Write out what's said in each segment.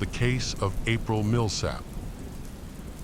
the case of April Millsap.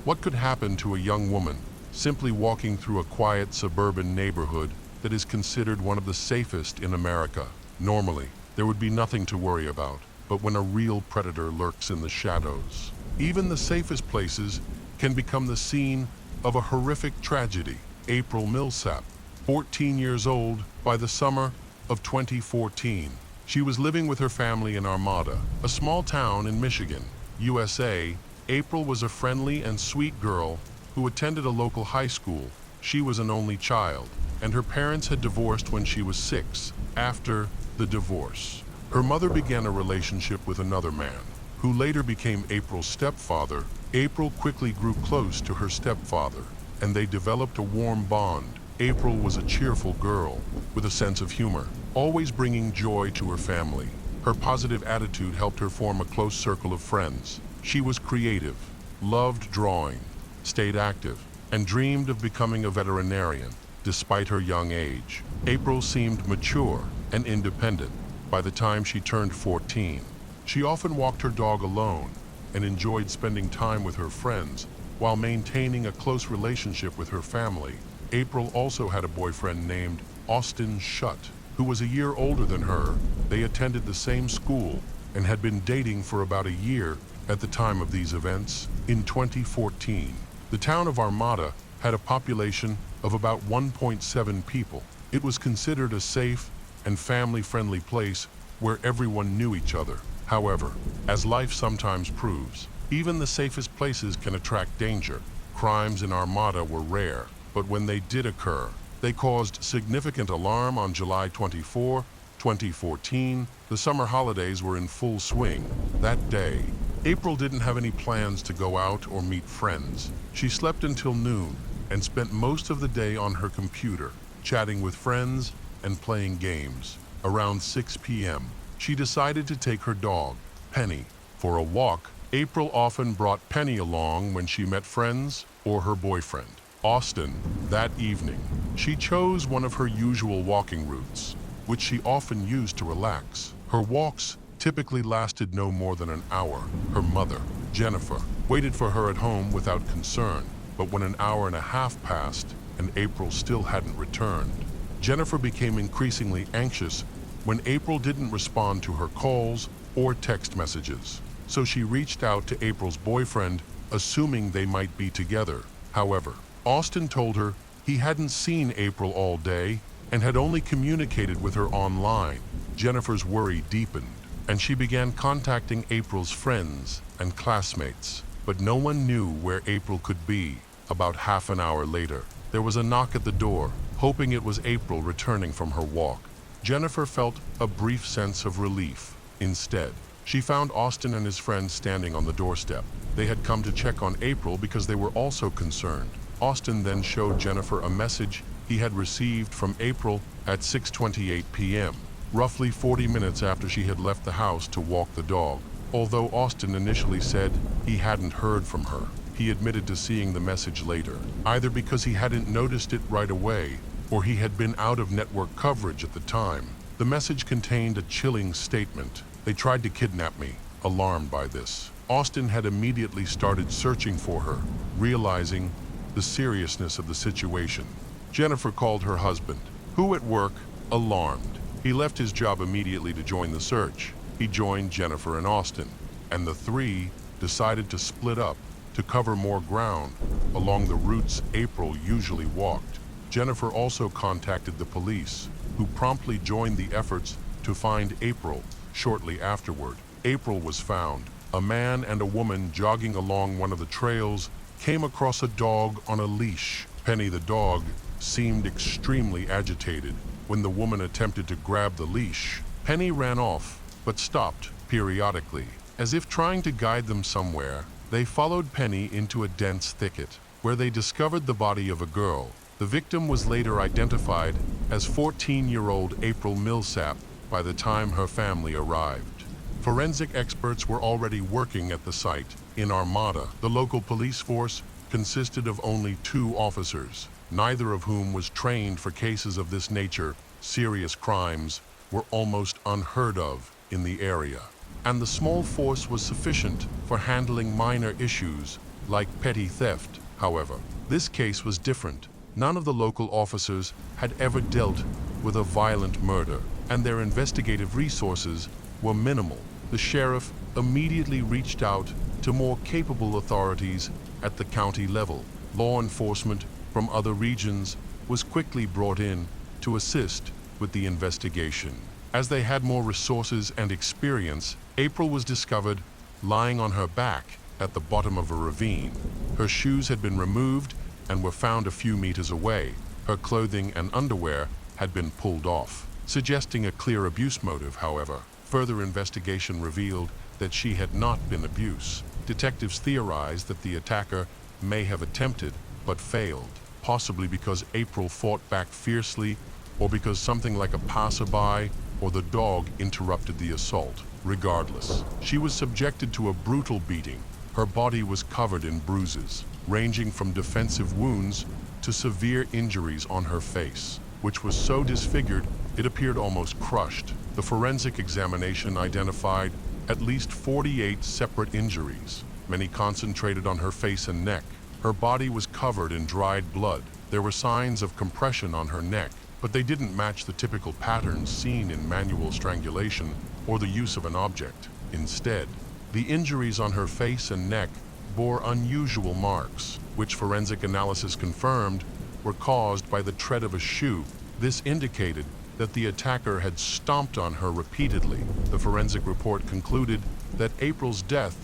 What could happen to a young woman simply walking through a quiet suburban neighborhood that is considered one of the safest in America? Normally, there would be nothing to worry about, but when a real predator lurks in the shadows, even the safest places can become the scene of a horrific tragedy. April Millsap, 14 years old by the summer of 2014. She was living with her family in Armada, a small town in Michigan, USA. April was a friendly and sweet girl who attended a local high school. She was an only child, and her parents had divorced when she was 6. After the divorce, her mother began a relationship with another man, who later became April's stepfather. April quickly grew close to her stepfather, and they developed a warm bond. April was a cheerful girl with a sense of humor, always bringing joy to her family. Her positive attitude helped her form a close circle of friends. She was creative, loved drawing, stayed active, and dreamed of becoming a veterinarian. Despite her young age, April seemed mature and independent by the time she turned 14. She often walked her dog alone and enjoyed spending time with her friends while maintaining a close relationship with her family. April also had a boyfriend named Austin Schutt, who was a year older than her. They attended the same school and had been dating for about a year at the time of these events. In 2014, the town of Armada had a population of about 1.7 people. It was considered a safe and family-friendly place where everyone knew each other. However, as life sometimes proves, even the safest places can attract danger. Crimes in Armada were rare, but when they did occur, they caused significant alarm. On July 24, 2014, the summer holidays were in full swing. That day, April didn't have any plans to go out or meet friends. She slept until noon and spent most of the day on her computer, chatting with friends and playing games. Around 6 p.m., she decided to take her dog, Penny, for a walk. April often brought Penny along when she met friends or her boyfriend, Austin. That evening, she chose one of her usual walking routes, which she often used to relax. Her walks typically lasted no more than an hour. Her mother, Jennifer, waited for her at home without concern, but when an hour and a half passed and April still hadn't returned, Jennifer became increasingly anxious when April didn't respond to her calls or text messages. So she reached out to April's boyfriend, assuming they might be together. However, Austin told her he hadn't seen April all day and had only communicated with her online. Jennifer's worry deepened, and she began contacting April's friends and classmates, but no one knew where April could be. About half an hour later, there was a knock at the door, hoping it was April returning from her walk. Jennifer felt a brief sense of relief. Instead, she found Austin and his friends standing on the doorstep. They had come to check on April because they were also concerned. Austin then showed Jennifer a message he had received from April at 6:28 p.m., roughly 40 minutes after she had left the house to walk the dog. Although Austin initially said he hadn't heard from her, he admitted to seeing the message later, either because he hadn't noticed it right away or he had been out of network coverage at the time. The message contained a chilling statement: "They tried to kidnap me." Alarmed by this, Austin had immediately started searching for her, realizing the seriousness of the situation. Jennifer called her husband, who at work, alarmed. He left his job immediately to join the search. He joined Jennifer and Austin, and the three decided to split up to cover more ground along the routes April usually walked. Jennifer also contacted the police, who promptly joined the efforts to find April. Shortly afterward, April was found. A man and a woman jogging along one of the trails came across a dog on a leash. Penny, the dog, seemed extremely agitated when the woman attempted to grab the leash. Penny ran off, but stopped periodically, as if trying to guide them somewhere. They followed Penny into a dense thicket, where they discovered the body of a girl. The victim was later identified as 14-year-old April Millsap by the time her family arrived. Forensic experts were already working at the site. In Armada, the local police force consisted of only 2 officers, neither of whom was trained for cases of this nature. Serious crimes were almost unheard of in the area. and the small force was sufficient for handling minor issues like petty theft. However, this case was different. None of the local officers had ever dealt with a violent murder, and their investigative resources were minimal. The sheriff immediately reached out to more capable authorities at the county level. Law enforcement from other regions was quickly brought in to assist with the investigation. As they had more resources and experience, April was discovered lying on her back at the bottom of a ravine. Her shoes had been removed and were found a few meters away. Her clothing and underwear had been pulled off, suggesting a clear abuse motive. However, further investigation revealed that she had not been abused. Detectives theorized that the attacker may have attempted but failed, possibly because April fought back fiercely or because something like a passerby or the dog interrupted the assault. Regardless, she was subjected to a brutal beating. Her body was covered in bruises, ranging from defensive wounds to severe injuries on her face, which was so disfigured it appeared almost crushed. The forensic examination identified at least 48 separate injuries, many concentrated on her face and neck. Her body was covered in dried blood. There were signs of compression on her neck, but they didn't match the typical patterns seen in manual strangulation or the use of an object. Instead, the injuries on her face and neck bore unusual marks, which forensic analysis confirmed were caused by the tread of a shoe. This indicated that the attacker had stomped on her repeatedly. The forensic report concluded that April's death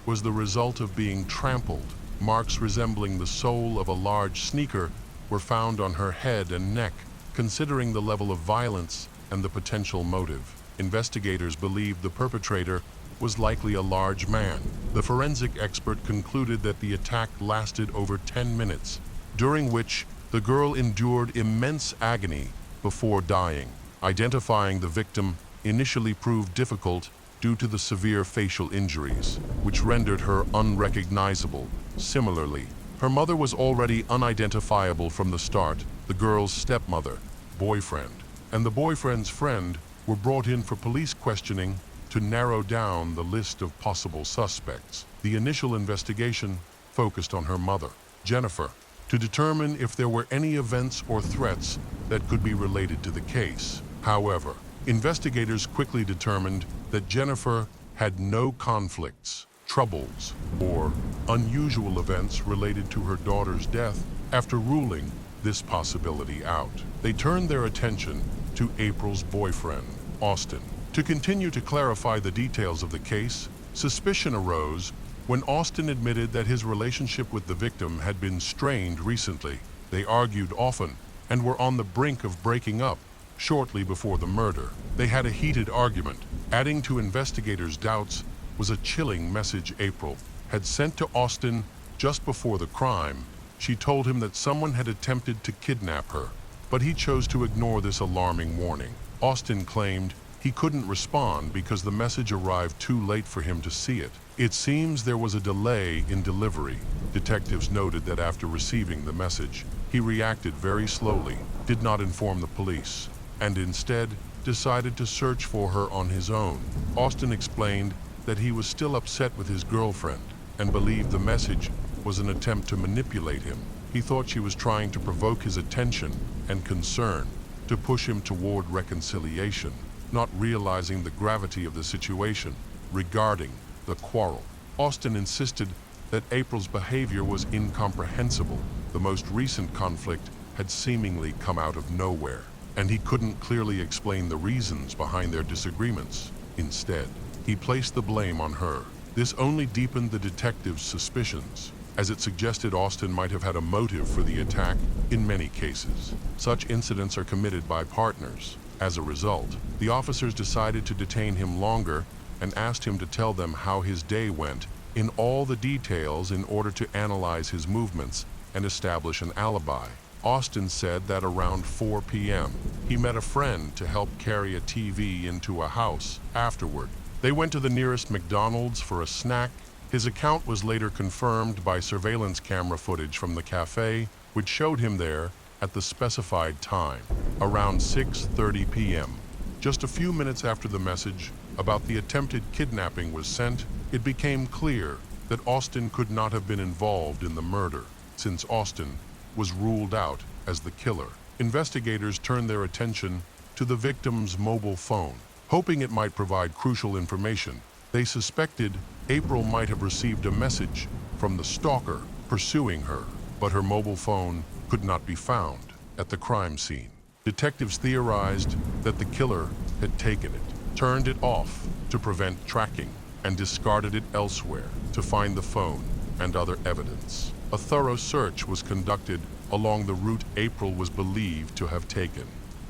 was the result of being trampled. Marks resembling the sole of a large sneaker were found on her head and neck. Considering the level of violence and the potential motive, investigators believed the perpetrator was likely a large man. The forensic expert concluded that the attack lasted over 10 minutes, during which the girl endured immense agony before dying. Identifying the victim initially proved difficult due to the severe facial injuries, which rendered her unrecognizable. Similarly, her mother was already unidentifiable from the start. The girl's stepmother, boyfriend, and the boyfriend's friend were brought in for police questioning to narrow down the list of possible suspects. The initial investigation focused on her mother, Jennifer, to determine if there were any events or threats that could be related to the case. However, investigators quickly determined that Jennifer had no conflicts, troubles, or unusual events related to her daughter's death. After ruling this possibility out, they turned their attention to April's boyfriend, Austin. To continue to clarify the details of the case, suspicion arose when Austin admitted that his relationship with the victim had been strained recently. They argued often and were on the brink of breaking up shortly before the murder. They had a heated argument. Adding to investigators' doubts was a chilling message April had sent to Austin just before the crime. She told him that someone had attempted to kidnap her, but he chose to ignore this alarming warning. Austin claimed he couldn't respond because the message arrived too late for him to see it. It seems there was a delay in delivery. Detectives noted that after receiving the message, he reacted very slowly, did not inform the police, and instead decided to search for her on his own. Austin explained that he was still upset with his girlfriend and believed the message was an attempt to manipulate him. He thought she was trying to provoke his attention and concern, to push him toward reconciliation, not realizing the gravity of the situation regarding the quarrel. Austin insisted that April's behavior was incomprehensible. The most recent conflict had seemingly come out of nowhere, and he couldn't clearly explain the reasons behind their disagreements. Instead, he placed the blame on her. This only deepened the detective's suspicions, as it suggested Austin might have had a motive for the attack. In many cases, such incidents are committed by partners. As a result, the officers decided to detain him longer and asked him to tell them how his day went in all the details in order to analyze his movements and establish an alibi. Austin said that around 4 p.m., he met a friend to help carry a TV into a house. Afterward, they went to the nearest McDonald's for a snack. His account was later confirmed by surveillance camera footage from the cafe, which showed him there at the specified time, around 6:30 p.m. Just a few minutes after the message about the attempted kidnapping was sent, it became clear that Austin could not have been involved in the murder, since Austin was ruled out as the killer. Investigators turned their attention to the victim's mobile phone, hoping it might provide crucial information. They suspected April might have received a message from the stalker pursuing her, but her mobile phone could not be found at the crime scene. Detectives theorized that the killer had taken it, turned it off to prevent tracking, and discarded it elsewhere to find the phone and other evidence. A thorough search was conducted along the route April was believed to have taken,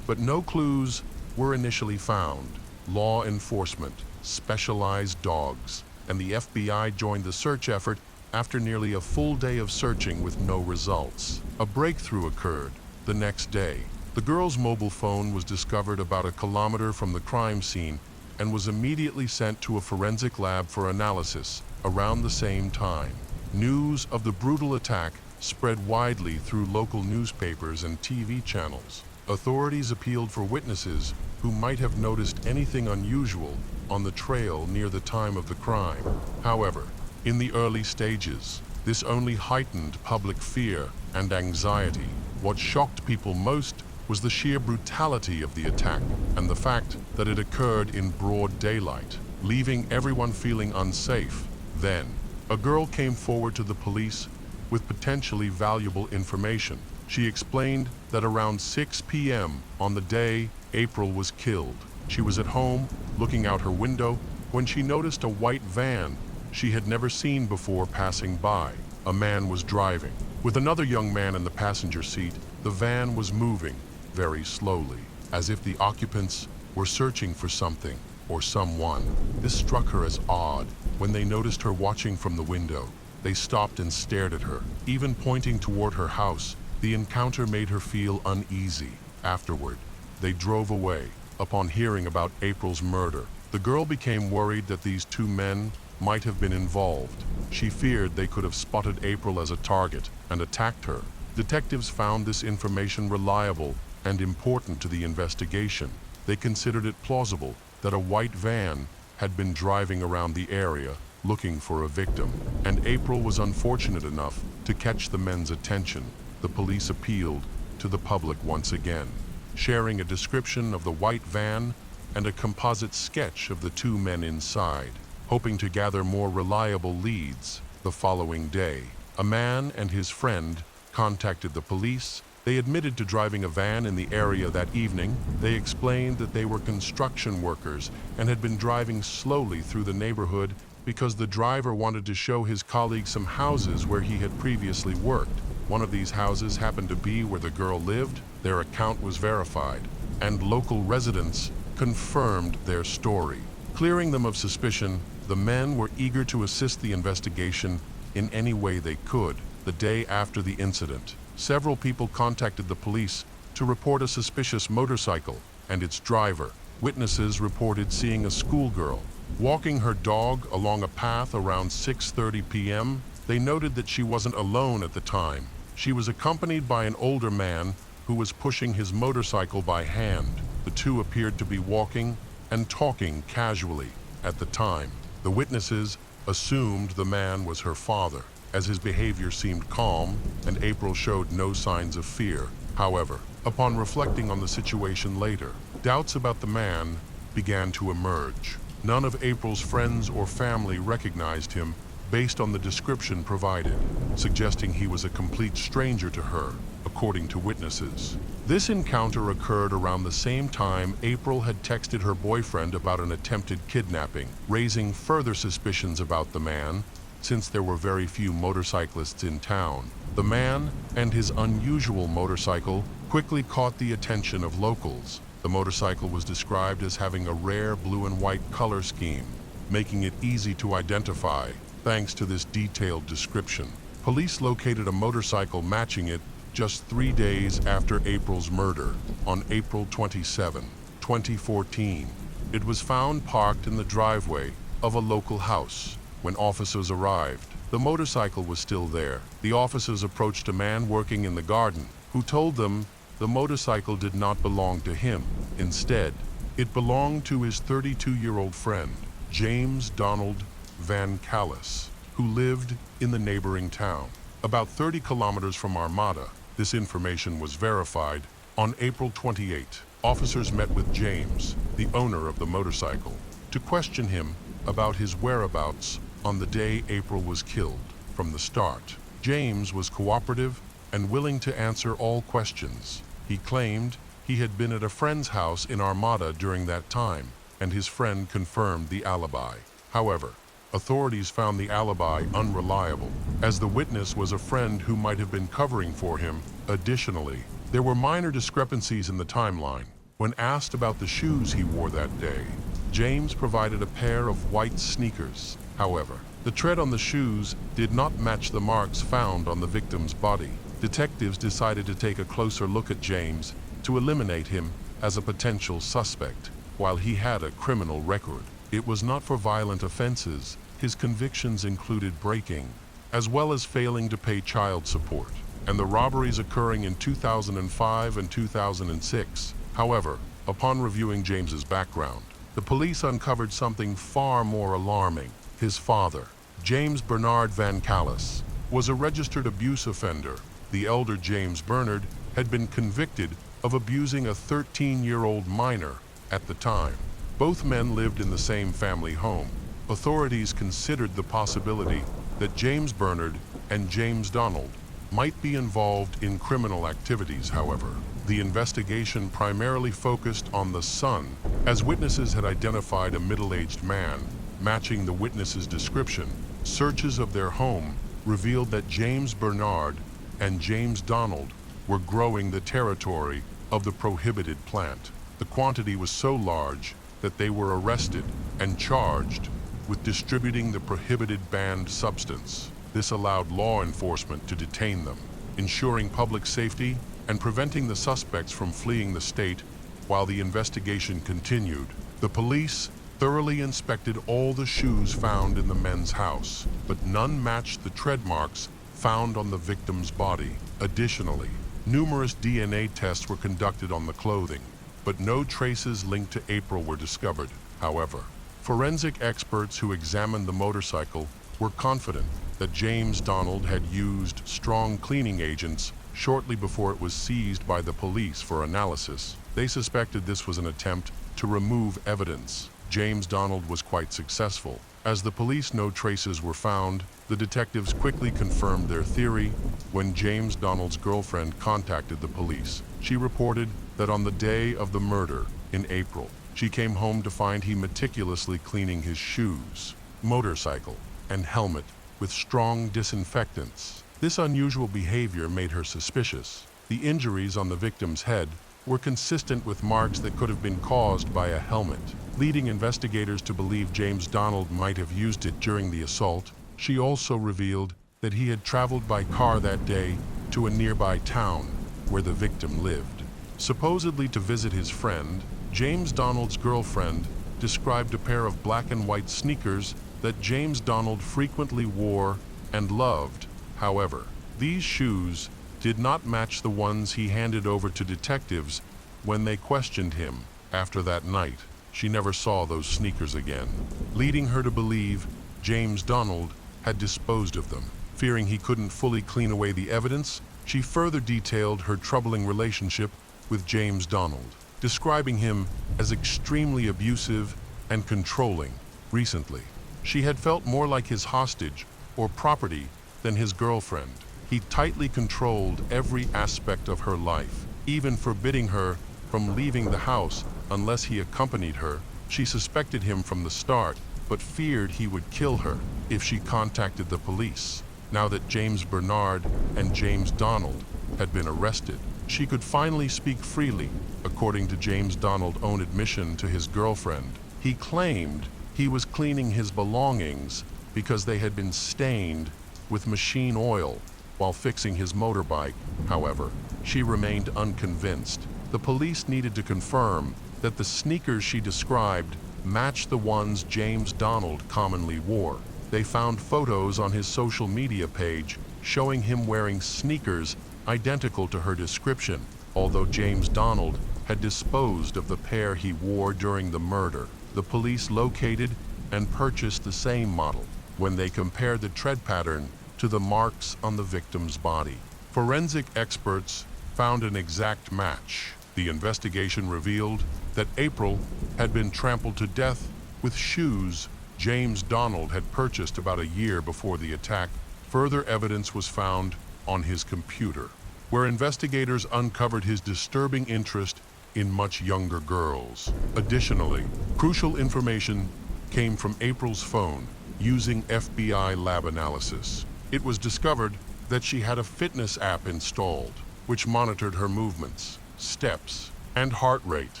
but no clues were initially found. Law enforcement, specialized dogs, and the FBI joined the search effort after nearly a full day of searching with no results. A breakthrough occurred the next day. The girl's mobile phone was discovered about a kilometer from the crime scene and was immediately sent to a forensic lab for analysis around the same time. News of the brutal attack spread widely through local newspapers and TV channels. Authorities appealed for witnesses who might have noticed anything unusual on the trail near the time of the crime. However, in the early stages, this only heightened public fear and anxiety. What shocked people most was the sheer brutality of the attack and the fact that it occurred in broad daylight, leaving everyone feeling unsafe. Then, a girl came forward to the police with potentially valuable information. She explained that around 6 p.m. on the day April was killed, she was at home looking out her window when she noticed a white van she had never seen before passing by. A man was driving, with another young man in the passenger seat. The van was moving very slowly, as if the occupants were searching for something or someone. This struck her as odd. When they noticed her watching from the window, they stopped and stared at her, even pointing toward her house. The encounter made her feel uneasy. Afterward, they drove away. Upon hearing about April's murder, the girl became worried that these two men might have been involved. She feared they could have spotted April as a target and attacked her. Detectives found this information reliable and important to the investigation. They considered it plausible that a white van had been driving around the area looking for a victim, and April was unfortunate enough to catch the men's attention. The police appealed to the public once again, sharing a description of the white van and a composite sketch of the two men inside, hoping to gather more reliable leads. The following day, a man and his friend contacted the police. They admitted to driving a van in the area that evening. They explained that they were construction workers and had been driving slowly through the neighborhood because the driver wanted to show his colleague some houses where he had previously worked. One of these houses happened to be where the girl lived. Their account was verified, and local residents confirmed their story. Clearing them of suspicion, the men were eager to assist the investigation in any way they could. The day after the incident, several people contacted the police to report a suspicious motorcycle and its driver. Witnesses reported seeing a schoolgirl walking her dog along a path around 6:30 p.m. They noted that she wasn't alone at the time. She was accompanied by an older man who was pushing his motorcycle by hand. The two appeared to be walking and talking casually at the time. The witnesses assumed the man was her father, as his behavior seemed calm and April showed no signs of fear. However, upon reflecting on the situation later, doubts about the man began to emerge. None of April's friends or family recognized him based on the description provided, suggesting he was a complete stranger to her, according to witnesses. This encounter occurred around the same time April had texted her boyfriend about an attempted kidnapping, raising further suspicions about the man, since there were very few motorcyclists in town. The man and his unusual motorcycle quickly caught the attention of locals. The motorcycle was described as having a rare blue and white color scheme, making it easy to identify. Thanks to this detailed description, police located a motorcycle matching it just 3 days after April's murder. On April 27, 2014, it was found parked in the driveway of a local house. When officers arrived, the motorcycle was still there. The officers approached a man working in the garden, who told them the motorcycle did not belong to him. Instead, It belonged to his 32-year-old friend, James Donald Van Callis, who lived in the neighboring town. About 30 kilometers from Armada, this information was verified. On April 28, officers met with James, the owner of the motorcycle, to question him about his whereabouts on the day April was killed. From the start, James was cooperative and willing to answer all questions. He claimed he had been at a friend's house in Armada during that time, and his friend confirmed the alibi. However, authorities found the alibi unreliable, as the witness was a friend who might have been covering for him. Additionally, there were minor discrepancies in the timeline. When asked about the shoes he wore that day, James provided a pair of white sneakers. However, the tread on the shoes did not match the marks found on the victim's body. Detectives decided to take a closer look at James to eliminate him as a potential suspect. While he had a criminal record, it was not for violent offenses. His convictions included breaking, as well as failing to pay child support, and the robberies occurring in 2005 and 2006. However, upon reviewing James's background, the police uncovered something far more alarming. His father, James Bernard Van Callis, was a registered abuse offender. The elder James Bernard had been convicted of abusing a 13-year-old minor at the time. Both men lived in the same family home. Authorities considered the possibility that James Bernard and James Donald might be involved in criminal activities. However, the investigation primarily focused on the son, as witnesses had identified a middle-aged man matching the witness's description. Searches of their home revealed that James Bernard and James Donald were growing the territory of the prohibited plant. The quantity was so large that they were arrested and charged with distributing the prohibited banned substance. This allowed law enforcement to detain them, ensuring public safety and preventing the suspects from fleeing the state. While the investigation continued, the police thoroughly inspected all the shoes found in the men's house, but none matched the tread marks found on the victim's body. Additionally, numerous DNA tests were conducted on the clothing, but no traces linked to April were discovered. However, forensic experts who examined the motorcycle were confident that James Donald had used strong cleaning agents shortly before it was seized by the police for analysis. They suspected this was an attempt to remove evidence. James Donald was quite successful. As the police no traces were found, the detectives quickly confirmed their theory. When James Donald's girlfriend contacted the police, she reported that on the day of the murder in April, she came home to find he meticulously cleaning his shoes, motorcycle, and helmet with strong disinfectants. This unusual behavior made her suspicious. The injuries on the victim's head were consistent with marks that could have been caused by a helmet, leading investigators to believe James Donald might have used it during the assault. She also revealed that he had traveled by car that day to a nearby town where the victim lived, supposedly to visit his friend. James Donald's girlfriend described a pair of black and white sneakers that James Donald frequently wore and loved. However, these shoes did not match the ones he handed over to detectives when they questioned him. After that night, she never saw those sneakers again, leading her to believe James Donald had disposed of them. Fearing he couldn't fully clean away the evidence, she further detailed her troubling relationship with James Donald, describing him as extremely abusive and controlling. Recently, she had felt more like his hostage or property than his girlfriend. He tightly controlled every aspect of her life, even forbidding her from leaving the house unless he accompanied her. She suspected him from the start, but feared he would kill her if she contacted the police. Now that James Bernard and James Donald had been arrested, she could finally speak freely. According to James Donald's own admission to his girlfriend, he claimed he was cleaning his belongings because they had been stained with machine oil while fixing his motorbike. However, she remained unconvinced. The police needed to confirm that the sneakers she described matched the ones James Donald commonly wore. They found photos on his social media page showing him wearing sneakers identical to her description. Although James Donald had had disposed of the pair he wore during the murder. The police located and purchased the same model when they compared the tread pattern to the marks on the victim's body. Forensic experts found an exact match. The investigation revealed that April had been trampled to death with shoes James Donald had purchased about a year before the attack. Further evidence was found on his computer, where investigators uncovered his disturbing interest in much younger girls. Additionally, crucial information came from April's phone using FBI lab analysis. It was discovered that she had a fitness app installed, which monitored her movements, steps, and heart rate,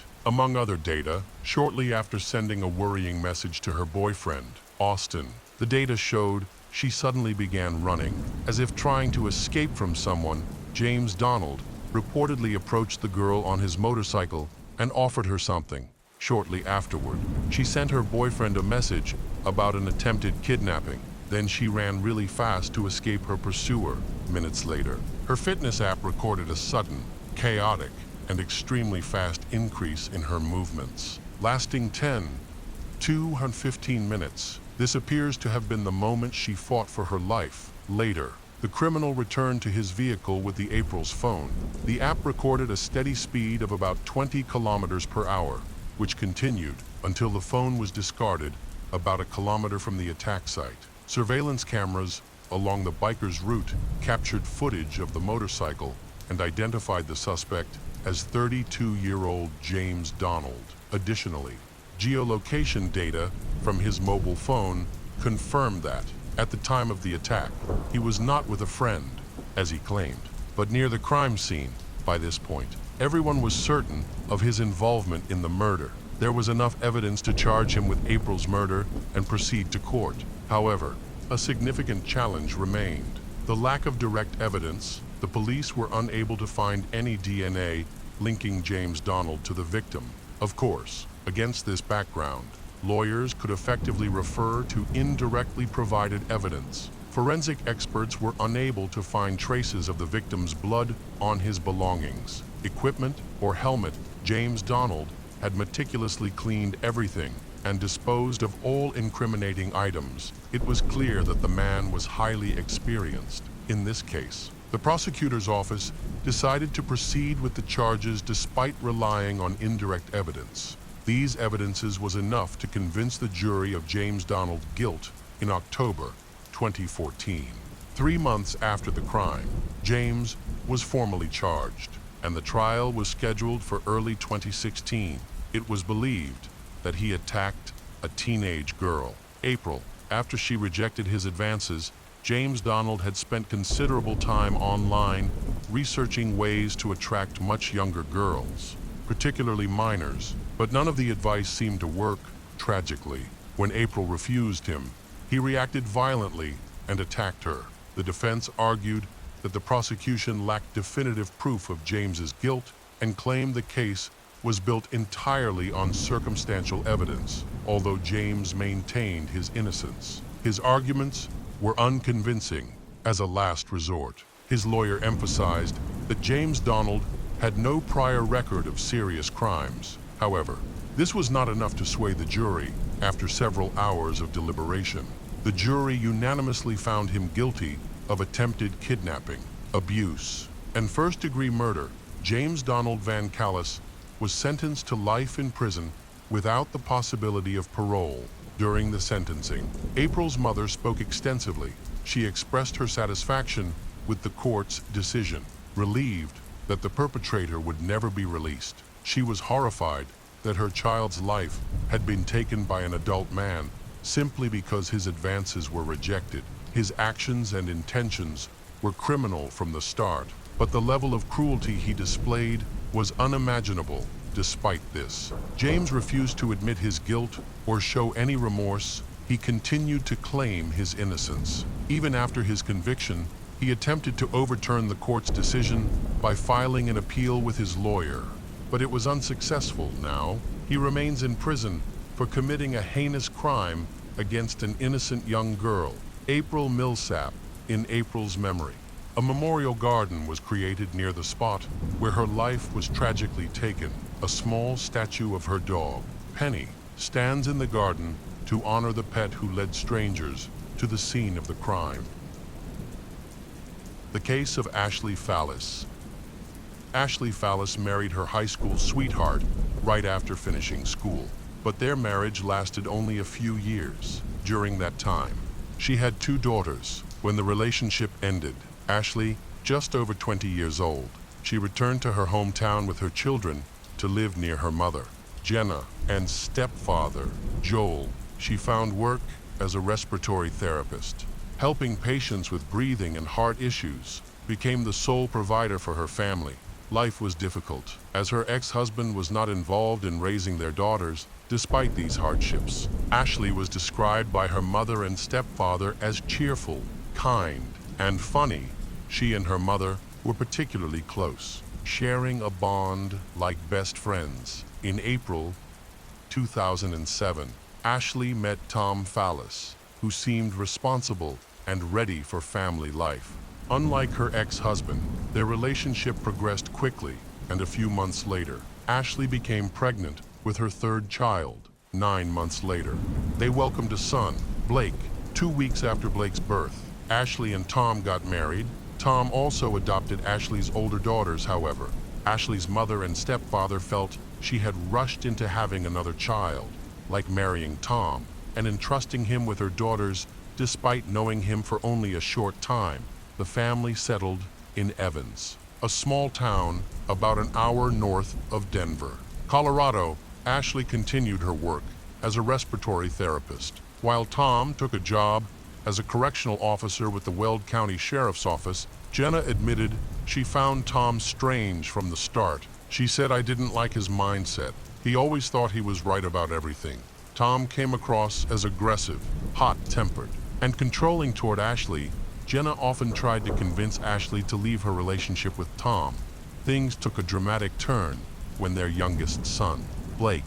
among other data. Shortly after sending a worrying message to her boyfriend, Austin, the data showed she suddenly began running, as if trying to escape from someone. James Donald reportedly approached the girl on his motorcycle and offered her something. Shortly afterward, she sent her boyfriend a message about an attempted kidnapping. Then she ran really fast to escape her pursuer. Minutes later, her fitness app recorded a sudden, chaotic, and extremely fast increase in her movements, lasting 10 to 15 minutes. This appears to have been the moment she fought for her life. Later, the criminal returned to his vehicle with the April's phone. The app recorded a steady speed of about 20 kilometers per hour, which continued until the phone was discarded about a kilometer from the attack site. Surveillance cameras along the biker's route captured footage of the motorcycle and identified the suspect as 32-year-old James Donald. Additionally, geolocation data from his mobile phone confirmed that, at the time of the attack, he was not with a friend, as he claimed, but near the crime scene. By this point, everyone was certain of his involvement in the murder. There was enough evidence to charge him with April's murder and proceed to court. However, a significant challenge remained: the lack of direct evidence. The police were unable to find any DNA linking James Donald to the victim. Of course, against this background, lawyers could effectively refer to indirectly provided evidence. Forensic experts were unable to find traces of the victim's blood on his belongings, equipment, or helmet. James Donald had meticulously cleaned everything and disposed of all incriminating items. It was clear that the man was highly experienced. In this case, the prosecutor's office decided to proceed with the charges despite relying on indirect evidence. These evidences was enough to convince the jury of James Donald's guilt in October 2014. 3 months after the crime, James was formally charged, and the trial was scheduled for early 2016. It was believed that he attacked a teenage girl, April. After she rejected his advances, James Donald had spent considerable time online researching ways to attract much younger girls, particularly minors, but none of the advice seemed to work. Tragically, when April refused him, he reacted violently and attacked her. The defense argued that the prosecution lacked definitive proof of James's guilt and claimed the case was built entirely on circumstantial evidence, although James maintained his innocence. His arguments were unconvincing. As a last resort, his lawyer emphasized that James Donald had no prior record of serious crimes. However, this was not enough to sway the jury. After several hours of deliberation, the jury unanimously found him guilty of attempted kidnapping, abuse, and first-degree murder. James Donald Van Callis was sentenced to life in prison without the possibility of parole. During the sentencing, April's mother spoke extensively. She expressed her satisfaction with the court's decision, relieved that the perpetrator would never be released. She was horrified that her child's life had been taken by an adult man simply because his advances were rejected. His actions and intentions were criminal from the start, but the level of cruelty he displayed was unimaginable. Despite this, James refused to admit his guilt or show any remorse. He continued to claim his innocence. Even after his conviction, he attempted to overturn the court's decision by filing an appeal with his lawyer, but it was unsuccessful. Now, he remains in prison for committing a heinous crime against an innocent young girl, April Millsap. In April's memory, a memorial garden was created near the spot where her life was tragically taken. a small statue of her dog, Penny, stands in the garden to honor the pet who led strangers to the scene of the crime. The case of Ashley Fallis. Ashley Fallis married her high school sweetheart right after finishing school, but their marriage lasted only a few years. During that time, she had 2 daughters. When the relationship ended, Ashley, just over 20 years old, she returned to her hometown with her children to live near her mother, Jenna, and stepfather, Joel. She found work as a respiratory therapist. Helping patients with breathing and heart issues became the sole provider for her family. Life was difficult, as her ex-husband was not involved in raising their daughters. Despite these hardships, Ashley was described by her mother and stepfather as cheerful, kind, and funny. She and her mother were particularly close, sharing a bond like best friends. In April 2007, Ashley met Tom Fallis, who seemed responsible and ready for family life. Unlike her ex-husband, their relationship progressed quickly, and a few months later, Ashley became pregnant with her 3rd child. 9 months later, they welcomed a son, Blake. 2 weeks after Blake's birth, Ashley and Tom got married. Tom also adopted Ashley's older daughters, however. Ashley's mother and stepfather felt she had rushed into having another child, like marrying Tom and entrusting him with her daughters. Despite knowing him for only a short time, the family settled in Evans, a small town about an hour north of Denver, Colorado. Ashley continued her work as a respiratory therapist, while Tom took a job as a correctional officer with the Weld County Sheriff's Office. Jenna admitted she found Tom strange from the start. She said, "I didn't like his mindset. He always thought he was right about everything." Tom came across as aggressive, hot-tempered, and controlling toward Ashley. Jenna often tried to convince Ashley to leave her relationship with Tom. Things took a dramatic turn when their youngest son, Blake,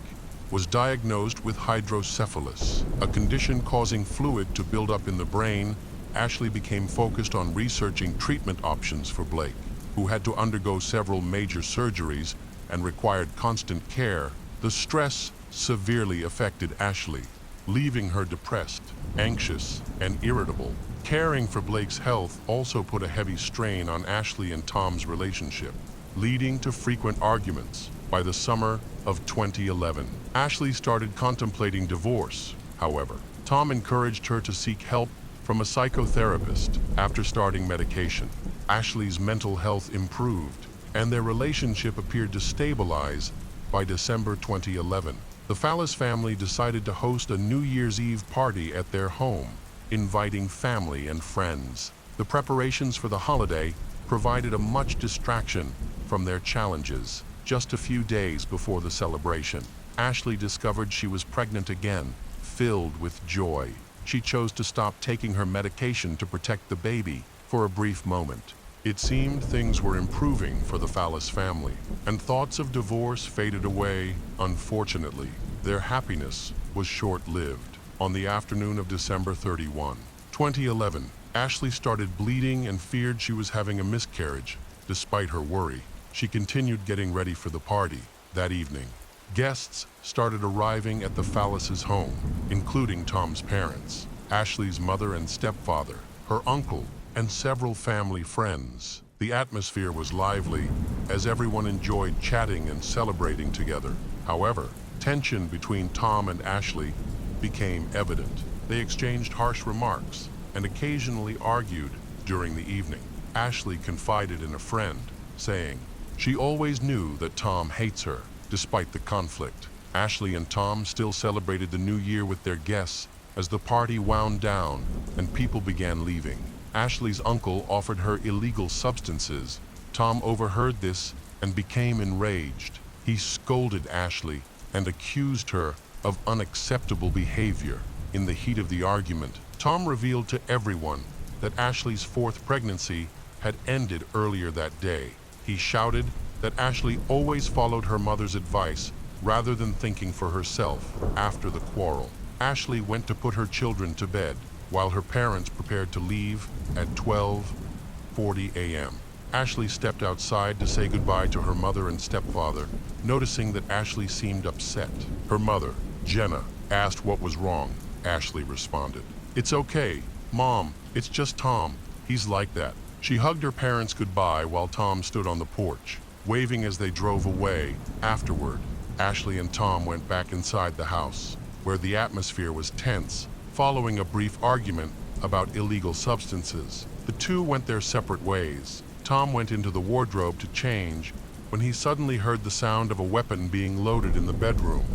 was diagnosed with hydrocephalus, a condition causing fluid to build up in the brain. Ashley became focused on researching treatment options for Blake, who had to undergo several major surgeries and required constant care. The stress severely affected Ashley, leaving her depressed, anxious, and irritable. Caring for Blake's health also put a heavy strain on Ashley and Tom's relationship, leading to frequent arguments. By the summer of 2011, Ashley started contemplating divorce. However, Tom encouraged her to seek help from a psychotherapist. After starting medication, Ashley's mental health improved, and their relationship appeared to stabilize. By December 2011, the Fallis family decided to host a New Year's Eve party at their home, inviting family and friends. The preparations for the holiday provided a much distraction from their challenges. Just a few days before the celebration, Ashley discovered she was pregnant again. Filled with joy, she chose to stop taking her medication to protect the baby for a brief moment. It seemed things were improving for the Fallis family, and thoughts of divorce faded away. Unfortunately, their happiness was short-lived. On the afternoon of December 31, 2011, Ashley started bleeding and feared she was having a miscarriage. Despite her worry, she continued getting ready for the party. That evening, guests started arriving at the Fallis' home, including Tom's parents, Ashley's mother and stepfather, her uncle, and several family friends. The atmosphere was lively, as everyone enjoyed chatting and celebrating together. However, tension between Tom and Ashley became evident. They exchanged harsh remarks and occasionally argued during the evening. Ashley confided in a friend, saying she always knew that Tom hates her. Despite the conflict, Ashley and Tom still celebrated the new year with their guests. As the party wound down and people began leaving, Ashley's uncle offered her illegal substances. Tom overheard this and became enraged. He scolded Ashley and accused her of unacceptable behavior. In the heat of the argument, Tom revealed to everyone that Ashley's 4th pregnancy had ended earlier that day. He shouted that Ashley always followed her mother's advice rather than thinking for herself. After the quarrel, Ashley went to put her children to bed, while her parents prepared to leave at 12:40 a.m. Ashley stepped outside to say goodbye to her mother and stepfather, noticing that Ashley seemed upset. Her mother, Jenna, asked what was wrong. Ashley responded, "It's okay, Mom, it's just Tom. He's like that." She hugged her parents goodbye while Tom stood on the porch, waving as they drove away. Afterward, Ashley and Tom went back inside the house, where the atmosphere was tense, following a brief argument about illegal substances. The two went their separate ways. Tom went into the wardrobe to change when he suddenly heard the sound of a weapon being loaded in the bedroom.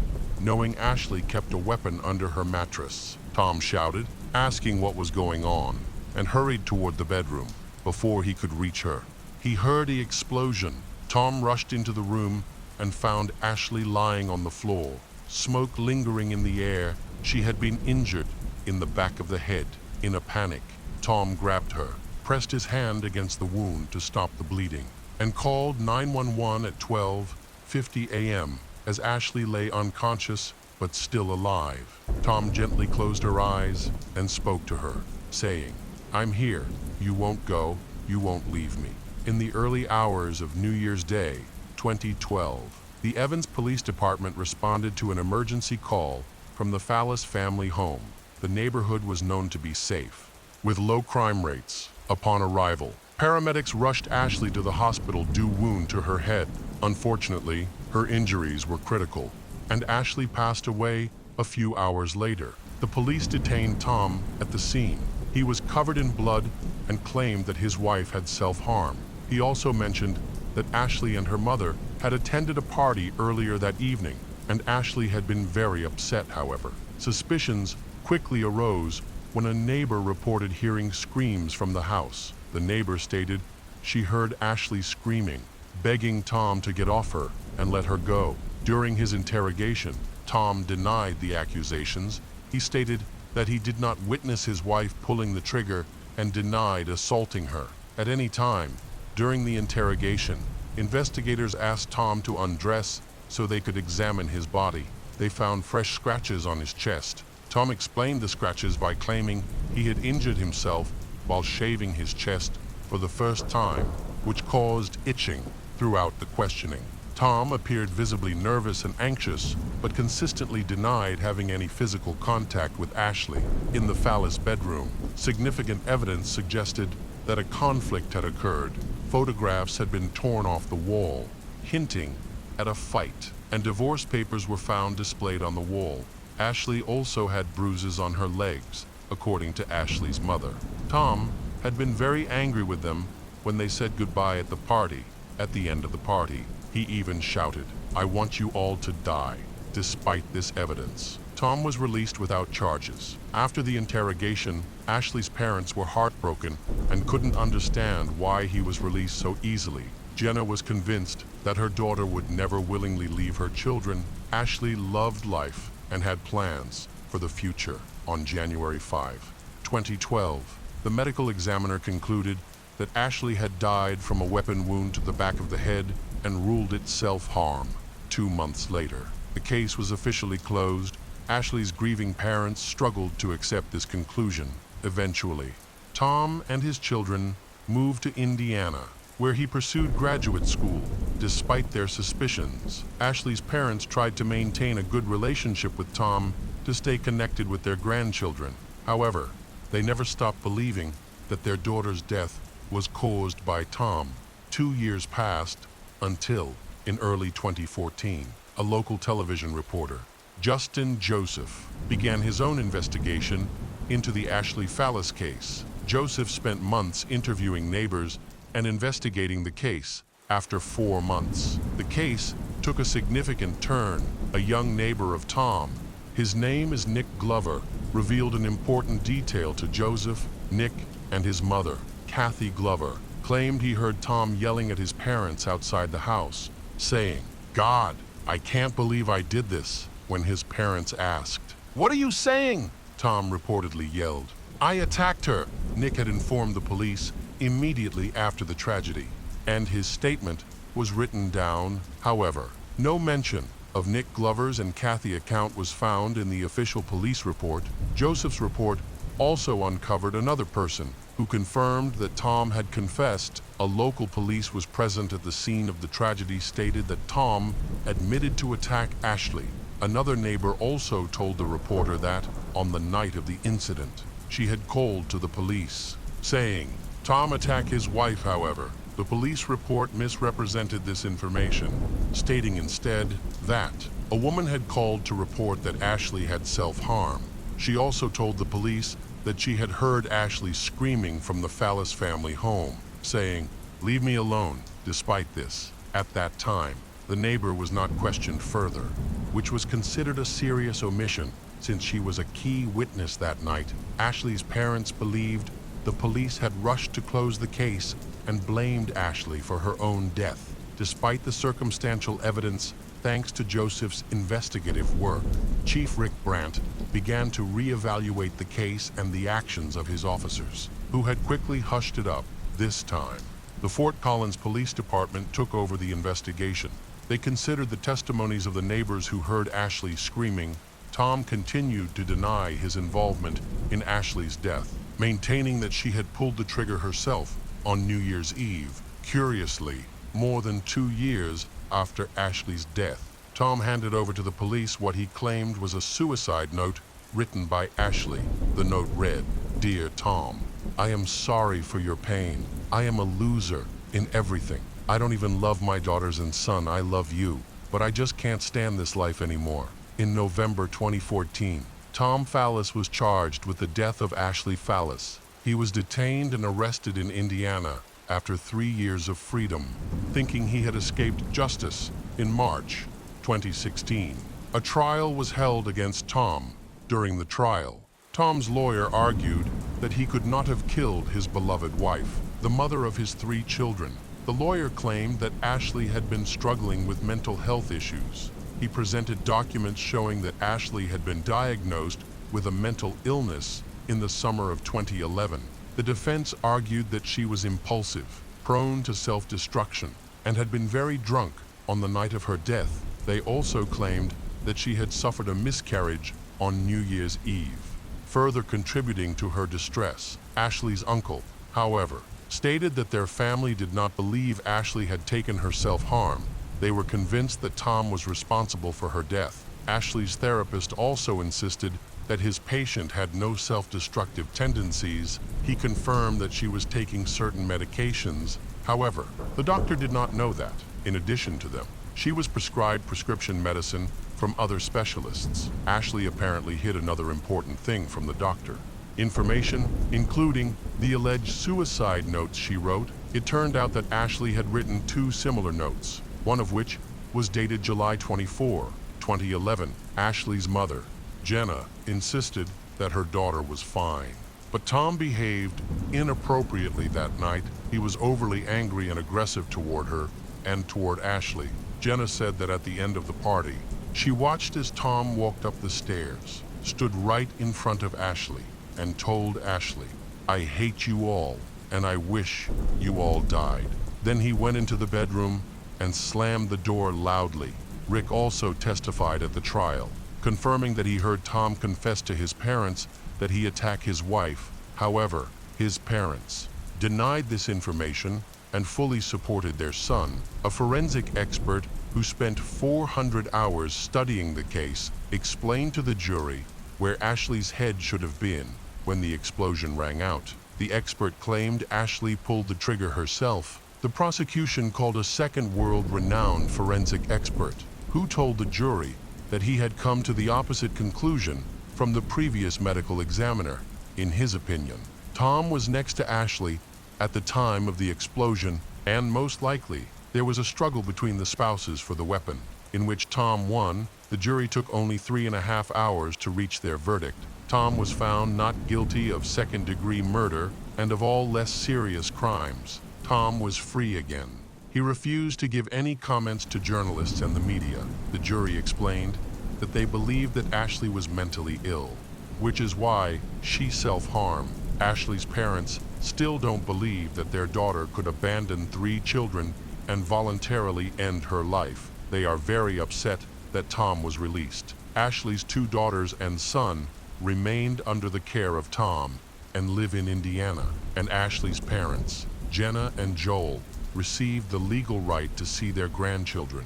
Knowing Ashley kept a weapon under her mattress, Tom shouted, asking what was going on, and hurried toward the bedroom. Before he could reach her, he heard the explosion. Tom rushed into the room and found Ashley lying on the floor, smoke lingering in the air. She had been injured in the back of the head. In a panic, Tom grabbed her, pressed his hand against the wound to stop the bleeding, and called 911 at 12:50 a.m. as Ashley lay unconscious but still alive. Tom gently closed her eyes and spoke to her, saying, "I'm here. You won't go. You won't leave me." In the early hours of New Year's Day, 2012, the Evans Police Department responded to an emergency call from the Fallis family home. The neighborhood was known to be safe, with low crime rates. Upon arrival, paramedics rushed Ashley to the hospital due wound to her head. Unfortunately, her injuries were critical, and Ashley passed away a few hours later. The police detained Tom at the scene. He was covered in blood and claimed that his wife had self-harm. He also mentioned that Ashley and her mother had attended a party earlier that evening, and Ashley had been very upset, however. Suspicions quickly arose when a neighbor reported hearing screams from the house. The neighbor stated she heard Ashley screaming, begging Tom to get off her and let her go. During his interrogation, Tom denied the accusations. He stated that he did not witness his wife pulling the trigger and denied assaulting her at any time. During the interrogation, investigators asked Tom to undress so they could examine his body. They found fresh scratches on his chest. Tom explained the scratches by claiming he had injured himself while shaving his chest for the first time, which caused itching throughout the questioning. Tom appeared visibly nervous and anxious, but consistently denied having any physical contact with Ashley. In the Fallis bedroom, significant evidence suggested that a conflict had occurred. Photographs had been torn off the wall, hinting at a fight, and divorce papers were found displayed on the wall. Ashley also had bruises on her legs, according to Ashley's mother. Tom had been very angry with them when they said goodbye at the party. At the end of the party, he even shouted, "I want you all to die." Despite this evidence, Tom was released without charges. After the interrogation, Ashley's parents were heartbroken and couldn't understand why he was released so easily. Jenna was convinced that her daughter would never willingly leave her children. Ashley loved life and had plans for the future. On January 5, 2012, the medical examiner concluded that Ashley had died from a weapon wound to the back of the head and ruled it self-harm. 2 months later, the case was officially closed. Ashley's grieving parents struggled to accept this conclusion. Eventually, Tom and his children moved to Indiana, where he pursued graduate school. Despite their suspicions, Ashley's parents tried to maintain a good relationship with Tom to stay connected with their grandchildren. However, they never stopped believing that their daughter's death was caused by Tom. 2 years passed until, in early 2014, a local television reporter, Justin Joseph, began his own investigation into the Ashley Fallis case. Joseph spent months interviewing neighbors and investigating the case. After 4 months, the case took a significant turn. A young neighbor of Tom, his name is Nick Glover, revealed an important detail to Joseph. Nick and his mother, Kathy Glover, claimed he heard Tom yelling at his parents outside the house, saying, "God, I can't believe I did this," when his parents asked, "What are you saying?" Tom reportedly yelled, "I attacked her." Nick had informed the police immediately after the tragedy, and his statement was written down. However, no mention of Nick Glover's and Kathy account was found in the official police report. Joseph's report also uncovered another person who confirmed that Tom had confessed a local police was present at the scene of the tragedy stated that Tom admitted to attack Ashley. Another neighbor also told the reporter that, on the night of the incident, she had called to the police, saying, "Tom attacked his wife." However, the police report misrepresented this information, stating instead that a woman had called to report that Ashley had self-harm. She also told the police that she had heard Ashley screaming from the Fallis family home, saying, "Leave me alone." Despite this, at that time, the neighbor was not questioned further, which was considered a serious omission since she was a key witness that night. Ashley's parents believed the police had rushed to close the case and blamed Ashley for her own death. Despite the circumstantial evidence, thanks to Joseph's investigative work, Chief Rick Brandt began to reevaluate the case and the actions of his officers, who had quickly hushed it up. This time, the Fort Collins Police Department took over the investigation. They considered the testimonies of the neighbors who heard Ashley screaming. Tom continued to deny his involvement in Ashley's death, maintaining that she had pulled the trigger herself on New Year's Eve. Curiously, more than 2 years after Ashley's death, Tom handed over to the police what he claimed was a suicide note written by Ashley. The note read, "Dear Tom, I am sorry for your pain. I am a loser in everything. I don't even love my daughters and son. I love you, but I just can't stand this life anymore." In November 2014, Tom Fallis was charged with the death of Ashley Fallis. He was detained and arrested in Indiana after 3 years of freedom, thinking he had escaped justice. In March 2016, a trial was held against Tom. During the trial, Tom's lawyer argued that he could not have killed his beloved wife, the mother of his 3 children. The lawyer claimed that Ashley had been struggling with mental health issues. He presented documents showing that Ashley had been diagnosed with a mental illness in the summer of 2011. The defense argued that she was impulsive, prone to self-destruction, and had been very drunk on the night of her death. They also claimed that she had suffered a miscarriage on New Year's Eve, further contributing to her distress. Ashley's uncle, however, stated that their family did not believe Ashley had taken her self-harm. They were convinced that Tom was responsible for her death. Ashley's therapist also insisted that his patient had no self-destructive tendencies. He confirmed that she was taking certain medications. However, the doctor did not know that. In addition to them, she was prescribed prescription medicine from other specialists. Ashley apparently hid another important thing from the doctor. Information, including the alleged suicide notes she wrote. It turned out that Ashley had written 2 similar notes, one of which was dated July 24, 2011. Ashley's mother, Jenna, insisted that her daughter was fine. But Tom behaved inappropriately that night. He was overly angry and aggressive toward her and toward Ashley. Jenna said that at the end of the party, she watched as Tom walked up the stairs, stood right in front of Ashley, and told Ashley, "I hate you all, and I wish you all died." Then he went into the bedroom and slammed the door loudly. Rick also testified at the trial, confirming that he heard Tom confess to his parents that he attacked his wife. However, his parents denied this information and fully supported their son. A forensic expert who spent 400 hours studying the case explained to the jury where Ashley's head should have been when the explosion rang out. The expert claimed Ashley pulled the trigger herself. The prosecution called a second world-renowned forensic expert, who told the jury that he had come to the opposite conclusion from the previous medical examiner. In his opinion, Tom was next to Ashley at the time of the explosion, and most likely, there was a struggle between the spouses for the weapon, in which Tom won. The jury took only 3.5 hours to reach their verdict. Tom was found not guilty of second-degree murder and of all less serious crimes. Tom was free again. He refused to give any comments to journalists and the media. The jury explained that they believed that Ashley was mentally ill, which is why she self-harmed. Ashley's parents still don't believe that their daughter could abandon 3 children and voluntarily end her life. They are very upset that Tom was released. Ashley's 2 daughters and son remained under the care of Tom and live in Indiana, and Ashley's parents Jenna and Joel, received the legal right to see their grandchildren.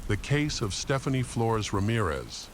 The case of Stephanie Flores Ramirez.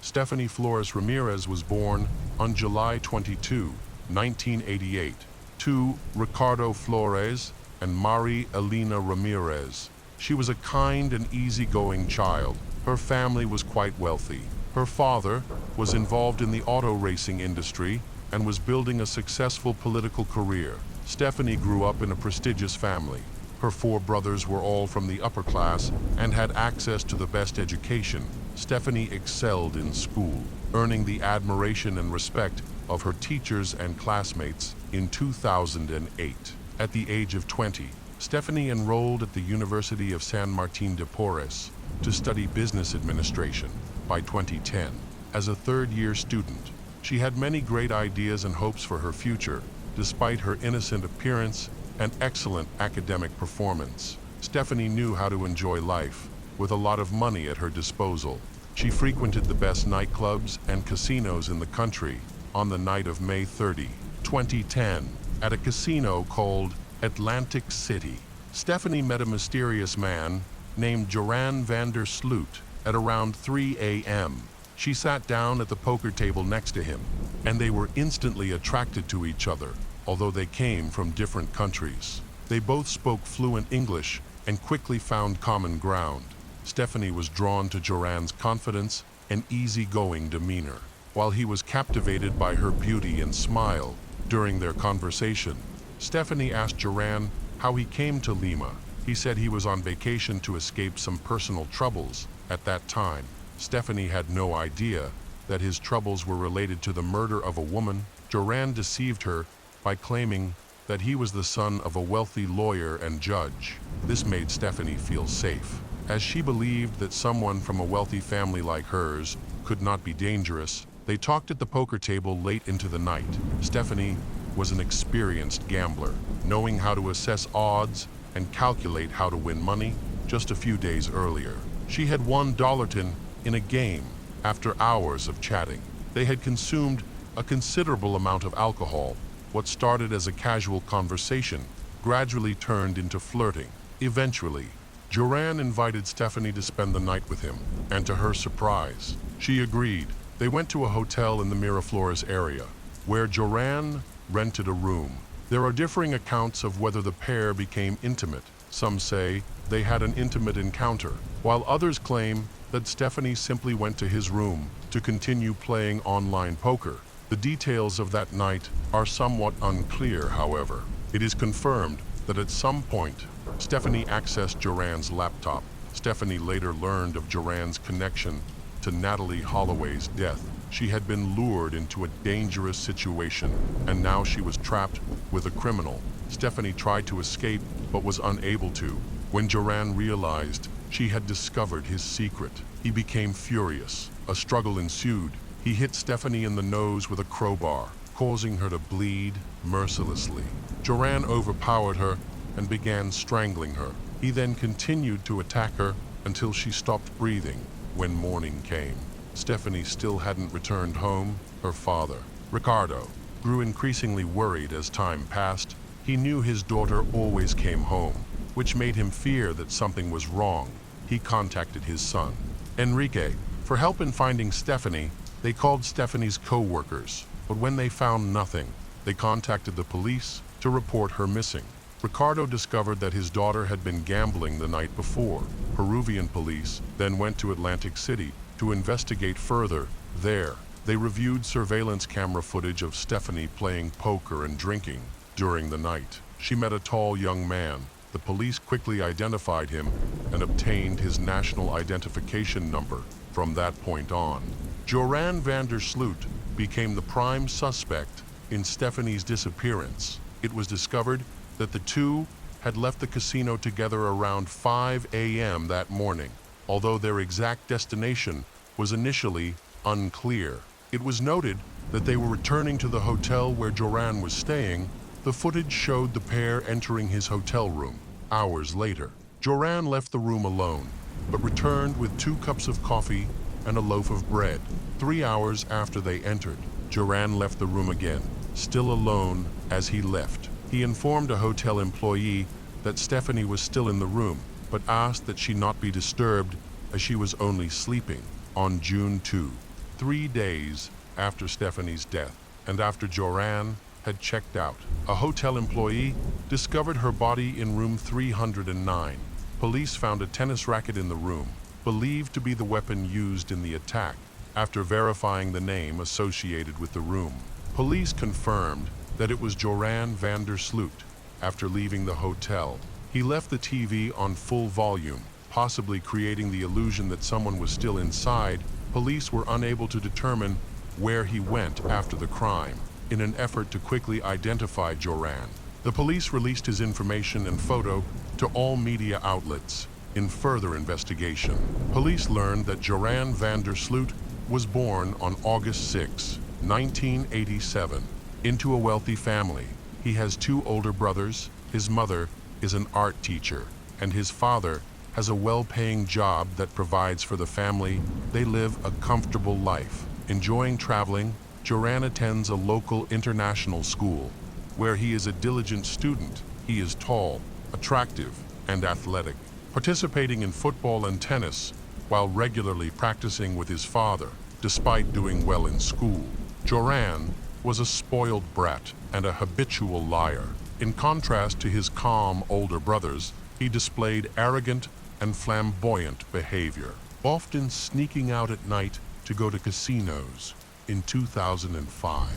Stephanie Flores Ramirez was born on July 22, 1988, to Ricardo Flores and Mari Elena Ramirez. She was a kind and easygoing child. Her family was quite wealthy. Her father was involved in the auto racing industry and was building a successful political career. Stephanie grew up in a prestigious family. Her 4 brothers were all from the upper class and had access to the best education. Stephanie excelled in school, earning the admiration and respect of her teachers and classmates. In 2008, at the age of 20, Stephanie enrolled at the University of San Martin de Porres to study business administration. By 2010, as a third-year student, she had many great ideas and hopes for her future, despite her innocent appearance and excellent academic performance. Stephanie knew how to enjoy life, with a lot of money at her disposal. She frequented the best nightclubs and casinos in the country. On the night of May 30, 2010, at a casino called Atlantic City, Stephanie met a mysterious man named Joran van der Sloot at around 3 a.m. She sat down at the poker table next to him, and they were instantly attracted to each other, although they came from different countries. They both spoke fluent English and quickly found common ground. Stephanie was drawn to Joran's confidence and easygoing demeanor, while he was captivated by her beauty and smile. During their conversation, Stephanie asked Joran how he came to Lima. He said he was on vacation to escape some personal troubles. At that time, Stephanie had no idea that his troubles were related to the murder of a woman. Joran deceived her by claiming that he was the son of a wealthy lawyer and judge. This made Stephanie feel safe, as she believed that someone from a wealthy family like hers could not be dangerous. They talked at the poker table late into the night. Stephanie was an experienced gambler, knowing how to assess odds and calculate how to win money. Just a few days earlier, she had won $1 in a game. After hours of chatting, they had consumed a considerable amount of alcohol. What started as a casual conversation gradually turned into flirting. Eventually, Joran invited Stephanie to spend the night with him, and to her surprise, she agreed. They went to a hotel in the Miraflores area, where Joran rented a room. There are differing accounts of whether the pair became intimate. Some say they had an intimate encounter, while others claim that Stephanie simply went to his room to continue playing online poker. The details of that night are somewhat unclear, however. It is confirmed that at some point, Stephanie accessed Joran's laptop. Stephanie later learned of Joran's connection to Natalie Holloway's death. She had been lured into a dangerous situation, and now she was trapped with a criminal. Stephanie tried to escape, but was unable to. When Joran realized she had discovered his secret, he became furious. A struggle ensued. He hit Stephanie in the nose with a crowbar, causing her to bleed mercilessly. Joran overpowered her and began strangling her. He then continued to attack her until she stopped breathing. When morning came, Stephanie still hadn't returned home. Her father, Ricardo, grew increasingly worried as time passed. He knew his daughter always came home, which made him fear that something was wrong. He contacted his son, Enrique, for help in finding Stephanie. They called Stephanie's co-workers, but when they found nothing, they contacted the police to report her missing. Ricardo discovered that his daughter had been gambling the night before. Peruvian police then went to Atlantic City to investigate further. There, they reviewed surveillance camera footage of Stephanie playing poker and drinking. During the night, she met a tall young man. The police quickly identified him and obtained his national identification number. From that point on, Joran van der Sloot became the prime suspect in Stephanie's disappearance. It was discovered that the two had left the casino together around 5 a.m. that morning, although their exact destination was initially unclear. It was noted that they were returning to the hotel where Joran was staying. The footage showed the pair entering his hotel room. Hours later, Joran left the room alone, but returned with 2 cups of coffee and a loaf of bread. 3 hours after they entered, Joran left the room again, still alone as he left. He informed a hotel employee that Stephanie was still in the room, but asked that she not be disturbed as she was only sleeping. On June 2, 3 days after Stephanie's death, and after Joran had checked out, a hotel employee discovered her body in room 309. Police found a tennis racket in the room, believed to be the weapon used in the attack. After verifying the name associated with the room, police confirmed that it was Joran van der Sloot. After leaving the hotel, he left the TV on full volume, possibly creating the illusion that someone was still inside. Police were unable to determine where he went after the crime. In an effort to quickly identify Joran, the police released his information and photo to all media outlets. In further investigation, police learned that Joran van der Sloot was born on August 6, 1987, into a wealthy family. He has 2 older brothers, his mother is an art teacher, and his father has a well-paying job that provides for the family. They live a comfortable life. Enjoying traveling, Joran attends a local international school, where he is a diligent student. He is tall, attractive, and athletic, participating in football and tennis while regularly practicing with his father. Despite doing well in school, Joran was a spoiled brat and a habitual liar. In contrast to his calm older brothers, he displayed arrogant and flamboyant behavior, often sneaking out at night to go to casinos. In 2005,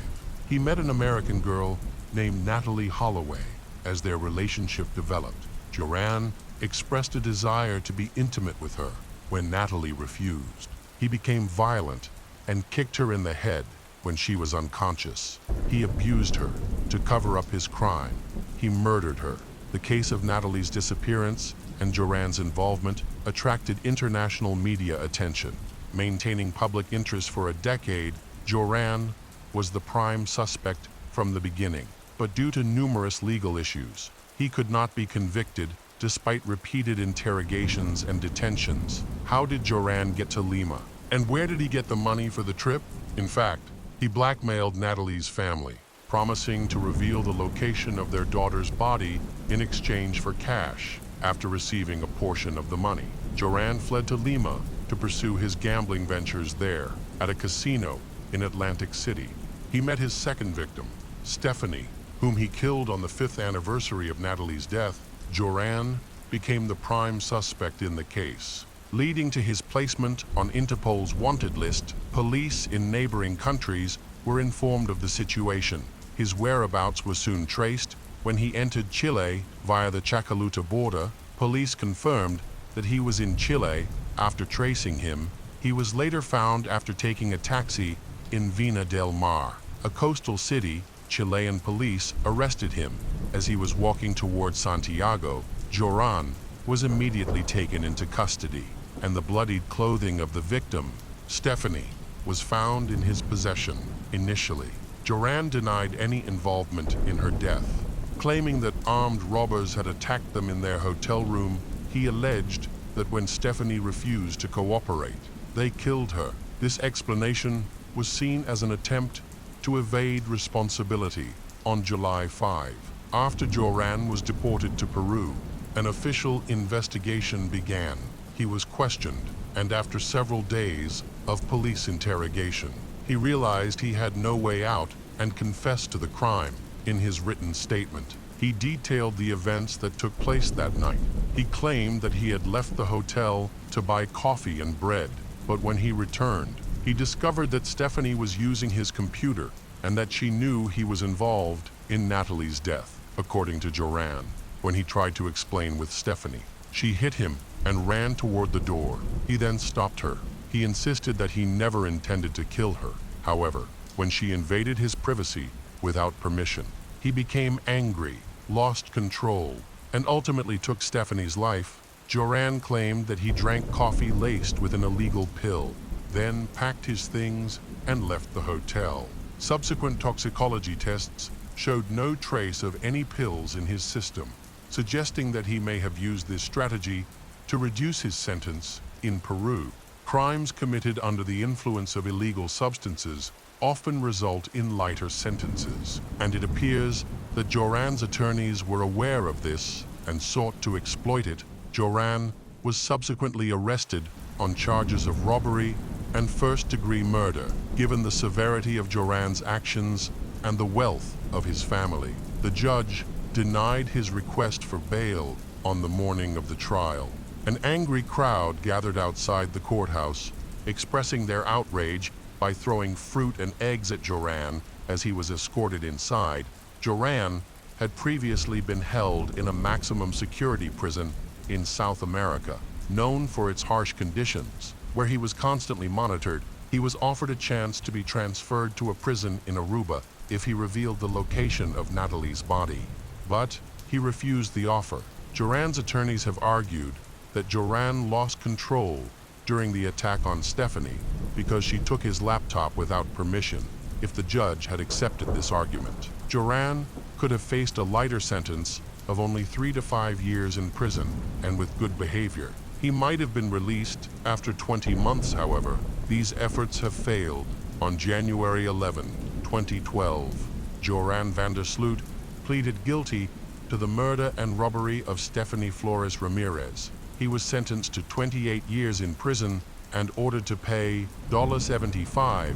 he met an American girl named Natalie Holloway. As their relationship developed, Joran expressed a desire to be intimate with her. When Natalie refused, he became violent and kicked her in the head when she was unconscious. He abused her to cover up his crime. He murdered her. The case of Natalie's disappearance and Joran's involvement attracted international media attention. Maintaining public interest for a decade, Joran was the prime suspect from the beginning. But due to numerous legal issues, he could not be convicted despite repeated interrogations and detentions. How did Joran get to Lima? And where did he get the money for the trip? In fact, he blackmailed Natalie's family, promising to reveal the location of their daughter's body in exchange for cash. After receiving a portion of the money, Joran fled to Lima to pursue his gambling ventures there. At a casino in Atlantic City, he met his second victim, Stephanie, whom he killed on the 5th anniversary of Natalie's death. Joran became the prime suspect in the case, leading to his placement on Interpol's wanted list. Police in neighboring countries were informed of the situation. His whereabouts were soon traced. When he entered Chile via the Chacaluta border, police confirmed that he was in Chile. After tracing him, he was later found after taking a taxi in Vina del Mar, a coastal city. Chilean police arrested him as he was walking toward Santiago. Joran was immediately taken into custody, and the bloodied clothing of the victim, Stephanie, was found in his possession. Initially, Joran denied any involvement in her death, claiming that armed robbers had attacked them in their hotel room. He alleged that when Stephanie refused to cooperate, they killed her. This explanation was seen as an attempt to evade responsibility. On July 5, after Joran was deported to Peru, an official investigation began. He was questioned, and after several days of police interrogation, he realized he had no way out and confessed to the crime. In his written statement, he detailed the events that took place that night. He claimed that he had left the hotel to buy coffee and bread, but when he returned, he discovered that Stephanie was using his computer and that she knew he was involved in Natalie's death. According to Joran, when he tried to explain with Stephanie, she hit him and ran toward the door. He then stopped her. He insisted that he never intended to kill her. However, when she invaded his privacy without permission, he became angry, lost control, and ultimately took Stephanie's life. Joran claimed that he drank coffee laced with an illegal pill, then packed his things and left the hotel. Subsequent toxicology tests showed no trace of any pills in his system, suggesting that he may have used this strategy to reduce his sentence. In Peru, crimes committed under the influence of illegal substances often result in lighter sentences, and it appears that Joran's attorneys were aware of this and sought to exploit it, Joran was subsequently arrested on charges of robbery and first-degree murder. Given the severity of Joran's actions and the wealth of his family, the judge denied his request for bail on the morning of the trial. An angry crowd gathered outside the courthouse, expressing their outrage by throwing fruit and eggs at Joran as he was escorted inside. Joran had previously been held in a maximum security prison in South America, known for its harsh conditions. Where he was constantly monitored, he was offered a chance to be transferred to a prison in Aruba if he revealed the location of Natalie's body. But he refused the offer. Joran's attorneys have argued that Joran lost control during the attack on Stephanie because she took his laptop without permission. If the judge had accepted this argument, Joran could have faced a lighter sentence of only 3 to 5 years in prison, and with good behavior, he might have been released after 20 months. However, these efforts have failed. On January 11, 2012, Joran van der Sloot pleaded guilty to the murder and robbery of Stephanie Flores Ramirez. He was sentenced to 28 years in prison and ordered to pay $75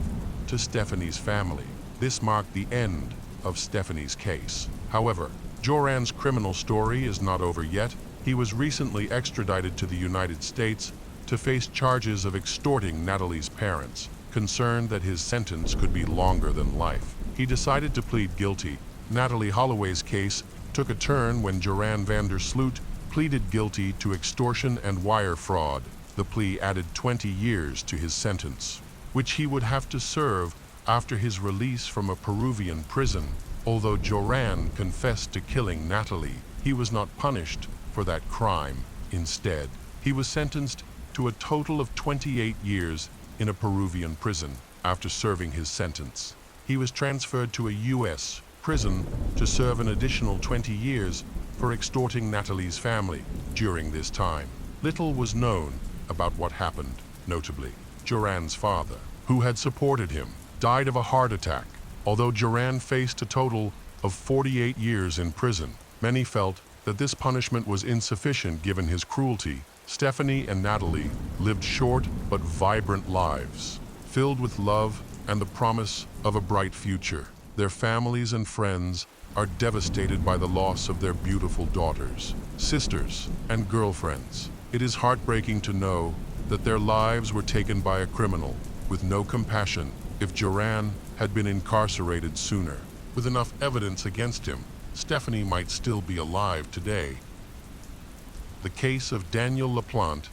to Stephanie's family. This marked the end of Stephanie's case. However, Joran's criminal story is not over yet. He was recently extradited to the United States to face charges of extorting Natalie's parents. Concerned that his sentence could be longer than life, he decided to plead guilty. Natalie Holloway's case took a turn when Joran van der Sloot pleaded guilty to extortion and wire fraud. The plea added 20 years to his sentence, which he would have to serve after his release from a Peruvian prison. Although Joran confessed to killing Natalie, he was not punished for that crime. Instead, he was sentenced to a total of 28 years in a Peruvian prison. After serving his sentence, he was transferred to a U.S. prison to serve an additional 20 years for extorting Natalie's family. During this time, little was known about what happened. Notably, Joran's father, who had supported him, died of a heart attack. Although Joran faced a total of 48 years in prison, many felt that this punishment was insufficient given his cruelty. Stephanie and Natalie lived short but vibrant lives, filled with love and the promise of a bright future. Their families and friends are devastated by the loss of their beautiful daughters, sisters, and girlfriends. It is heartbreaking to know that their lives were taken by a criminal with no compassion. If Joran had been incarcerated sooner, with enough evidence against him, Stephanie might still be alive today. The case of Daniel LaPlante.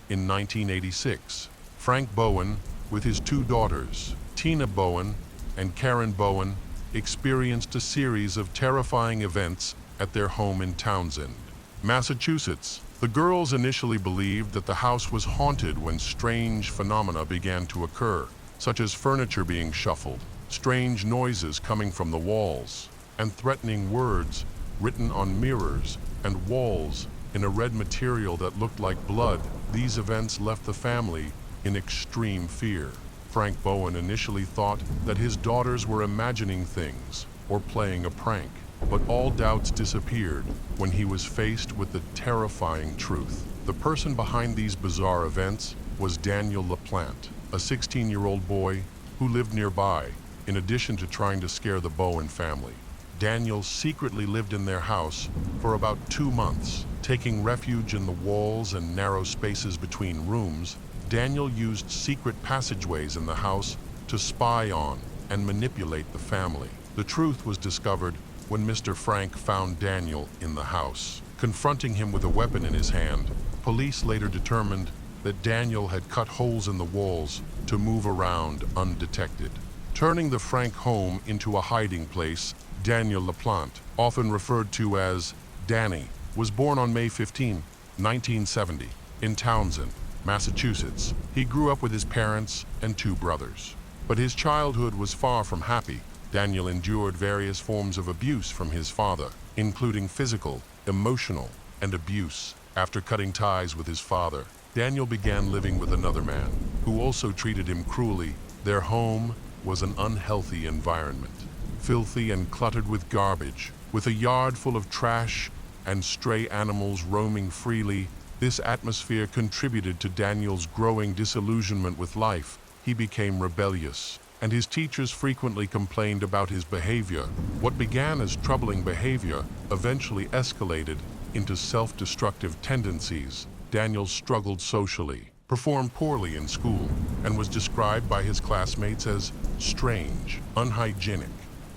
In 1986, Frank Bowen, with his 2 daughters, Tina Bowen and Karen Bowen, experienced a series of terrifying events at their home in Townsend, Massachusetts. The girls initially believed that the house was haunted when strange phenomena began to occur, such as furniture being shuffled, strange noises coming from the walls, and threatening words written on mirrors and walls in a red material that looked like blood. These events left the family in extreme fear. Frank Bowen initially thought that his daughters were imagining things or playing a prank, but all doubts disappeared when he was faced with the terrifying truth. The person behind these bizarre events was Daniel LaPlante, a 16-year-old boy who lived nearby. In addition to trying to scare the Bowen family, Daniel secretly lived in their house for about 2 months. Taking refuge in the walls and narrow spaces between rooms, Daniel used secret passageways in the house to spy on and manipulate the family. The truth was discovered when Mr. Frank found Daniel in the house. Confronting him with a weapon in his hand, police later determined that Daniel had cut holes in the walls to move around undetected, turning the Frank home into a hiding place. Daniel LaPlante, often referred to as Danny, was born on May 15, 1970, in Townsend, Massachusetts. He grew up with his parents and 2 brothers. But his childhood was far from happy. Daniel endured various forms of abuse from his father, including physical, emotional, and abuse. After cutting ties with his father, Daniel began living with another man, who also treated him cruelly. Their home was an unhealthy environment. filthy and cluttered with garbage. With a yard full of trash and stray animals roaming freely, this atmosphere contributed to Daniel's growing disillusionment with life. He became rebellious, and his teachers frequently complained about his behavior. What began as troubling behavior eventually escalated into self-destructive tendencies. Daniel struggled socially, performed poorly in school, and was described by his classmates as strange, unhygienic,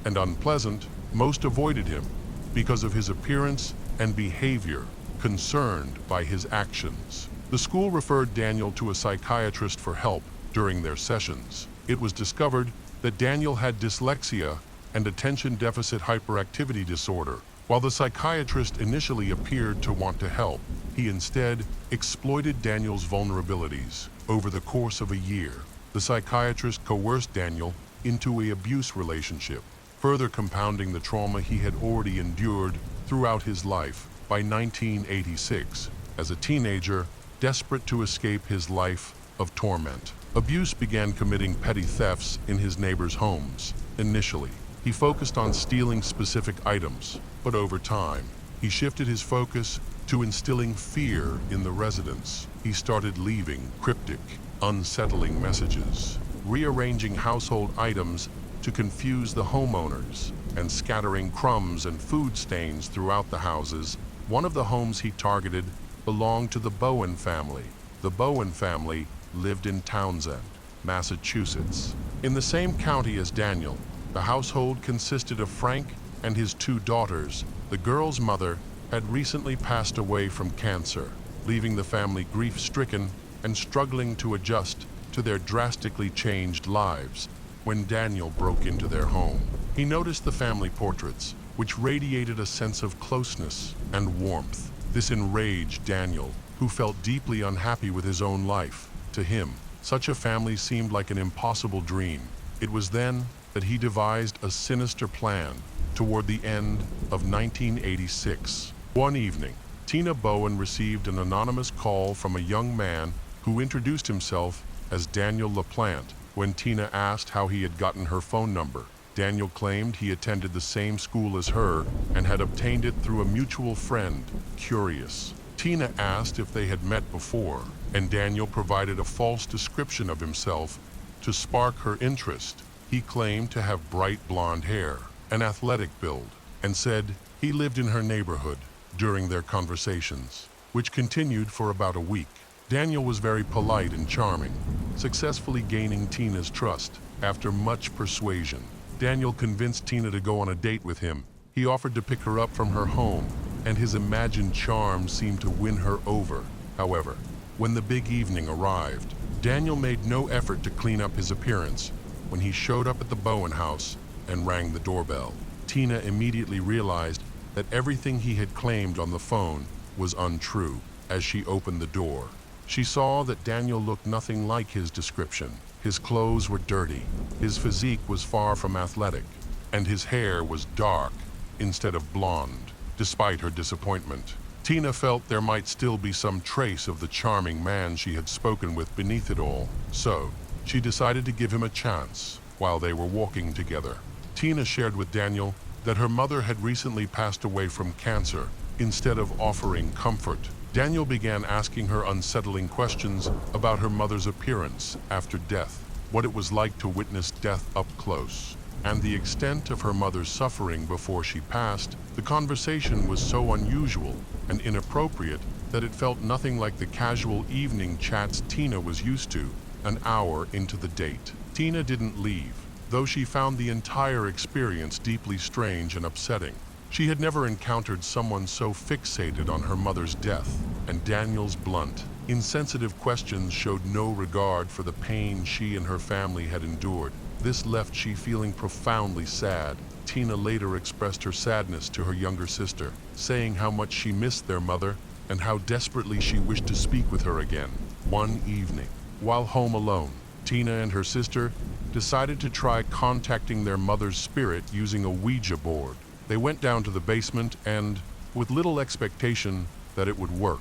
and unpleasant. Most avoided him because of his appearance and behavior, concerned by his actions. The school referred Daniel to a psychiatrist for help during their sessions. It was discovered that Daniel had dyslexia and attention deficit hyperactivity disorder. While the psychiatrist initially appeared to want to help, he instead exploited Daniel's vulnerabilities. Over the course of a year, the psychiatrist coerced Daniel into an abuse relationship, further compounding the trauma he had already endured throughout his life. By 1986, as a teenager, desperate to escape his life of torment, Abuse began committing petty thefts in his neighbors' homes. Initially, he focused on stealing specific items, but over time, he shifted his focus to instilling fear in the residents. He started leaving cryptic, unsettling messages, rearranging household items to confuse the homeowners, and scattering crumbs and food stains throughout the houses. One of the homes he targeted belonged to the Bowen family. The Bowen family lived in Townsend, Massachusetts. In the same county as Daniel, the household consisted of Frank and his two daughters. The girl's mother had recently passed away from cancer, leaving the family grief-stricken and struggling to adjust to their drastically changed lives. When Daniel broke into their home, he noticed the family portraits, which radiated a sense of closeness and warmth. This enraged Daniel, who felt deeply unhappy with his own life. To him, such a family seemed like an impossible dream. It was then that he devised a sinister plan. Toward the end of 1986, one evening, Tina Bowen received an anonymous call from a young man who introduced himself as Daniel LaPlante. When Tina asked how he had gotten her phone number, Daniel claimed he attended the same school as her and had obtained it through a mutual friend. Curious, Tina asked if they had met before, and Daniel provided a false description of himself to spark her interest. He claimed to have bright blonde hair, an athletic build, and said he lived in her neighborhood. During their conversations, which continued for about a week, Daniel was very polite and charming, successfully gaining Tina's trust. After much persuasion, Daniel convinced Tina to go on a date with him. He offered to pick her up from her home, and his imagined charm seemed to win her over. However, when the big evening arrived, Daniel made no effort to clean up his appearance. When he showed up at the Bowen house and rang the doorbell, Tina immediately realized that everything he had claimed on the phone was untrue. As she opened the door, she saw that Daniel looked nothing like his description. His clothes were dirty, his physique was far from athletic, and his hair was dark instead of blonde. Despite her disappointment, Tina felt there might still be some trace of the charming man she had spoken with beneath it all. So, she decided to give him a chance. While they were walking together, Tina shared with Daniel that her mother had recently passed away from cancer. Instead of offering comfort, Daniel began asking her unsettling questions about her mother's appearance after death, what it was like to witness death up close, and the extent of her mother's suffering before she passed. The conversation was so unusual and inappropriate that it felt nothing like the casual evening chats Tina was used to. An hour into the date, Tina didn't leave, though she found the entire experience deeply strange and upsetting. She had never encountered someone so fixated on her mother's death, and Daniel's blunt, insensitive questions showed no regard for the pain she and her family had endured. This left she feeling profoundly sad. Tina later expressed her sadness to her younger sister, saying how much she missed their mother and how desperately she wished to speak with her again. One evening, while home alone, Tina and her sister decided to try contacting their mother's spirit using a Ouija board. They went down to the basement and, with little expectation that it would work,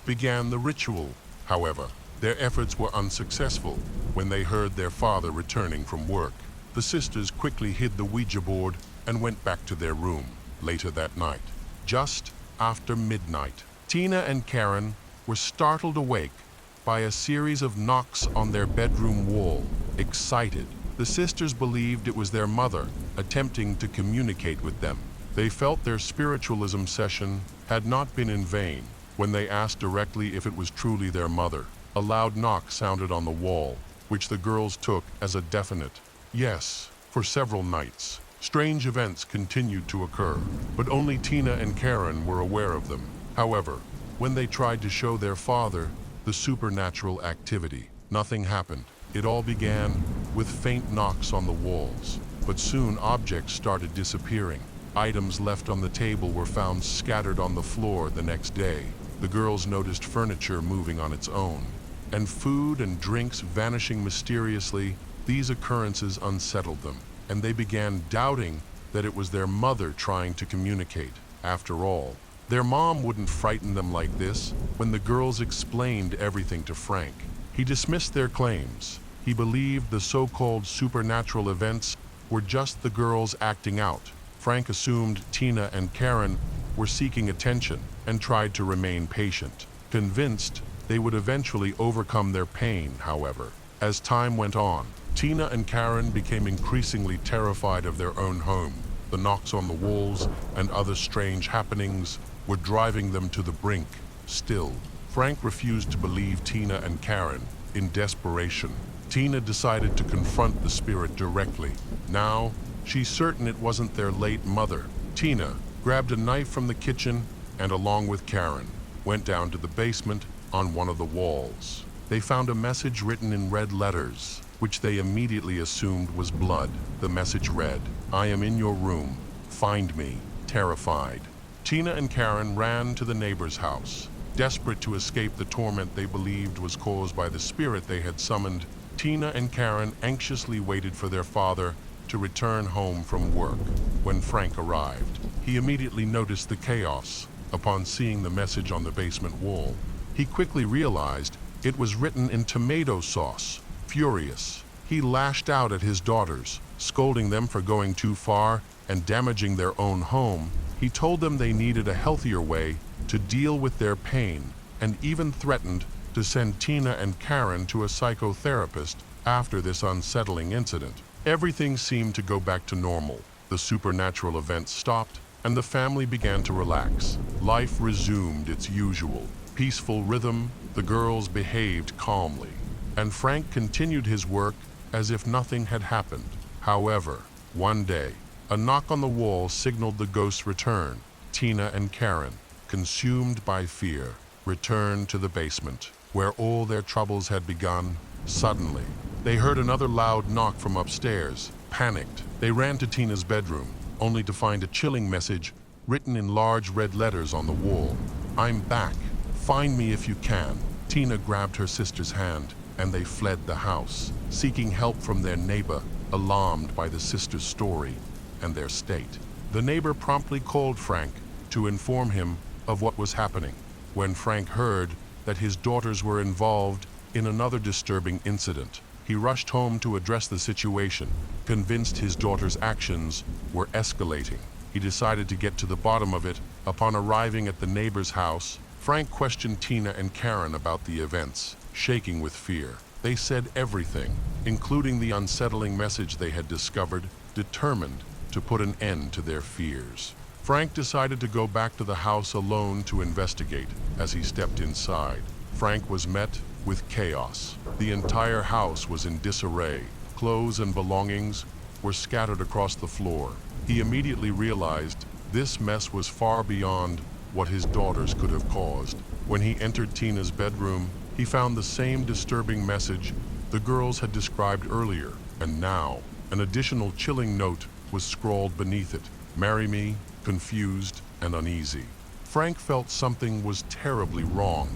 began the ritual. However, their efforts were unsuccessful when they heard their father returning from work. The sisters quickly hid the Ouija board and went back to their room. Later that night, just after midnight, Tina and Karen were startled awake by a series of knocks on their bedroom wall. Excited, the sisters believed it was their mother attempting to communicate with them. They felt their spiritualism session had not been in vain. When they asked directly if it was truly their mother, a loud knock sounded on the wall, which the girls took as a definite yes. For several nights, strange events continued to occur, but only Tina and Karen were aware of them. However, when they tried to show their father the supernatural activity, nothing happened. It all began with faint knocks on the walls, but soon objects started disappearing. Items left on the table were found scattered on the floor the next day. The girls noticed furniture moving on its own, and food and drinks vanishing mysteriously. These occurrences unsettled them, and they began doubting that it was their mother trying to communicate. After all, their mom wouldn't frighten them like this. When the girls explained everything to Frank, he dismissed their claims. He believed the so-called supernatural events were just the girls acting out. Frank assumed Tina and Karen were seeking attention and tried to remain patient, convinced they would eventually overcome their pain. However, as time went on, Tina and Karen became increasingly terrified of their own home. The knocks on the walls and other strange happenings were driving them to the brink. Still, Frank refused to believe Tina and Karen. In desperation, Tina decided to confront the spirit directly. Now, she's certain it wasn't their late mother. Tina grabbed a knife from the kitchen and, along with Karen, went down to the basement. On one of the walls, they found a message written in red letters, which they immediately assumed was blood. The message read, "I am in your room. Find me." Terrified, Tina and Karen ran to the neighbor's house. Desperate to escape the torment they believed was caused by the spirit they had summoned, Tina and Karen anxiously waited for their father to return home from work. When Frank arrived, he immediately noticed the chaos. Upon seeing the message on the basement wall, he quickly realized it was written in tomato sauce. Furious, he lashed out at his daughters, scolding them for going too far and damaging their own home. He told them they needed a healthier way to deal with their pain, and even threatened to send Tina and Karen to a psychotherapist after this unsettling incident. Everything seemed to go back to normal. The supernatural events stopped, and the family began to relax. Life resumed its usual peaceful rhythm. The girls behaved calmly, and Frank continued his work as if nothing had happened. However, one day, a knock on the wall signaled the ghost's return. Tina and Karen, consumed by fear, returned to the basement, where all their troubles had begun. Suddenly, they heard another loud knock from upstairs. Panicked, they ran to Tina's bedroom, only to find a chilling message written in large red letters on the wall. "I'm back. Find me if you can." Tina grabbed her sister's hand, and they fled the house, seeking help from their neighbor, alarmed by the sisters' story and their state. The neighbor promptly called Frank to inform him of what was happening. When Frank heard that his daughters were involved in another disturbing incident, he rushed home to address the situation. Convinced his daughters' actions were escalating, he decided to get to the bottom of it. Upon arriving at the neighbor's house, Frank questioned Tina and Karen about the events. Shaking with fear, they said everything, including the unsettling message they had discovered, determined to put an end to their fears. Frank decided to go back to the house alone to investigate. As he stepped inside, Frank was met with chaos. The entire house was in disarray. Clothes and belongings were scattered across the floor. He immediately realized this mess was far beyond what his daughters could have caused. When he entered Tina's bedroom, he found the same disturbing message the girls had described earlier, and now an additional chilling note was scrawled beneath it. "Marry me, confused and uneasy." Frank felt something was terribly wrong.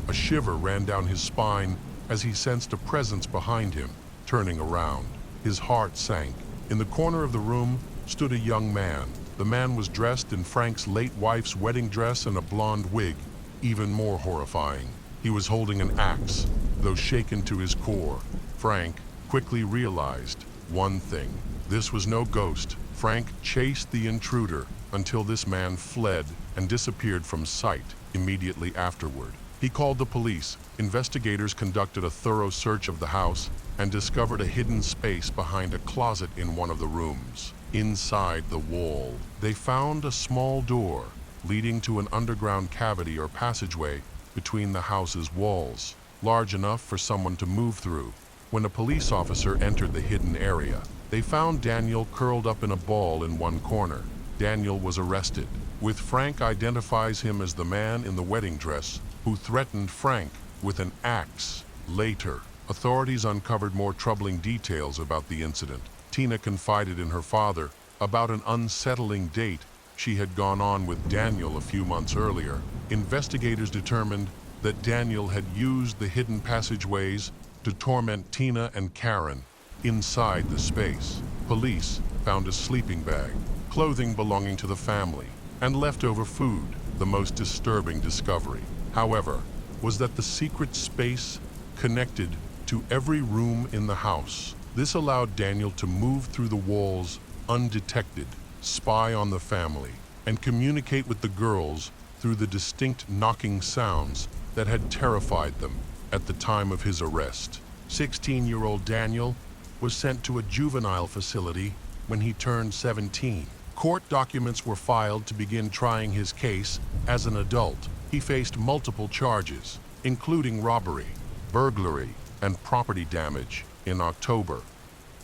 A shiver ran down his spine as he sensed a presence behind him. Turning around, his heart sank. In the corner of the room stood a young man. The man was dressed in Frank's late wife's wedding dress and a blonde wig. Even more horrifying, he was holding an axe. Though shaken to his core, Frank quickly realized one thing. This was no ghost. Frank chased the intruder until this man fled and disappeared from sight immediately afterward. He called the police. Investigators conducted a thorough search of the house and discovered a hidden space behind a closet in one of the rooms. Inside the wall, they found a small door leading to an underground cavity or passageway between the house's walls, large enough for someone to move through. When a police officer entered the hidden area, they found Daniel curled up in a ball in one corner. Daniel was arrested, with Frank identifies him as the man in the wedding dress who threatened Frank with an axe. Later, authorities uncovered more troubling details about the incident. Tina confided in her father about an unsettling date she had gone on with Daniel a few months earlier. Investigators determined that Daniel had used the hidden passageways to torment Tina and Karen inside the space. Police found a sleeping bag, clothing belonging to the family, and leftover food. The most disturbing discovery, however, was that the secret space connected to every room in the house. This allowed Daniel to move through the walls undetected, spy on the family, and communicate with the girls through the distinct knocking sounds that had terrified them at the time of his arrest. 16-year-old Daniel was sent to a juvenile facility when he turned 17. Court documents were filed to begin trying his case as an adult. He faced multiple charges, including robbery, burglary, and property damage. In October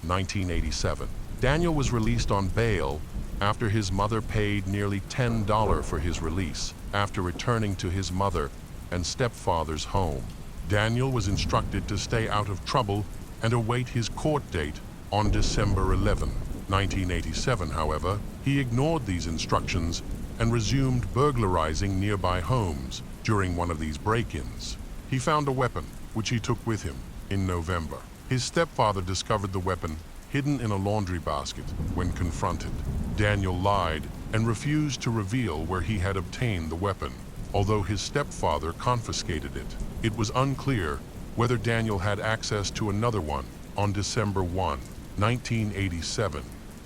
1987, Daniel was released on bail after his mother paid nearly $10 for his release after returning to his mother and stepfather's home. Daniel was instructed to stay out of trouble and await his court date on December 11, 1987. However, he ignored these instructions and resumed burglarizing nearby homes. During one of these break-ins, he found a weapon, which he took with him. In November, his stepfather discovered the weapon hidden in a laundry basket. When confronted, Daniel lied and refused to reveal where he had obtained the weapon, although his stepfather confiscated it. It was unclear whether Daniel had access to another one. On December 1, 1987,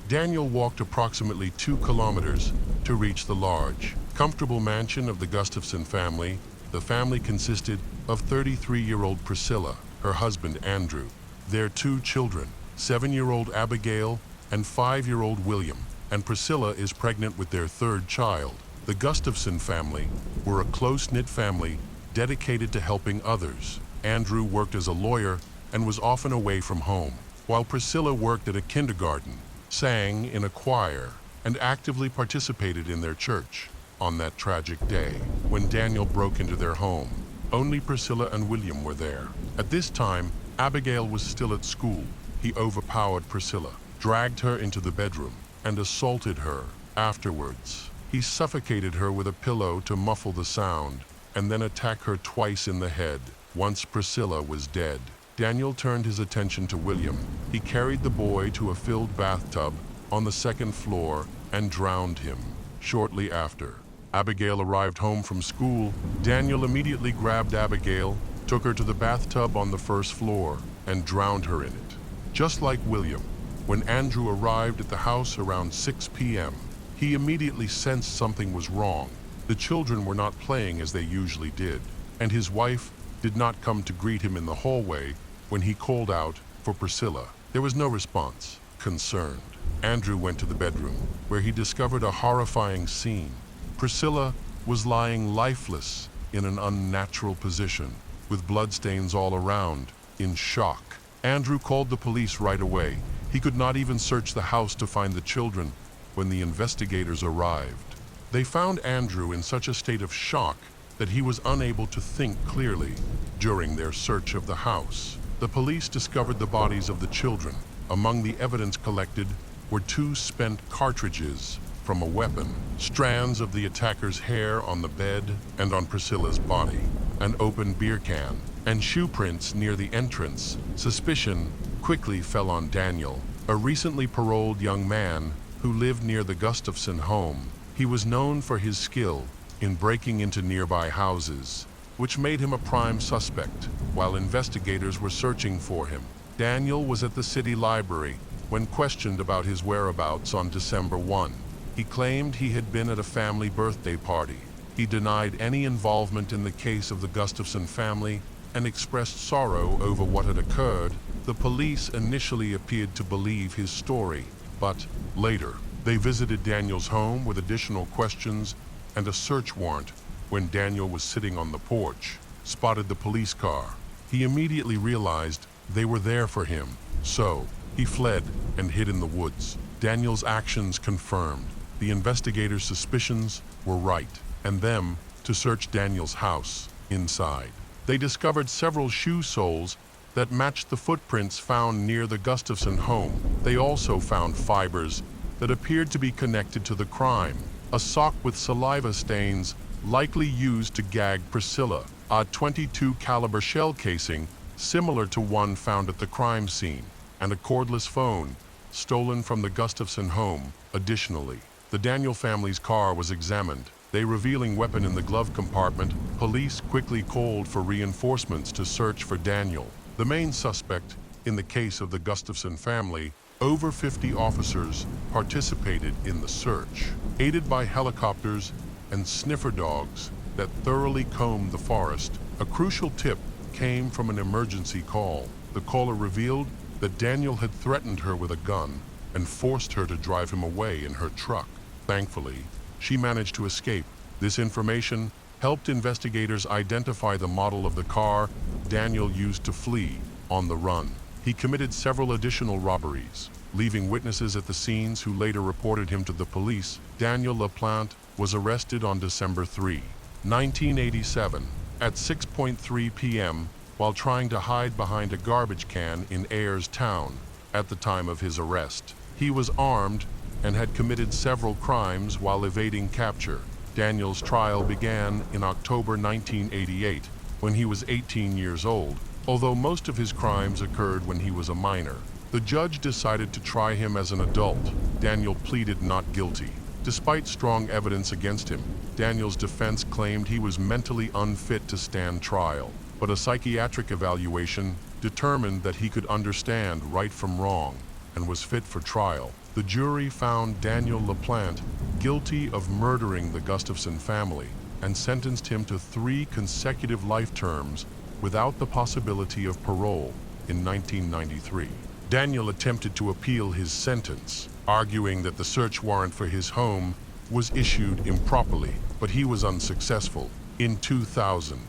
Daniel walked approximately 2 kilometers to reach the large, comfortable mansion of the Gustafson family. The family consisted of 33-year-old Priscilla, her husband Andrew, their 2 children, 7-year-old Abigail and 5-year-old William, and Priscilla is pregnant with their 3rd child. The Gustafson family were a close-knit family dedicated to helping others. Andrew worked as a lawyer and was often away from home, while Priscilla worked at a kindergarten, sang in a choir, and actively participated in their church. On that tragic day, when Daniel broke into their home, only Priscilla and William were there. At this time, Abigail was still at school. He overpowered Priscilla, dragged her into the bedroom, and assaulted her. Afterwards, he suffocated her with a pillow to muffle the sound, and then attacked her twice in the head. Once Priscilla was dead, Daniel turned his attention to William. He carried the boy to a filled bathtub on the 2nd floor and drowned him. Shortly after Abigail arrived home from school, Daniel immediately grabbed Abigail, took her to the bathtub on the 1st floor, and drowned her in it. Just like William, when Andrew arrived at the house around 6 p.m., he immediately sensed something was wrong. The children were not playing as they usually did, and his wife did not come to greet him in the hallway when he called out for Priscilla. There was no response. Concerned, Andrew went to the bedroom, where he discovered a horrifying scene. Priscilla was lying lifeless in an unnatural position, with bloodstains all around. In shock, Andrew called the police right away. He could not even search the house to find the children when the investigators arrived. They found Andrew in such a state of shock that he was unable to think clearly. During their search of the house, the police discovered the bodies of the children. Among the evidence collected were 2 spent cartridges from a weapon, strands of the attacker's hair on the bed and on Priscilla's body, an open beer can, and shoe prints near the entrance. Suspicion quickly fell on Daniel, a recently paroled young man who lived near the Gustafson home. He was known for his skill in breaking into nearby houses, which made him a prime suspect. While investigators were searching for him, Daniel was at the city library when questioned about his whereabouts on December 1. He claimed he had been at a family birthday party. He denied any involvement in the case of the Gustafson family and expressed sorrow over what had occurred. The police initially appeared to believe his story, but later, they visited Daniel's home with additional questions, and a search warrant, when Daniel was sitting on the porch, spotted the police car. He immediately realized they were there for him, so he fled and hid in the woods. Daniel's actions confirmed the investigators' suspicions were right, and them to search Daniel's house inside. They discovered several shoe soles that matched the footprints found near the Gustafson home. They also found fibers that appeared to be connected to the crime. A sock with saliva stains likely used to gag Priscilla. A .22 caliber shell casing similar to one found at the crime scene, and a cordless phone stolen from the Gustafson home. Additionally, the Daniel family's car was examined. They revealing weapon in the glove compartment. Police quickly called for reinforcements to search for Daniel, the main suspect in the case of the Gustafson family. Over 50 officers participated in the search, aided by helicopters and sniffer dogs that thoroughly combed the forest. A crucial tip came from an emergency call. The caller revealed that Daniel had threatened her with a gun and forced her to drive him away in her truck. Thankfully, she managed to escape. This information helped investigators identify the model of the car Daniel used to flee on the run. He committed several additional robberies, leaving witnesses at the scenes who later reported him to the police. Daniel LaPlante was arrested on December 3, 1987, at 6:03 p.m. while trying to hide behind a garbage can in Ayers Town. At the time of his arrest, he was armed and had committed several crimes while evading capture. Daniel's trial began in October 1988, when he was 18 years old. Although most of his crimes occurred when he was a minor, the judge decided to try him as an adult. Daniel pleaded not guilty. Despite strong evidence against him, Daniel's defense claimed he was mentally unfit to stand trial, but a psychiatric evaluation determined that he could understand right from wrong and was fit for trial. The jury found Daniel LaPlante guilty of murdering the Gustafson family and sentenced him to 3 consecutive life terms without the possibility of parole in 1993. Daniel attempted to appeal his sentence, arguing that the search warrant for his home was issued improperly, but he was unsuccessful. In 2000,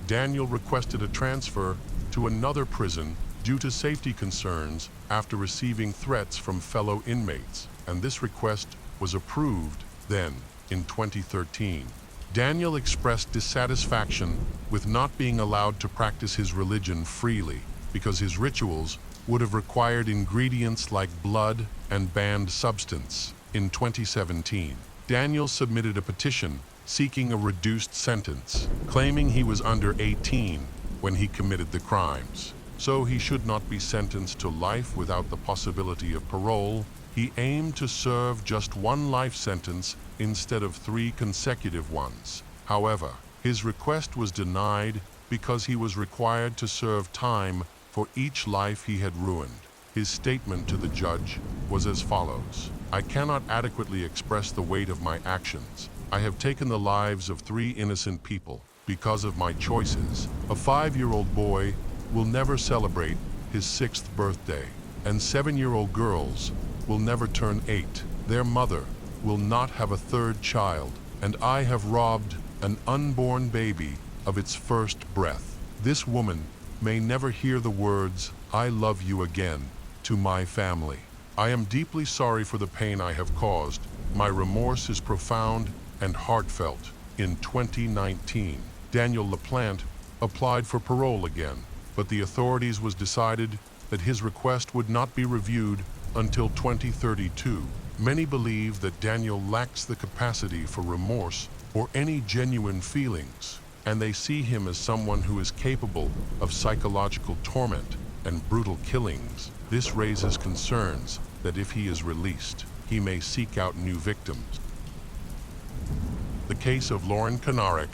Daniel requested a transfer to another prison due to safety concerns after receiving threats from fellow inmates, and this request was approved. Then, in 2013, Daniel expressed dissatisfaction with not being allowed to practice his religion freely because his rituals would have required ingredients like blood and banned substance. In 2017, Daniel submitted a petition seeking a reduced sentence, claiming he was under 18 when he committed the crimes, so he should not be sentenced to life without the possibility of parole. He aimed to serve just 1 life sentence instead of 3 consecutive ones. However, his request was denied because he was required to serve time for each life he had ruined. His statement to the judge was as follows: "I cannot adequately express the weight of my actions. I have taken the lives of 3 innocent people because of my choices. A 5-year-old boy will never celebrate his 6th birthday, and 7-year-old girls will never turn 8. Their mother will not have a 3rd child, and I have robbed an unborn baby of its first breath. This woman may never hear the words, 'I love you' again to my family. I am deeply sorry for the pain I have caused. My remorse is profound and heartfelt." In 2019, Daniel LaPlante applied for parole again, but the authorities was decided that his request would not be reviewed until 2032. Many believe that Daniel lacks the capacity for remorse or any genuine feelings, and they see him as someone who is capable of psychological torment and brutal killings. This raises concerns that if he is released, he may seek out new victims. The case of Lauren Kanarek.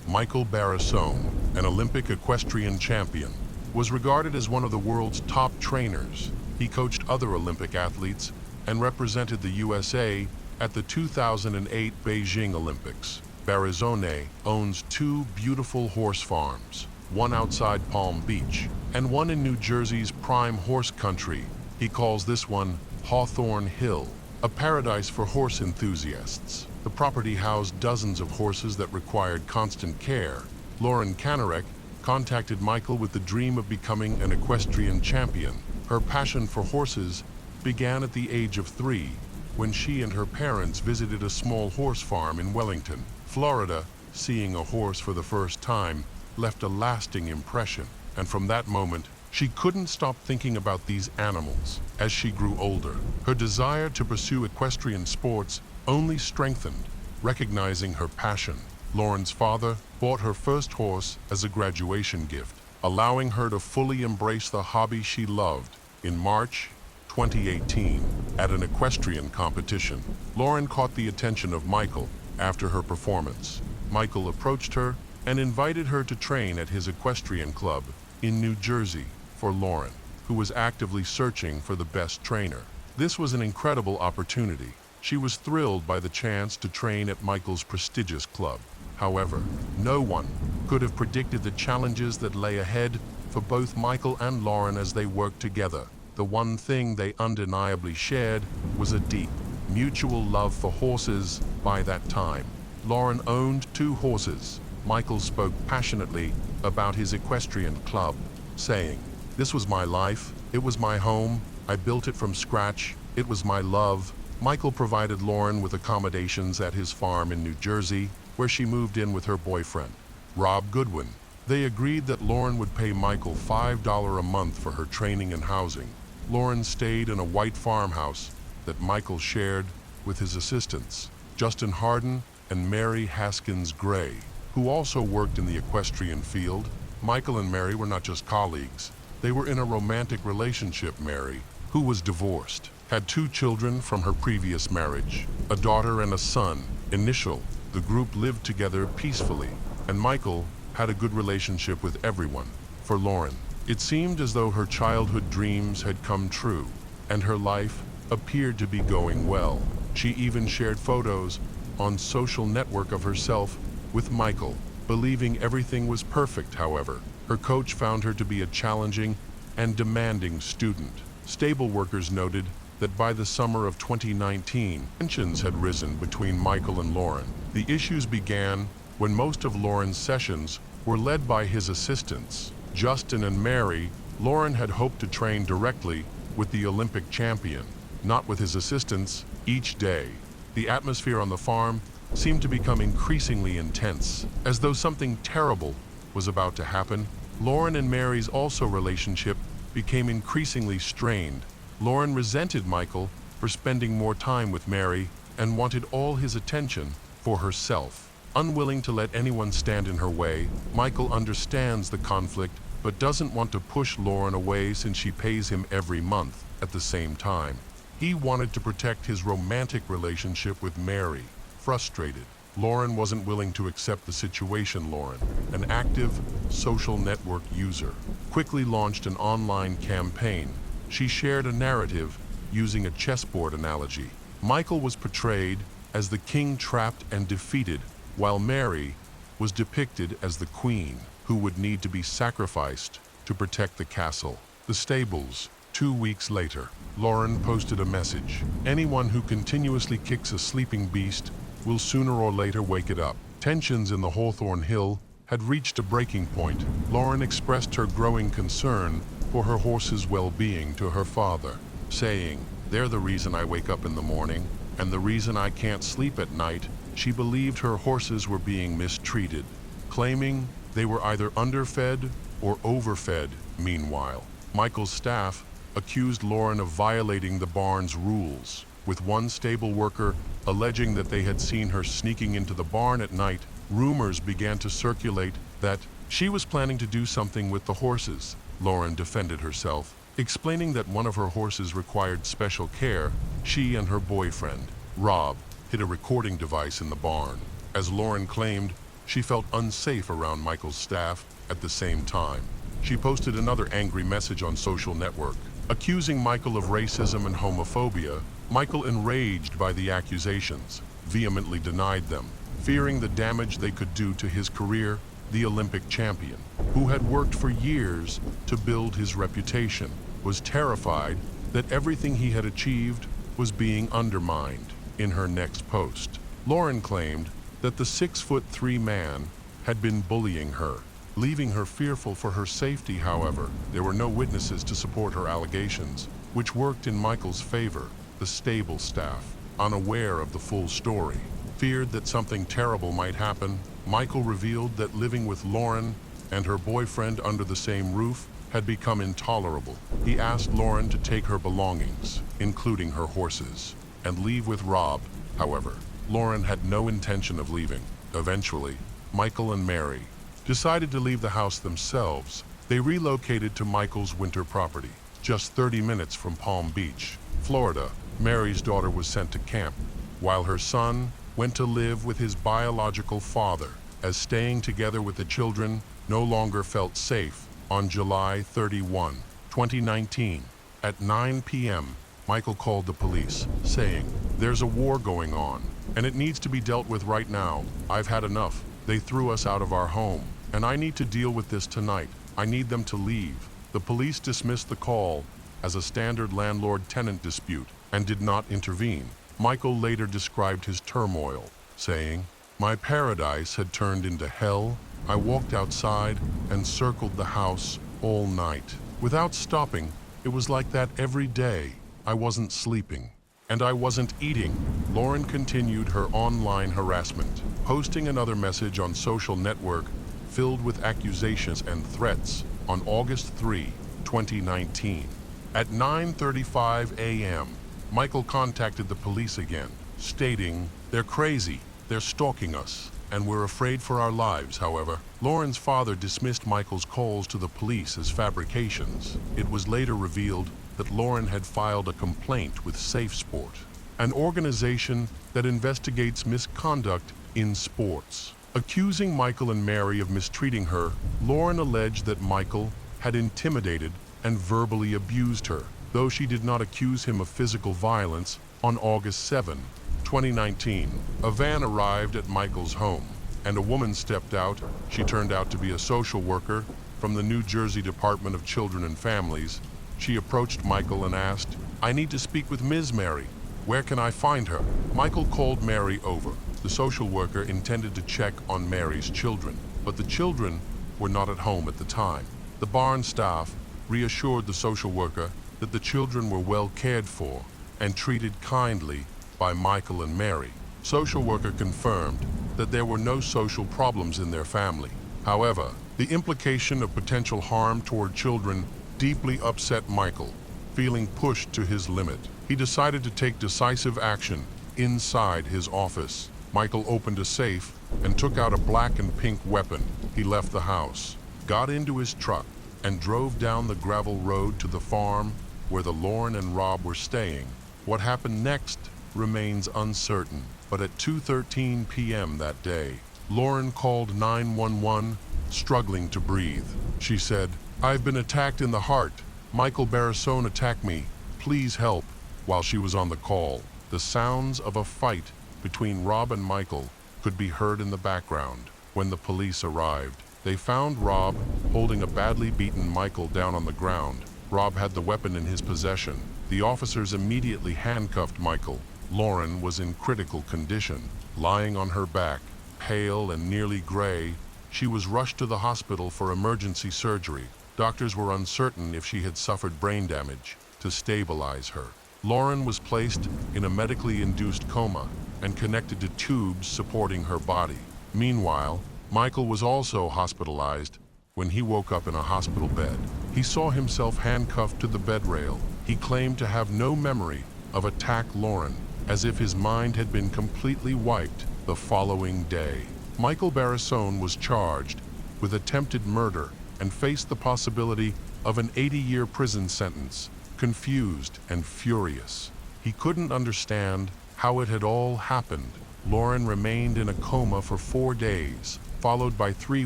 Michael Barrassone, an Olympic equestrian champion, was regarded as one of the world's top trainers. He coached other Olympic athletes and represented the USA at the 2008 Beijing Olympics. Barizone owns two beautiful horse farms, one outside Palm Beach and one in New Jersey's prime horse country. He calls this one Hawthorne Hill, a paradise for horse enthusiasts. The property housed dozens of horses that required constant care. Lauren Kanarek contacted Michael with the dream of becoming an equestrian champion. Her passion for horses began at the age of 3, when she and her parents visited a small horse farm in Wellington, Florida. Seeing a horse for the first time left a lasting impression, and from that moment, she couldn't stop thinking about these animals. As she grew older, her desire to pursue equestrian sports only strengthened. Recognizing her passion, Lauren's father bought her first horse as a graduation gift, allowing her to fully embrace the hobby she loved. In March 2018, at an equestrian competition, Lauren caught the attention of Michael. After her performance, Michael approached her and invited her to train at his equestrian club in New Jersey for Lauren, who was actively searching for the best trainer. This was an incredible opportunity. She was thrilled by the chance to train at Michael's prestigious club. However, no one could have predicted the challenges that lay ahead for both Michael and Lauren as they worked together. The one thing they undeniably shared was a deep, mutual love for horses. By that time, Lauren owned 2 horses. Michael spoke passionately about his equestrian club, saying, "This was my life, it was my home, I built it from scratch, it was my love." Michael provided Lauren with accommodations at his farm in New Jersey, where she moved in with her boyfriend, Rob Goodwin. They agreed that Lauren would pay Michael $5 a month for her training and housing. Lauren stayed in a white farmhouse that Michael shared with his assistants, Justin Harden and Mary Haskins Gray, who also worked in the equestrian field. Michael and Mary were not just colleagues. They were in a romantic relationship. Mary, who was divorced, had 2 children from her previous marriage, a daughter and a son. The group lived together peacefully, and Michael had a good relationship with everyone. For Lauren, it seemed as though her childhood dreams had come true, and her life appeared to be going well. She even shared photos on social network of herself with Michael, believing everything was perfect. However, her coach found her to be a challenging and demanding student. Stable workers noted that by the summer of 2019, tensions had risen between Michael and Lauren. The issues began when most of Lauren's sessions were led by his assistants, Justin and Mary. Lauren had hoped to train directly with the Olympic champion, not with his assistants. Each day, the atmosphere on the farm seemed to become increasingly intense, as though something terrible was about to happen. Lauren and Mary's relationship became increasingly strained. Lauren resented Michael for spending more time with Mary and wanted all his attention for herself. Unwilling to let anyone stand in her way, Michael understands the conflict but doesn't want to push Lauren away since she pays him every month. At the same time, he wanted to protect his romantic relationship with Mary. Frustrated, Lauren wasn't willing to accept the situation. Lauren, an active social network user, quickly launched an online campaign. She shared a narrative using a chessboard analogy. Michael was portrayed as the king trapped and defeated, while Mary was depicted as the queen who would need to be sacrificed to protect the castle. The stables. 2 weeks later, Lauren posted a message. "Anyone who continuously kicks a sleeping beast will sooner or later wake it up." Tensions in the Hawthorne Hill had reached a breaking point. Lauren expressed her growing concern for her horse's well-being to her father, saying, "They're the reason I wake up in the morning, and the reason I can't sleep at night." She believed her horses were being mistreated, claiming they were either underfed or overfed. Meanwhile, Michael's staff accused Lauren of violating the barn's rules, with one stable worker alleging that they had seen her sneaking into the barn at night. Rumors began to circulate that she was planning to do something with the horses. Lauren defended herself, explaining that one of her horses required special care. She and her boyfriend, Rob, hid a recording device in the barn. As Lauren claimed, she felt unsafe around Michael's staff. At the same time, she posted another angry message on social network, Accusing Michael of racism and homophobia, Michael, enraged by the accusations, vehemently denied them, fearing the damage they could do to his career. The Olympic champion, who had worked for years to build his reputation, was terrified that everything he had achieved was being undermined. In her next post, Lauren claimed that the 6'3" man had been bullying her, leaving her fearful for her safety. However, there were no witnesses to support her allegations, which worked in Michael's favor. The stable staff, unaware of the full story, feared that something terrible might happen. Michael revealed that living with Lauren and her boyfriend under the same roof had become intolerable. He asked Lauren to take her belongings, including her horses, and leave with Rob. However, Lauren had no intention of leaving. Eventually, Michael and Mary decided to leave the house themselves. They relocated to Michael's winter property, just 30 minutes from Palm Beach, Florida. Mary's daughter was sent to camp, while her son went to live with his biological father, as staying together with the children no longer felt safe. On July 31, 2019, at 9 p.m., Michael called the police, saying, "There's a war going on, and it needs to be dealt with right now. I've had enough. They threw us out of our home, and I need to deal with this tonight. I need them to leave." The police dismissed the call as a standard landlord-tenant dispute and did not intervene. Michael later described his turmoil, saying, "My paradise had turned into hell. I walked outside and circled the house all night. Without stopping, it was like that every day. I wasn't sleeping, and I wasn't eating." Lauren continued her online harassment, posting another message on social network filled with accusations and threats. On August 3, 2019, at 9:35 a.m., Michael contacted the police again, stating, "They're crazy, they're stalking us, and we're afraid for our lives." However, Lauren's father dismissed Michael's calls to the police as fabrications. It was later revealed that Lauren had filed a complaint with Safe Sport, an organization that investigates misconduct in sports. Accusing Michael and Mary of mistreating her, Lauren alleged that Michael had intimidated and verbally abused her, though she did not accuse him of physical violence. On August 7, 2019, a van arrived at Michael's home, and a woman stepped out. She turned out to be a social worker from the New Jersey Department of Children and Families. She approached Michael and asked, "I need to speak with Ms. Mary. Where can I find her?" Michael called Mary over. The social worker intended to check on Mary's children, but the children were not at home at the time. The barn staff reassured the social worker that the children were well cared for and treated kindly by Michael and Mary. Social worker confirmed that there were no social problems in their family. However, the implication of potential harm toward children deeply upset Michael. Feeling pushed to his limit, he decided to take decisive action. Inside his office, Michael opened a safe and took out a black and pink weapon. He left the house, got into his truck, and drove down the gravel road to the farm where the Lauren and Rob were staying. What happened next remains uncertain, but at 2:13 p.m. that day, Lauren called 911, struggling to breathe. She said, "I've been attacked in the heart. Michael Barrasone attacked me. Please help." While she was on the call, the sounds of a fight between Rob and Michael could be heard in the background. When the police arrived, they found Rob holding a badly beaten Michael down on the ground. Rob had the weapon in his possession. The officers immediately handcuffed Michael. Lauren was in critical condition, lying on her back, pale and nearly gray. She was rushed to the hospital for emergency surgery. Doctors were uncertain if she had suffered brain damage. To stabilize her, Lauren was placed in a medically induced coma and connected to tubes supporting her body. Meanwhile, Michael was also hospitalized. When he woke up in a hospital bed, he saw himself handcuffed to the bed rail. He claimed to have no memory of attack Lauren, as if his mind had been completely wiped. The following day, Michael Barrasone was charged with attempted murder and faced the possibility of an 80-year prison sentence. Confused and furious, he couldn't understand how it had all happened. Lauren remained in a coma for 4 days, followed by 3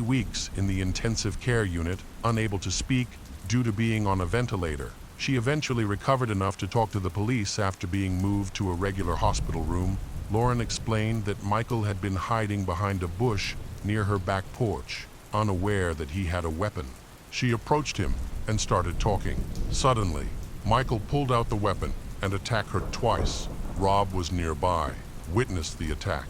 weeks in the intensive care unit, unable to speak due to being on a ventilator. She eventually recovered enough to talk to the police after being moved to a regular hospital room. Lauren explained that Michael had been hiding behind a bush near her back porch, unaware that he had a weapon. She approached him and started talking. Suddenly, Michael pulled out the weapon and attacked her twice. Rob was nearby, witnessed the attack.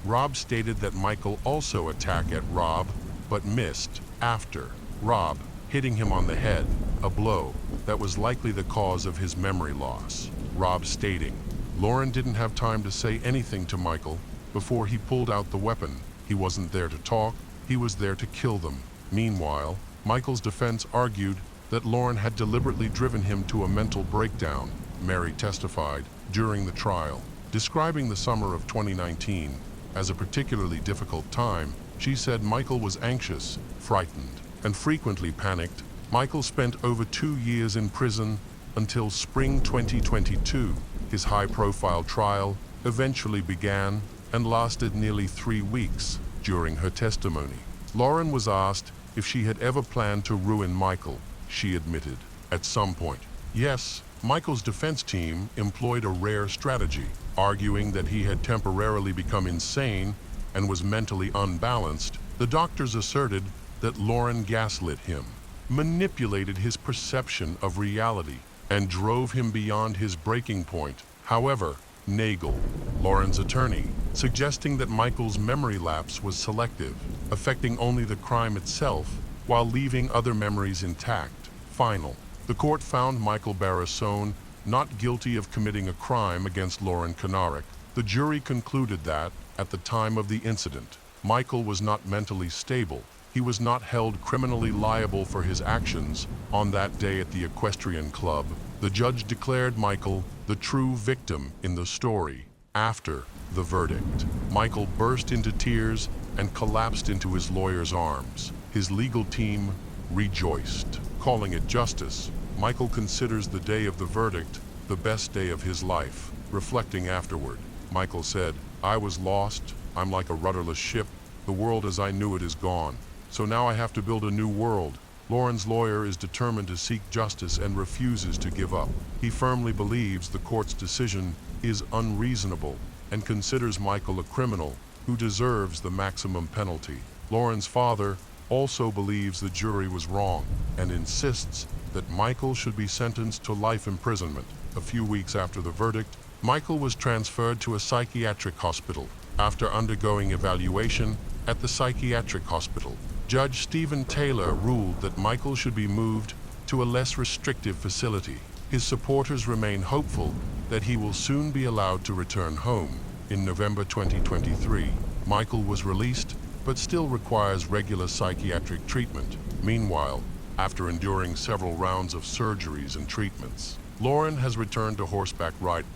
Rob stated that Michael also attacked at Rob, but missed after Rob hitting him on the head, a blow that was likely the cause of his memory loss. Rob stating, Lauren didn't have time to say anything to Michael before he pulled out the weapon. He wasn't there to talk, he was there to kill them. Meanwhile, Michael's defense argued that Lauren had deliberately driven him to a mental breakdown. Mary testified during the trial, describing the summer of 2019 as a particularly difficult time. She said Michael was anxious, frightened, and frequently panicked. Michael spent over 2 years in prison until spring 2022. His high-profile trial eventually began and lasted nearly 3 weeks. During her testimony, Lauren was asked if she had ever planned to ruin Michael. She admitted, at some point, yes. Michael's defense team employed a rare strategy, arguing that he had temporarily become insane and was mentally unbalanced. The doctors asserted that Lauren gaslit him, manipulated his perception of reality, and drove him beyond his breaking point. However, Nagel, Lauren's attorney, suggesting that Michael's memory lapse was selective, affecting only the crime itself while leaving other memories intact. Final. The court found Michael Barrasone not guilty of committing a crime against Lauren Kanarek. The jury concluded that, at the time of the incident, Michael was not mentally stable. He was not held criminally liable for his actions on that day at the equestrian club. The judge declared Michael the true victim in the story. After the verdict, Michael burst into tears and collapsed into his lawyer's arms. His legal team rejoiced, calling it justice. Michael considers the day of the verdict the best day of his life. Reflecting afterward, Michael said, I was lost. I'm like a rudderless ship. The world as I knew it is gone. So now I have to build a new world. Lauren's lawyer is determined to seek justice and refuses to give up. He firmly believes the court's decision is unreasonable and considers Michael a criminal who deserves the maximum penalty. Lauren's father also believes the jury was wrong and insists that Michael should be sentenced to life imprisonment. A few weeks after the verdict, Michael was transferred to a psychiatric hospital. After undergoing evaluation at the psychiatric hospital, Judge Stephen Taylor ruled that Michael should be moved to a less restrictive facility. His supporters remain hopeful that he will soon be allowed to return home. In November 2023, Michael was released, but still requires regular psychiatric treatment. Meanwhile, after enduring several rounds of surgeries and treatments, Lauren has returned to horseback riding.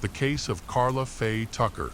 The case of Carla Faye Tucker.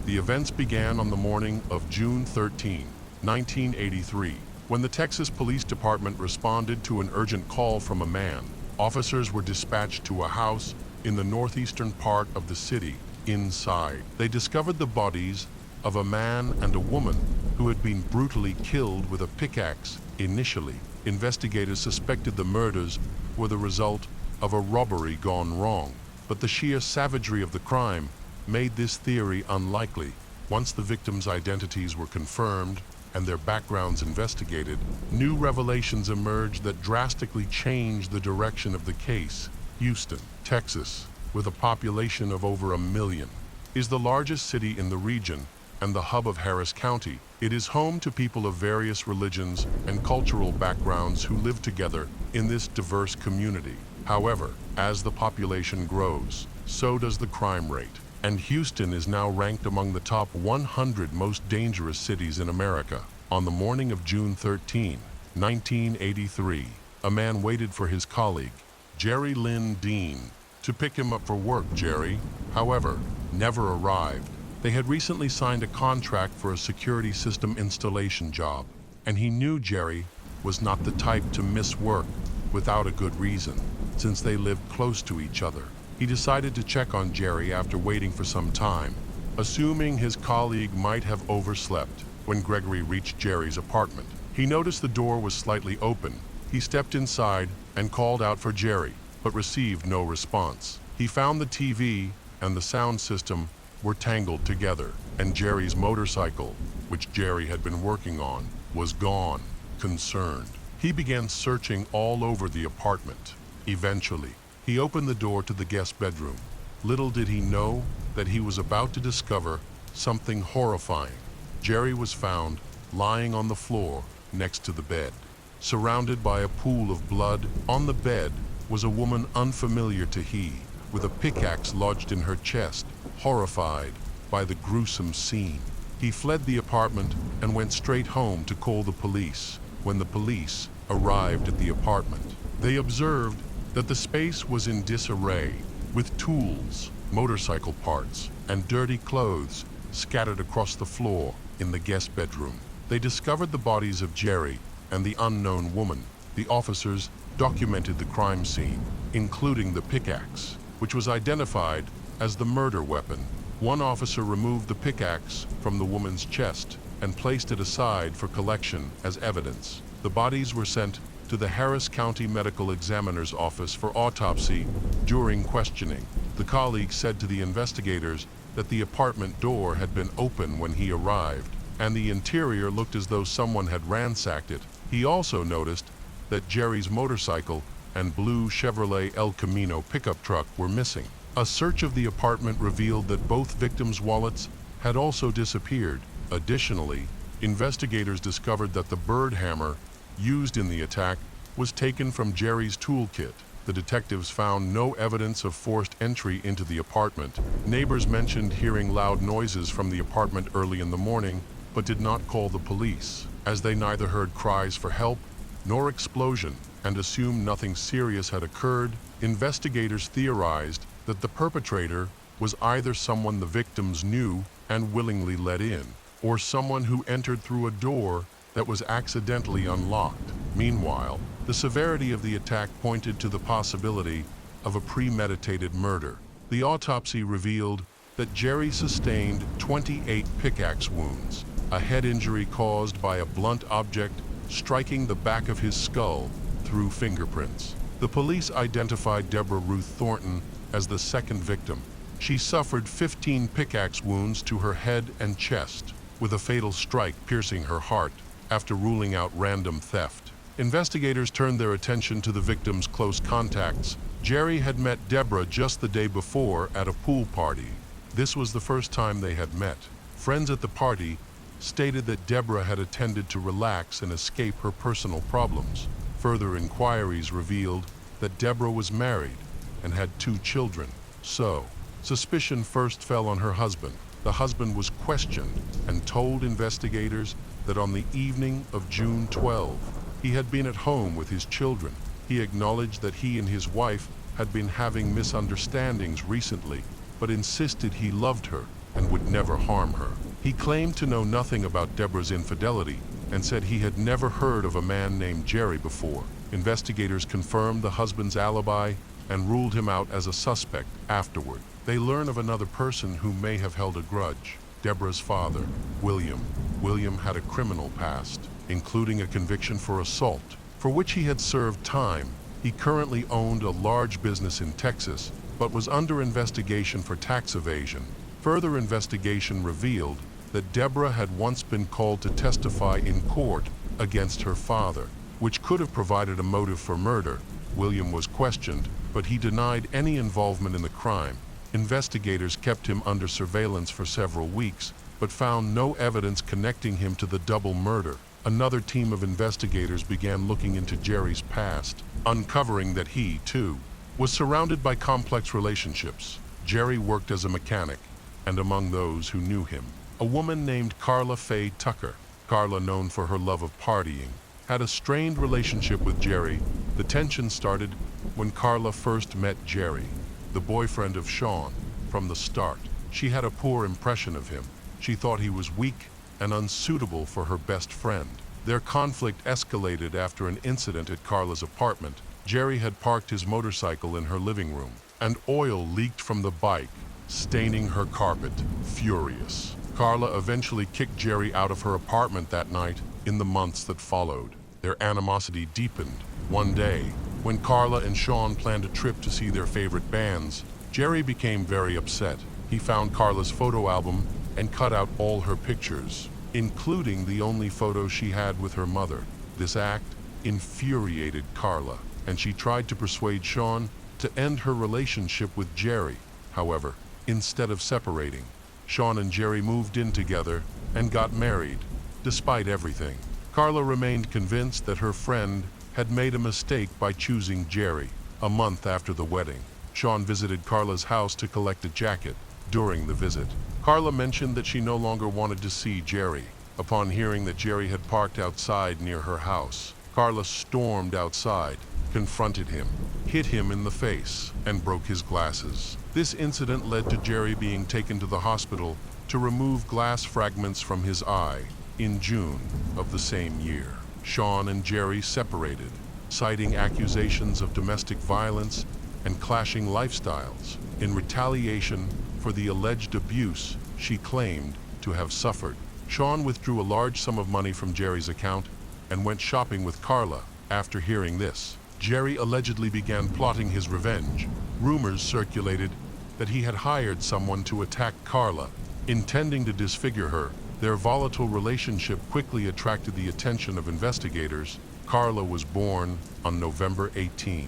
The events began on the morning of June 13, 1983, when the Texas Police Department responded to an urgent call from a man. Officers were dispatched to a house in the northeastern part of the city. Inside, they discovered the bodies of a man and a woman who had been brutally killed with a pickaxe. Initially, investigators suspected the murders were the result of a robbery gone wrong, but the sheer savagery of the crime made this theory unlikely. Once the victims' identities were confirmed and their backgrounds investigated, new revelations emerged that drastically changed the direction of the case. Houston, Texas, with a population of over 1 million, is the largest city in the region and the hub of Harris County. It is home to people of various religions and cultural backgrounds who live together in this diverse community. However, as the population grows, so does the crime rate. And Houston is now ranked among the top 100 most dangerous cities in America. On the morning of June 13, 1983, a man waited for his colleague, Jerry Lynn Dean, to pick him up for work. Jerry, however, never arrived. They had recently signed a contract for a security system installation job, and he knew Jerry was not the type to miss work without a good reason, since they lived close to each other. He decided to check on Jerry after waiting for some time, assuming his colleague might have overslept. When Gregory reached Jerry's apartment, he noticed the door was slightly open He stepped inside and called out for Jerry, but received no response. He found the TV and the sound system were tangled together, and Jerry's motorcycle, which Jerry had been working on, was gone. Concerned, he began searching all over the apartment. Eventually, he opened the door to the guest bedroom. Little did he know that he was about to discover something horrifying. Jerry was found lying on the floor next to the bed, surrounded by a pool of blood. On the bed was a woman unfamiliar to he, with a pickaxe lodged in her chest. Horrified by the gruesome scene, he fled the apartment and went straight home to call the police. When the police arrived at the apartment, they observed that the space was in disarray, with tools, motorcycle parts, and dirty clothes scattered across the floor in the guest bedroom. They discovered the bodies of Jerry and the unknown woman. The officers documented the crime scene, including the pickaxe, which was identified as the murder weapon. One officer removed the pickaxe from the woman's chest and placed it aside for collection as evidence. The bodies were sent to the Harris County Medical Examiner's office for autopsy. During questioning, the colleague said to the investigators that the apartment door had been open when he arrived, and the interior looked as though someone had ransacked it. He also noticed that Jerry's motorcycle and blue Chevrolet El Camino pickup truck were missing. A search of the apartment revealed that both victims' wallets had also disappeared. Additionally, investigators discovered that the bird hammer used in the attack was taken from Jerry's toolkit. The detectives found no evidence of forced entry into the apartment. Neighbors mentioned hearing loud noises from the apartment early in the morning, but did not call the police, as they neither heard cries for help nor explosion, and assumed nothing serious had occurred. Investigators theorized that the perpetrator was either someone the victims knew and willingly let in, or someone who entered through a door that was accidentally unlocked. Meanwhile, the severity of the attack pointed to the possibility of a premeditated murder. The autopsy revealed that Jerry sustained 28 pickaxe wounds, a head injury caused by a blunt object striking the back of his skull through fingerprints. The police identified Deborah Ruth Thornton as the second victim. She suffered 15 pickaxe wounds to her head and chest, with a fatal strike piercing her heart. After ruling out random theft, investigators turned their attention to the victim's close contacts. Jerry had met Deborah just the day before at a pool party. This was the first time they had met. Friends at the party stated that Deborah had attended to relax and escape her personal problems. Further inquiries revealed that Deborah was married and had 2 children. So, suspicion first fell on her husband. The husband was questioned and told investigators that on the evening of June 12, he had been at home with his children. He acknowledged that he and his wife had been having misunderstandings recently, but insisted he loved her and would never harm her. He claimed to know nothing about Deborah's infidelity and said he had never heard of a man named Jerry before. Investigators confirmed the husband's alibi and ruled him out as a suspect. Afterward, they learn of another person who may have held a grudge. Deborah's father, William. William had a criminal past, including a conviction for assault, for which he had served time. He currently owned a large business in Texas, but was under investigation for tax evasion. Further investigation revealed that Deborah had once been called to testify in court against her father, which could have provided a motive for murder. William was questioned, but he denied any involvement in the crime. Investigators kept him under surveillance for several weeks, but found no evidence connecting him to the double murder. Another team of investigators began looking into Jerry's past, uncovering that he, too, was surrounded by complex relationships. Jerry worked as a mechanic, and among those who knew him, a woman named Carla Faye Tucker. Carla, known for her love of partying, had a strained relationship with Jerry. The tension started when Carla first met Jerry, the boyfriend of Sean. From the start, she had a poor impression of him. She thought he was weak and unsuitable for her best friend. Their conflict escalated after an incident at Carla's apartment. Jerry had parked his motorcycle in her living room, and oil leaked from the bike, staining her carpet. Furious, Carla eventually kicked Jerry out of her apartment that night. In the months that followed, Their animosity deepened. One day, when Carla and Sean planned a trip to see their favorite bands, Jerry became very upset. He found Carla's photo album and cut out all her pictures, including the only photo she had with her mother. This act infuriated Carla, and she tried to persuade Sean to end her relationship with Jerry. However, instead of separating, Sean and Jerry moved in together and got married. Despite everything, Carla remained convinced that her friend had made a mistake by choosing Jerry. A month after the wedding, Sean visited Carla's house to collect a jacket. During the visit, Carla mentioned that she no longer wanted to see Jerry. Upon hearing that Jerry had parked outside near her house, Carla stormed outside, confronted him, hit him in the face, and broke his glasses. This incident led to Jerry being taken to the hospital to remove glass fragments from his eye. In June of the same year, Sean and Jerry separated, citing accusations of domestic violence and clashing lifestyles. In retaliation for the alleged abuse she claimed to have suffered, Sean withdrew a large sum of money from Jerry's account and went shopping with Carla. After hearing this, Jerry allegedly began plotting his revenge. Rumors circulated that he had hired someone to attack Carla, intending to disfigure her. Their volatile relationship quickly attracted the attention of investigators. Carla was born on November 18,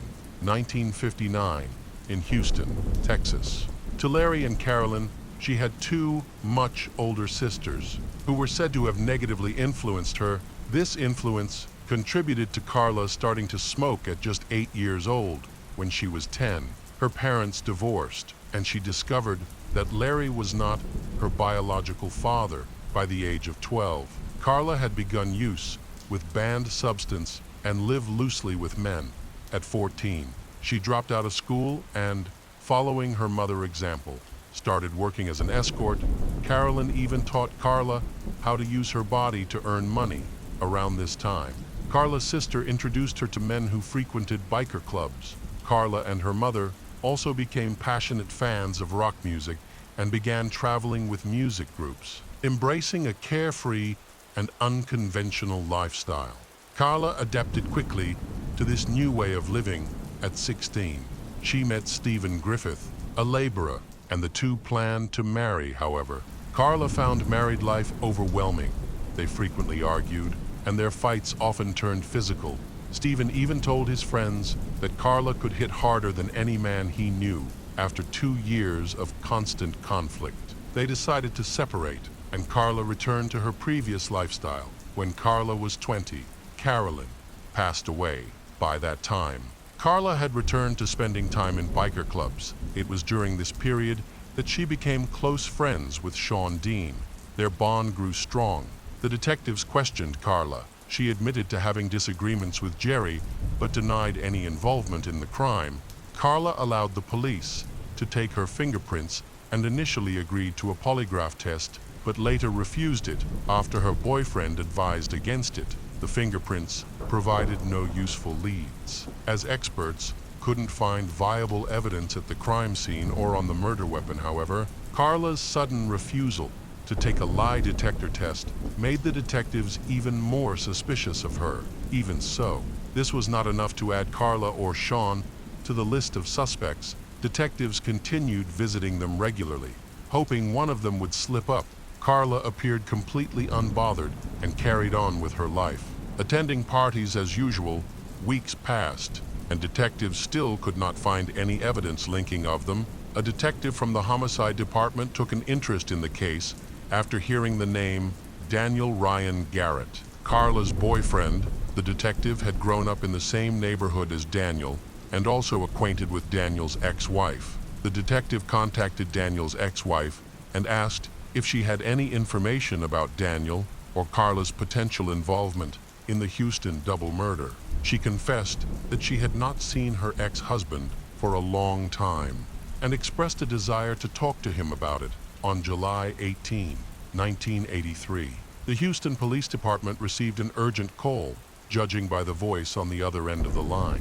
1959, in Houston, Texas. To Larry and Carolyn, she had two much older sisters who were said to have negatively influenced her. This influence contributed to Carla starting to smoke at just 8 years old. When she was 10, her parents divorced, and she discovered that Larry was not her biological father. By the age of 12, Carla had begun use with banned substance and lived loosely with men. At 14, she dropped out of school and, following her mother's example, started working as an escort. Carolyn even taught Carla how to use her body to earn money. Around this time, Carla's sister introduced her to men who frequented biker clubs. Carla and her mother also became passionate fans of rock music and began traveling with music groups, embracing a carefree and unconventional lifestyle. Carla adapted quickly to this new way of living. At 16, she met Stephen Griffith, a laborer, and the two planned to marry. However, Carla found married life overwhelming. They frequently argued, and their fights often turned physical. Stephen even told his friends that Carla could hit harder than any man he knew. After 2 years of constant conflict, they decided to separate, and Carla returned to her previous lifestyle. When Carla was 20, Carolyn passed away. By that time, Carla had returned to spending time in biker clubs. It was during this period that she became close friends with Sean Dean. Their bond grew strong. The detectives questioned Carla. She admitted to having disagreements with Jerry, but denied any involvement in the crime. Carla allowed the police to take her fingerprints and initially agreed to a polygraph test, but later refused it after her boyfriend advised against it. The fingerprints provided no useful leads, as experts couldn't find viable evidence at the crime scene or on the murder weapon. However, Carla's sudden refusal to take a lie detector test made the detectives even more suspicious of her. Even so, this was not enough to add Carla or Sean to the list of suspects. Detectives continued visiting them regularly, hoping one of them would slip up. Carla appeared completely unbothered and carried on with her life. Attending parties as usual, weeks passed, and detectives still could not find any evidence linking of them. A detective from the homicide department took an interest in the case after hearing the name Daniel Ryan Garrett. Carla's boyfriend, the detective, had grown up in the same neighborhood as Daniel and also acquainted with Daniel's ex-wife. The detective contacted Daniel's ex-wife and asked if she had any information about Daniel or Carla's potential involvement in the Houston double murder. She confessed that she had not seen her ex-husband for a long time and expressed a desire to talk to him about it. On July 18, 1983, the Houston Police Department received an urgent call, judging by the voice on the other end of the line.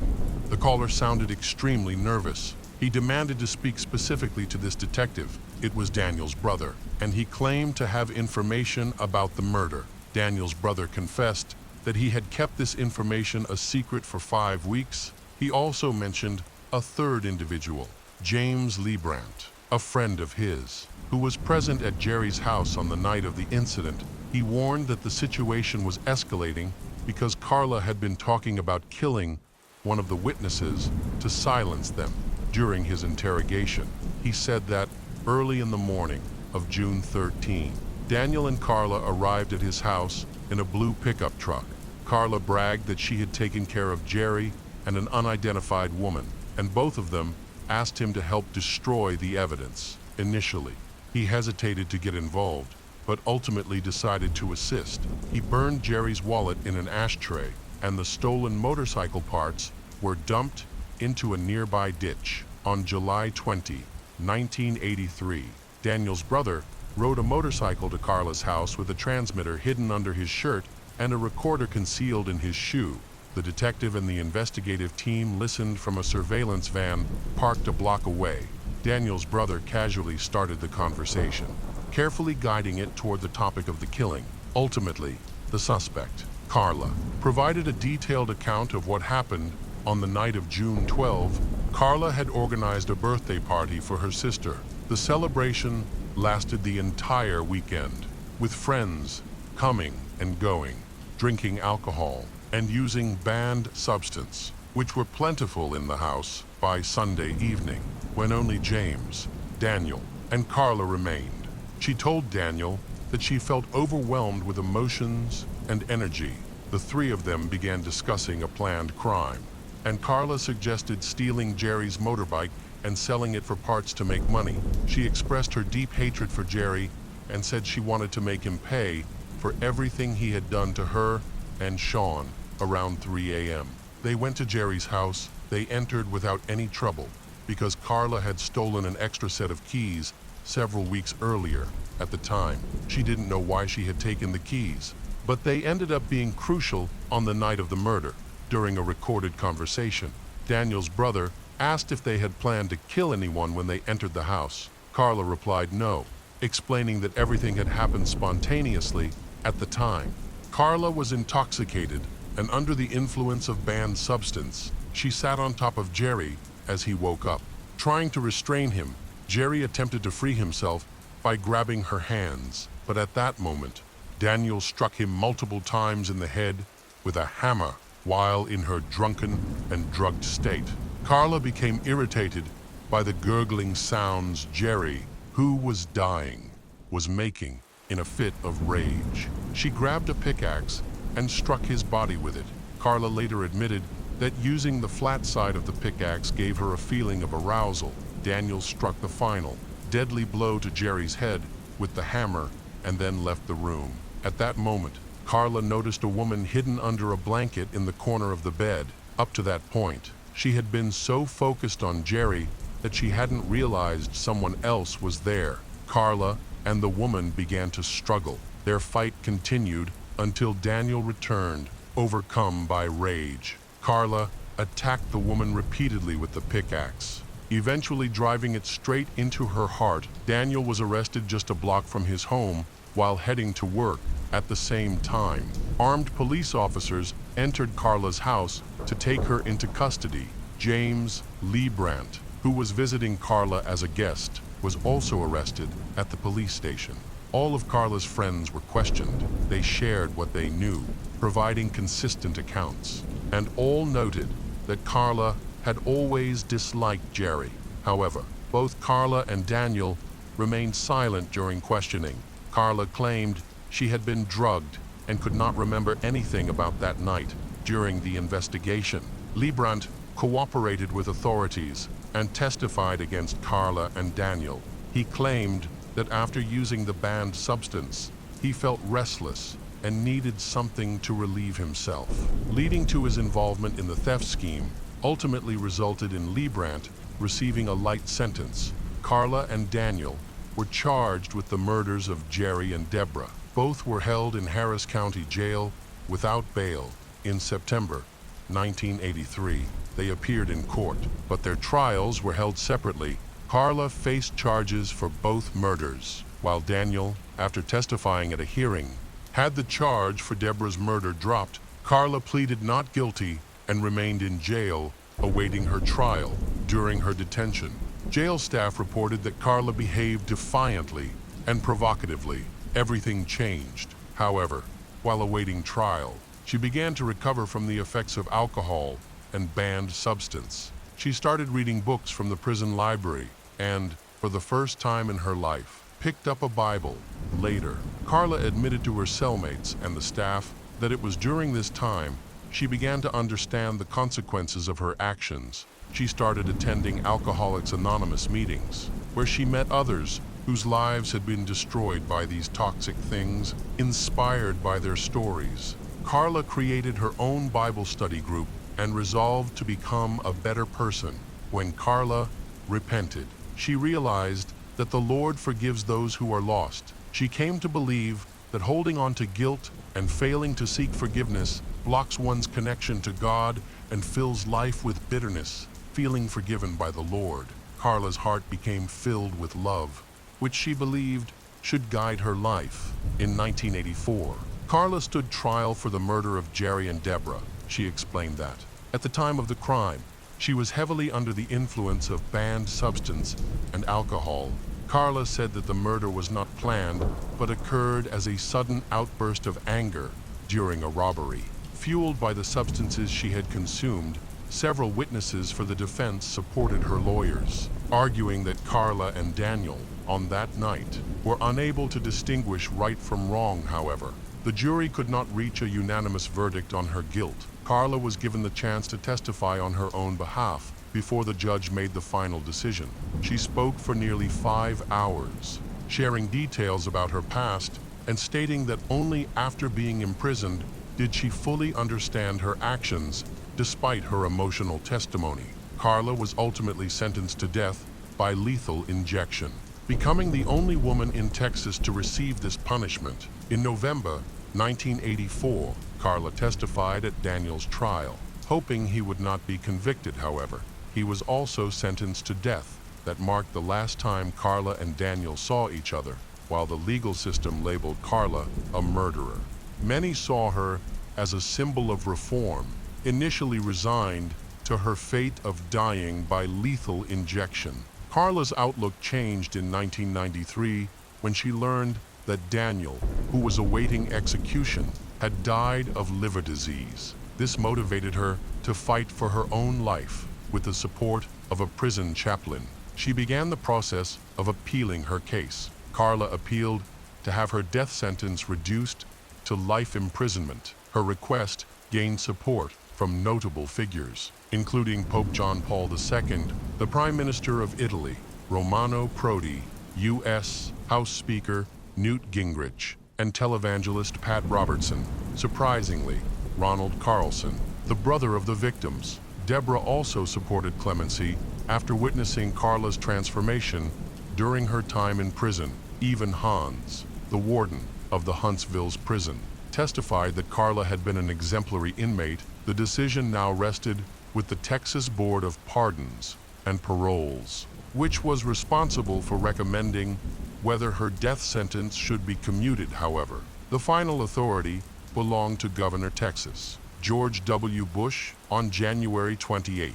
The caller sounded extremely nervous. He demanded to speak specifically to this detective. It was Daniel's brother, and he claimed to have information about the murder. Daniel's brother confessed that he had kept this information a secret for 5 weeks. He also mentioned a third individual, James Leibrandt, a friend of his, who was present at Jerry's house on the night of the incident. He warned that the situation was escalating because Carla had been talking about killing one of the witnesses to silence them. During his interrogation, he said that early in the morning of June 13, Daniel and Carla arrived at his house in a blue pickup truck. Carla bragged that she had taken care of Jerry and an unidentified woman, and both of them asked him to help destroy the evidence. Initially, he hesitated to get involved, but ultimately decided to assist. He burned Jerry's wallet in an ashtray, and the stolen motorcycle parts were dumped into a nearby ditch. On July 20, 1983, Daniel's brother rode a motorcycle to Carla's house with a transmitter hidden under his shirt and a recorder concealed in his shoe. The detective and the investigative team listened from a surveillance van parked a block away. Daniel's brother casually started the conversation, carefully guiding it toward the topic of the killing. Ultimately, the suspect, Carla, provided a detailed account of what happened on the night of June 12. Carla had organized a birthday party for her sister. The celebration lasted the entire weekend, with friends coming and going, drinking alcohol, and using banned substance, which were plentiful in the house by Sunday evening, when only James, Daniel, and Carla remained. She told Daniel that she felt overwhelmed with emotions and energy. The three of them began discussing a planned crime, and Carla suggested stealing Jerry's motorbike and selling it for parts to make money. She expressed her deep hatred for Jerry and said she wanted to make him pay for everything he had done to her and Sean. Around 3 a.m. They went to Jerry's house. They entered without any trouble because Carla had stolen an extra set of keys several weeks earlier. At the time, she didn't know why she had taken the keys, but they ended up being crucial on the night of the murder. During a recorded conversation, Daniel's brother asked if they had planned to kill anyone when they entered the house. Carla replied no, explaining that everything had happened spontaneously at the time. Carla was intoxicated and under the influence of banned substance. She sat on top of Jerry as he woke up. Trying to restrain him, Jerry attempted to free himself by grabbing her hands, but at that moment, Daniel struck him multiple times in the head with a hammer while in her drunken and drugged state. Carla became irritated by the gurgling sounds Jerry, who was dying, was making in a fit of rage. She grabbed a pickaxe and struck his body with it. Carla later admitted that using the flat side of the pickaxe gave her a feeling of arousal. Daniel struck the final, deadly blow to Jerry's head with the hammer and then left the room. At that moment, Carla noticed a woman hidden under a blanket in the corner of the bed. Up to that point, she had been so focused on Jerry that she hadn't realized someone else was there. Carla and the woman began to struggle. Their fight continued until Daniel returned, overcome by rage. Carla attacked the woman repeatedly with the pickaxe, eventually driving it straight into her heart. Daniel was arrested just a block from his home while heading to work. At the same time, armed police officers entered Carla's house to take her into custody. James Leibrandt, who was visiting Carla as a guest, was also arrested at the police station. All of Carla's friends were questioned. They shared what they knew, providing consistent accounts, and all noted that Carla had always disliked Jerry. However, both Carla and Daniel remained silent during questioning. Carla claimed she had been drugged and could not remember anything about that night. During the investigation, Leibrandt cooperated with authorities and testified against Carla and Daniel. He claimed that after using the banned substance, he felt restless and needed something to relieve himself, leading to his involvement in the theft scheme ultimately resulted in Leibrandt receiving a light sentence. Carla and Daniel were charged with the murders of Jerry and Deborah. Both were held in Harris County Jail without bail. In September 1983, they appeared in court, but their trials were held separately. Carla faced charges for both murders, while Daniel, after testifying at a hearing, had the charge for Deborah's murder dropped Carla pleaded not guilty and remained in jail, awaiting her trial. During her detention, jail staff reported that Carla behaved defiantly and provocatively. Everything changed, however, while awaiting trial. She began to recover from the effects of alcohol and banned substance. She started reading books from the prison library and, for the first time in her life, picked up a Bible. Later, Carla admitted to her cellmates and the staff that it was during this time she began to understand the consequences of her actions. She started attending Alcoholics Anonymous meetings, where she met others whose lives had been destroyed by these toxic things. Inspired by their stories, Carla created her own Bible study group and resolved to become a better person. When Carla repented, she realized that the Lord forgives those who are lost. She came to believe that holding on to guilt and failing to seek forgiveness blocks one's connection to God and fills life with bitterness. Feeling forgiven by the Lord, Carla's heart became filled with love, which she believed should guide her life. In 1984, Carla stood trial for the murder of Jerry and Deborah. She explained that, at the time of the crime, she was heavily under the influence of banned substance and alcohol. Carla said that the murder was not planned, but occurred as a sudden outburst of anger during a robbery. Fueled by the substances she had consumed, several witnesses for the defense supported her lawyers, arguing that Carla and Daniel, on that night, were unable to distinguish right from wrong. However, the jury could not reach a unanimous verdict on her guilt. Carla was given the chance to testify on her own behalf before the judge made the final decision. She spoke for nearly 5 hours, sharing details about her past and stating that only after being imprisoned did she fully understand her actions, despite her emotional testimony. Carla was ultimately sentenced to death by lethal injection, becoming the only woman in Texas to receive this punishment. In November 1984, Carla testified at Daniel's trial, hoping he would not be convicted. However, he was also sentenced to death. That marked the last time Carla and Daniel saw each other, while the legal system labeled Carla a murderer. Many saw her as a symbol of reform, initially resigned to her fate of dying by lethal injection. Carla's outlook changed in 1993 when she learned that Daniel, who was awaiting execution, had died of liver disease. This motivated her to fight for her own life with the support of a prison chaplain. She began the process of appealing her case. Carla appealed to have her death sentence reduced to life imprisonment. Her request gained support from notable figures, including Pope John Paul II, the Prime Minister of Italy, Romano Prodi, U.S. House Speaker Newt Gingrich, and televangelist Pat Robertson. Surprisingly, Ronald Carlson, the brother of the victims, Deborah, also supported clemency after witnessing Carla's transformation during her time in prison. Even Hans, the warden of the Huntsville's prison, testified that Carla had been an exemplary inmate. The decision now rested with the Texas Board of Pardons and Paroles, which was responsible for recommending whether her death sentence should be commuted. However, the final authority belonged to Governor Texas George W. Bush. On January 28,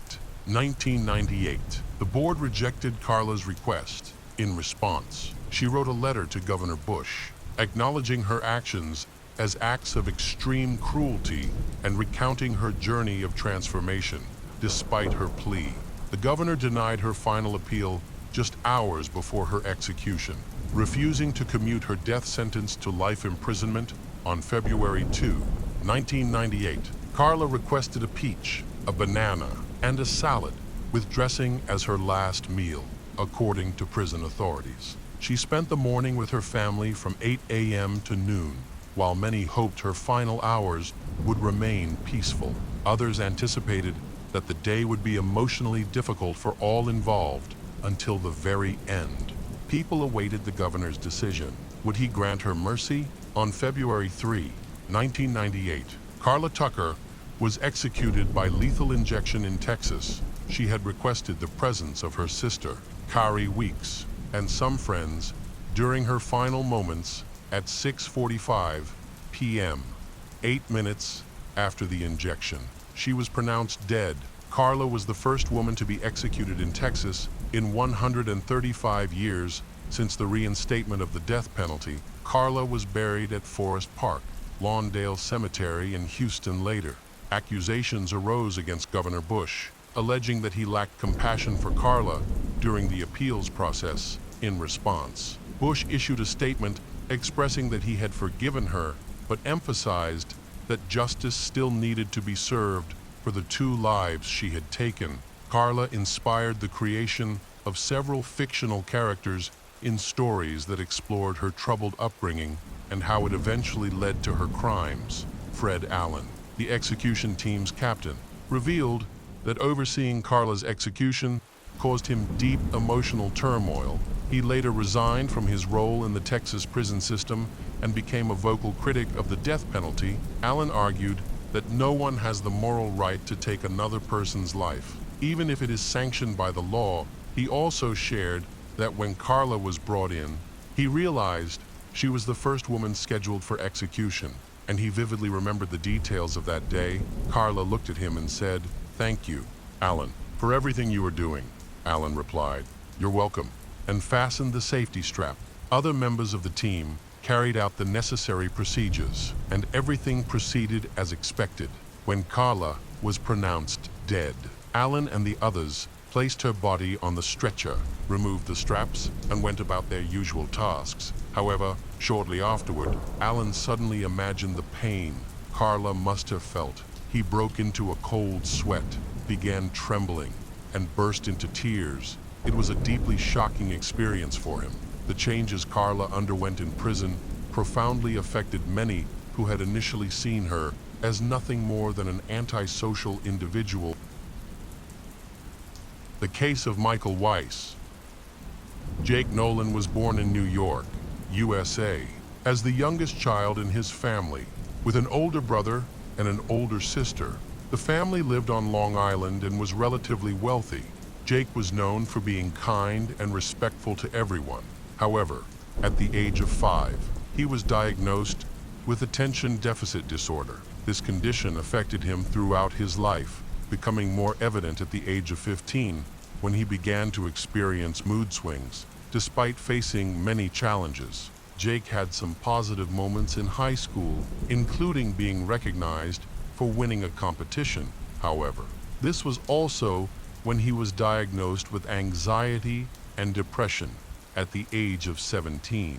1998, the board rejected Carla's request. In response, she wrote a letter to Governor Bush, acknowledging her actions as acts of extreme cruelty and recounting her journey of transformation. Despite her plea, the governor denied her final appeal just hours before her execution, refusing to commute her death sentence to life imprisonment. On February 2, 1998, Carla requested a peach, a banana, and a salad with dressing as her last meal, according to prison authorities. She spent the morning with her family from 8 a.m. to noon. While many hoped her final hours would remain peaceful, others anticipated that the day would be emotionally difficult for all involved until the very end. People awaited the governor's decision. Would he grant her mercy? On February 3, 1998, Carla Tucker was executed by lethal injection in Texas. She had requested the presence of her sister, Kari Weeks, and some friends during her final moments at 6:45 p.m., 8 minutes after the injection. She was pronounced dead. Carla was the first woman to be executed in Texas in 135 years since the reinstatement of the death penalty. Carla was buried at Forest Park, Lawndale Cemetery in Houston later. Accusations arose against Governor Bush, alleging that he lacked compassion for Carla during the appeals process. In response, Bush issued a statement expressing that he had forgiven her, but emphasized that justice still needed to be served for the 2 lives she had taken. Carla inspired the creation of several fictional characters in stories that explored her troubled upbringing and how it eventually led to her crimes. Fred Allen, the execution team's captain, revealed that overseeing Carla's execution caused him deep emotional turmoil. He later resigned from his role in the Texas prison system and became a vocal critic of the death penalty. Allen argued that no one has the moral right to take another person's life, even if it is sanctioned by the law. He also shared that when Carla was brought in, he realized she was the first woman scheduled for execution, and he vividly remembered the details of that day. Carla looked at him and said, "Thank you, Allen, for everything you are doing." Allen replied, "You're welcome," and fastened the safety strap. Other members of the team carried out the necessary procedures, and everything proceeded as expected. When Carla was pronounced dead, Allen and the others placed her body on the stretcher, removed the straps, and went about their usual tasks. However, shortly afterward, Allen suddenly imagined the pain Carla must have felt. He broke into a cold sweat, began trembling, and burst into tears. It was a deeply shocking experience for him. The changes Carla underwent in prison profoundly affected many who had initially seen her as nothing more than an antisocial individual. The case of Michael Weiss. Jake Nolan was born in New York, USA, as the youngest child in his family, with an older brother and an older sister. The family lived on Long Island and was relatively wealthy. Jake was known for being kind and respectful to everyone. However, at the age of 5, he was diagnosed with attention deficit disorder. This condition affected him throughout his life, becoming more evident at the age of 15 when he began to experience mood swings. Despite facing many challenges, Jake had some positive moments in high school, including being recognized for winning a competition. However, this was also when he was diagnosed with anxiety and depression at the age of 17.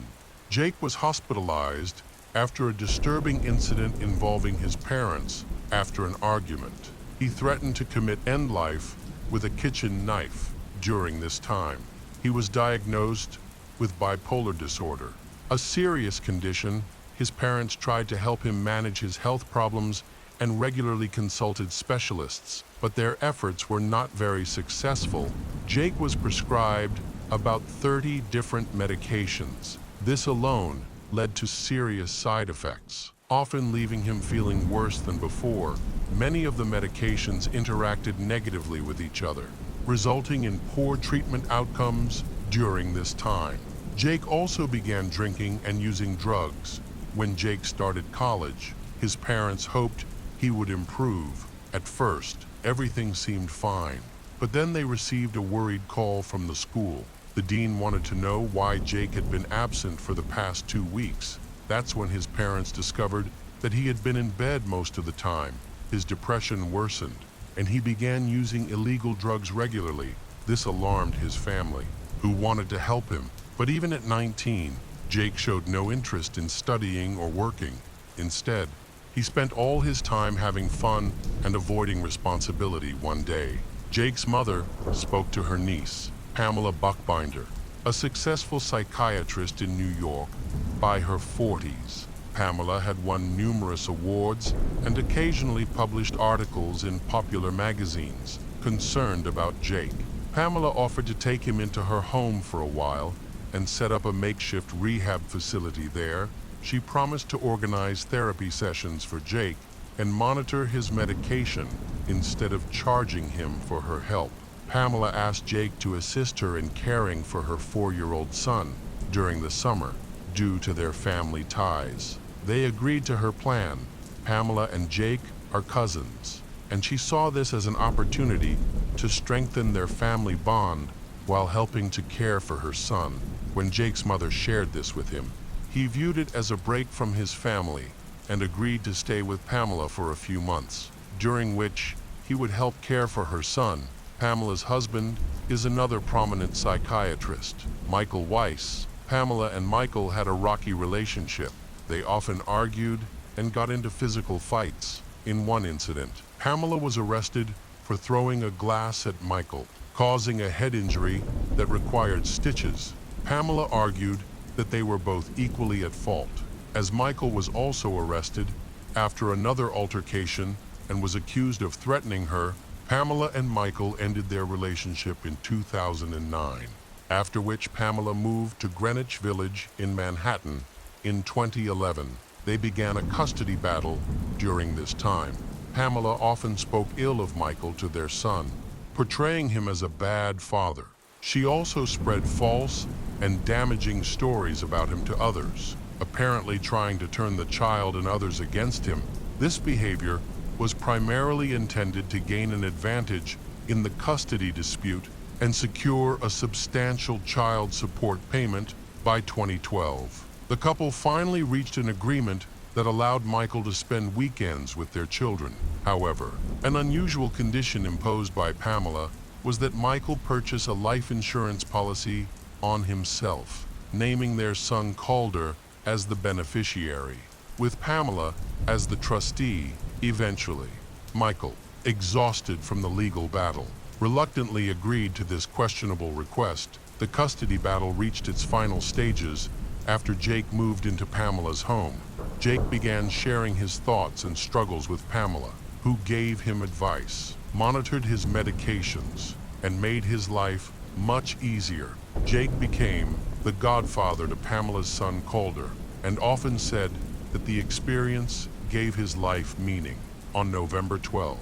Jake was hospitalized after a disturbing incident involving his parents after an argument. He threatened to commit end life with a kitchen knife during this time. He was diagnosed with bipolar disorder, a serious condition. His parents tried to help him manage his health problems and regularly consulted specialists, but their efforts were not very successful. Jake was prescribed about 30 different medications. This alone led to serious side effects, often leaving him feeling worse than before. Many of the medications interacted negatively with each other, resulting in poor treatment outcomes during this time. Jake also began drinking and using drugs. When Jake started college, his parents hoped he would improve. At first, everything seemed fine, but then they received a worried call from the school. The dean wanted to know why Jake had been absent for the past 2 weeks. That's when his parents discovered that he had been in bed most of the time. His depression worsened, and he began using illegal drugs regularly. This alarmed his family, who wanted to help him. But even at 19, Jake showed no interest in studying or working. Instead, he spent all his time having fun and avoiding responsibility. One day, Jake's mother spoke to her niece, Pamela Buckbinder, a successful psychiatrist in New York by her 40s. Pamela had won numerous awards and occasionally published articles in popular magazines concerned about Jake. Pamela offered to take him into her home for a while and set up a makeshift rehab facility there. She promised to organize therapy sessions for Jake and monitor his medication instead of charging him for her help. Pamela asked Jake to assist her in caring for her 4-year-old son during the summer due to their family ties. They agreed to her plan. Pamela and Jake are cousins, and she saw this as an opportunity to strengthen their family bond while helping to care for her son. When Jake's mother shared this with him, he viewed it as a break from his family and agreed to stay with Pamela for a few months, during which he would help care for her son. Pamela's husband is another prominent psychiatrist, Michael Weiss. Pamela and Michael had a rocky relationship. They often argued and got into physical fights. In one incident, Pamela was arrested for throwing a glass at Michael, causing a head injury that required stitches. Pamela argued that they were both equally at fault, as Michael was also arrested after another altercation and was accused of threatening her. Pamela and Michael ended their relationship in 2009, after which Pamela moved to Greenwich Village in Manhattan. In 2011, they began a custody battle. During this time, Pamela often spoke ill of Michael to their son, portraying him as a bad father. She also spread false and damaging stories about him to others, apparently trying to turn the child and others against him. This behavior was primarily intended to gain an advantage in the custody dispute and secure a substantial child support payment. By 2012, the couple finally reached an agreement that allowed Michael to spend weekends with their children. However, an unusual condition imposed by Pamela was that Michael purchase a life insurance policy on himself, naming their son Calder as the beneficiary, with Pamela as the trustee. Eventually, Michael, exhausted from the legal battle, reluctantly agreed to this questionable request. The custody battle reached its final stages after Jake moved into Pamela's home. Jake began sharing his thoughts and struggles with Pamela, who gave him advice, monitored his medications, and made his life much easier. Jake became the godfather to Pamela's son Calder, and often said that the experience gave his life meaning. On November 12,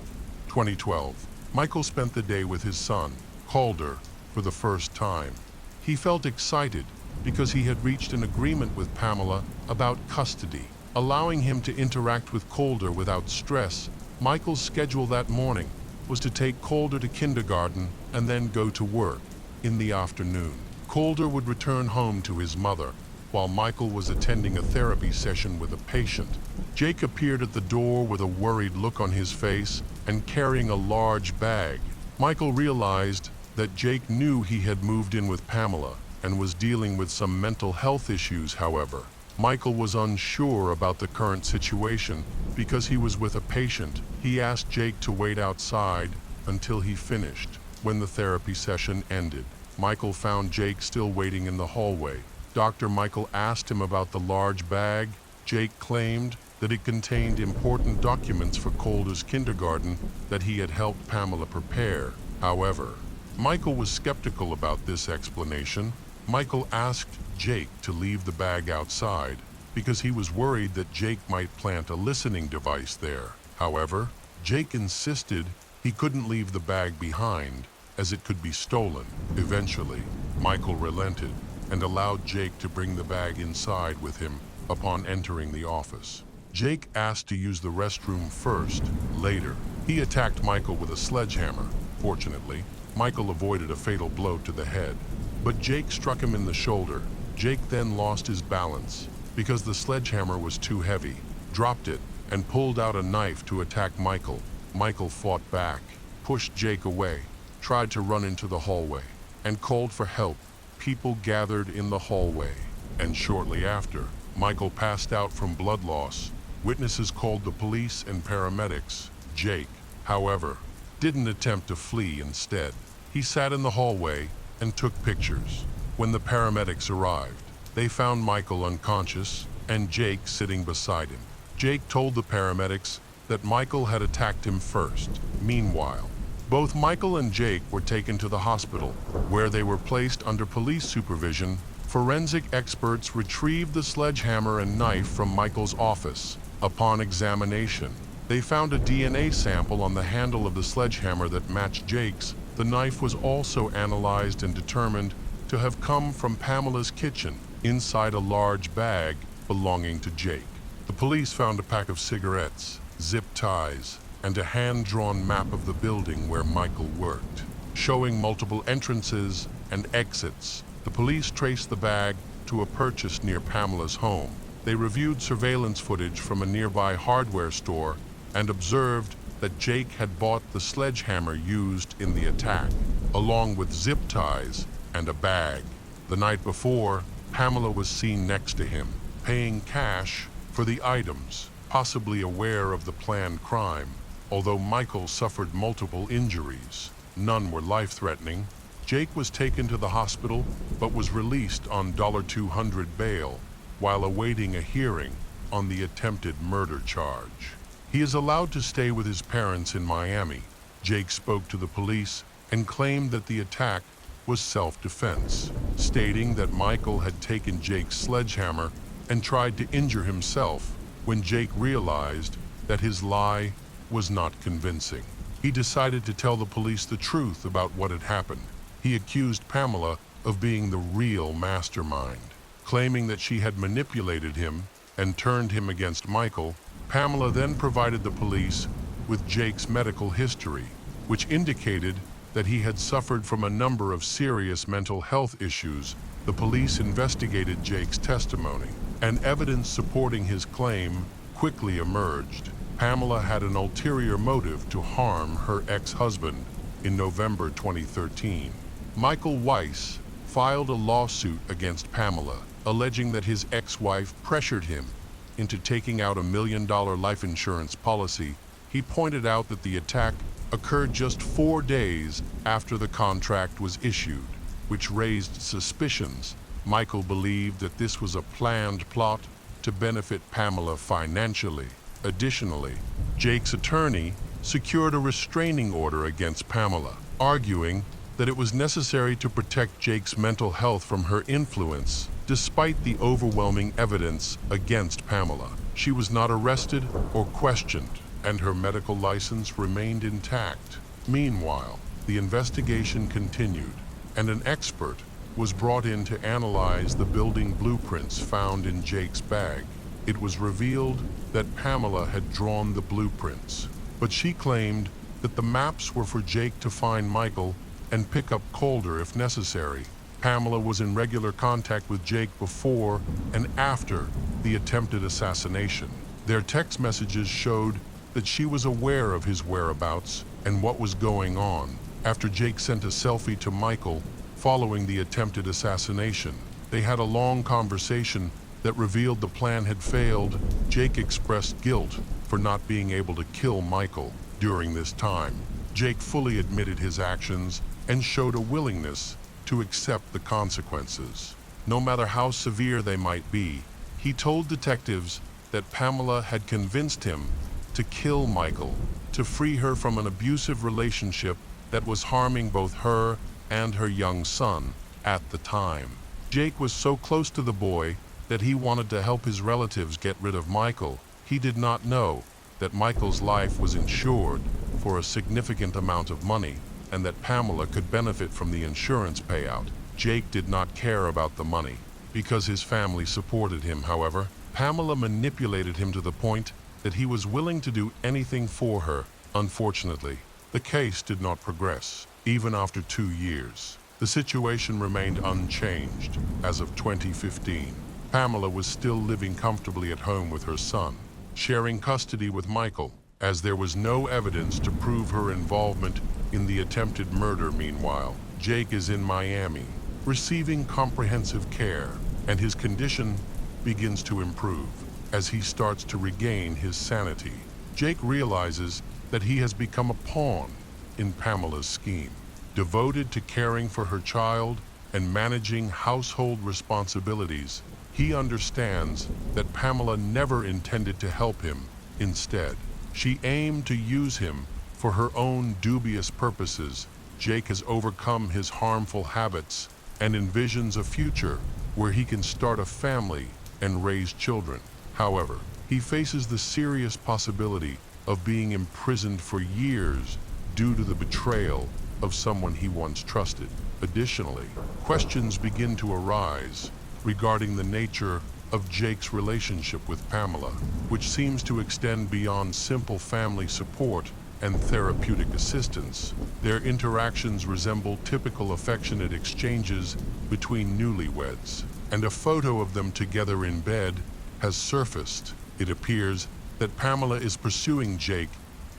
2012, Michael spent the day with his son, Calder, for the first time. He felt excited because he had reached an agreement with Pamela about custody, allowing him to interact with Calder without stress. Michael's schedule that morning was to take Calder to kindergarten and then go to work. In the afternoon, Calder would return home to his mother, while Michael was attending a therapy session with a patient. Jake appeared at the door with a worried look on his face and carrying a large bag. Michael realized that Jake knew he had moved in with Pamela and was dealing with some mental health issues. However, Michael was unsure about the current situation because he was with a patient. He asked Jake to wait outside until he finished. When the therapy session ended, Michael found Jake still waiting in the hallway. Dr. Michael asked him about the large bag. Jake claimed that it contained important documents for Calder's kindergarten that he had helped Pamela prepare. However, Michael was skeptical about this explanation. Michael asked Jake to leave the bag outside because he was worried that Jake might plant a listening device there. However, Jake insisted he couldn't leave the bag behind as it could be stolen. Eventually, Michael relented and allowed Jake to bring the bag inside with him upon entering the office. Jake asked to use the restroom first. Later, he attacked Michael with a sledgehammer. Fortunately, Michael avoided a fatal blow to the head, but Jake struck him in the shoulder. Jake then lost his balance because the sledgehammer was too heavy, dropped it, and pulled out a knife to attack Michael. Michael fought back, pushed Jake away, tried to run into the hallway, and called for help. People gathered in the hallway, and shortly after, Michael passed out from blood loss. Witnesses called the police and paramedics. Jake, however, didn't attempt to flee. Instead, he sat in the hallway and took pictures. When the paramedics arrived, they found Michael unconscious and Jake sitting beside him. Jake told the paramedics that Michael had attacked him first. Meanwhile, both Michael and Jake were taken to the hospital, where they were placed under police supervision. Forensic experts retrieved the sledgehammer and knife from Michael's office. Upon examination, they found a DNA sample on the handle of the sledgehammer that matched Jake's. The knife was also analyzed and determined to have come from Pamela's kitchen, inside a large bag belonging to Jake. The police found a pack of cigarettes, zip ties, and a hand-drawn map of the building where Michael worked, showing multiple entrances and exits. The police traced the bag to a purchase near Pamela's home. They reviewed surveillance footage from a nearby hardware store and observed that Jake had bought the sledgehammer used in the attack, along with zip ties and a bag. The night before, Pamela was seen next to him, paying cash for the items, possibly aware of the planned crime. Although Michael suffered multiple injuries, none were life-threatening. Jake was taken to the hospital but was released on $200 bail while awaiting a hearing on the attempted murder charge. He is allowed to stay with his parents in Miami. Jake spoke to the police and claimed that the attack was self-defense, stating that Michael had taken Jake's sledgehammer and tried to injure himself when Jake realized that his lie was not convincing. He decided to tell the police the truth about what had happened. He accused Pamela of being the real mastermind, claiming that she had manipulated him and turned him against Michael. Pamela then provided the police with Jake's medical history, which indicated that he had suffered from a number of serious mental health issues. The police investigated Jake's testimony, and evidence supporting his claim quickly emerged. Pamela had an ulterior motive to harm her ex-husband in November 2013. Michael Weiss filed a lawsuit against Pamela, alleging that his ex-wife pressured him into taking out a $1 million life insurance policy. He pointed out that the attack occurred just 4 days after the contract was issued, which raised suspicions. Michael believed that this was a planned plot to benefit Pamela financially. Additionally, Jake's attorney secured a restraining order against Pamela, arguing that it was necessary to protect Jake's mental health from her influence. Despite the overwhelming evidence against Pamela, she was not arrested or questioned, and her medical license remained intact. Meanwhile, the investigation continued, and an expert was brought in to analyze the building blueprints found in Jake's bag. It was revealed that Pamela had drawn the blueprints, but she claimed that the maps were for Jake to find Michael and pick up Calder if necessary. Pamela was in regular contact with Jake before and after the attempted assassination. Their text messages showed that she was aware of his whereabouts and what was going on. After Jake sent a selfie to Michael following the attempted assassination, they had a long conversation that revealed the plan had failed. Jake expressed guilt for not being able to kill Michael during this time. Jake fully admitted his actions and showed a willingness to accept the consequences, no matter how severe they might be. He told detectives that Pamela had convinced him to kill Michael, to free her from an abusive relationship that was harming both her and her young son at the time. Jake was so close to the boy that he wanted to help his relatives get rid of Michael. He did not know that Michael's life was insured for a significant amount of money and that Pamela could benefit from the insurance payout. Jake did not care about the money because his family supported him. However, Pamela manipulated him to the point that he was willing to do anything for her. Unfortunately, the case did not progress, even after 2 years. The situation remained unchanged. As of 2015, Pamela was still living comfortably at home with her son, sharing custody with Michael, as there was no evidence to prove her involvement in the attempted murder. Meanwhile, Jake is in Miami, receiving comprehensive care, and his condition begins to improve as he starts to regain his sanity. Jake realizes that he has become a pawn in Pamela's scheme, devoted to caring for her child and managing household responsibilities. He understands that Pamela never intended to help him. Instead, she aimed to use him for her own dubious purposes. Jake has overcome his harmful habits and envisions a future where he can start a family and raise children. However, he faces the serious possibility of being imprisoned for years due to the betrayal of someone he once trusted. Additionally, questions begin to arise regarding the nature of Jake's relationship with Pamela, which seems to extend beyond simple family support and therapeutic assistance. Their interactions resemble typical affectionate exchanges between newlyweds, and a photo of them together in bed has surfaced. It appears that Pamela is pursuing Jake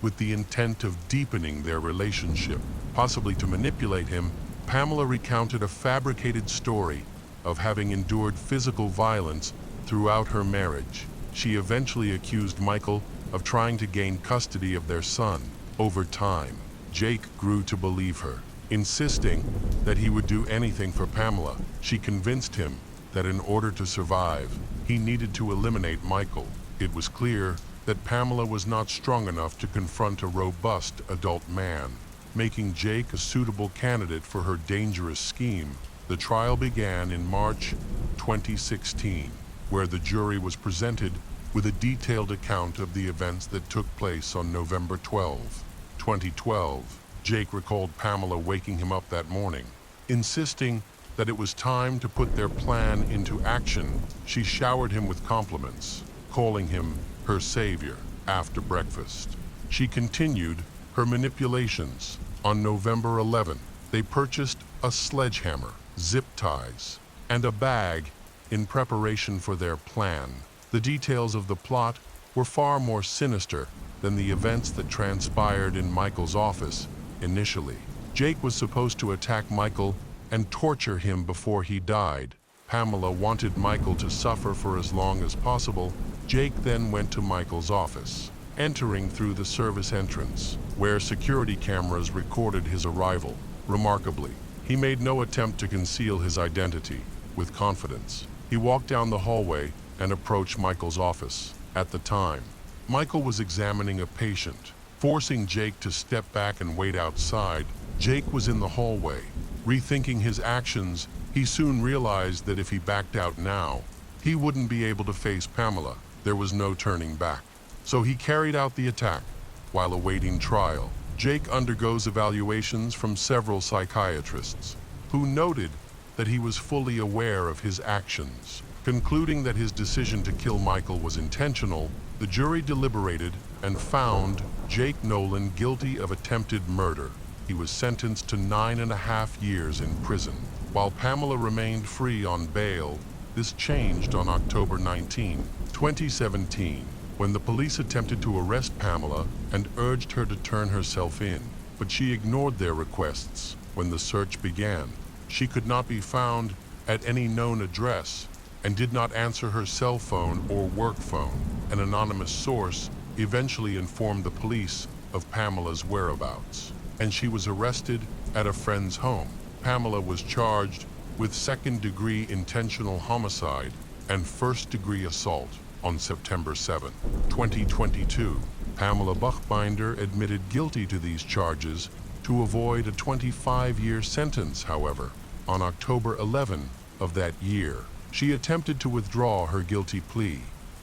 with the intent of deepening their relationship, possibly to manipulate him. Pamela recounted a fabricated story of having endured physical violence throughout her marriage. She eventually accused Michael of trying to gain custody of their son. Over time, Jake grew to believe her, insisting that he would do anything for Pamela. She convinced him that in order to survive, he needed to eliminate Michael. It was clear that Pamela was not strong enough to confront a robust adult man, making Jake a suitable candidate for her dangerous scheme. The trial began in March 2016, where the jury was presented with a detailed account of the events that took place on November 12, 2012. Jake recalled Pamela waking him up that morning, insisting that it was time to put their plan into action. She showered him with compliments, calling him her savior after breakfast. She continued her manipulations. On November 11, they purchased a sledgehammer, zip ties, and a bag in preparation for their plan. The details of the plot were far more sinister than the events that transpired in Michael's office initially. Jake was supposed to attack Michael and torture him before he died. Pamela wanted Michael to suffer for as long as possible. Jake then went to Michael's office, entering through the service entrance, where security cameras recorded his arrival. Remarkably, he made no attempt to conceal his identity. With confidence, he walked down the hallway and approached Michael's office. At the time, Michael was examining a patient, forcing Jake to step back and wait outside. Jake was in the hallway. Rethinking his actions, he soon realized that if he backed out now, he wouldn't be able to face Pamela. There was no turning back. So he carried out the attack. While awaiting trial, Jake undergoes evaluations from several psychiatrists, who noted that he was fully aware of his actions. Concluding that his decision to kill Michael was intentional, the jury deliberated and found Jake Nolan guilty of attempted murder. He was sentenced to 9.5 years in prison, while Pamela remained free on bail. This changed on October 19, 2017, when the police attempted to arrest Pamela and urged her to turn herself in, but she ignored their requests. When the search began, she could not be found at any known address and did not answer her cell phone or work phone. An anonymous source eventually informed the police of Pamela's whereabouts, and she was arrested at a friend's home. Pamela was charged with second-degree intentional homicide and first-degree assault. On September 7, 2022, Pamela Buchbinder admitted guilty to these charges to avoid a 25-year sentence. However, on October 11 of that year, she attempted to withdraw her guilty plea,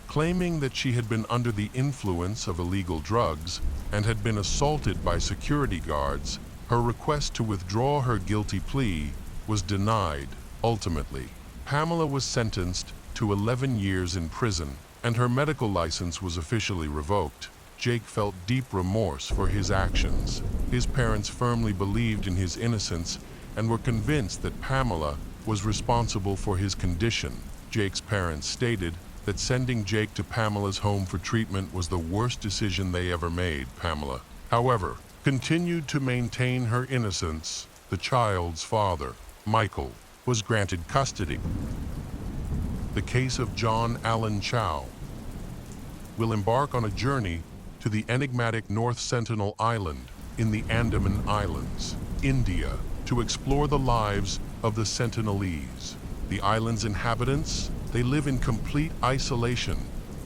claiming that she had been under the influence of illegal drugs and had been assaulted by security guards. Her request to withdraw her guilty plea was denied. Ultimately, Pamela was sentenced to 11 years in prison, and her medical license was officially revoked. Jake felt deep remorse for his actions. His parents firmly believed in his innocence and were convinced that Pamela was responsible for his condition. Jake's parents stated that sending Jake to Pamela's home for treatment was the worst decision they ever made. Pamela, however, continued to maintain her innocence. The child's father, Michael, was granted custody. The case of John Allen Chow will embark on a journey to the enigmatic North Sentinel Island in the Andaman Islands, India, to explore the lives of the Sentinelese. The island's inhabitants, they live in complete isolation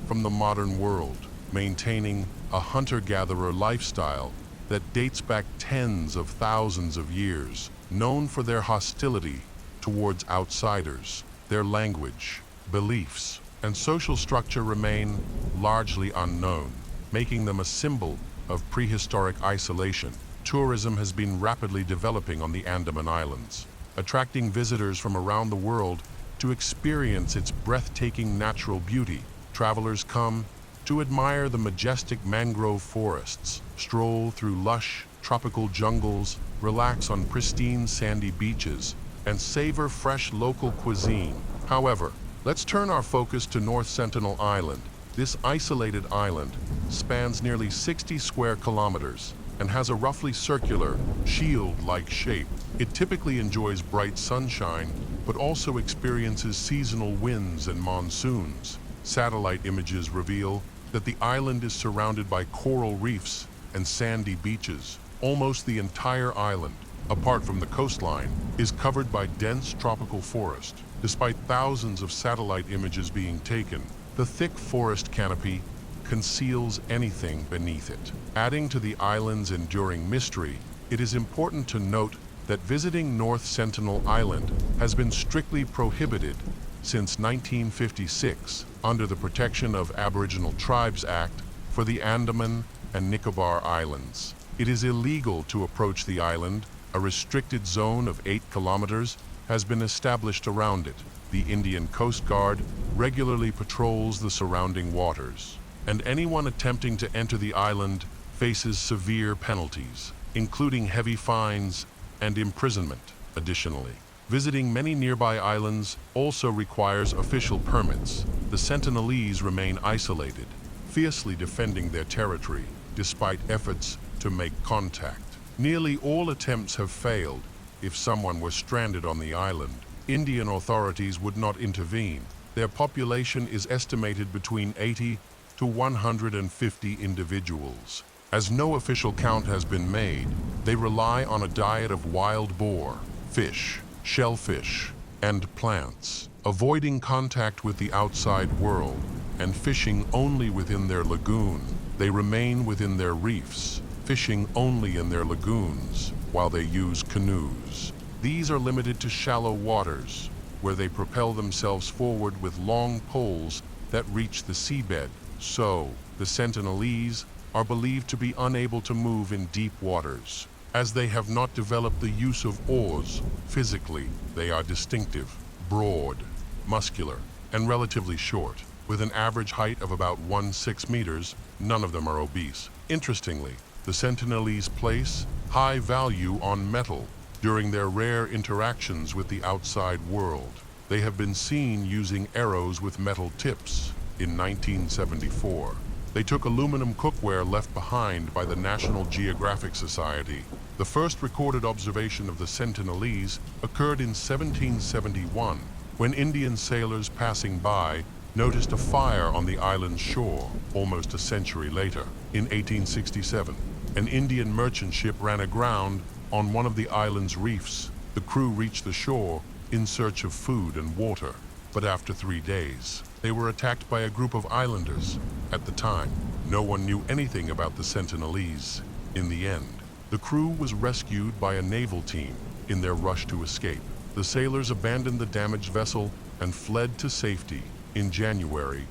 from the modern world, maintaining a hunter-gatherer lifestyle that dates back tens of thousands of years. Known for their hostility towards outsiders, their language, beliefs, and social structure remain largely unknown, making them a symbol of prehistoric isolation. Tourism has been rapidly developing on the Andaman Islands, attracting visitors from around the world to experience its breathtaking natural beauty. Travelers come to admire the majestic mangrove forests, stroll through lush, tropical jungles, relax on pristine sandy beaches, and savor fresh local cuisine. However, let's turn our focus to North Sentinel Island. This isolated island spans nearly 60 square kilometers and has a roughly circular, shield-like shape. It typically enjoys bright sunshine, but also experiences seasonal winds and monsoons. Satellite images reveal that the island is surrounded by coral reefs and sandy beaches. Almost the entire island, apart from the coastline, is covered by dense tropical forest. Despite thousands of satellite images being taken, the thick forest canopy conceals anything beneath it. Adding to the island's enduring mystery, it is important to note that visiting North Sentinel Island has been strictly prohibited since 1956 under the Protection of Aboriginal Tribes Act for the Andaman and Nicobar Islands. It is illegal to approach the island. A restricted zone of 8 kilometers has been established around it. The Indian Coast Guard regularly patrols the surrounding waters, and anyone attempting to enter the island faces severe penalties, including heavy fines and imprisonment. Additionally, visiting many nearby islands also requires official permits. The Sentinelese remain isolated, fiercely defending their territory despite efforts to make contact. Nearly all attempts have failed. If someone were stranded on the island, Indian authorities would not intervene. Their population is estimated between 80 to 150 individuals. As no official count has been made, they rely on a diet of wild boar, fish, shellfish, and plants, avoiding contact with the outside world and fishing only within their lagoon. They remain within their reefs, fishing only in their lagoons while they use canoes. These are limited to shallow waters, where they propel themselves forward with long poles that reach the seabed. So, the Sentinelese are believed to be unable to move in deep waters, as they have not developed the use of oars. Physically, they are distinctive, broad, muscular, and relatively short. With an average height of about 1.6 meters, none of them are obese. Interestingly, the Sentinelese place high value on metal during their rare interactions with the outside world. They have been seen using arrows with metal tips. In 1974, they took aluminum cookware left behind by the National Geographic Society. The first recorded observation of the Sentinelese occurred in 1771, when Indian sailors passing by noticed a fire on the island's shore. Almost a century later, in 1867, an Indian merchant ship ran aground on one of the island's reefs. The crew reached the shore in search of food and water, but after 3 days, they were attacked by a group of islanders. At the time, no one knew anything about the Sentinelese. In the end, the crew was rescued by a naval team in their rush to escape. The sailors abandoned the damaged vessel and fled to safety. In January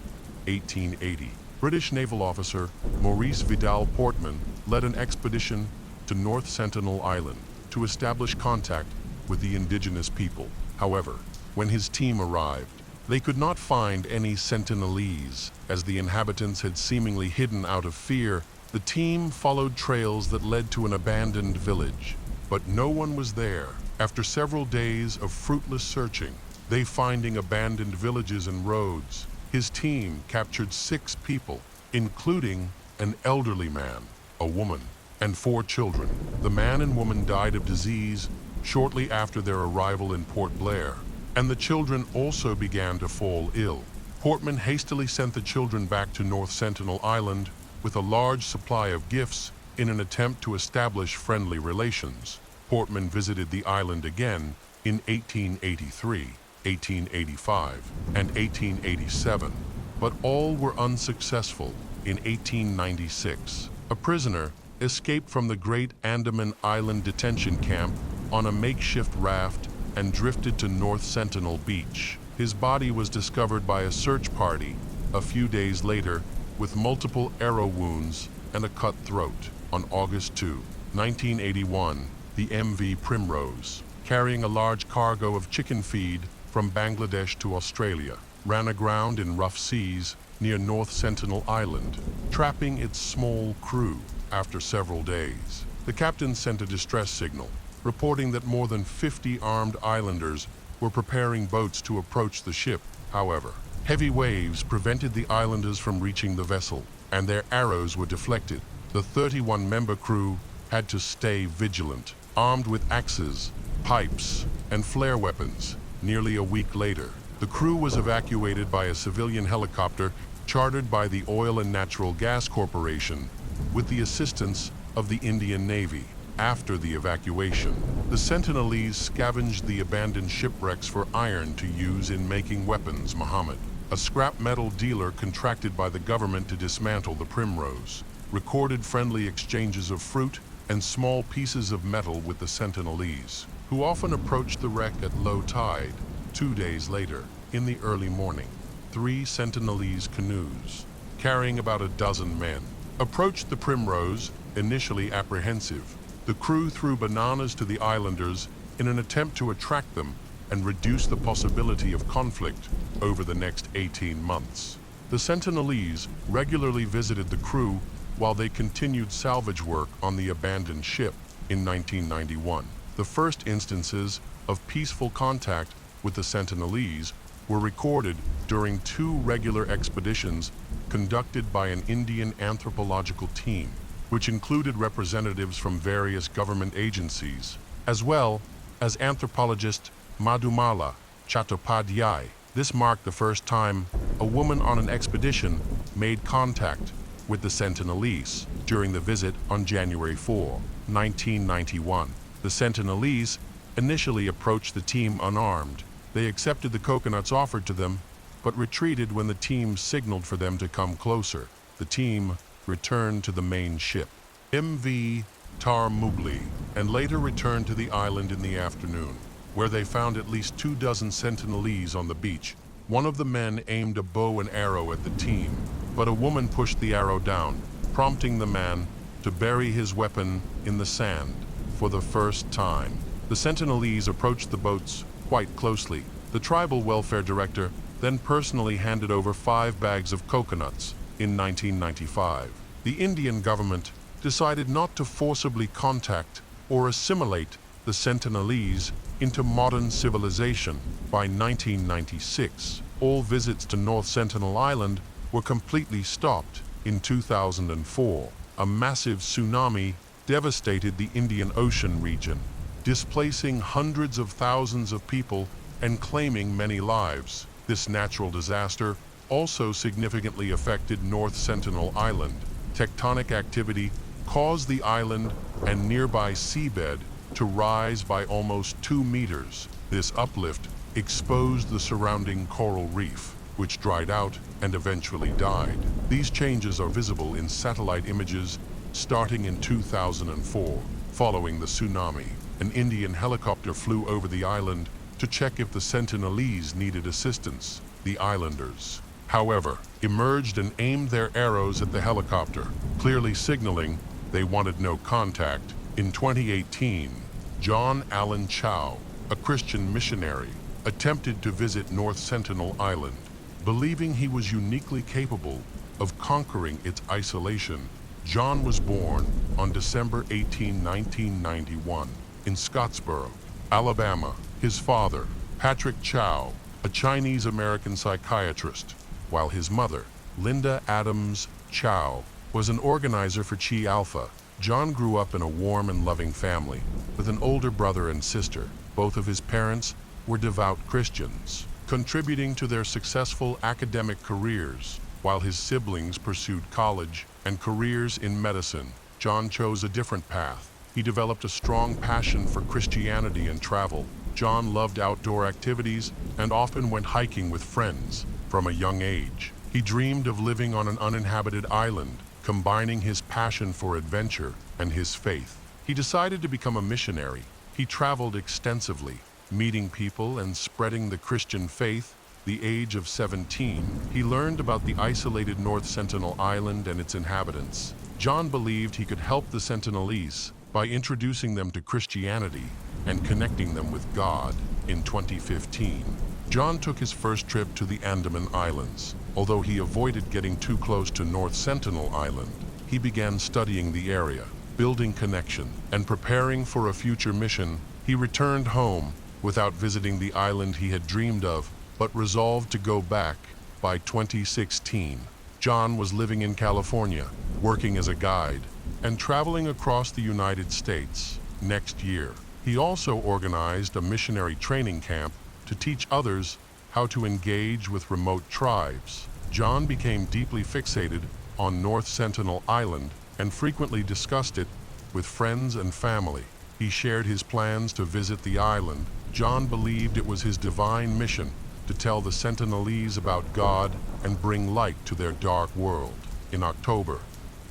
1880, British naval officer Maurice Vidal Portman led an expedition to North Sentinel Island to establish contact with the indigenous people. However, when his team arrived, they could not find any Sentinelese, as the inhabitants had seemingly hidden out of fear. The team followed trails that led to an abandoned village, but no one was there. After several days of fruitless searching, they finding abandoned villages and roads, his team captured 6 people, including an elderly man, a woman, and 4 children. The man and woman died of disease shortly after their arrival in Port Blair, and the children also began to fall ill. Portman hastily sent the children back to North Sentinel Island with a large supply of gifts in an attempt to establish friendly relations. Portman visited the island again in 1883, 1885, and 1887, but all were unsuccessful. In 1896, a prisoner escaped from the Great Andaman Island detention camp on a makeshift raft and drifted to North Sentinel Beach. His body was discovered by a search party a few days later with multiple arrow wounds and a cut throat. On August 2, 1981, the MV Primrose, carrying a large cargo of chicken feed, from Bangladesh to Australia, ran aground in rough seas near North Sentinel Island, trapping its small crew. After several days, the captain sent a distress signal, reporting that more than 50 armed islanders were preparing boats to approach the ship. However, heavy waves prevented the islanders from reaching the vessel, and their arrows were deflected. The 31-member crew had to stay vigilant, armed with axes, pipes, and flare weapons. Nearly a week later, the crew was evacuated by a civilian helicopter chartered by the Oil and Natural Gas Corporation with the assistance of the Indian Navy. After the evacuation, the Sentinelese scavenged the abandoned shipwrecks for iron to use in making weapons. Muhammad, a scrap metal dealer contracted by the government to dismantle the Primrose, recorded friendly exchanges of fruit and small pieces of metal with the Sentinelese, who often approached the wreck at low tide. 2 days later, in the early morning, 3 Sentinelese canoes, carrying about a dozen men, approached the Primrose, initially apprehensive. The crew threw bananas to the islanders in an attempt to attract them and reduce the possibility of conflict over the next 18 months. The Sentinelese regularly visited the crew while they continued salvage work on the abandoned ship. In 1991, the first instances of peaceful contact with the Sentinelese were recorded during 2 regular expeditions conducted by an Indian anthropological team, which included representatives from various government agencies, as well as anthropologist Madhumala Chattopadhyay. This marked the first time a woman on an expedition made contact with the Sentinelese during the visit on January 4, 1991. The Sentinelese initially approached the team unarmed. They accepted the coconuts offered to them, but retreated when the team signaled for them to come closer. The team returned to the main ship, MV Tarmugli, and later returned to the island in the afternoon, where they found at least 24 Sentinelese on the beach. One of the men aimed a bow and arrow at the team, but a woman pushed the arrow down, prompting the man to bury his weapon in the sand. For the first time, the Sentinelese approached the boats quite closely. The tribal welfare director then personally handed over 5 bags of coconuts. In 1995, the Indian government decided not to forcibly contact or assimilate the Sentinelese into modern civilization. By 1996, all visits to North Sentinel Island were completely stopped. In 2004, a massive tsunami devastated the Indian Ocean region, displacing hundreds of thousands of people and claiming many lives. This natural disaster also significantly affected North Sentinel Island. Tectonic activity caused the island and nearby seabed to rise by almost 2 meters. This uplift exposed the surrounding coral reef, which dried out and eventually died. These changes are visible in satellite images starting in 2004. Following the tsunami, an Indian helicopter flew over the island to check if the Sentinelese needed assistance. The islanders, however, emerged and aimed their arrows at the helicopter, clearly signaling they wanted no contact. In 2018, John Allen Chow, a Christian missionary, attempted to visit North Sentinel Island, believing he was uniquely capable of conquering its isolation. John was born on December 18, 1991, in Scottsboro, Alabama. His father, Patrick Chow, a Chinese-American psychiatrist, while his mother, Linda Adams Chow, was an organizer for Chi Alpha. John grew up in a warm and loving family with an older brother and sister. Both of his parents were devout Christians, contributing to their successful academic careers. While his siblings pursued college and careers in medicine, John chose a different path. He developed a strong passion for Christianity and travel. John loved outdoor activities and often went hiking with friends. From a young age, he dreamed of living on an uninhabited island, combining his passion for adventure and his faith. He decided to become a missionary. He traveled extensively, meeting people and spreading the Christian faith. The age of 17, he learned about the isolated North Sentinel Island and its inhabitants. John believed he could help the Sentinelese by introducing them to Christianity and connecting them with God. In 2015, John took his first trip to the Andaman Islands. Although he avoided getting too close to North Sentinel Island, he began studying the area, building connection, and preparing for a future mission. He returned home without visiting the island he had dreamed of, but resolved to go back. By 2016, John was living in California, working as a guide, and traveling across the United States. Next year, he also organized a missionary training camp to teach others how to engage with remote tribes. John became deeply fixated on North Sentinel Island and frequently discussed it with friends and family. He shared his plans to visit the island. John believed it was his divine mission to tell the Sentinelese about God and bring light to their dark world. In October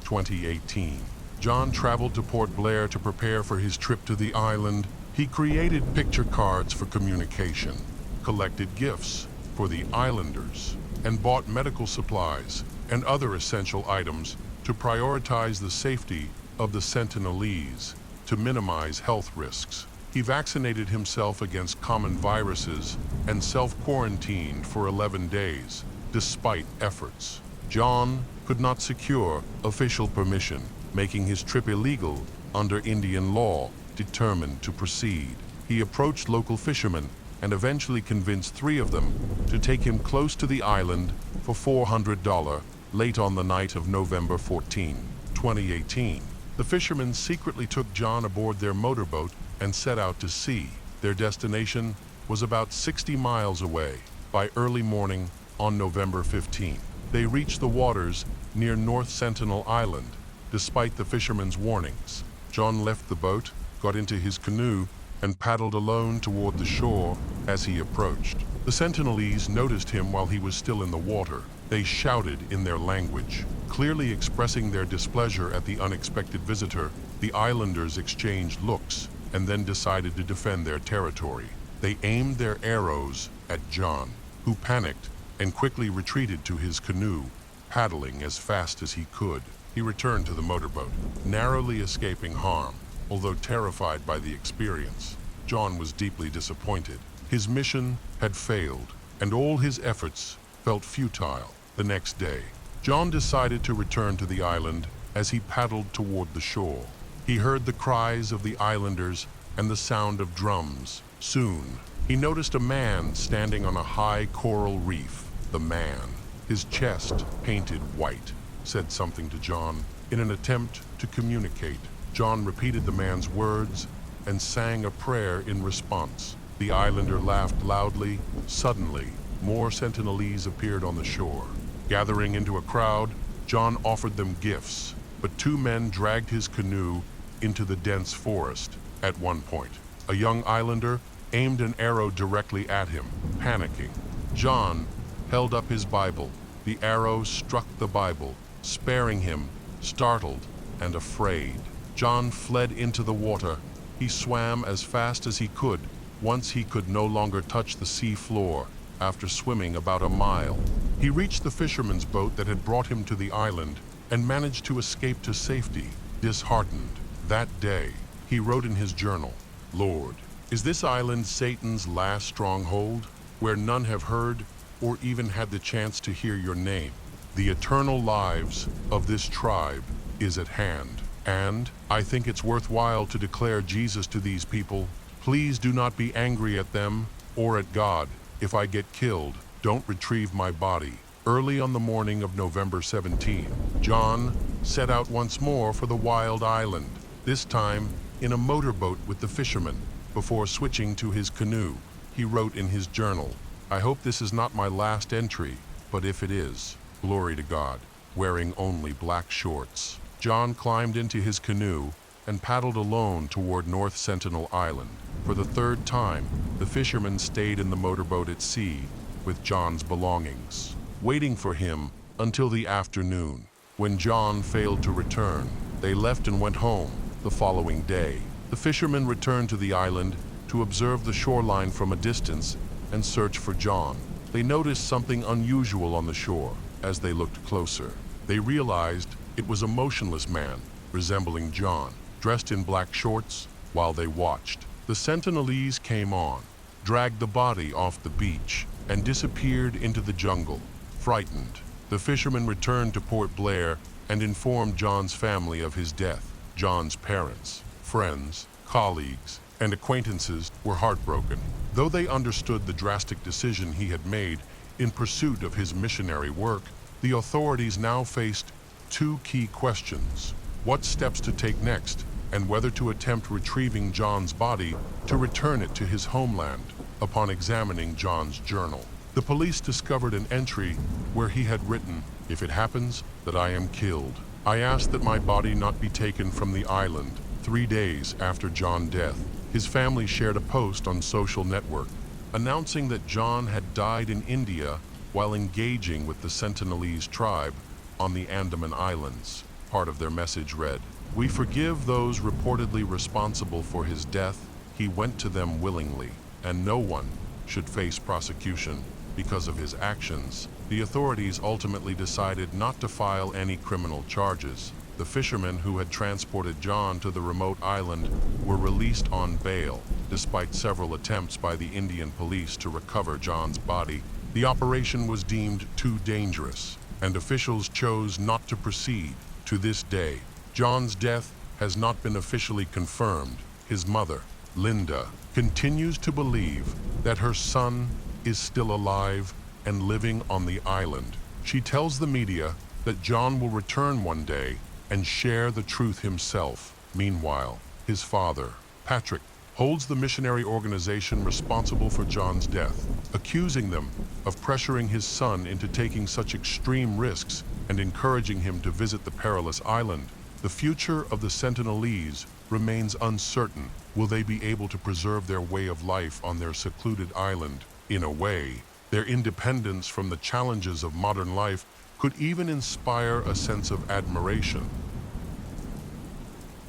2018, John traveled to Port Blair to prepare for his trip to the island. He created picture cards for communication, collected gifts for the islanders, and bought medical supplies and other essential items to prioritize the safety of the Sentinelese to minimize health risks. He vaccinated himself against common viruses and self-quarantined for 11 days, despite efforts. John could not secure official permission, making his trip illegal under Indian law. Determined to proceed, he approached local fishermen and eventually convinced 3 of them to take him close to the island for $400 late on the night of November 14, 2018. The fishermen secretly took John aboard their motorboat and set out to sea. Their destination was about 60 miles away. By early morning on November 15, they reached the waters near North Sentinel Island. Despite the fishermen's warnings, John left the boat, got into his canoe, and paddled alone toward the shore. As he approached, the Sentinelese noticed him while he was still in the water. They shouted in their language, clearly expressing their displeasure at the unexpected visitor. The islanders exchanged looks and then decided to defend their territory. They aimed their arrows at John, who panicked and quickly retreated to his canoe, paddling as fast as he could. He returned to the motorboat, narrowly escaping harm. Although terrified by the experience, John was deeply disappointed. His mission had failed, and all his efforts felt futile. The next day, John decided to return to the island. As he paddled toward the shore, he heard the cries of the islanders and the sound of drums. Soon, he noticed a man standing on a high coral reef. The man, his chest painted white, said something to John. In an attempt to communicate, John repeated the man's words and sang a prayer in response. The islander laughed loudly. Suddenly, more Sentinelese appeared on the shore. Gathering into a crowd, John offered them gifts, but 2 men dragged his canoe into the dense forest. At one point, a young islander aimed an arrow directly at him. Panicking, John held up his Bible. The arrow struck the Bible, sparing him. Startled and afraid, John fled into the water. He swam as fast as he could. Once he could no longer touch the sea floor. After swimming about a mile, he reached the fisherman's boat that had brought him to the island and managed to escape to safety. Disheartened, that day, he wrote in his journal, "Lord, is this island Satan's last stronghold, where none have heard or even had the chance to hear your name? The eternal lives of this tribe is at hand, and I think it's worthwhile to declare Jesus to these people. Please do not be angry at them or at God. If I get killed, don't retrieve my body." Early on the morning of November 17, John set out once more for the wild island, this time in a motorboat with the fishermen. Before switching to his canoe, he wrote in his journal, "I hope this is not my last entry, but if it is, glory to God." Wearing only black shorts, John climbed into his canoe and paddled alone toward North Sentinel Island. For the 3rd time, the fishermen stayed in the motorboat at sea with John's belongings, waiting for him until the afternoon. When John failed to return, they left and went home. The following day, the fishermen returned to the island to observe the shoreline from a distance and search for John. They noticed something unusual on the shore. As they looked closer, they realized it was a motionless man, resembling John, dressed in black shorts. While they watched, the Sentinelese came on, dragged the body off the beach, and disappeared into the jungle. Frightened, the fisherman returned to Port Blair and informed John's family of his death. John's parents, friends, colleagues, and acquaintances were heartbroken. Though they understood the drastic decision he had made in pursuit of his missionary work, the authorities now faced two key questions: what steps to take next, and whether to attempt retrieving John's body to return it to his homeland. Upon examining John's journal, the police discovered an entry where he had written, "If it happens that I am killed, I ask that my body not be taken from the island." 3 days after John's death, his family shared a post on social network announcing that John had died in India while engaging with the Sentinelese tribe on the Andaman Islands. Part of their message read, "We forgive those reportedly responsible for his death. He went to them willingly, and no one should face prosecution because of his actions." The authorities ultimately decided not to file any criminal charges. The fishermen who had transported John to the remote island were released on bail, despite several attempts by the Indian police to recover John's body. The operation was deemed too dangerous, and officials chose not to proceed. To this day, John's death has not been officially confirmed. His mother, Linda, continues to believe that her son is still alive and living on the island. She tells the media that John will return one day and share the truth himself. Meanwhile, his father, Patrick, holds the missionary organization responsible for John's death, accusing them of pressuring his son into taking such extreme risks and encouraging him to visit the perilous island. The future of the Sentinelese remains uncertain. Will they be able to preserve their way of life on their secluded island? In a way, their independence from the challenges of modern life could even inspire a sense of admiration.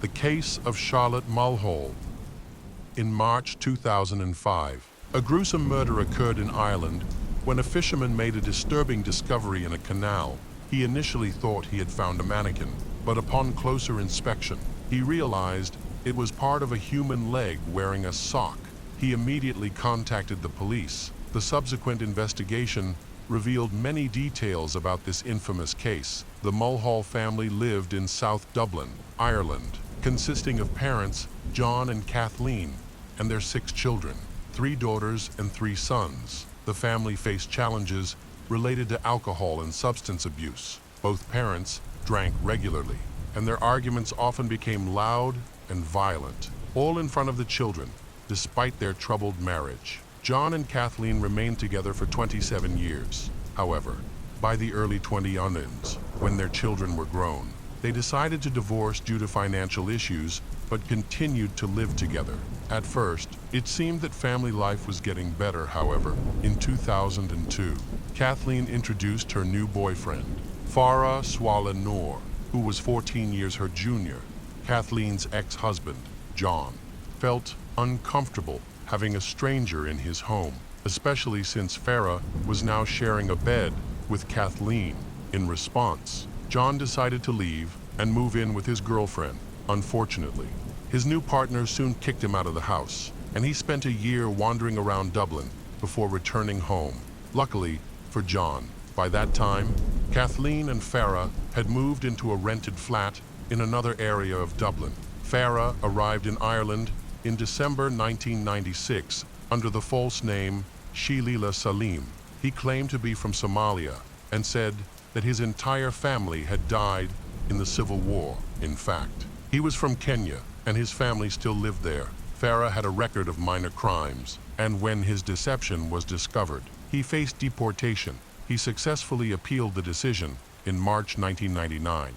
The case of Charlotte Mulhall. In March 2005, a gruesome murder occurred in Ireland when a fisherman made a disturbing discovery in a canal. He initially thought he had found a mannequin, but upon closer inspection, he realized it was part of a human leg wearing a sock. He immediately contacted the police. The subsequent investigation revealed many details about this infamous case. The Mulhall family lived in South Dublin, Ireland, consisting of parents John and Kathleen and their 6 children, 3 daughters and 3 sons. The family faced challenges related to alcohol and substance abuse. Both parents drank regularly, and their arguments often became loud and violent, all in front of the children, despite their troubled marriage. John and Kathleen remained together for 27 years. However, by the early 2000s, when their children were grown, they decided to divorce due to financial issues, but continued to live together. At first, it seemed that family life was getting better. However, in 2002, Kathleen introduced her new boyfriend, Farah Swala Noor, who was 14 years her junior. Kathleen's ex-husband, John, felt uncomfortable having a stranger in his home, especially since Farah was now sharing a bed with Kathleen. In response, John decided to leave and move in with his girlfriend. Unfortunately, his new partner soon kicked him out of the house, and he spent a year wandering around Dublin before returning home. Luckily for John, by that time, Kathleen and Farah had moved into a rented flat in another area of Dublin. Farah arrived in Ireland in December 1996 under the false name Sheila Salim. He claimed to be from Somalia and said that his entire family had died in the civil war. In fact, he was from Kenya and his family still lived there. Farah had a record of minor crimes, and when his deception was discovered, he faced deportation. He successfully appealed the decision in March 1999.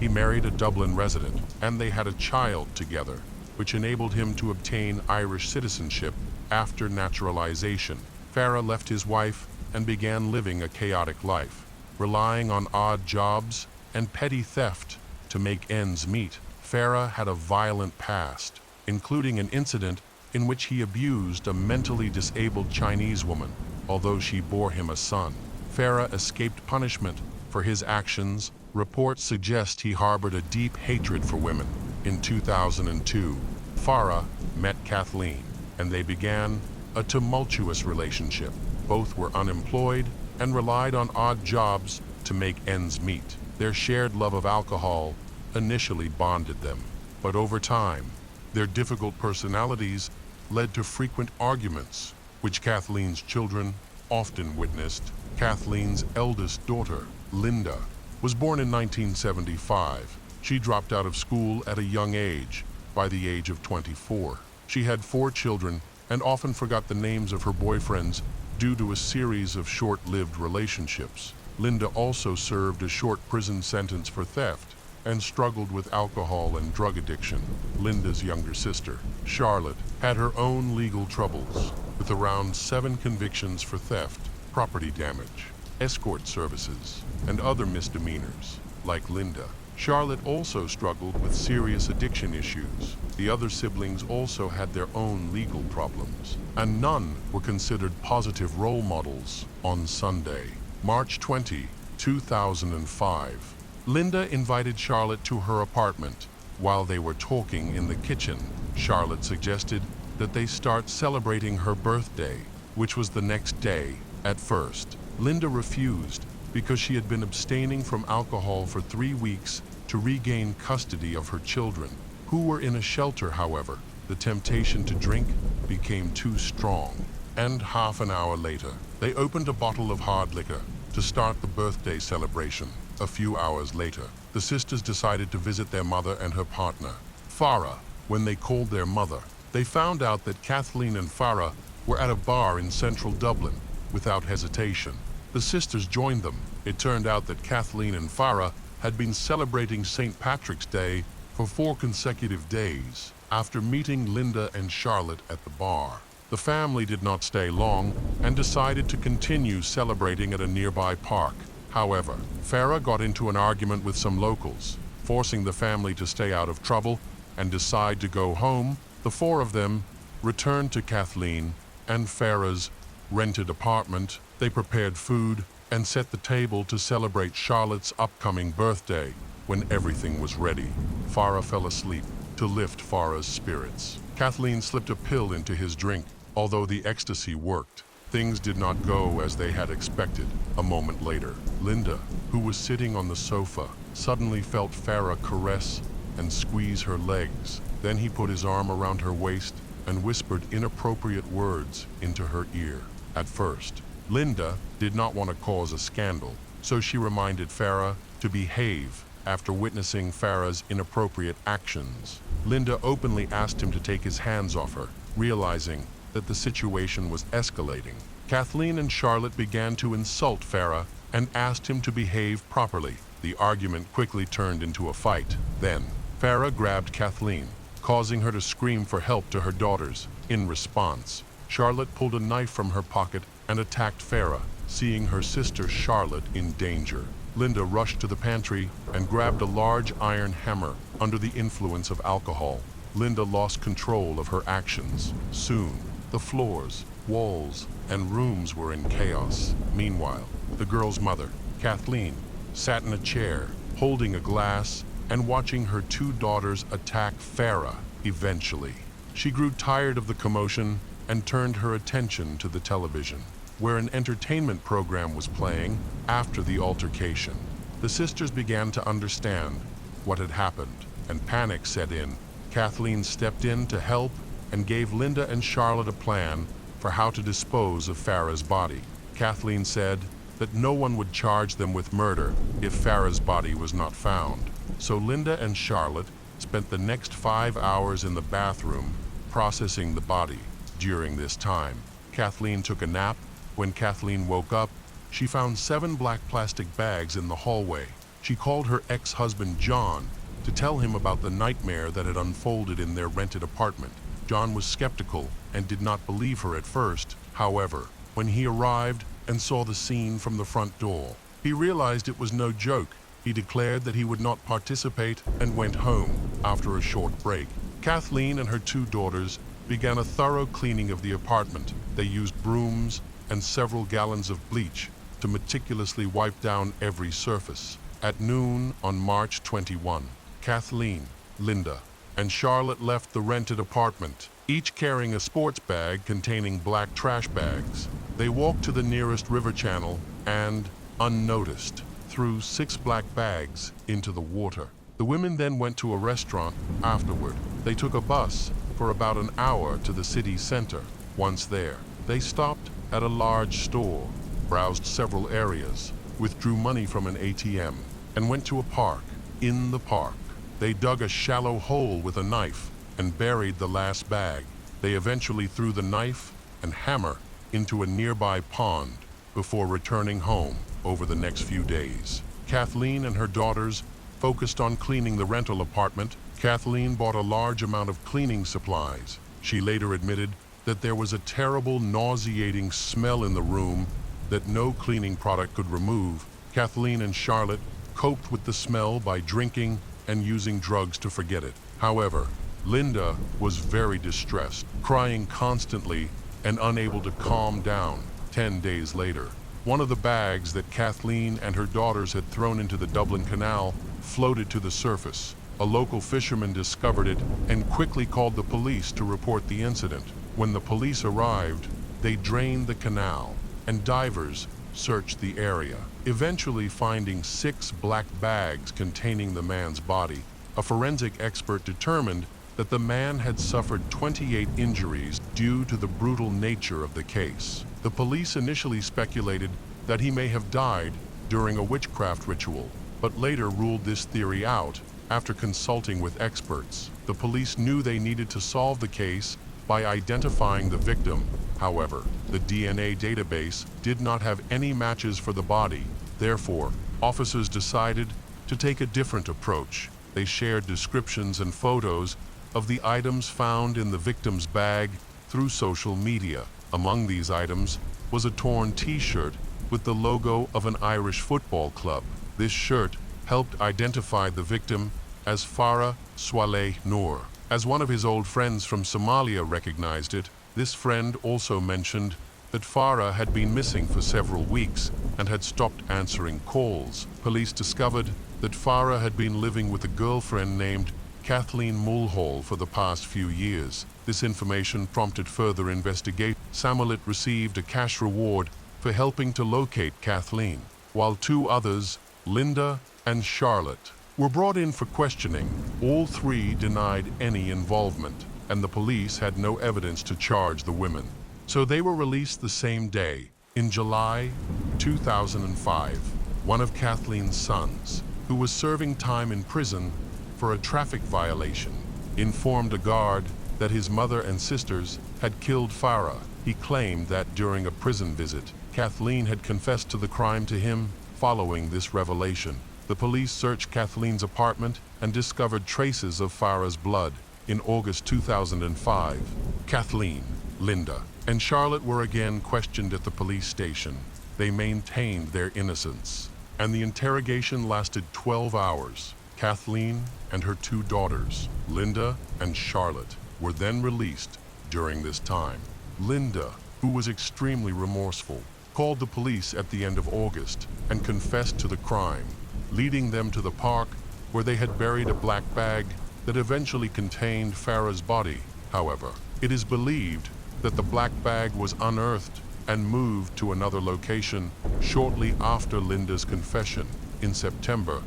He married a Dublin resident, and they had a child together, which enabled him to obtain Irish citizenship after naturalization. Farah left his wife and began living a chaotic life, relying on odd jobs and petty theft to make ends meet. Farah had a violent past, including an incident in which he abused a mentally disabled Chinese woman, although she bore him a son. Farah escaped punishment for his actions. Reports suggest he harbored a deep hatred for women. In 2002, Farah met Kathleen, and they began a tumultuous relationship. Both were unemployed and relied on odd jobs to make ends meet. Their shared love of alcohol initially bonded them, but over time, their difficult personalities led to frequent arguments, which Kathleen's children often witnessed. Kathleen's eldest daughter, Linda, was born in 1975. She dropped out of school at a young age, by the age of 24. She had 4 children and often forgot the names of her boyfriends due to a series of short-lived relationships. Linda also served a short prison sentence for theft and struggled with alcohol and drug addiction. Linda's younger sister, Charlotte, had her own legal troubles, with around 7 convictions for theft, property damage, escort services, and other misdemeanors. Like Linda, Charlotte also struggled with serious addiction issues. The other siblings also had their own legal problems, and none were considered positive role models. On Sunday, March 20, 2005, Linda invited Charlotte to her apartment. While they were talking in the kitchen, Charlotte suggested that they start celebrating her birthday, which was the next day. At first, Linda refused because she had been abstaining from alcohol for 3 weeks to regain custody of her children, who were in a shelter. However, the temptation to drink became too strong, and half an hour later, they opened a bottle of hard liquor to start the birthday celebration. A few hours later, the sisters decided to visit their mother and her partner, Farah. When they called their mother, they found out that Kathleen and Farah were at a bar in central Dublin. Without hesitation, the sisters joined them. It turned out that Kathleen and Farah had been celebrating St. Patrick's Day for 4 consecutive days. After meeting Linda and Charlotte at the bar, the family did not stay long and decided to continue celebrating at a nearby park. However, Farah got into an argument with some locals, forcing the family to stay out of trouble and decide to go home. The 4 of them returned to Kathleen and Farah's rented apartment. They prepared food and set the table to celebrate Charlotte's upcoming birthday. When everything was ready, Farah fell asleep to lift Farah's spirits. Kathleen slipped a pill into his drink. Although the ecstasy worked, things did not go as they had expected. A moment later, Linda, who was sitting on the sofa, suddenly felt Farah caress and squeeze her legs. Then he put his arm around her waist and whispered inappropriate words into her ear. At first, Linda did not want to cause a scandal, so she reminded Farah to behave. After witnessing Farah's inappropriate actions, Linda openly asked him to take his hands off her, realizing that the situation was escalating. Kathleen and Charlotte began to insult Farah and asked him to behave properly. The argument quickly turned into a fight. Then, Farah grabbed Kathleen, causing her to scream for help to her daughters. In response, Charlotte pulled a knife from her pocket and attacked Farah. Seeing her sister Charlotte in danger, Linda rushed to the pantry and grabbed a large iron hammer. Under the influence of alcohol, Linda lost control of her actions. Soon, the floors, walls, and rooms were in chaos. Meanwhile, the girl's mother, Kathleen, sat in a chair, holding a glass and watching her 2 daughters attack Farah. Eventually, she grew tired of the commotion and turned her attention to the television, where an entertainment program was playing. After the altercation, the sisters began to understand what had happened, and panic set in. Kathleen stepped in to help and gave Linda and Charlotte a plan for how to dispose of Farah's body. Kathleen said that no one would charge them with murder if Farah's body was not found. So Linda and Charlotte spent the next 5 hours in the bathroom processing the body. During this time, Kathleen took a nap. When Kathleen woke up, she found 7 black plastic bags in the hallway. She called her ex-husband John to tell him about the nightmare that had unfolded in their rented apartment. John was skeptical and did not believe her at first. However, when he arrived and saw the scene from the front door, he realized it was no joke. He declared that he would not participate and went home. After a short break, Kathleen and her 2 daughters began a thorough cleaning of the apartment. They used brooms and several gallons of bleach to meticulously wipe down every surface. At noon on March 21, Kathleen, Linda, and Charlotte left the rented apartment, each carrying a sports bag containing black trash bags. They walked to the nearest river channel and, unnoticed, threw 6 black bags into the water. The women then went to a restaurant afterward. They took a bus for about an hour to the city center. Once there, they stopped at a large store, browsed several areas, withdrew money from an ATM, and went to a park. In the park, they dug a shallow hole with a knife and buried the last bag. They eventually threw the knife and hammer into a nearby pond before returning home over the next few days. Kathleen and her daughters focused on cleaning the rental apartment. Kathleen bought a large amount of cleaning supplies. She later admitted that there was a terrible, nauseating smell in the room that no cleaning product could remove. Kathleen and Charlotte coped with the smell by drinking and using drugs to forget it. However, Linda was very distressed, crying constantly and unable to calm down. 10 days later, one of the bags that Kathleen and her daughters had thrown into the Dublin Canal floated to the surface. A local fisherman discovered it and quickly called the police to report the incident. When the police arrived, they drained the canal, and divers searched the area, eventually finding 6 black bags containing the man's body. A forensic expert determined that the man had suffered 28 injuries due to the brutal nature of the case. The police initially speculated that he may have died during a witchcraft ritual, but later ruled this theory out after consulting with experts. The police knew they needed to solve the case by identifying the victim. However, the DNA database did not have any matches for the body. Therefore, officers decided to take a different approach. They shared descriptions and photos of the items found in the victim's bag through social media. Among these items was a torn T-shirt with the logo of an Irish football club. This shirt helped identify the victim as Farah Swaleh Noor. As one of his old friends from Somalia recognized it, this friend also mentioned that Farah had been missing for several weeks and had stopped answering calls. Police discovered that Farah had been living with a girlfriend named Kathleen Mulhall for the past few years. This information prompted further investigation. Samolit received a cash reward for helping to locate Kathleen, while 2 others, Linda and Charlotte, were brought in for questioning. All 3 denied any involvement, and the police had no evidence to charge the women. So they were released the same day. In July 2005, one of Kathleen's sons, who was serving time in prison for a traffic violation, informed a guard that his mother and sisters had killed Farah. He claimed that during a prison visit, Kathleen had confessed to the crime to him. Following this revelation, the police searched Kathleen's apartment and discovered traces of Farah's blood. In August 2005, Kathleen, Linda, and Charlotte were again questioned at the police station. They maintained their innocence, and the interrogation lasted 12 hours. Kathleen and her 2 daughters, Linda and Charlotte, were then released during this time. Linda, who was extremely remorseful, called the police at the end of August and confessed to the crime, leading them to the park where they had buried a black bag that eventually contained Farah's body. However, it is believed that the black bag was unearthed and moved to another location shortly after Linda's confession in September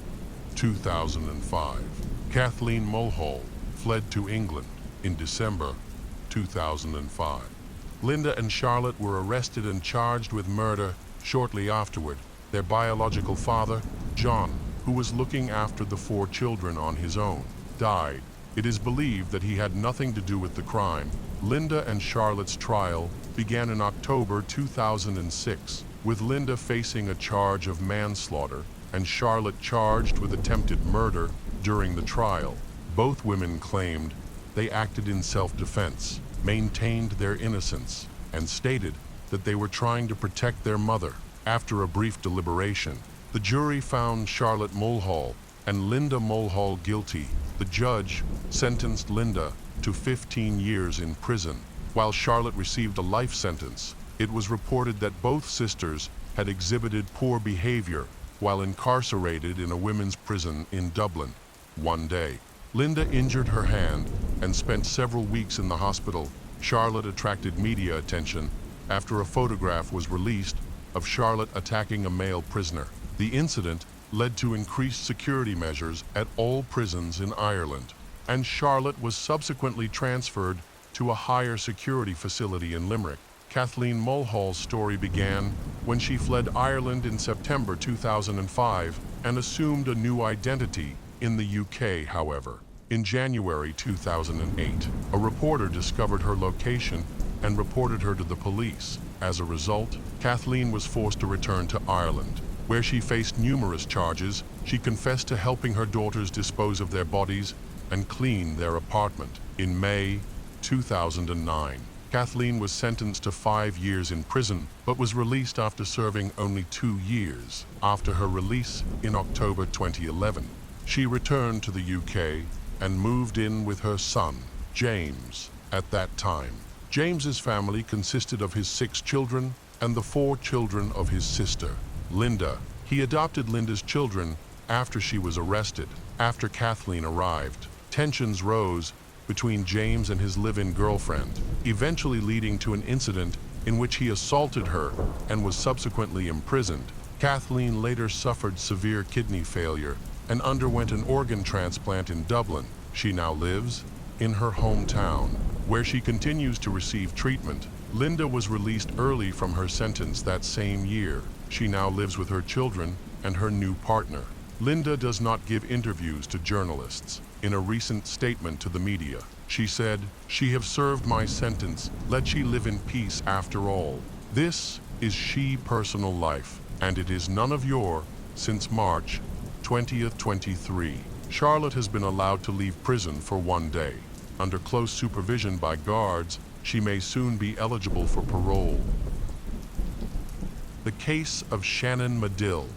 2005. Kathleen Mulhall fled to England in December 2005. Linda and Charlotte were arrested and charged with murder shortly afterward. Their biological father, John, who was looking after the 4 children on his own, died. It is believed that he had nothing to do with the crime. Linda and Charlotte's trial began in October 2006, with Linda facing a charge of manslaughter and Charlotte charged with attempted murder during the trial. Both women claimed they acted in self-defense, maintained their innocence, and stated that they were trying to protect their mother. After a brief deliberation, the jury found Charlotte Mulhall and Linda Mulhall guilty. The judge sentenced Linda to 15 years in prison, while Charlotte received a life sentence. It was reported that both sisters had exhibited poor behavior while incarcerated in a women's prison in Dublin. One day, Linda injured her hand and spent several weeks in the hospital. Charlotte attracted media attention after a photograph was released of Charlotte attacking a male prisoner. The incident led to increased security measures at all prisons in Ireland, and Charlotte was subsequently transferred to a higher security facility in Limerick. Kathleen Mulhall's story began when she fled Ireland in September 2005 and assumed a new identity in the UK, however. In January 2008, a reporter discovered her location and reported her to the police. As a result, Kathleen was forced to return to Ireland, where she faced numerous charges. She confessed to helping her daughters dispose of their bodies and clean their apartment. In May 2009, Kathleen was sentenced to 5 years in prison, but was released after serving only 2 years. After her release in October 2011, she returned to the UK and moved in with her son, James. At that time, James's family consisted of his 6 children and the 4 children of his sister, Linda. He adopted Linda's children after she was arrested. After Kathleen arrived, tensions rose between James and his live-in girlfriend, eventually leading to an incident in which he assaulted her and was subsequently imprisoned. Kathleen later suffered severe kidney failure and underwent an organ transplant in Dublin. She now lives in her hometown, where she continues to receive treatment. Linda was released early from her sentence that same year. She now lives with her children and her new partner. Linda does not give interviews to journalists. In a recent statement to the media, she said, "She have served my sentence. Let she live in peace after all. This is she personal life, and it is none of your." Since March 20th, 23, Charlotte has been allowed to leave prison for 1 day. Under close supervision by guards, she may soon be eligible for parole. The case of Shannon Medill.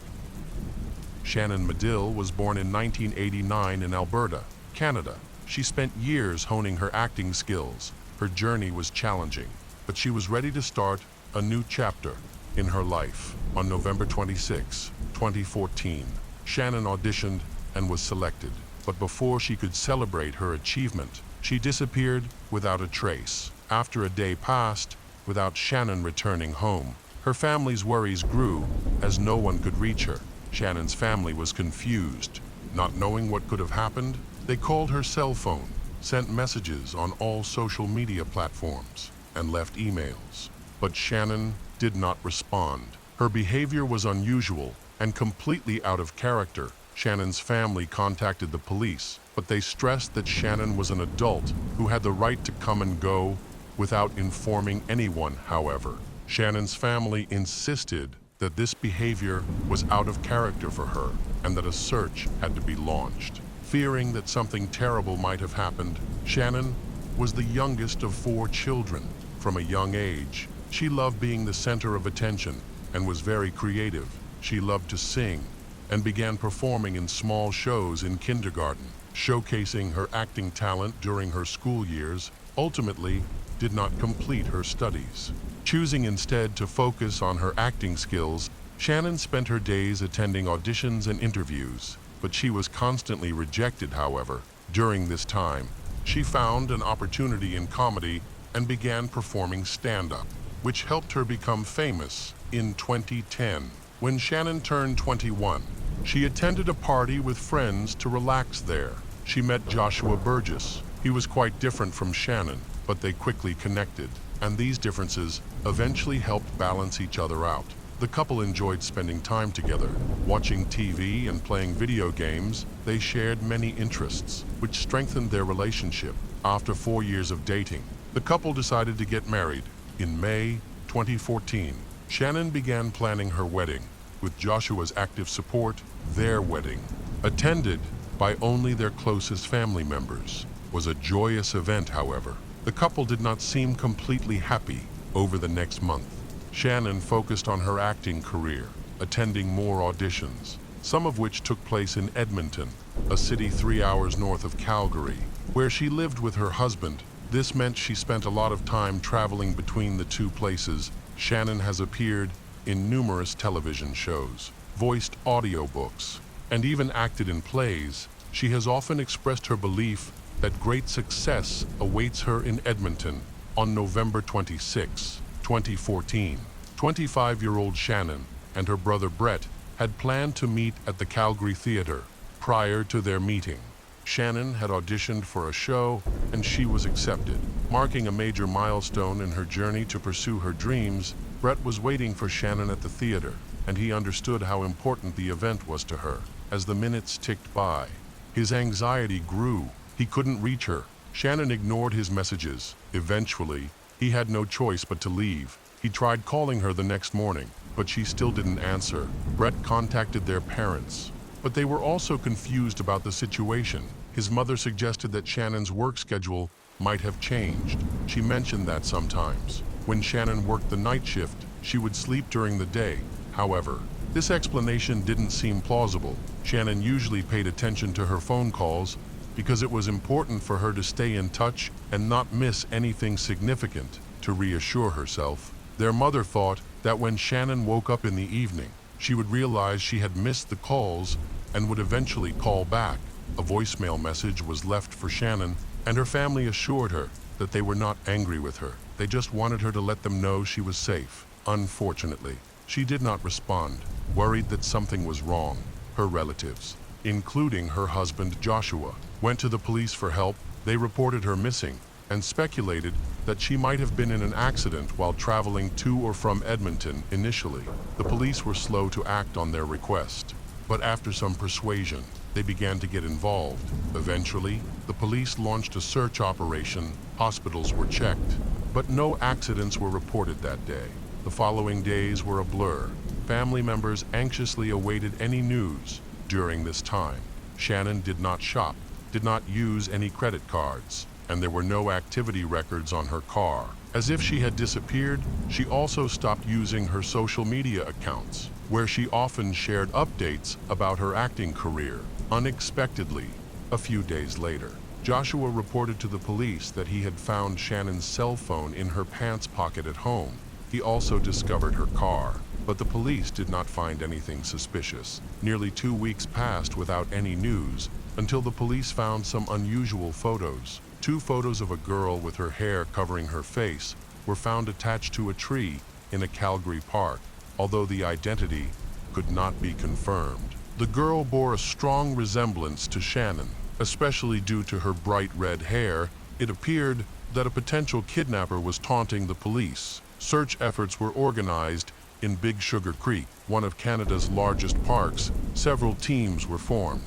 Shannon Medill was born in 1989 in Alberta, Canada. She spent years honing her acting skills. Her journey was challenging, but she was ready to start a new chapter in her life. On November 26, 2014, Shannon auditioned and was selected. But before she could celebrate her achievement, she disappeared without a trace. After a day passed without Shannon returning home, her family's worries grew as no one could reach her. Shannon's family was confused. Not knowing what could have happened, they called her cell phone, sent messages on all social media platforms, and left emails. But Shannon did not respond. Her behavior was unusual and completely out of character. Shannon's family contacted the police, but they stressed that Shannon was an adult who had the right to come and go without informing anyone. However, Shannon's family insisted that this behavior was out of character for her and that a search had to be launched. Fearing that something terrible might have happened, Shannon was the youngest of 4 children. From a young age, she loved being the center of attention and was very creative. She loved to sing and began performing in small shows in kindergarten. Showcasing her acting talent during her school years, ultimately did not complete her studies. Choosing instead to focus on her acting skills, Shannon spent her days attending auditions and interviews, but she was constantly rejected. However, during this time, she found an opportunity in comedy and began performing stand-up, which helped her become famous. In 2010, when Shannon turned 21, she attended a party with friends to relax there. She met Joshua Burgess. He was quite different from Shannon, but they quickly connected, and these differences eventually helped balance each other out. The couple enjoyed spending time together, watching TV and playing video games. They shared many interests, which strengthened their relationship. After 4 years of dating, the couple decided to get married. In May 2014, Shannon began planning her wedding. With Joshua's active support, their wedding, attended by only their closest family members, was a joyous event. However, the couple did not seem completely happy. Over the next month, Shannon focused on her acting career, attending more auditions, some of which took place in Edmonton, a city 3 hours north of Calgary, where she lived with her husband. This meant she spent a lot of time traveling between the two places. Shannon has appeared in numerous television shows, voiced audiobooks, and even acted in plays. She has often expressed her belief that great success awaits her in Edmonton on November 26, 2014, 25-year-old Shannon and her brother Brett had planned to meet at the Calgary Theatre. Prior to their meeting, Shannon had auditioned for a show and she was accepted. Marking a major milestone in her journey to pursue her dreams, Brett was waiting for Shannon at the theater, and he understood how important the event was to her. As the minutes ticked by, his anxiety grew. He couldn't reach her. Shannon ignored his messages. Eventually, he had no choice but to leave. He tried calling her the next morning, but she still didn't answer. Brett contacted their parents, but they were also confused about the situation. His mother suggested that Shannon's work schedule might have changed. She mentioned that sometimes, when Shannon worked the night shift, she would sleep during the day. However, this explanation didn't seem plausible. Shannon usually paid attention to her phone calls because it was important for her to stay in touch and not miss anything significant. To reassure herself, their mother thought that when Shannon woke up in the evening, she would realize she had missed the calls and would eventually call back. A voicemail message was left for Shannon, and her family assured her that they were not angry with her. They just wanted her to let them know she was safe. Unfortunately, she did not respond, worried that something was wrong. Her relatives, including her husband Joshua, went to the police for help. They reported her missing and speculated that she might have been in an accident while traveling to or from Edmonton. Initially, the police were slow to act on their request, but after some persuasion, they began to get involved. Eventually, the police launched a search operation. Hospitals were checked, but no accidents were reported that day. The following days were a blur. Family members anxiously awaited any news. During this time, Shannon did not shop, did not use any credit cards, and there were no activity records on her car. As if she had disappeared, she also stopped using her social media accounts, where she often shared updates about her acting career. Unexpectedly, a few days later, Joshua reported to the police that he had found Shannon's cell phone in her pants pocket at home. He also discovered her car, but the police did not find anything suspicious. Nearly 2 weeks passed without any news until the police found some unusual photos. 2 photos of a girl with her hair covering her face were found attached to a tree in a Calgary park, although the identity could not be confirmed. The girl bore a strong resemblance to Shannon, especially due to her bright red hair. It appeared that a potential kidnapper was taunting the police. Search efforts were organized in Big Sugar Creek, one of Canada's largest parks. Several teams were formed,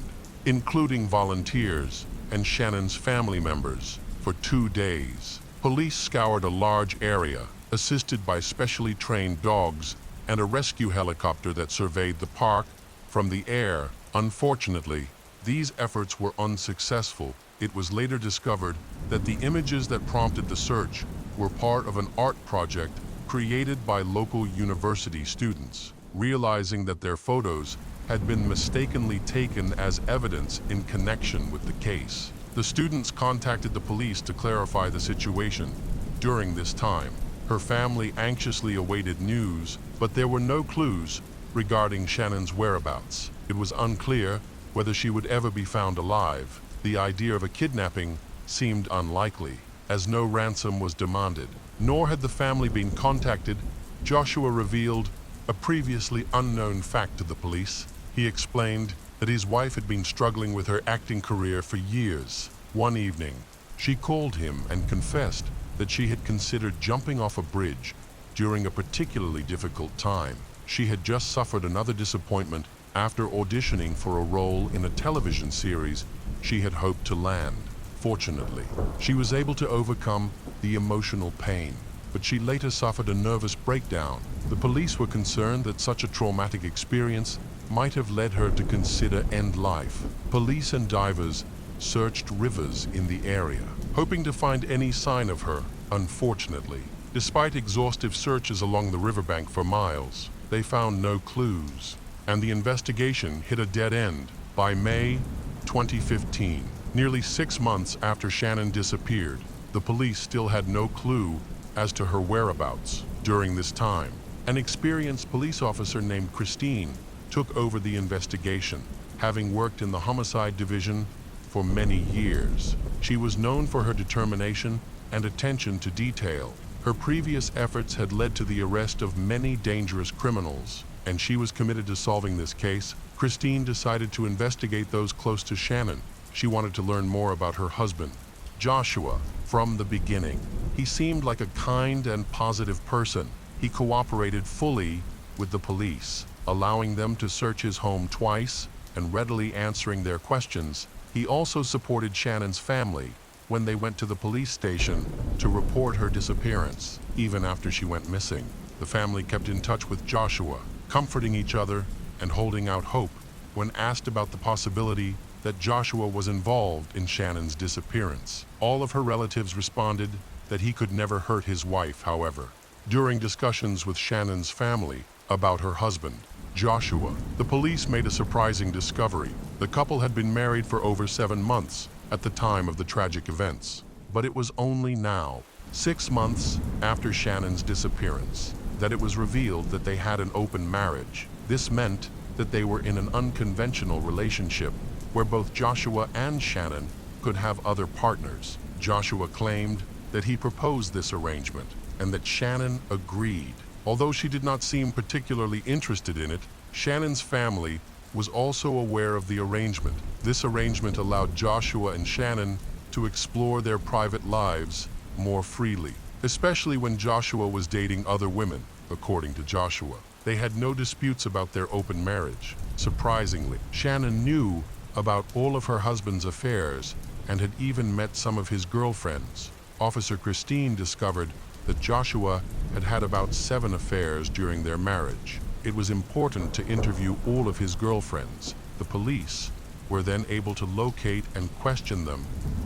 including volunteers and Shannon's family members. For 2 days, police scoured a large area, assisted by specially trained dogs and a rescue helicopter that surveyed the park from the air. Unfortunately, these efforts were unsuccessful. It was later discovered that the images that prompted the search were part of an art project created by local university students. Realizing that their photos had been mistakenly taken as evidence in connection with the case, the students contacted the police to clarify the situation. During this time, her family anxiously awaited news, but there were no clues regarding Shannon's whereabouts. It was unclear whether she would ever be found alive. The idea of a kidnapping seemed unlikely, as no ransom was demanded, nor had the family been contacted. Joshua revealed a previously unknown fact to the police. He explained that his wife had been struggling with her acting career for years. One evening, she called him and confessed that she had considered jumping off a bridge during a particularly difficult time. She had just suffered another disappointment after auditioning for a role in a television series she had hoped to land. Fortunately, she was able to overcome the emotional pain, but she later suffered a nervous breakdown. The police were concerned that such a traumatic experience might have led her to consider end life. Police and divers searched rivers in the area, hoping to find any sign of her. Unfortunately, despite exhaustive searches along the riverbank for miles, they found no clues, and the investigation hit a dead end. By May 2015, nearly 6 months after Shannon disappeared, the police still had no clue as to her whereabouts. During this time, an experienced police officer named Christine took over the investigation, having worked in the homicide division for many years. She was known for her determination and attention to detail. Her previous efforts had led to the arrest of many dangerous criminals, and she was committed to solving this case. Christine decided to investigate those close to Shannon. She wanted to learn more about her husband, Joshua, from the beginning. He seemed like a kind and positive person. He cooperated fully with the police, allowing them to search his home twice and readily answering their questions. He also supported Shannon's family when they went to the police station to report her disappearance. Even after she went missing, the family kept in touch with Joshua, comforting each other and holding out hope when asked about the possibility that Joshua was involved in Shannon's disappearance. All of her relatives responded that he could never hurt his wife, however. During discussions with Shannon's family about her husband, Joshua, the police made a surprising discovery. The couple had been married for over 7 months at the time of the tragic events. But it was only now, 6 months after Shannon's disappearance, that it was revealed that they had an open marriage. This meant that they were in an unconventional relationship where both Joshua and Shannon could have other partners. Joshua claimed that he proposed this arrangement and that Shannon agreed. Although she did not seem particularly interested in it, Shannon's family was also aware of the arrangement. This arrangement allowed Joshua and Shannon to explore their private lives more freely, especially when Joshua was dating other women. According to Joshua, they had no disputes about their open marriage. Surprisingly, Shannon knew about all of her husband's affairs and had even met some of his girlfriends. Officer Christine discovered that Joshua had had about 7 affairs during their marriage. It was important to interview all of his girlfriends. The police were then able to locate and question them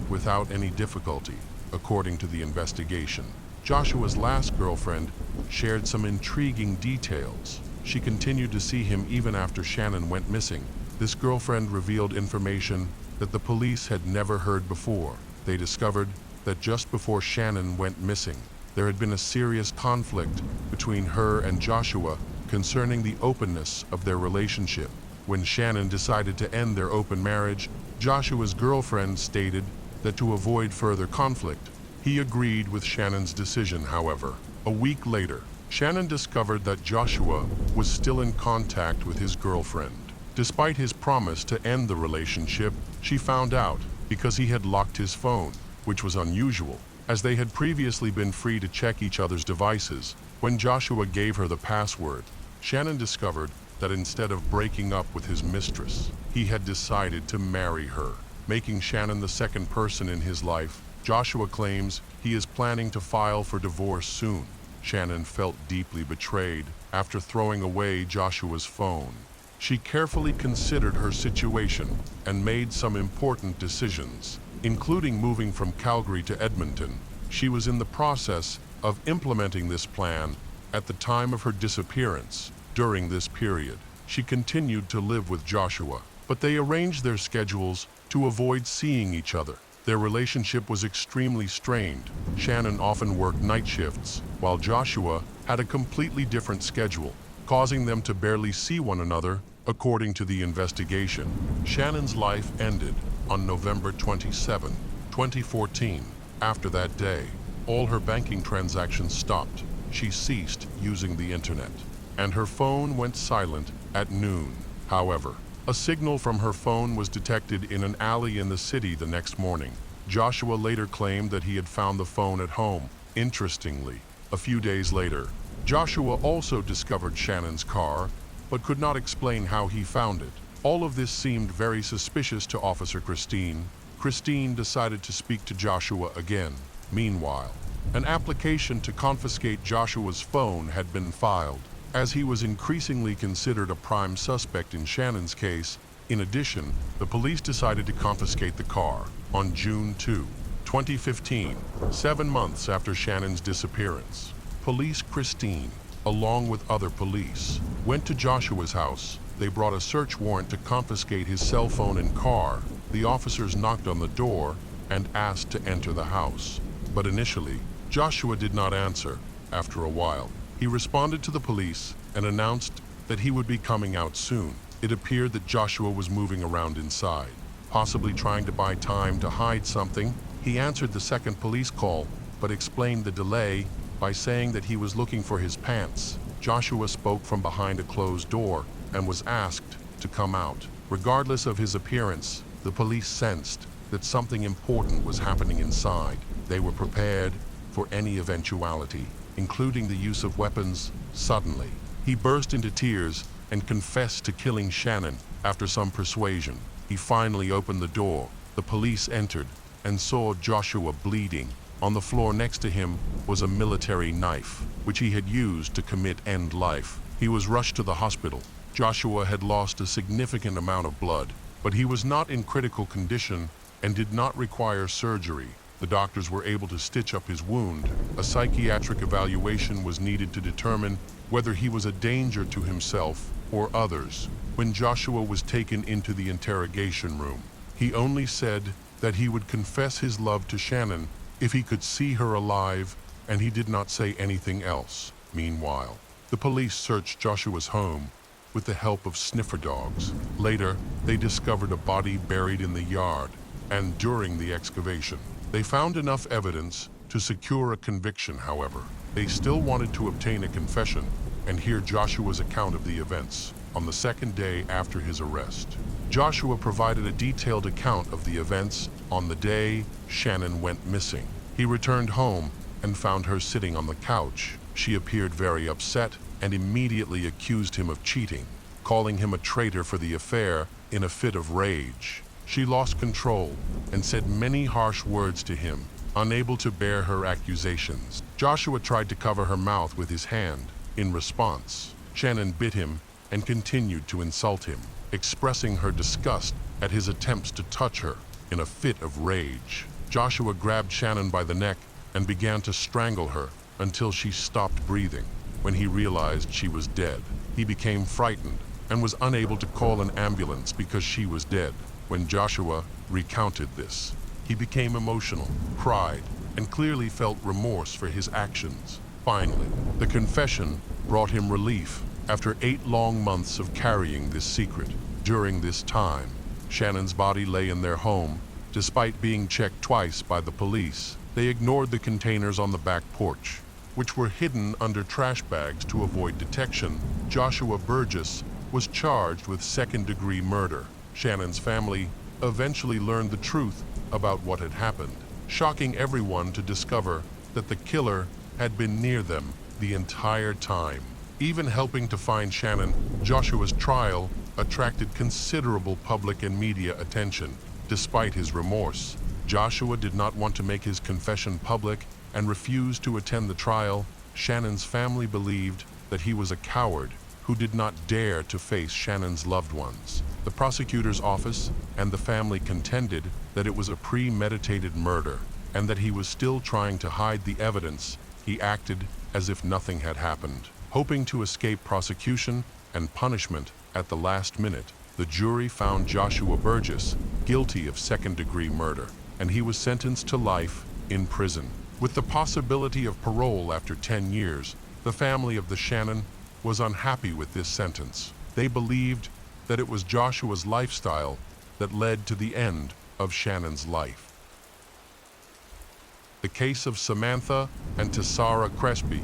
without any difficulty. According to the investigation, Joshua's last girlfriend shared some intriguing details. She continued to see him even after Shannon went missing. This girlfriend revealed information that the police had never heard before. They discovered that just before Shannon went missing, there had been a serious conflict between her and Joshua concerning the openness of their relationship. When Shannon decided to end their open marriage, Joshua's girlfriend stated that to avoid further conflict, he agreed with Shannon's decision. However, a week later, Shannon discovered that Joshua was still in contact with his girlfriend. Despite his promise to end the relationship, she found out because he had locked his phone, which was unusual, as they had previously been free to check each other's devices. When Joshua gave her the password, Shannon discovered that instead of breaking up with his mistress, he had decided to marry her, making Shannon the second person in his life. Joshua claims he is planning to file for divorce soon. Shannon felt deeply betrayed after throwing away Joshua's phone. She carefully considered her situation and made some important decisions, including moving from Calgary to Edmonton. She was in the process of implementing this plan at the time of her disappearance. During this period, she continued to live with Joshua, but they arranged their schedules to avoid seeing each other. Their relationship was extremely strained. Shannon often worked night shifts, while Joshua had a completely different schedule, causing them to barely see one another. According to the investigation, Shannon's life ended on November 27, 2014. After that day, all her banking transactions stopped. She ceased using the internet, and her phone went silent at noon. However, a signal from her phone was detected in an alley in the city the next morning. Joshua later claimed that he had found the phone at home. Interestingly, a few days later, Joshua also discovered Shannon's car, but could not explain how he found it. All of this seemed very suspicious to Officer Christine. Christine decided to speak to Joshua again. Meanwhile, an application to confiscate Joshua's phone had been filed, as he was increasingly considered a prime suspect in Shannon's case. In addition, the police decided to confiscate the car. On June 2, 2015, 7 months after Shannon's disappearance, police Christine, along with other police, went to Joshua's house. They brought a search warrant to confiscate his cell phone and car. The officers knocked on the door and asked to enter the house. But initially, Joshua did not answer. After a while, he responded to the police and announced that he would be coming out soon. It appeared that Joshua was moving around inside, possibly trying to buy time to hide something. He answered the second police call, but explained the delay by saying that he was looking for his pants. Joshua spoke from behind a closed door and was asked to come out. Regardless of his appearance, the police sensed that something important was happening inside. They were prepared for any eventuality, including the use of weapons. Suddenly, he burst into tears and confessed to killing Shannon. After some persuasion, he finally opened the door. The police entered and saw Joshua bleeding. On the floor next to him was a military knife, which he had used to commit end life. He was rushed to the hospital. Joshua had lost a significant amount of blood, but he was not in critical condition and did not require surgery. The doctors were able to stitch up his wound. A psychiatric evaluation was needed to determine whether he was a danger to himself or others. When Joshua was taken into the interrogation room, he only said that he would confess his love to Shannon if he could see her alive, and he did not say anything else. Meanwhile, the police searched Joshua's home with the help of sniffer dogs. Later, they discovered a body buried in the yard, and during the excavation, they found enough evidence to secure a conviction. However, they still wanted to obtain a confession and hear Joshua's account of the events. On the second day after his arrest, Joshua provided a detailed account of the events on the day Shannon went missing. He returned home and found her sitting on the couch. She appeared very upset and immediately accused him of cheating, calling him a traitor for the affair. In a fit of rage, she lost control and said many harsh words to him. Unable to bear her accusations, Joshua tried to cover her mouth with his hand. In response, Shannon bit him and continued to insult him, expressing her disgust at his attempts to touch her. In a fit of rage, Joshua grabbed Shannon by the neck and began to strangle her until she stopped breathing. When he realized she was dead, he became frightened and was unable to call an ambulance because she was dead. When Joshua recounted this, he became emotional, cried, and clearly felt remorse for his actions. Finally, the confession brought him relief after 8 long months of carrying this secret. During this time, Shannon's body lay in their home. Despite being checked twice by the police, they ignored the containers on the back porch, which were hidden under trash bags to avoid detection. Joshua Burgess was charged with second-degree murder. Shannon's family eventually learned the truth about what had happened, shocking everyone to discover that the killer had been near them the entire time. Even helping to find Shannon, Joshua's trial attracted considerable public and media attention. Despite his remorse, Joshua did not want to make his confession public and refused to attend the trial. Shannon's family believed that he was a coward who did not dare to face Shannon's loved ones. The prosecutor's office and the family contended that it was a premeditated murder and that he was still trying to hide the evidence. He acted as if nothing had happened, hoping to escape prosecution and punishment. At the last minute, the jury found Joshua Burgess guilty of second-degree murder, and he was sentenced to life in prison. With the possibility of parole after 10 years, the family of the Shannon was unhappy with this sentence. They believed that it was Joshua's lifestyle that led to the end of Shannon's life. The case of Samantha and Tessara Crespi.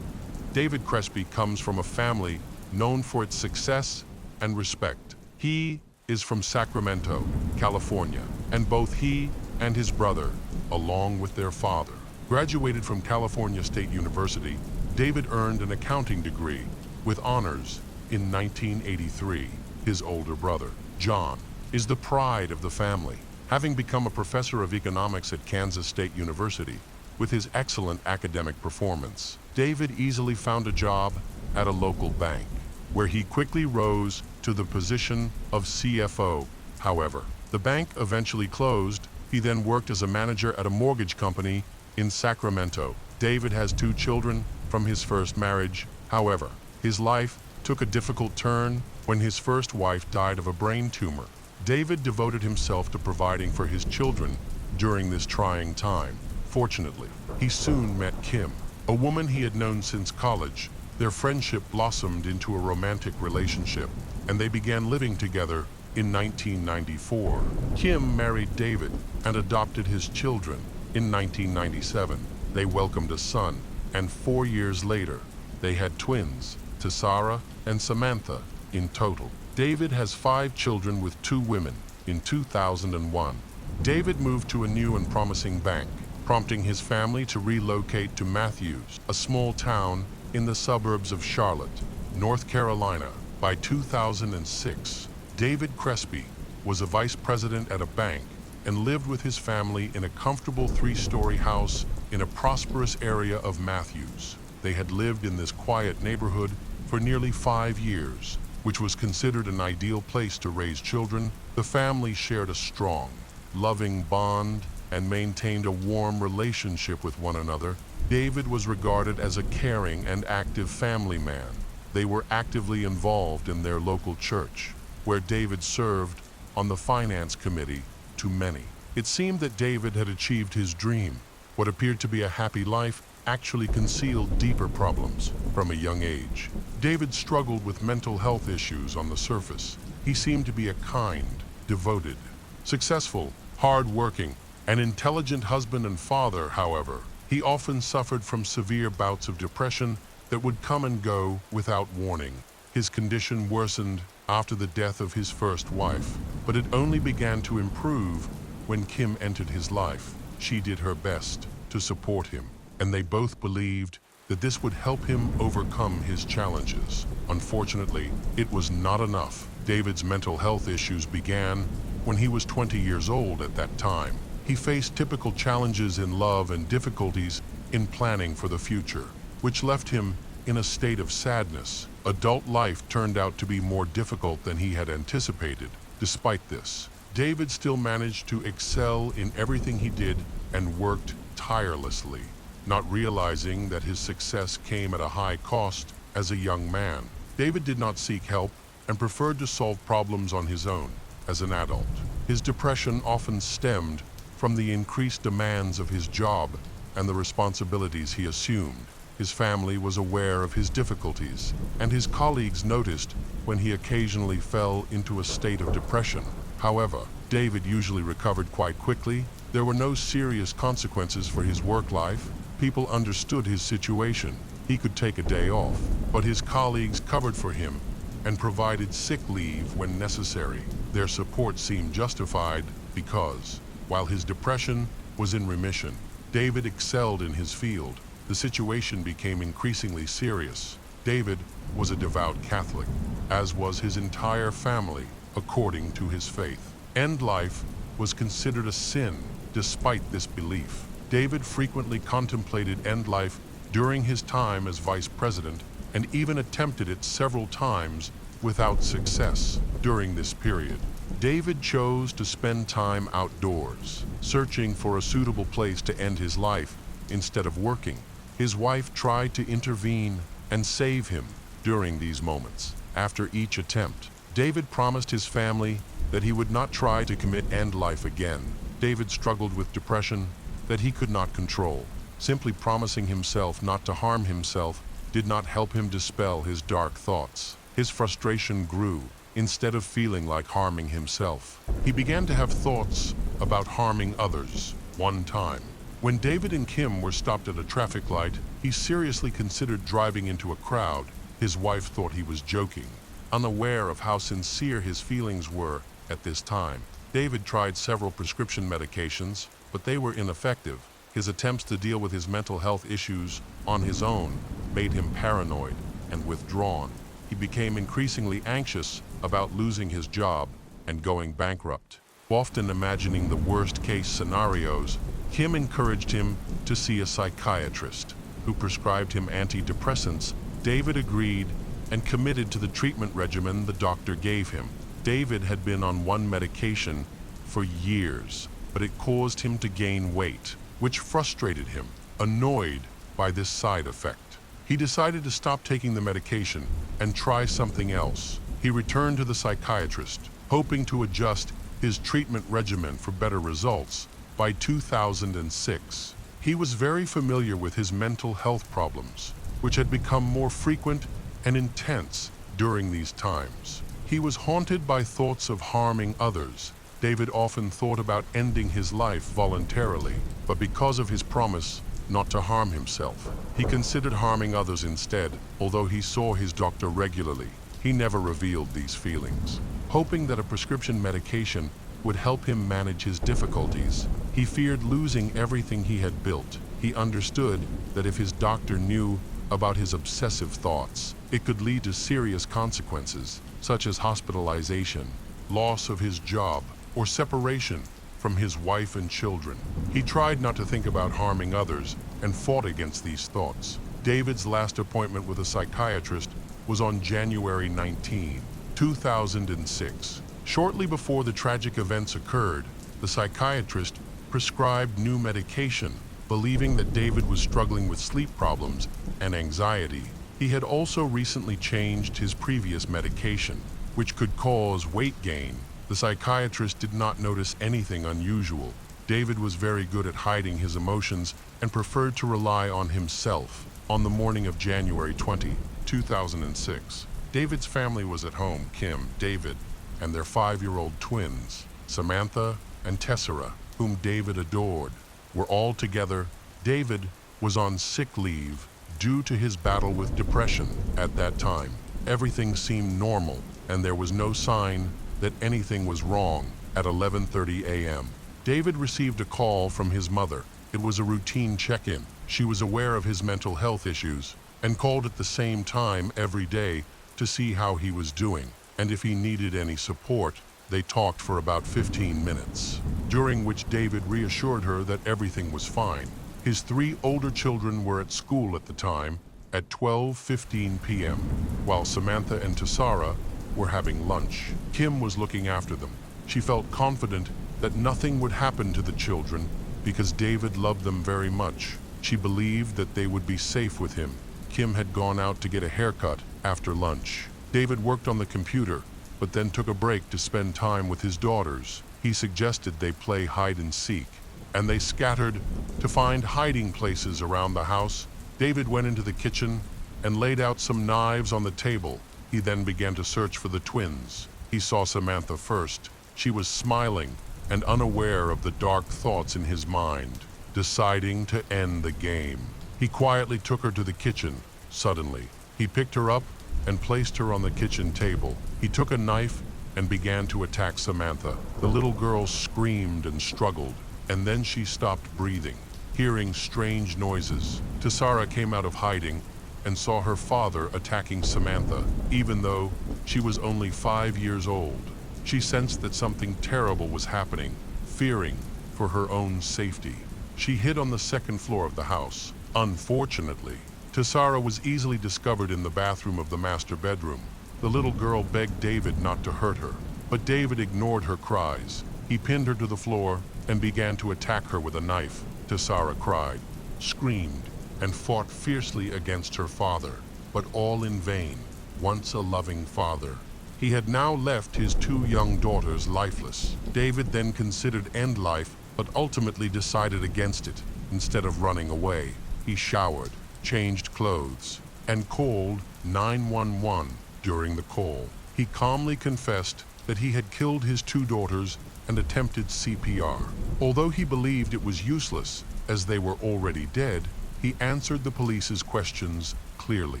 David Crespi comes from a family known for its success and respect. He is from Sacramento, California, and both he and his brother, along with their father, graduated from California State University. David earned an accounting degree with honors in 1983. His older brother, John, is the pride of the family, having become a professor of economics at Kansas State University. With his excellent academic performance, David easily found a job at a local bank, where he quickly rose to the position of CFO. However, the bank eventually closed. He then worked as a manager at a mortgage company in Sacramento. David has 2 children from his first marriage. However, his life took a difficult turn when his first wife died of a brain tumor. David devoted himself to providing for his children during this trying time. Fortunately, he soon met Kim, a woman he had known since college. Their friendship blossomed into a romantic relationship, and they began living together in 1994. Kim married David and adopted his children. In 1997, they welcomed a son and 4 years later, they had twins, Tessara and Samantha, in total. David has 5 children with 2 women. In 2001, David moved to a new and promising bank, prompting his family to relocate to Matthews, a small town in the suburbs of Charlotte, North Carolina. By 2006, David Crespi was a vice president at a bank and lived with his family in a comfortable 3-story house in a prosperous area of Matthews. They had lived in this quiet neighborhood for nearly 5 years, which was considered an ideal place to raise children. The family shared a strong, loving bond and maintained a warm relationship with one another. David was regarded as a caring and active family man. They were actively involved in their local church, where David served on the finance committee to many. It seemed that David had achieved his dream. What appeared to be a happy life actually concealed deeper problems from a young age. David struggled with mental health issues on the surface. He seemed to be a kind, devoted, successful, hard-working, and intelligent husband and father. However, he often suffered from severe bouts of depression that would come and go without warning. His condition worsened after the death of his first wife, but it only began to improve when Kim entered his life. She did her best to support him, and they both believed that this would help him overcome his challenges. Unfortunately, it was not enough. David's mental health issues began when he was 20 years old at that time. He faced typical challenges in love and difficulties in planning for the future, which left him in a state of sadness. Adult life turned out to be more difficult than he had anticipated. Despite this, David still managed to excel in everything he did and worked tirelessly, not realizing that his success came at a high cost. As a young man, David did not seek help and preferred to solve problems on his own. As an adult, his depression often stemmed from the increased demands of his job and the responsibilities he assumed. His family was aware of his difficulties, and his colleagues noticed when he occasionally fell into a state of depression. However, David usually recovered quite quickly. There were no serious consequences for his work life. People understood his situation. He could take a day off, but his colleagues covered for him and provided sick leave when necessary. Their support seemed justified because, while his depression was in remission, David excelled in his field. The situation became increasingly serious. David was a devout Catholic, as was his entire family, according to his faith. End life was considered a sin. Despite this belief, David frequently contemplated end life during his time as vice president and even attempted it several times without success. During this period, David chose to spend time outdoors, searching for a suitable place to end his life instead of working. His wife tried to intervene and save him during these moments. After each attempt, David promised his family that he would not try to commit end life again. David struggled with depression that he could not control. Simply promising himself not to harm himself did not help him dispel his dark thoughts. His frustration grew. Instead of feeling like harming himself, he began to have thoughts about harming others. One time, when David and Kim were stopped at a traffic light, he seriously considered driving into a crowd. His wife thought he was joking. Unaware of how sincere his feelings were at this time, David tried several prescription medications, but they were ineffective. His attempts to deal with his mental health issues on his own made him paranoid and withdrawn. He became increasingly anxious about losing his job and going bankrupt. Often imagining the worst-case scenarios, Kim encouraged him to see a psychiatrist, who prescribed him antidepressants. David agreed and committed to the treatment regimen the doctor gave him. David had been on one medication for years, but it caused him to gain weight, which frustrated him. Annoyed by this side effect, he decided to stop taking the medication and try something else. He returned to the psychiatrist, hoping to adjust his treatment regimen for better results. By 2006, he was very familiar with his mental health problems, which had become more frequent and intense during these times. He was haunted by thoughts of harming others. David often thought about ending his life voluntarily, but because of his promise not to harm himself. He considered harming others instead, although he saw his doctor regularly. He never revealed these feelings. Hoping that a prescription medication would help him manage his difficulties, he feared losing everything he had built. He understood that if his doctor knew about his obsessive thoughts, it could lead to serious consequences, such as hospitalization, loss of his job, or separation from his wife and children. He tried not to think about harming others and fought against these thoughts. David's last appointment with a psychiatrist was on January 19, 2006. Shortly before the tragic events occurred, the psychiatrist prescribed new medication, believing that David was struggling with sleep problems and anxiety. He had also recently changed his previous medication, which could cause weight gain. The psychiatrist did not notice anything unusual. David was very good at hiding his emotions and preferred to rely on himself. On the morning of January 20, 2006, David's family was at home. Kim, David, and their 5-year-old twins, Samantha and Tessera, whom David adored, were all together. David was on sick leave due to his battle with depression at that time. Everything seemed normal, and there was no sign that anything was wrong. At 11:30 a.m., David received a call from his mother. It was a routine check-in. She was aware of his mental health issues and called at the same time every day to see how he was doing, and if he needed any support. They talked for about 15 minutes, during which David reassured her that everything was fine. His 3 older children were at school at the time, at 12:15 p.m., while Samantha and Tessera were having lunch. Kim was looking after them. She felt confident that nothing would happen to the children because David loved them very much. She believed that they would be safe with him. Kim had gone out to get a haircut after lunch. David worked on the computer, but then took a break to spend time with his daughters. He suggested they play hide and seek, and they scattered to find hiding places around the house. David went into the kitchen and laid out some knives on the table. He then began to search for the twins. He saw Samantha first. She was smiling and unaware of the dark thoughts in his mind, deciding to end the game. He quietly took her to the kitchen. Suddenly, he picked her up and placed her on the kitchen table. He took a knife and began to attack Samantha. The little girl screamed and struggled, and then she stopped breathing, hearing strange noises. Tessera came out of hiding and saw her father attacking Samantha, even though she was only 5 years old. She sensed that something terrible was happening, fearing for her own safety. She hid on the second floor of the house. Unfortunately, Tessera was easily discovered in the bathroom of the master bedroom. The little girl begged David not to hurt her, but David ignored her cries. He pinned her to the floor and began to attack her with a knife. Tessera cried, screamed, and fought fiercely against her father, but all in vain. Once a loving father, he had now left his 2 young daughters lifeless. David then considered end life, but ultimately decided against it. Instead of running away, he showered, changed clothes, and called 911. During the call, he calmly confessed that he had killed his 2 daughters and attempted CPR. Although he believed it was useless, as they were already dead, he answered the police's questions clearly,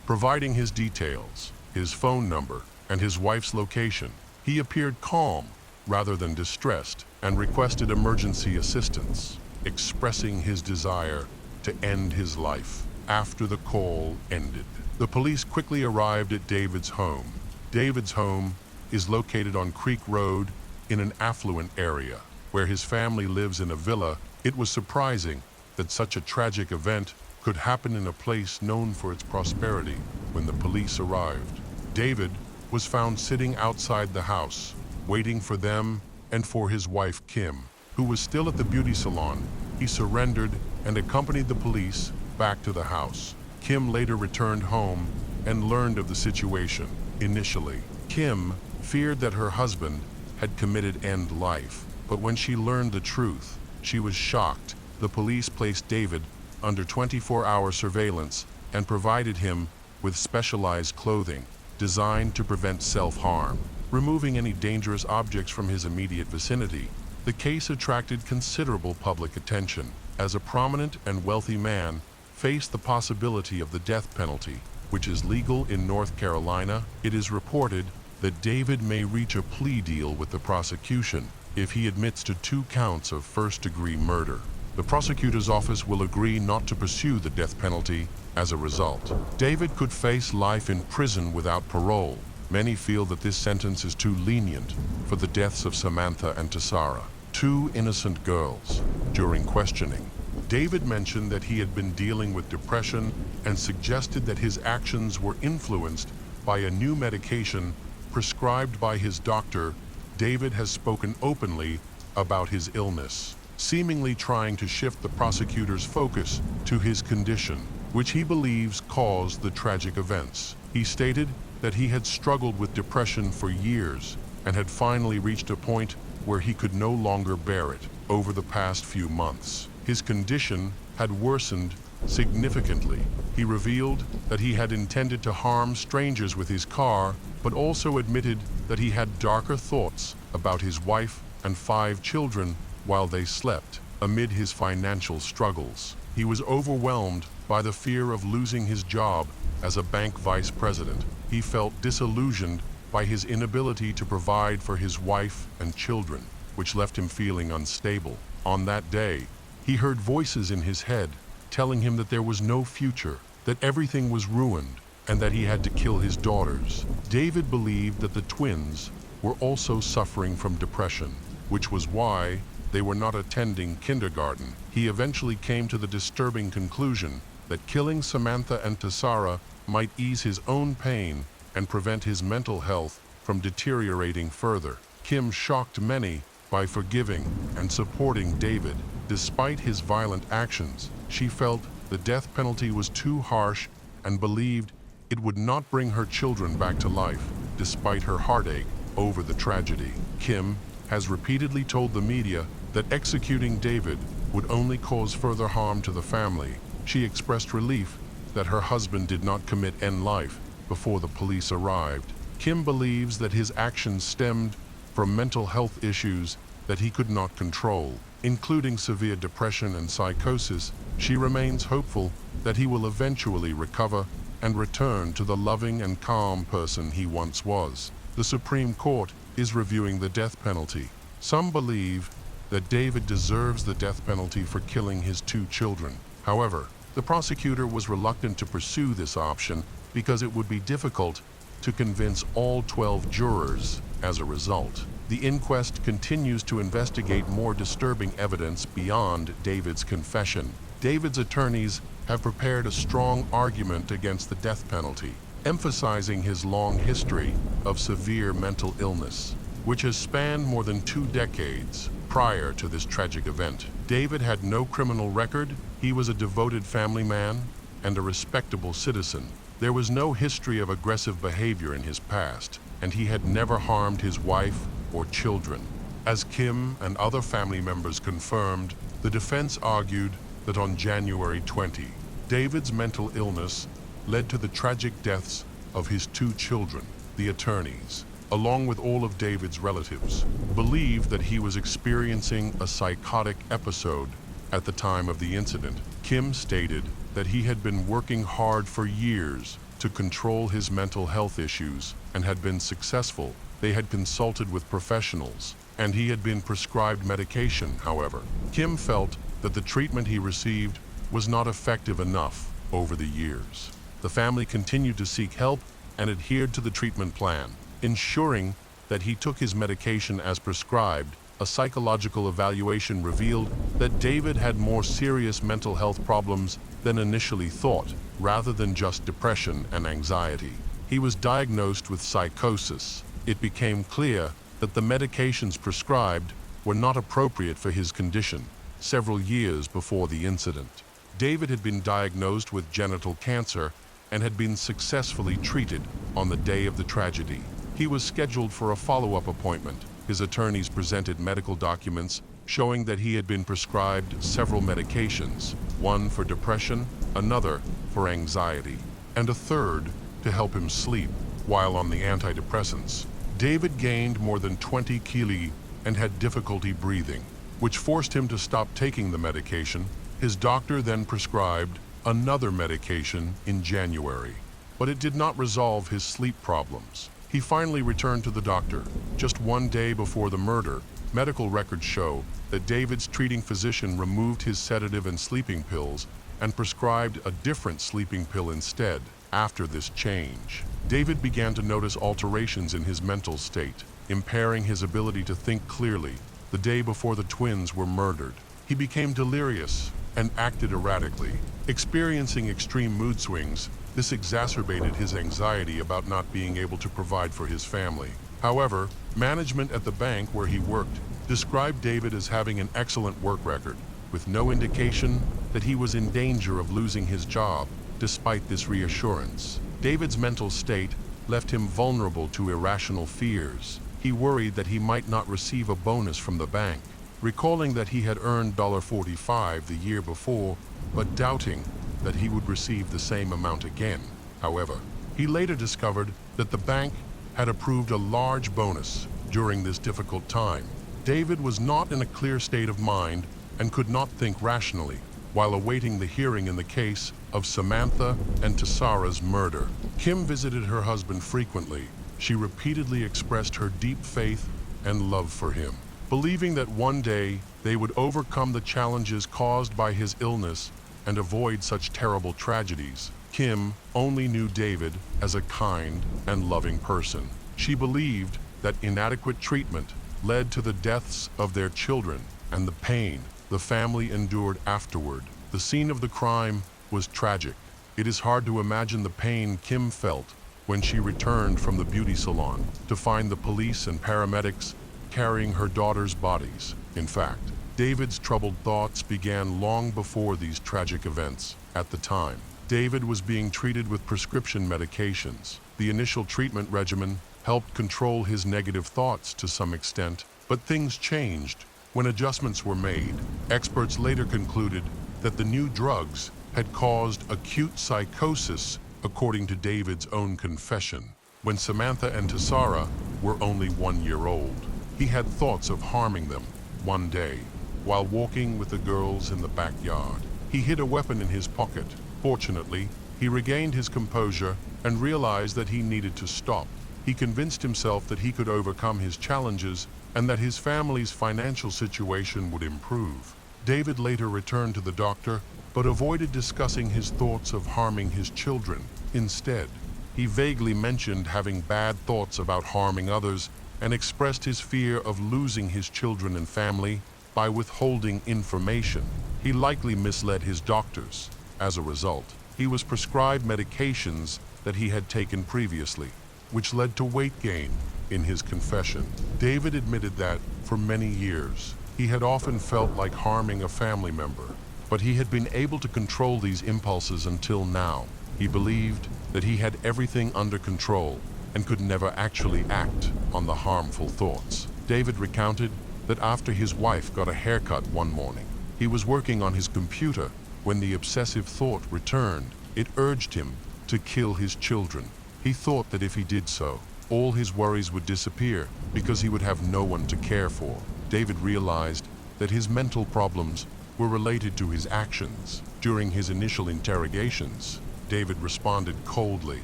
providing his details, his phone number, and his wife's location. He appeared calm rather than distressed and requested emergency assistance, expressing his desire to end his life. After the call ended, the police quickly arrived at David's home. David's home is located on Creek Road in an affluent area, where his family lives in a villa. It was surprising that such a tragic event could happen in a place known for its prosperity. When the police arrived, David was found sitting outside the house, waiting for them and for his wife Kim, who was still at the beauty salon. He surrendered and accompanied the police back to the house. Kim later returned home and learned of the situation. Initially, Kim feared that her husband had committed end life, but when she learned the truth, she was shocked. The police placed David under 24-hour surveillance and provided him with specialized clothing designed to prevent self-harm, removing any dangerous objects from his immediate vicinity. The case attracted considerable public attention, as a prominent and wealthy man, faced the possibility of the death penalty, which is legal in North Carolina. It is reported that David may reach a plea deal with the prosecution if he admits to 2 counts of first-degree murder. The prosecutor's office will agree not to pursue the death penalty as a result. David could face life in prison without parole. Many feel that this sentence is too lenient for the deaths of Samantha and Tessara, 2 innocent girls. During questioning, David mentioned that he had been dealing with depression and suggested that his actions were influenced by a new medication prescribed by his doctor. David has spoken openly about his illness, seemingly trying to shift the prosecutor's focus to his condition, which he believes caused the tragic events. He stated that he had struggled with depression for years and had finally reached a point where he could no longer bear it. Over the past few months, his condition had worsened significantly. He revealed that he had intended to harm strangers with his car, but also admitted that he had darker thoughts about his wife and 5 children while they slept. Amid his financial struggles, he was overwhelmed by the fear of losing his job as a bank vice president. He felt disillusioned by his inability to provide for his wife and children, which left him feeling unstable. On that day, he heard voices in his head telling him that there was no future, that everything was ruined, and that he had to kill his daughters. David believed that the twins were also suffering from depression, which was why they were not attending kindergarten. He eventually came to the disturbing conclusion that killing Samantha and Tessara might ease his own pain and prevent his mental health from deteriorating further. Kim shocked many by forgiving and supporting David. Despite his violent actions, she felt the death penalty was too harsh and believed it would not bring her children back to life. Despite her heartache over the tragedy, Kim has repeatedly told the media that executing David would only cause further harm to the family. She expressed relief that her husband did not commit life before the police arrived. Kim believes that his actions stemmed from mental health issues that he could not control, including severe depression and psychosis. She remains hopeful that he will eventually recover and return to the loving and calm person he once was. The Supreme Court is reviewing the death penalty. Some believe that David deserves the death penalty for killing his 2 children. However, the prosecutor was reluctant to pursue this option because it would be difficult to convince all 12 jurors. As a result, the inquest continues to investigate more disturbing evidence beyond David's confession. David's attorneys have prepared a strong argument against the death penalty, emphasizing his long history of severe mental illness, which has spanned more than 2 decades. Prior to this tragic event, David had no criminal record. He was a devoted family man and a respectable citizen. There was no history of aggressive behavior in his past, and he had never harmed his wife or children. As Kim and other family members confirmed, the defense argued that on January 20, David's mental illness led to the tragic deaths of his 2 children. The attorneys, along with all of David's relatives, believed that he was experiencing a psychotic episode at the time of the incident. Kim stated that he had been working hard for years to control his mental health issues and had been successful. They had consulted with professionals, and he had been prescribed medication. However, Kim felt that the treatment he received was not effective enough over the years. The family continued to seek help and adhered to the treatment plan, ensuring that he took his medication as prescribed. A psychological evaluation revealed that David had more serious mental health problems than initially thought, rather than just depression and anxiety. He was diagnosed with psychosis. It became clear that the medications prescribed were not appropriate for his condition. Several years before the incident, David had been diagnosed with genital cancer and had been successfully treated. On the day of the tragedy, he was scheduled for a follow-up appointment. His attorneys presented medical documents showing that he had been prescribed several medications, one for depression, another for anxiety, and a third to help him sleep. While on the antidepressants, David gained more than 20 kg and had difficulty breathing, which forced him to stop taking the medication His doctor then prescribed another medication in January, but it did not resolve his sleep problems. He finally returned to the doctor just one day before the murder. Medical records show that David's treating physician removed his sedative and sleeping pills and prescribed a different sleeping pill instead. After this change, David began to notice alterations in his mental state, impairing his ability to think clearly. The day before the twins were murdered, he became delirious and acted erratically, experiencing extreme mood swings. This exacerbated his anxiety about not being able to provide for his family. However, management at the bank where he worked described David as having an excellent work record, with no indication that he was in danger of losing his job. Despite this reassurance, David's mental state left him vulnerable to irrational fears. He worried that he might not receive a bonus from the bank, recalling that he had earned $45 the year before, but doubting that he would receive the same amount again. However, he later discovered that the bank had approved a large bonus during this difficult time. David was not in a clear state of mind and could not think rationally while awaiting the hearing in the case of Samantha and Tessara's murder. Kim visited her husband frequently. She repeatedly expressed her deep faith and love for him, believing that one day they would overcome the challenges caused by his illness and avoid such terrible tragedies. Kim only knew David as a kind and loving person. She believed that inadequate treatment led to the deaths of their children and the pain the family endured afterward. The scene of the crime was tragic. It is hard to imagine the pain Kim felt when she returned from the beauty salon to find the police and paramedics carrying her daughter's bodies. In fact, David's troubled thoughts began long before these tragic events. At the time, David was being treated with prescription medications. The initial treatment regimen helped control his negative thoughts to some extent, but things changed when adjustments were made. Experts later concluded that the new drugs had caused acute psychosis, according to David's own confession. When Samantha and Tessara were only 1 year old, he had thoughts of harming them. One day, while walking with the girls in the backyard, he hid a weapon in his pocket. Fortunately, he regained his composure and realized that he needed to stop. He convinced himself that he could overcome his challenges and that his family's financial situation would improve. David later returned to the doctor, but avoided discussing his thoughts of harming his children. Instead, he vaguely mentioned having bad thoughts about harming others and expressed his fear of losing his children and family by withholding information. He likely misled his doctors. As a result, he was prescribed medications that he had taken previously, which led to weight gain. In his confession, David admitted that, for many years, he had often felt like harming a family member, but he had been able to control these impulses until now. He believed that he had everything under control and could never actually act on the harmful thoughts. David recounted that after his wife got a haircut one morning, he was working on his computer when the obsessive thought returned. It urged him to kill his children. He thought that if he did so, all his worries would disappear because he would have no one to care for. David realized that his mental problems were related to his actions. During his initial interrogations, David responded coldly.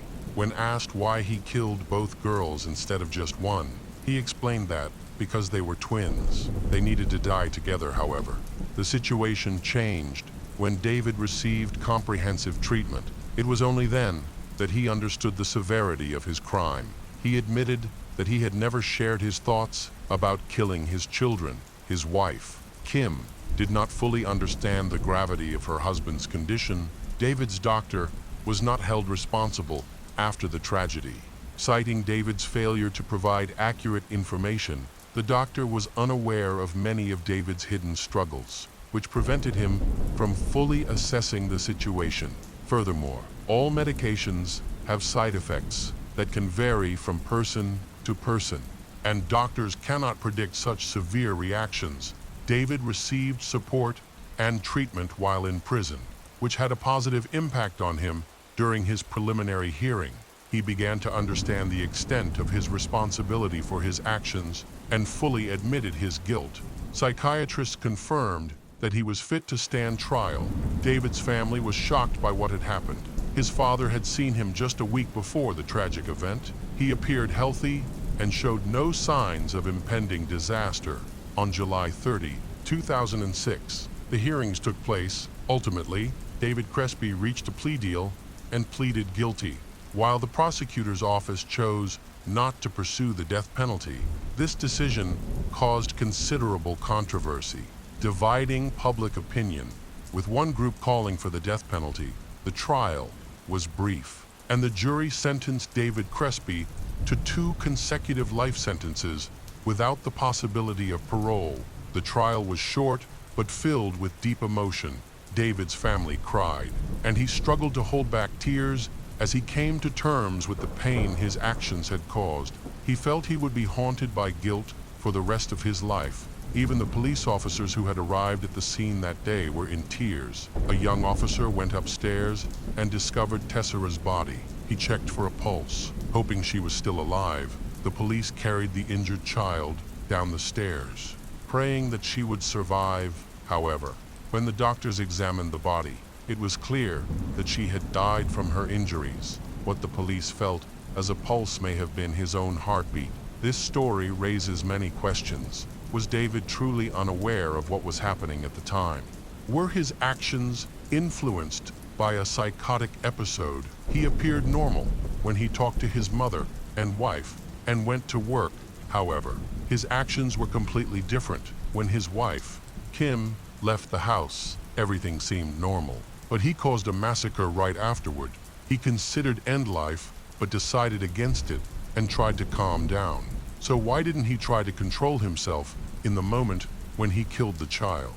When asked why he killed both girls instead of just one, he explained that because they were twins, they needed to die together. However, the situation changed when David received comprehensive treatment. It was only then that he understood the severity of his crime. He admitted that he had never shared his thoughts about killing his children. His wife, Kim, did not fully understand the gravity of her husband's condition. David's doctor was not held responsible after the tragedy. Citing David's failure to provide accurate information, the doctor was unaware of many of David's hidden struggles, which prevented him from fully assessing the situation. Furthermore, all medications have side effects that can vary from person to person, and doctors cannot predict such severe reactions. David received support and treatment while in prison, which had a positive impact on him. During his preliminary hearing, he began to understand the extent of his responsibility for his actions and fully admitted his guilt. Psychiatrists confirmed that he was fit to stand trial. David's family was shocked by what had happened. His father had seen him just a week before the tragic event. He appeared healthy and showed no signs of impending disaster. On July 30, 2006, the hearings took place. Ultimately, David Crespi reached a plea deal and pleaded guilty. While the prosecutor's office chose not to pursue the death penalty, this decision caused considerable controversy, dividing public opinion. With one group calling for the death penalty, the trial was brief, and the jury sentenced David Crespi to 2 consecutive life sentences without the possibility of parole. The trial was short, but filled with deep emotion. David's family cried, and he struggled to hold back tears as he came to terms with the pain his actions had caused. He felt he would be haunted by guilt for the rest of his life. Even the police officers who had arrived at the scene that day were in tears. A young officer went upstairs and discovered Tessera's body. He checked for a pulse, hoping she was still alive. The police carried the injured child down the stairs, praying that she would survive. However, when the doctors examined the body, it was clear that she had died from her injuries. What the police felt as a pulse may have been his own heartbeat. This story raises many questions. Was David truly unaware of what was happening at the time? Were his actions influenced by a psychotic episode? He appeared normal when he talked to his mother and wife and went to work. However, his actions were completely different when his wife, Kim, left the house. Everything seemed normal, but he caused a massacre right afterward. He considered end life, but decided against it and tried to calm down. So why didn't he try to control himself in the moment when he killed the child?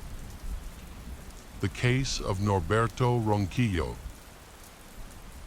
The case of Norberto Ronquillo.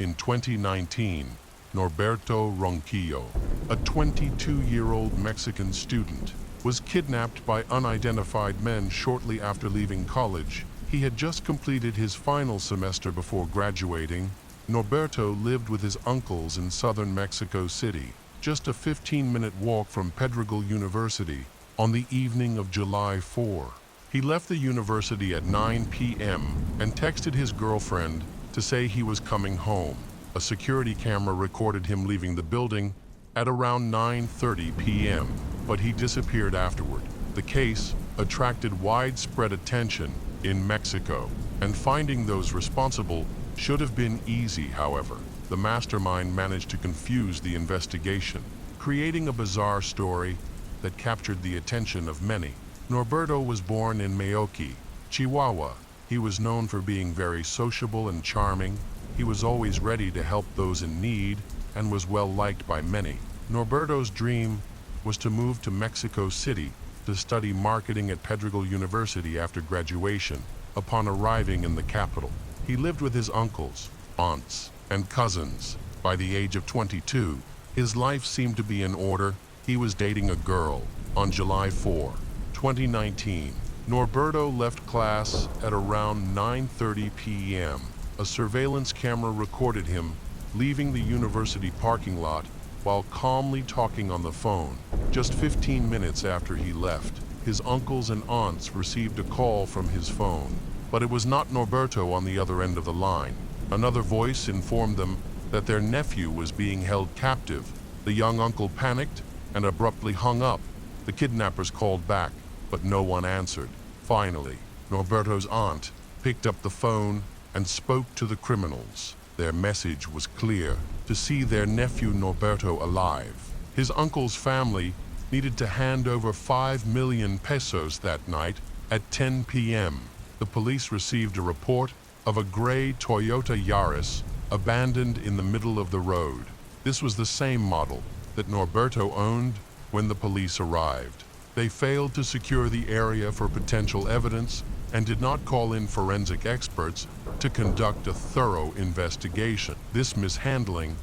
In 2019, Norberto Ronquillo, a 22-year-old Mexican student, was kidnapped by unidentified men shortly after leaving college. He had just completed his final semester before graduating. Norberto lived with his uncles in southern Mexico City, just a 15-minute walk from Pedregal University. On the evening of July 4, he left the university at 9 p.m. and texted his girlfriend to say he was coming home. A security camera recorded him leaving the building at around 9:30 p.m., but he disappeared afterward. The case attracted widespread attention in Mexico, and finding those responsible should have been easy. However, the mastermind managed to confuse the investigation, creating a bizarre story that captured the attention of many. Norberto was born in Meoqui, Chihuahua. He was known for being very sociable and charming. He was always ready to help those in need and was well liked by many. Norberto's dream was to move to Mexico City to study marketing at Pedregal University after graduation. Upon arriving in the capital, he lived with his uncles, aunts, and cousins. By the age of 22, his life seemed to be in order. He was dating a girl. On July 4, 2019, Norberto left class at around 9:30 p.m. A surveillance camera recorded him leaving the university parking lot while calmly talking on the phone. Just 15 minutes after he left, his uncles and aunts received a call from his phone. But it was not Norberto on the other end of the line. Another voice informed them that their nephew was being held captive. The young uncle panicked and abruptly hung up. The kidnappers called back, but no one answered. Finally, Norberto's aunt picked up the phone and spoke to the criminals. Their message was clear: to see their nephew Norberto alive. His uncle's family needed to hand over 5 million pesos that night at 10 p.m. The police received a report of a gray Toyota Yaris abandoned in the middle of the road. This was the same model that Norberto owned when the police arrived. They failed to secure the area for potential evidence and did not call in forensic experts to conduct a thorough investigation. This mishandling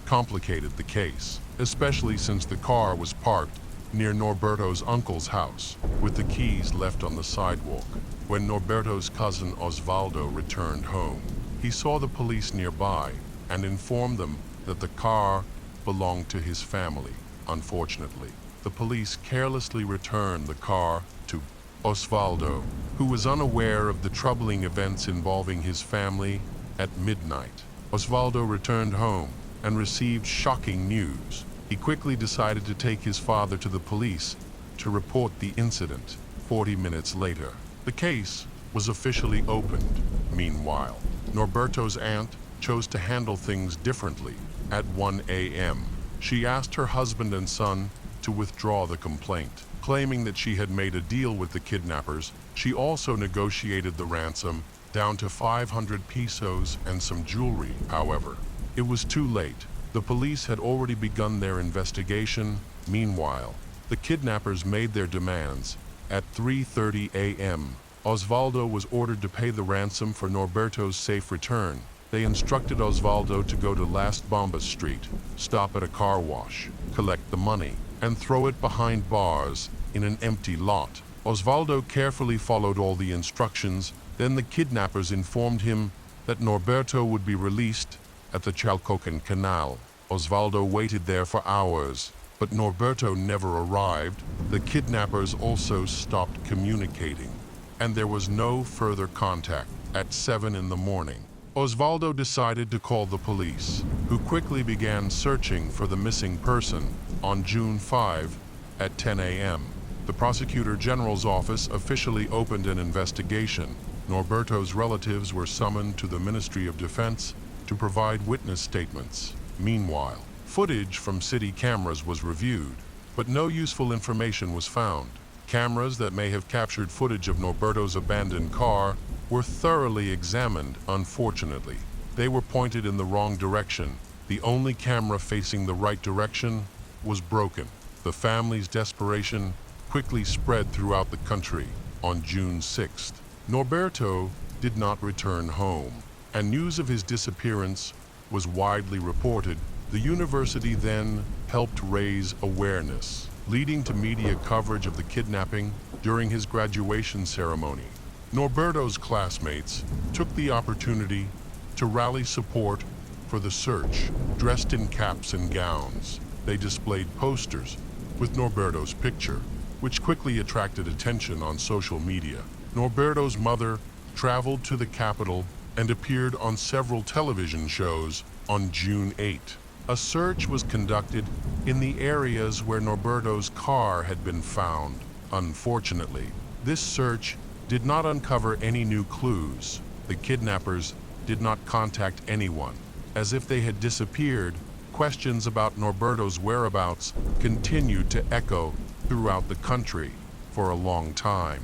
complicated the case, especially since the car was parked near Norberto's uncle's house, with the keys left on the sidewalk. When Norberto's cousin Osvaldo returned home, he saw the police nearby and informed them that the car belonged to his family. Unfortunately, the police carelessly returned the car to Osvaldo, who was unaware of the troubling events involving his family. At midnight, Osvaldo returned home and received shocking news. He quickly decided to take his father to the police to report the incident. 40 minutes later, the case was officially opened. Meanwhile, Norberto's aunt chose to handle things differently. At 1 a.m., she asked her husband and son to withdraw the complaint, claiming that she had made a deal with the kidnappers. She also negotiated the ransom down to 500 pesos and some jewelry. However, it was too late. The police had already begun their investigation. Meanwhile, the kidnappers made their demands. At 3:30 a.m., Osvaldo was ordered to pay the ransom for Norberto's safe return. They instructed Osvaldo to go to Las Bombas Street, stop at a car wash, collect the money, and throw it behind bars in an empty lot. Osvaldo carefully followed all the instructions. Then the kidnappers informed him that Norberto would be released at the Chalcocan Canal. Osvaldo waited there for hours, but Norberto never arrived. The kidnappers also stopped communicating, and there was no further contact. At 7 in the morning, Osvaldo decided to call the police, who quickly began searching for the missing person. On June 5, at 10 a.m., the Prosecutor General's office officially opened an investigation. Norberto's relatives were summoned to the Ministry of Defense to provide witness statements. Meanwhile, footage from city cameras was reviewed, but no useful information was found. Cameras that may have captured footage of Norberto's abandoned car were thoroughly examined. Unfortunately, they were pointed in the wrong direction. The only camera facing the right direction was broken. The family's desperation quickly spread throughout the country. On June 6th, Norberto did not return home, and news of his disappearance was widely reported. The university then helped raise awareness, leading to media coverage of the kidnapping during his graduation ceremony. Norberto's classmates took the opportunity to rally support for the search. Dressed in caps and gowns, they displayed posters with Norberto's picture, which quickly attracted attention on social media. Norberto's mother traveled to the capital and appeared on several television shows. On June 8, a search was conducted in the areas where Norberto's car had been found. Unfortunately, this search did not uncover any new clues. The kidnappers did not contact anyone. As if they had disappeared, questions about Norberto's whereabouts continued to echo throughout the country for a long time.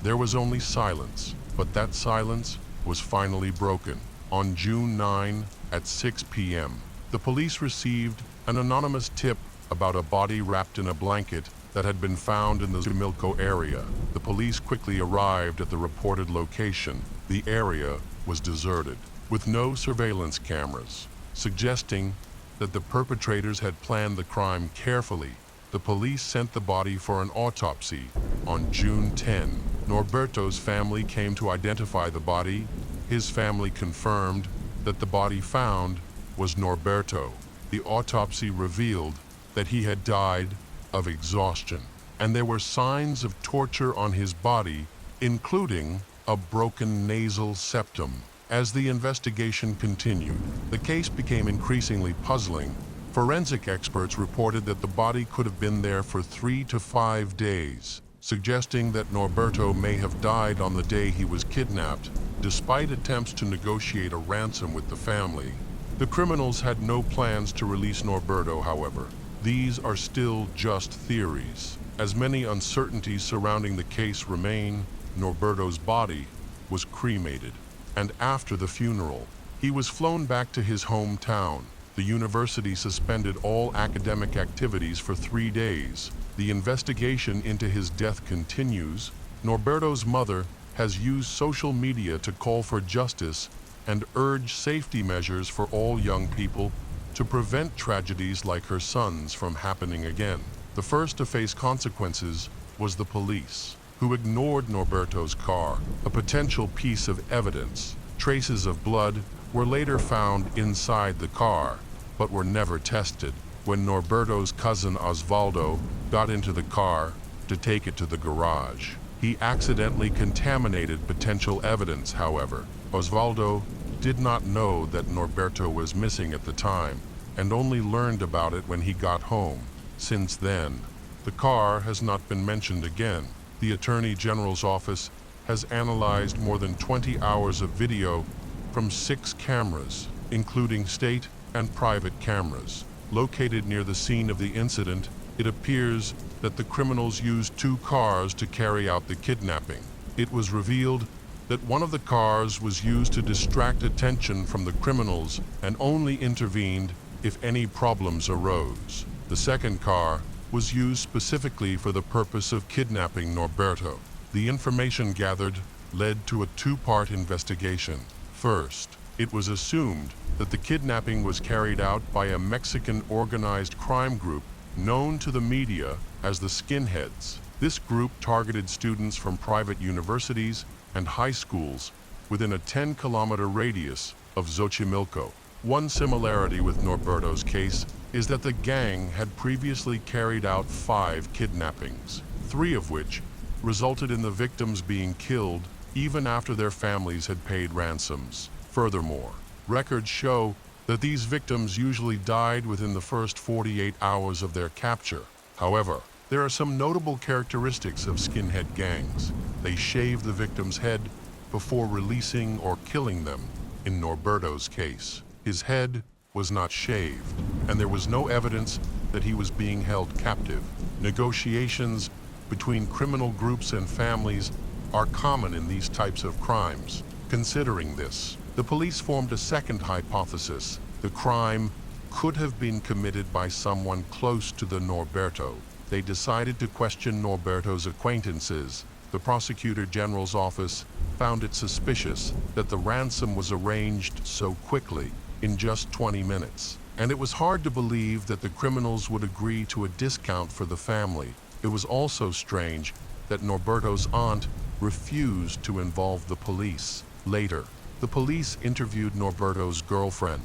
There was only silence, but that silence was finally broken. On June 9 at 6 p.m., the police received an anonymous tip about a body wrapped in a blanket that had been found in the Zumilco area. The police quickly arrived at the reported location. The area was deserted, with no surveillance cameras, suggesting that the perpetrators had planned the crime carefully. The police sent the body for an autopsy. On June 10, Norberto's family came to identify the body. His family confirmed that the body found was Norberto. The autopsy revealed that he had died of exhaustion, and there were signs of torture on his body, including a broken nasal septum. As the investigation continued, the case became increasingly puzzling. Forensic experts reported that the body could have been there for 3 to 5 days, suggesting that Norberto may have died on the day he was kidnapped. Despite attempts to negotiate a ransom with the family, the criminals had no plans to release Norberto, however. These are still just theories, as many uncertainties surrounding the case remain. Norberto's body was cremated, and after the funeral, he was flown back to his hometown. The university suspended all academic activities for 3 days. The investigation into his death continues. Norberto's mother has used social media to call for justice and urge safety measures for all young people to prevent tragedies like her son's from happening again. The first to face consequences was the police, who ignored Norberto's car, a potential piece of evidence. Traces of blood were later found inside the car, but were never tested. When Norberto's cousin Osvaldo got into the car to take it to the garage, He accidentally contaminated potential evidence, however. Osvaldo did not know that Norberto was missing at the time and only learned about it when he got home. Since then, the car has not been mentioned again. The Attorney General's office has analyzed more than 20 hours of video from 6 cameras, including state and private cameras. Located near the scene of the incident, it appears that the criminals used 2 cars to carry out the kidnapping. It was revealed that one of the cars was used to distract attention from the criminals and only intervened if any problems arose. The second car was used specifically for the purpose of kidnapping Norberto. The information gathered led to a 2-part investigation. First, it was assumed that the kidnapping was carried out by a Mexican organized crime group known to the media as the Skinheads. This group targeted students from private universities and high schools within a 10-kilometer radius of Xochimilco. One similarity with Norberto's case is that the gang had previously carried out 5 kidnappings, 3 of which resulted in the victims being killed even after their families had paid ransoms. Furthermore, records show that these victims usually died within the first 48 hours of their capture. However, there are some notable characteristics of skinhead gangs. They shave the victim's head before releasing or killing them. In Norberto's case, his head was not shaved, and there was no evidence that he was being held captive. Negotiations between criminal groups and families are common in these types of crimes. Considering this, the police formed a second hypothesis. The crime could have been committed by someone close to the Norberto. They decided to question Norberto's acquaintances. The Prosecutor General's office found it suspicious that the ransom was arranged so quickly, in just 20 minutes. And it was hard to believe that the criminals would agree to a discount for the family. It was also strange that Norberto's aunt refused to involve the police. Later, the police interviewed Norberto's girlfriend,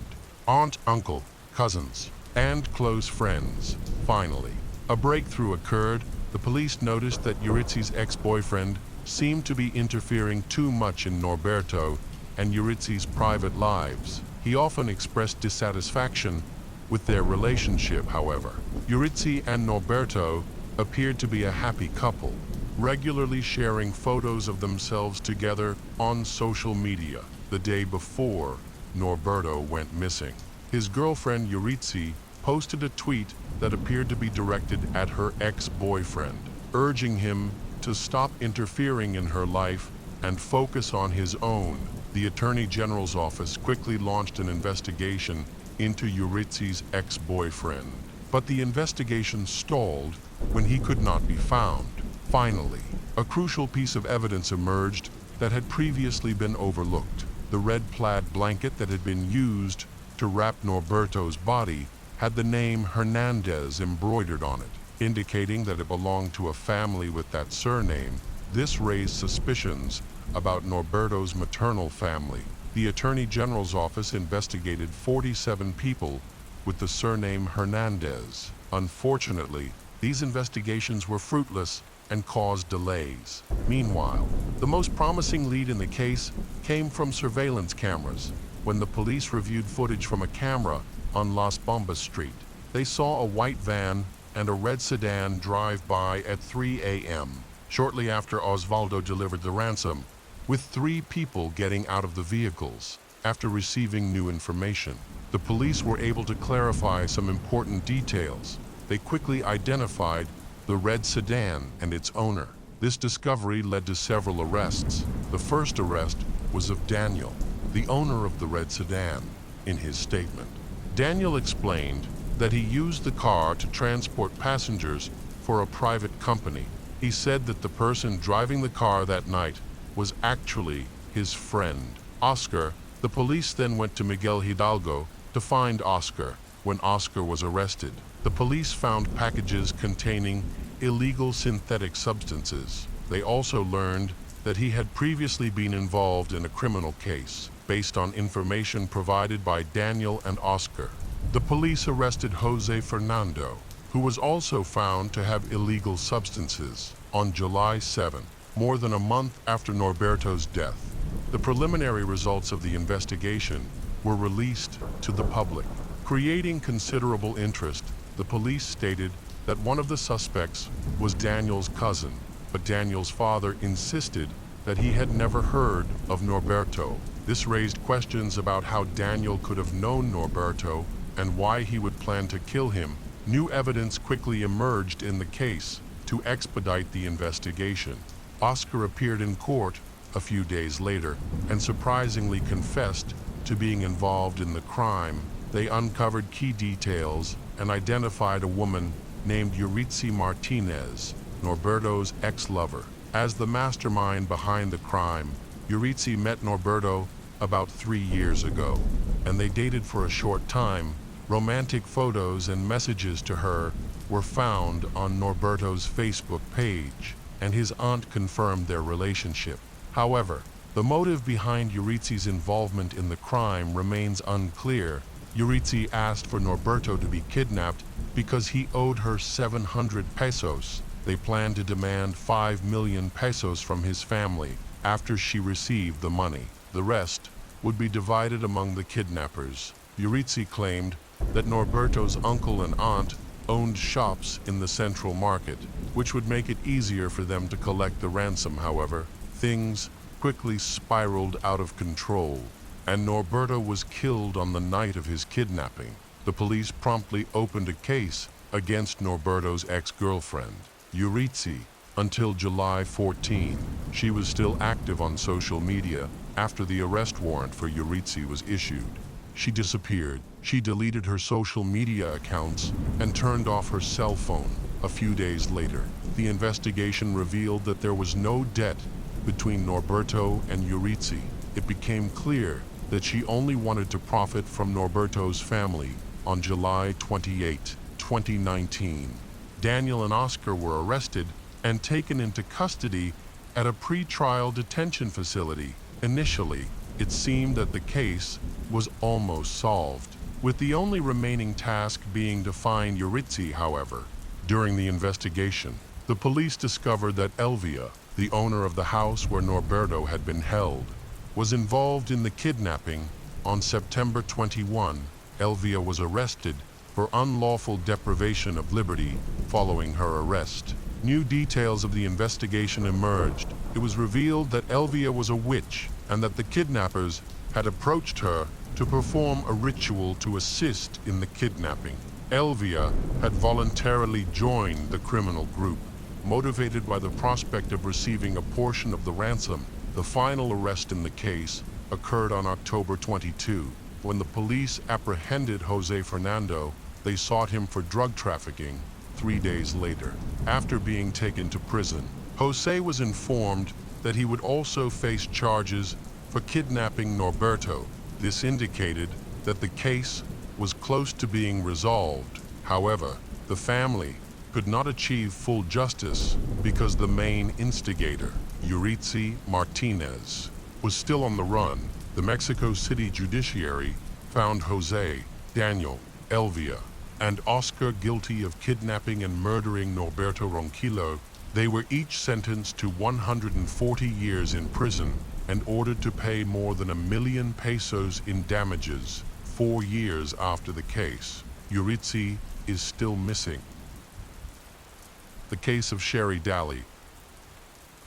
aunt, uncle, cousins, and close friends. Finally, a breakthrough occurred. The police noticed that Euritzi's ex-boyfriend seemed to be interfering too much in Norberto and Euritzi's private lives. He often expressed dissatisfaction with their relationship, however. Euritzi and Norberto appeared to be a happy couple, regularly sharing photos of themselves together on social media. The day before Norberto went missing, his girlfriend Euritzi posted a tweet that appeared to be directed at her ex-boyfriend, urging him to stop interfering in her life and focus on his own. The Attorney General's office quickly launched an investigation into Euritzi's ex-boyfriend, but the investigation stalled when he could not be found. Finally, a crucial piece of evidence emerged that had previously been overlooked. The red plaid blanket that had been used to wrap Norberto's body had the name Hernandez embroidered on it, indicating that it belonged to a family with that surname. This raised suspicions about Norberto's maternal family. The Attorney General's office investigated 47 people with the surname Hernandez. Unfortunately, these investigations were fruitless and caused delays. Meanwhile, the most promising lead in the case came from surveillance cameras. When the police reviewed footage from a camera on Las Bombas Street, they saw a white van and a red sedan drive by at 3 a.m., shortly after Osvaldo delivered the ransom, with 3 people getting out of the vehicles. After receiving new information, the police were able to clarify some important details. They quickly identified the red sedan and its owner. This discovery led to several arrests. The first arrest was of Daniel, the owner of the red sedan. In his statement, Daniel explained that he used the car to transport passengers for a private company. He said that the person driving the car that night was actually his friend, Oscar. The police then went to Miguel Hidalgo to find Oscar. When Oscar was arrested, the police found packages containing illegal synthetic substances. They also learned that he had previously been involved in a criminal case. Based on information provided by Daniel and Oscar, the police arrested Jose Fernando, who was also found to have illegal substances. On July 7, more than a month after Norberto's death. The preliminary results of the investigation were released to the public. Creating considerable interest, the police stated that one of the suspects was Daniel's cousin, but Daniel's father insisted that he had never heard of Norberto. This raised questions about how Daniel could have known Norberto and why he would plan to kill him. New evidence quickly emerged in the case to expedite the investigation. Oscar appeared in court a few days later and surprisingly confessed to being involved in the crime. They uncovered key details and identified a woman named Euritzi Martinez, Norberto's ex-lover, as the mastermind behind the crime. Euritzi met Norberto about 3 years ago, and they dated for a short time. Romantic photos and messages to her were found on Norberto's Facebook page, and his aunt confirmed their relationship. However, the motive behind Euritzi's involvement in the crime remains unclear. Euritzi asked for Norberto to be kidnapped because he owed her 700 pesos. They planned to demand 5 million pesos from his family after she received the money. The rest would be divided among the kidnappers. Euritzi claimed that Norberto's uncle and aunt owned shops in the central market, which would make it easier for them to collect the ransom. However, things quickly spiraled out of control, and Norberto was killed on the night of his kidnapping. The police promptly opened a case against Norberto's ex-girlfriend, Euritzi. Until July 14, she was still active on social media after the arrest warrant for Euritzi was issued. She disappeared. She deleted her social media accounts and turned off her cell phone. A few days later, the investigation revealed that there was no debt between Norberto and Euritzi. It became clear that she only wanted to profit from Norberto's family. On July 28, 2019, Daniel and Oscar were arrested and taken into custody at a pre-trial detention facility. Initially, it seemed that the case was almost solved, with the only remaining task being to find Euritzi. However, during the investigation, the police discovered that Elvia, the owner of the house where Norberto had been held, was involved in the kidnapping. On September 21, Elvia was arrested for unlawful deprivation of liberty following her arrest. New details of the investigation emerged. It was revealed that Elvia was a witch and that the kidnappers had approached her to perform a ritual to assist in the kidnapping. Elvia had voluntarily joined the criminal group, motivated by the prospect of receiving a portion of the ransom. The final arrest in the case occurred on October 22. When the police apprehended Jose Fernando, they sought him for drug trafficking. 3 days later, after being taken to prison, Jose was informed that he would also face charges for kidnapping Norberto. This indicated that the case was close to being resolved. However, the family could not achieve full justice because the main instigator, Euritzi Martinez, was still on the run. The Mexico City judiciary found Jose, Daniel, Elvia, and Oscar guilty of kidnapping and murdering Norberto Ronquillo. They were each sentenced to 140 years in prison and ordered to pay more than 1 million pesos in damages. 4 years after the case, Euritzi is still missing. The case of Sherry Daly.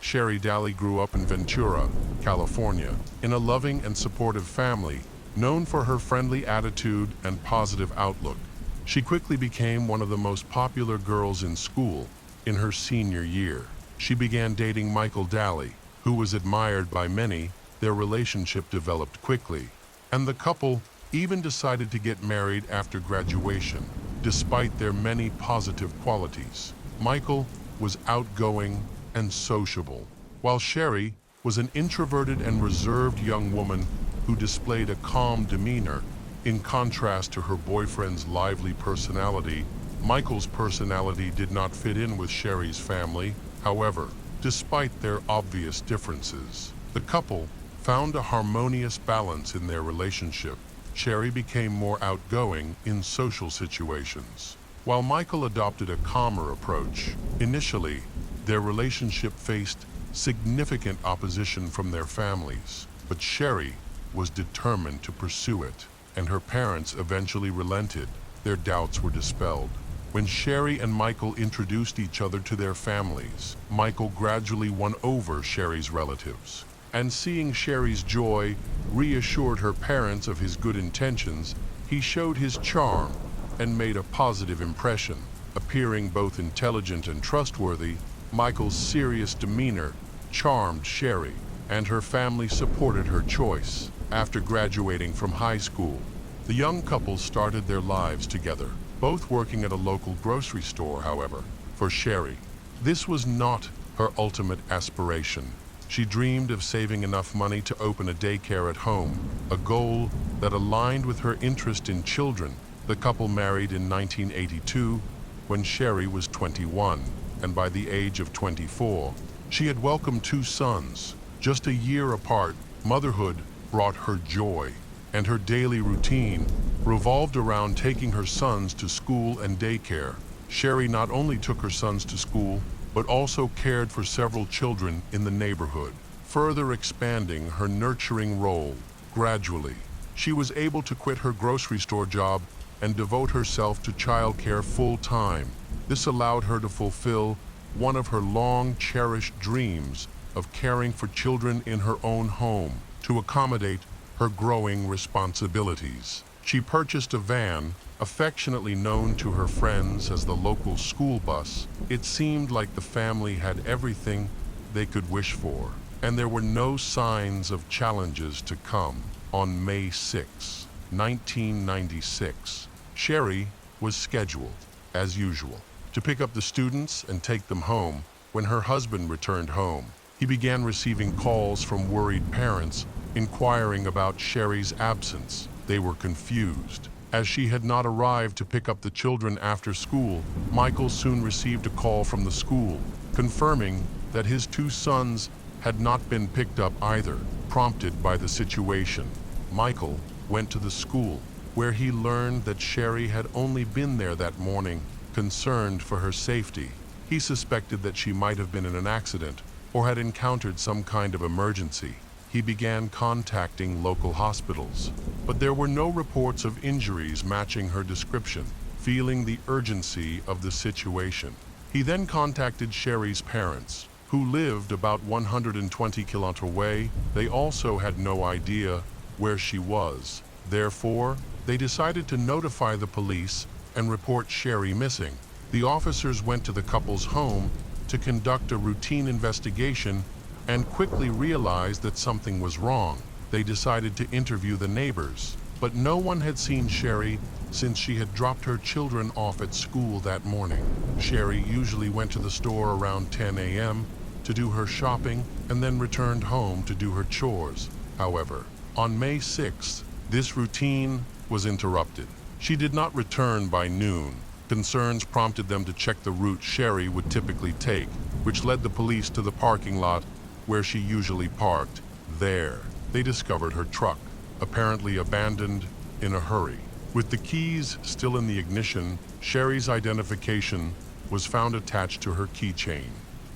Sherry Daly grew up in Ventura, California, in a loving and supportive family, known for her friendly attitude and positive outlook. She quickly became one of the most popular girls in school. In her senior year, she began dating Michael Daly, who was admired by many. Their relationship developed quickly, and the couple even decided to get married after graduation. Despite their many positive qualities, Michael was outgoing and sociable, while Sherry was an introverted and reserved young woman who displayed a calm demeanor. In contrast to her boyfriend's lively personality, Michael's personality did not fit in with Sherry's family. However, despite their obvious differences, the couple found a harmonious balance in their relationship. Sherry became more outgoing in social situations, while Michael adopted a calmer approach. Initially, their relationship faced significant opposition from their families. But Sherry was determined to pursue it, and her parents eventually relented. Their doubts were dispelled. When Sherry and Michael introduced each other to their families, Michael gradually won over Sherry's relatives. And seeing Sherry's joy reassured her parents of his good intentions, he showed his charm and made a positive impression. Appearing both intelligent and trustworthy, Michael's serious demeanor charmed Sherry, and her family supported her choice. After graduating from high school, the young couple started their lives together, both working at a local grocery store. However, for Sherry, this was not her ultimate aspiration. She dreamed of saving enough money to open a daycare at home, a goal that aligned with her interest in children. The couple married in 1982 when Sherry was 21, and by the age of 24, she had welcomed 2 sons. Just a year apart, motherhood brought her joy, and her daily routine revolved around taking her sons to school and daycare. Sherry not only took her sons to school, but also cared for several children in the neighborhood, further expanding her nurturing role. Gradually, she was able to quit her grocery store job and devote herself to childcare full-time. This allowed her to fulfill one of her long-cherished dreams of caring for children in her own home to accommodate her growing responsibilities. She purchased a van, affectionately known to her friends as the local school bus. It seemed like the family had everything they could wish for, and there were no signs of challenges to come. On May 6, 1996, Sherry was scheduled, as usual, to pick up the students and take them home. When her husband returned home, he began receiving calls from worried parents inquiring about Sherry's absence. They were confused, as she had not arrived to pick up the children after school. Michael soon received a call from the school, confirming that his 2 sons had not been picked up either. Prompted by the situation, Michael went to the school, where he learned that Sherry had only been there that morning. Concerned for her safety, he suspected that she might have been in an accident or had encountered some kind of emergency. He began contacting local hospitals, but there were no reports of injuries matching her description. Feeling the urgency of the situation, he then contacted Sherry's parents, who lived about 120 kilometers away. They also had no idea where she was. Therefore, they decided to notify the police and report Sherry missing. The officers went to the couple's home to conduct a routine investigation and quickly realized that something was wrong. They decided to interview the neighbors, but no one had seen Sherry since she had dropped her children off at school that morning. Sherry usually went to the store around 10 a.m. to do her shopping and then returned home to do her chores. However, on May 6th, this routine was interrupted. She did not return by noon. Concerns prompted them to check the route Sherry would typically take, which led the police to the parking lot where she usually parked. There, they discovered her truck, apparently abandoned in a hurry. With the keys still in the ignition, Sherry's identification was found attached to her keychain,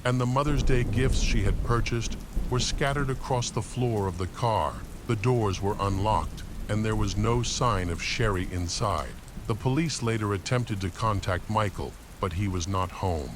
and the Mother's Day gifts she had purchased were scattered across the floor of the car. The doors were unlocked, and there was no sign of Sherry inside. The police later attempted to contact Michael, but he was not home,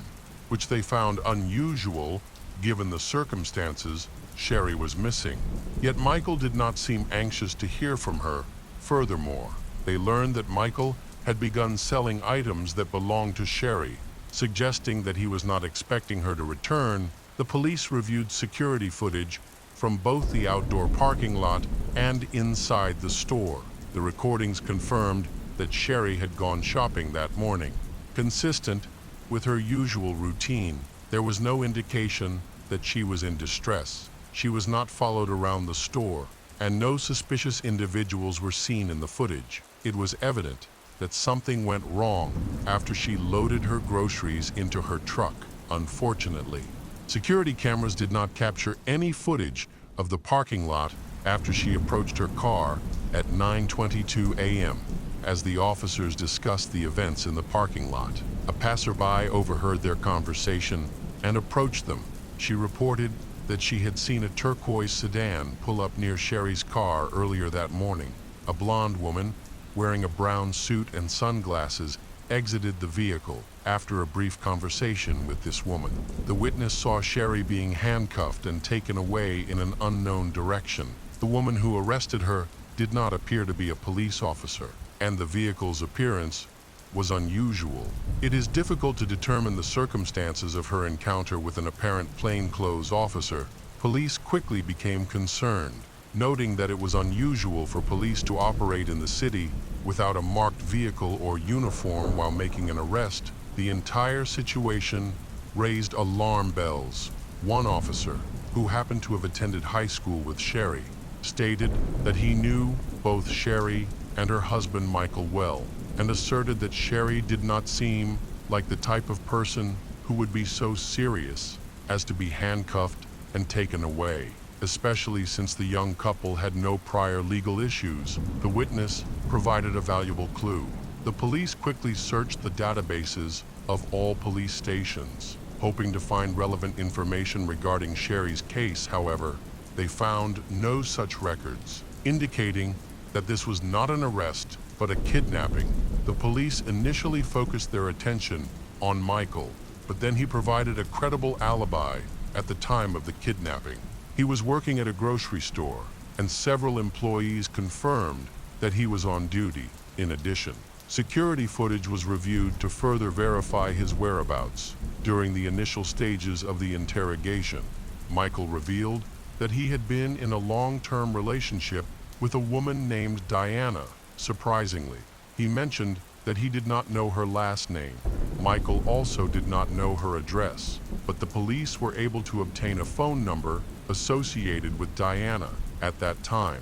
which they found unusual given the circumstances. Sherry was missing. Yet Michael did not seem anxious to hear from her. Furthermore, they learned that Michael had begun selling items that belonged to Sherry, suggesting that he was not expecting her to return. The police reviewed security footage from both the outdoor parking lot and inside the store. The recordings confirmed that Sherry had gone shopping that morning. Consistent with her usual routine, there was no indication that she was in distress. She was not followed around the store, and no suspicious individuals were seen in the footage. It was evident that something went wrong after she loaded her groceries into her truck. Unfortunately, security cameras did not capture any footage of the parking lot after she approached her car at 9:22 a.m. As the officers discussed the events in the parking lot, a passerby overheard their conversation and approached them. She reported that she had seen a turquoise sedan pull up near Sherry's car earlier that morning. A blonde woman, wearing a brown suit and sunglasses, exited the vehicle after a brief conversation with this woman. The witness saw Sherry being handcuffed and taken away in an unknown direction. The woman who arrested her did not appear to be a police officer, and the vehicle's appearance was unusual. It is difficult to determine the circumstances of her encounter with an apparent plainclothes officer. Police quickly became concerned, noting that it was unusual for police to operate in the city without a marked vehicle or uniform while making an arrest. The entire situation raised alarm bells. One officer, who happened to have attended high school with Sherry, stated that he knew both Sherry and her husband Michael well, and asserted that Sherry did not seem like the type of person who would be so serious as to be handcuffed and taken away, especially since the young couple had no prior legal issues. The witness provided a valuable clue. The police quickly searched the databases of all police stations, hoping to find relevant information regarding Sherry's case. However, they found no such records, indicating that this was not an arrest, but a kidnapping. The police initially focused their attention on Michael, but then he provided a credible alibi at the time of the kidnapping. He was working at a grocery store, and several employees confirmed that he was on duty. In addition, security footage was reviewed to further verify his whereabouts. During the initial stages of the interrogation, Michael revealed that he had been in a long-term relationship with a woman named Diana. Surprisingly, he mentioned that he did not know her last name. Michael also did not know her address, but the police were able to obtain a phone number associated with Diana at that time,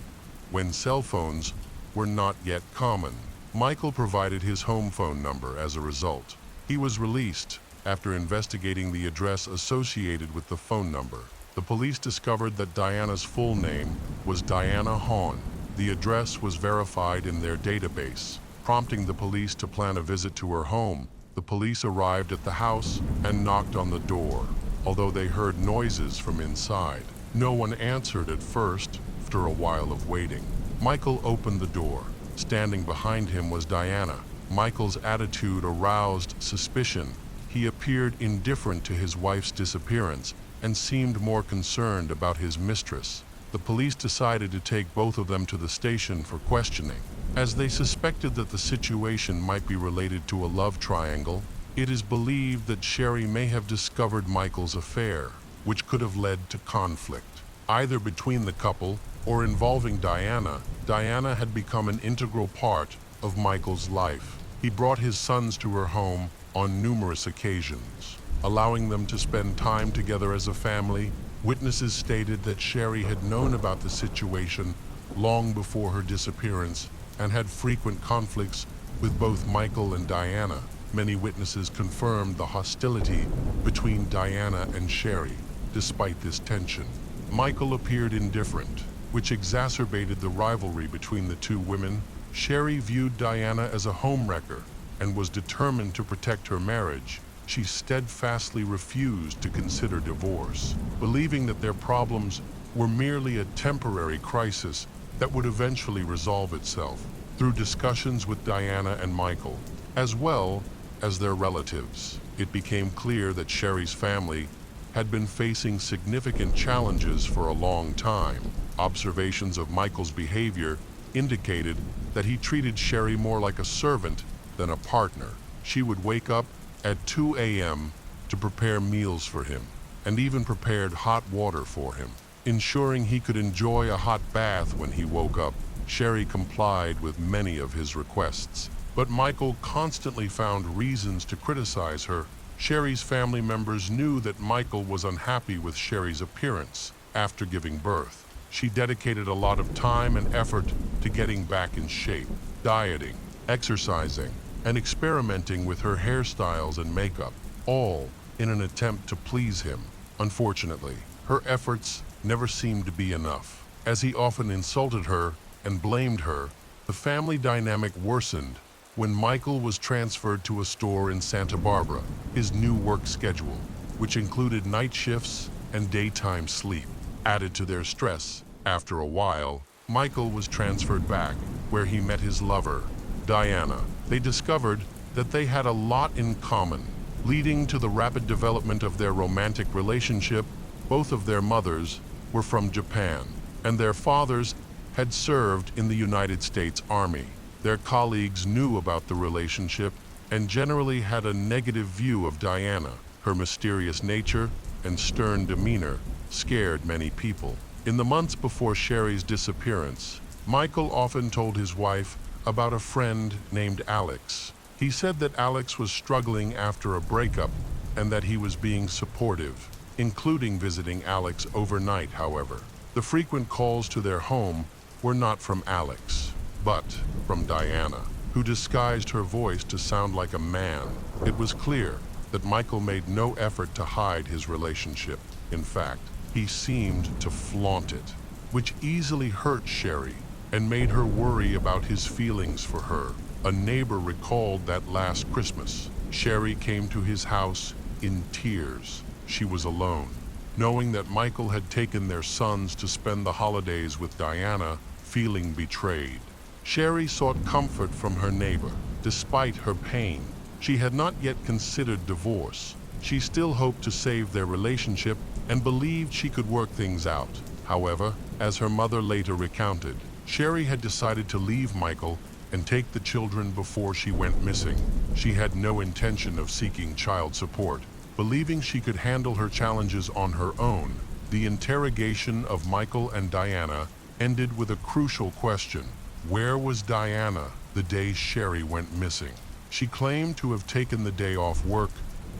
when cell phones were not yet common. Michael provided his home phone number as a result. He was released after investigating the address associated with the phone number. The police discovered that Diana's full name was Diana Hahn. The address was verified in their database, prompting the police to plan a visit to her home. The police arrived at the house and knocked on the door, although they heard noises from inside. No one answered at first. After a while of waiting, Michael opened the door. Standing behind him was Diana. Michael's attitude aroused suspicion. He appeared indifferent to his wife's disappearance and seemed more concerned about his mistress. The police decided to take both of them to the station for questioning, as they suspected that the situation might be related to a love triangle. It is believed that Sherry may have discovered Michael's affair, which could have led to conflict, either between the couple or involving Diana. Diana had become an integral part of Michael's life. He brought his sons to her home on numerous occasions, allowing them to spend time together as a family. Witnesses stated that Sherry had known about the situation long before her disappearance and had frequent conflicts with both Michael and Diana. Many witnesses confirmed the hostility between Diana and Sherry. Despite this tension, Michael appeared indifferent, which exacerbated the rivalry between the two women. Sherry viewed Diana as a homewrecker and was determined to protect her marriage. She steadfastly refused to consider divorce, believing that their problems were merely a temporary crisis that would eventually resolve itself. Through discussions with Diana and Michael, as well as their relatives, it became clear that Sherry's family had been facing significant challenges for a long time. Observations of Michael's behavior indicated that he treated Sherry more like a servant than a partner. She would wake up at 2 a.m. to prepare meals for him, and even prepared hot water for him, ensuring he could enjoy a hot bath when he woke up. Sherry complied with many of his requests, but Michael constantly found reasons to criticize her. Sherry's family members knew that Michael was unhappy with Sherry's appearance after giving birth. She dedicated a lot of time and effort to getting back in shape, dieting, exercising, and experimenting with her hairstyles and makeup, all in an attempt to please him. Unfortunately, her efforts never seemed to be enough. As he often insulted her and blamed her, the family dynamic worsened when Michael was transferred to a store in Santa Barbara. His new work schedule, which included night shifts and daytime sleep added to their stress. After a while, Michael was transferred back, where he met his lover, Diana. They discovered that they had a lot in common, leading to the rapid development of their romantic relationship. Both of their mothers were from Japan, and their fathers had served in the United States Army. Their colleagues knew about the relationship and generally had a negative view of Diana. Her mysterious nature and stern demeanor scared many people. In the months before Sherry's disappearance, Michael often told his wife about a friend named Alex. He said that Alex was struggling after a breakup and that he was being supportive, including visiting Alex overnight, however. The frequent calls to their home were not from Alex, but from Diana, who disguised her voice to sound like a man. It was clear that Michael made no effort to hide his relationship. In fact, he seemed to flaunt it, which easily hurt Sherry and made her worry about his feelings for her. A neighbor recalled that last Christmas, Sherry came to his house in tears. She was alone, knowing that Michael had taken their sons to spend the holidays with Diana, feeling betrayed. Sherry sought comfort from her neighbor. Despite her pain, she had not yet considered divorce. She still hoped to save their relationship and believed she could work things out. However, as her mother later recounted, Sherry had decided to leave Michael and take the children before she went missing. She had no intention of seeking child support, believing she could handle her challenges on her own. The interrogation of Michael and Diana ended with a crucial question. Where was Diana the day Sherry went missing? She claimed to have taken the day off work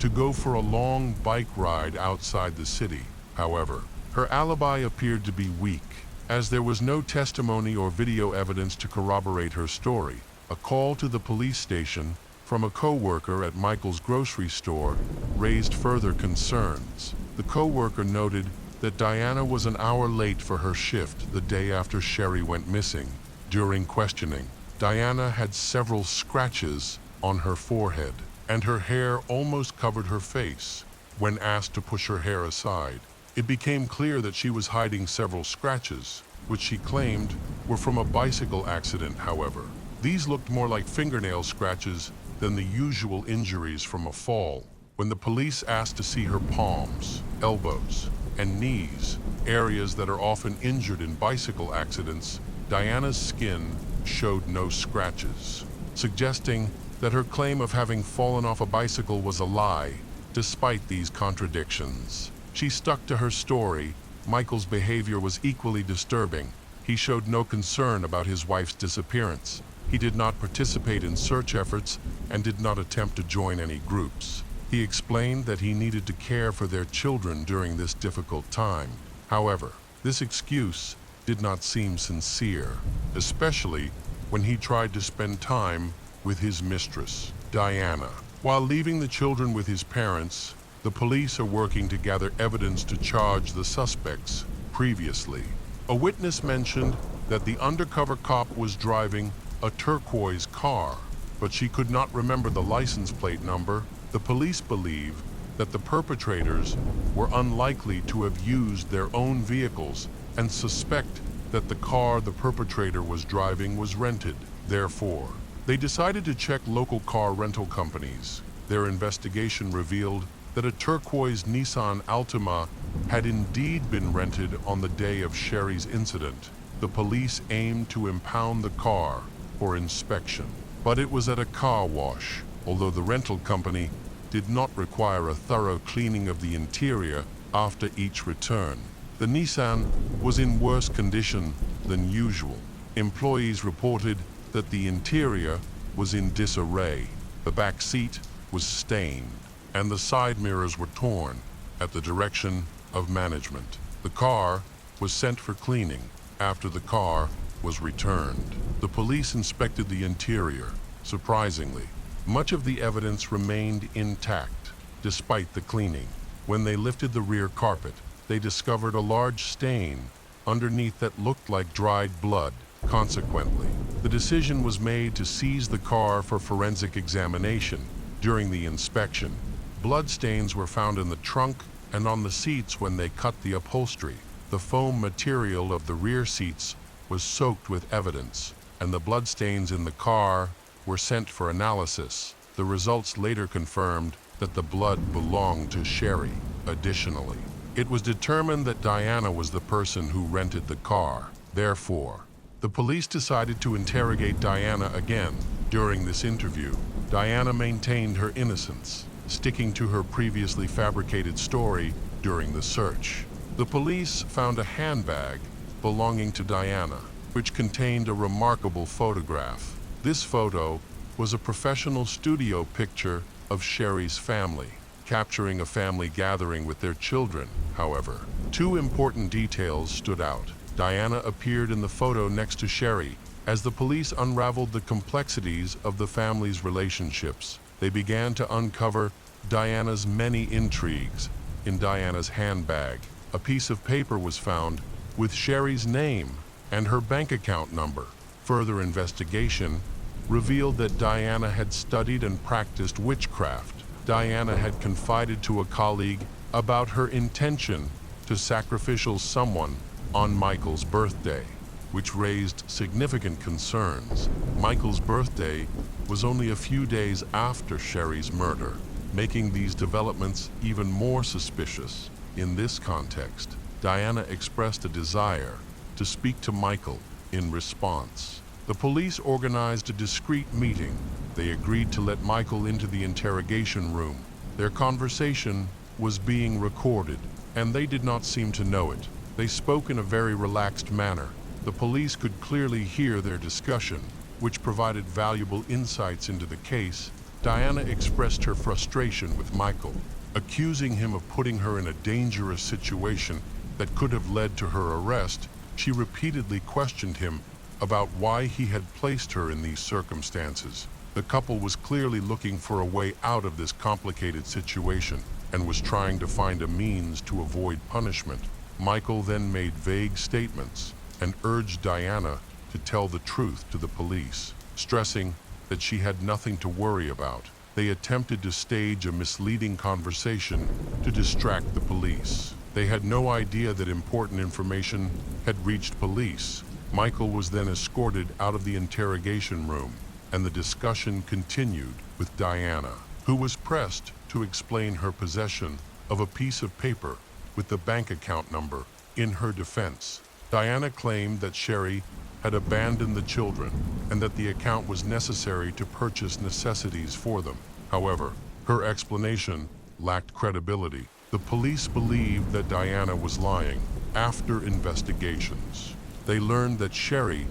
to go for a long bike ride outside the city. However, her alibi appeared to be weak, as there was no testimony or video evidence to corroborate her story. A call to the police station from a co-worker at Michael's grocery store raised further concerns. The co-worker noted that Diana was an hour late for her shift the day after Sherry went missing. During questioning, Diana had several scratches on her forehead, and her hair almost covered her face. When asked to push her hair aside, it became clear that she was hiding several scratches, which she claimed were from a bicycle accident. However, these looked more like fingernail scratches than the usual injuries from a fall. When the police asked to see her palms, elbows, and knees, areas that are often injured in bicycle accidents, Diana's skin showed no scratches, suggesting that her claim of having fallen off a bicycle was a lie. Despite these contradictions, she stuck to her story. Michael's behavior was equally disturbing. He showed no concern about his wife's disappearance. He did not participate in search efforts and did not attempt to join any groups. He explained that he needed to care for their children during this difficult time. However, this excuse did not seem sincere, especially when he tried to spend time with his mistress, Diana. While leaving the children with his parents, the police are working to gather evidence to charge the suspects previously. A witness mentioned that the undercover cop was driving a turquoise car, but she could not remember the license plate number. The police believe that the perpetrators were unlikely to have used their own vehicles and suspect that the car the perpetrator was driving was rented. Therefore, they decided to check local car rental companies. Their investigation revealed that a turquoise Nissan Altima had indeed been rented on the day of Sherry's incident. The police aimed to impound the car for inspection, but it was at a car wash, although the rental company did not require a thorough cleaning of the interior after each return. The Nissan was in worse condition than usual. Employees reported that the interior was in disarray. The back seat was stained, and the side mirrors were torn. At the direction of management, the car was sent for cleaning. After the car was returned, the police inspected the interior. Surprisingly, much of the evidence remained intact despite the cleaning. When they lifted the rear carpet, they discovered a large stain underneath that looked like dried blood. Consequently, the decision was made to seize the car for forensic examination. During the inspection, bloodstains were found in the trunk and on the seats when they cut the upholstery. The foam material of the rear seats was soaked with evidence, and the bloodstains in the car were sent for analysis. The results later confirmed that the blood belonged to Sherry. Additionally, it was determined that Diana was the person who rented the car. Therefore, the police decided to interrogate Diana again. During this interview, Diana maintained her innocence, sticking to her previously fabricated story during the search. The police found a handbag belonging to Diana, which contained a remarkable photograph. This photo was a professional studio picture of Sherry's family, capturing a family gathering with their children. However, two important details stood out. Diana appeared in the photo next to Sherry. As the police unraveled the complexities of the family's relationships, they began to uncover Diana's many intrigues. In Diana's handbag, a piece of paper was found with Sherry's name and her bank account number. Further investigation revealed that Diana had studied and practiced witchcraft. Diana had confided to a colleague about her intention to sacrificial someone on Michael's birthday, which raised significant concerns. Michael's birthday was only a few days after Sherry's murder, making these developments even more suspicious. In this context, Diana expressed a desire to speak to Michael. In response, the police organized a discreet meeting. They agreed to let Michael into the interrogation room. Their conversation was being recorded, and they did not seem to know it. They spoke in a very relaxed manner. The police could clearly hear their discussion, which provided valuable insights into the case. Diana expressed her frustration with Michael, accusing him of putting her in a dangerous situation that could have led to her arrest. She repeatedly questioned him about why he had placed her in these circumstances. The couple was clearly looking for a way out of this complicated situation and was trying to find a means to avoid punishment. Michael then made vague statements and urged Diana to tell the truth to the police, stressing that she had nothing to worry about. They attempted to stage a misleading conversation to distract the police. They had no idea that important information had reached police. Michael was then escorted out of the interrogation room, and the discussion continued with Diana, who was pressed to explain her possession of a piece of paper with the bank account number. In her defense, Diana claimed that Sherry had abandoned the children and that the account was necessary to purchase necessities for them. However, her explanation lacked credibility. The police believed that Diana was lying. After investigations, they learned that Sherry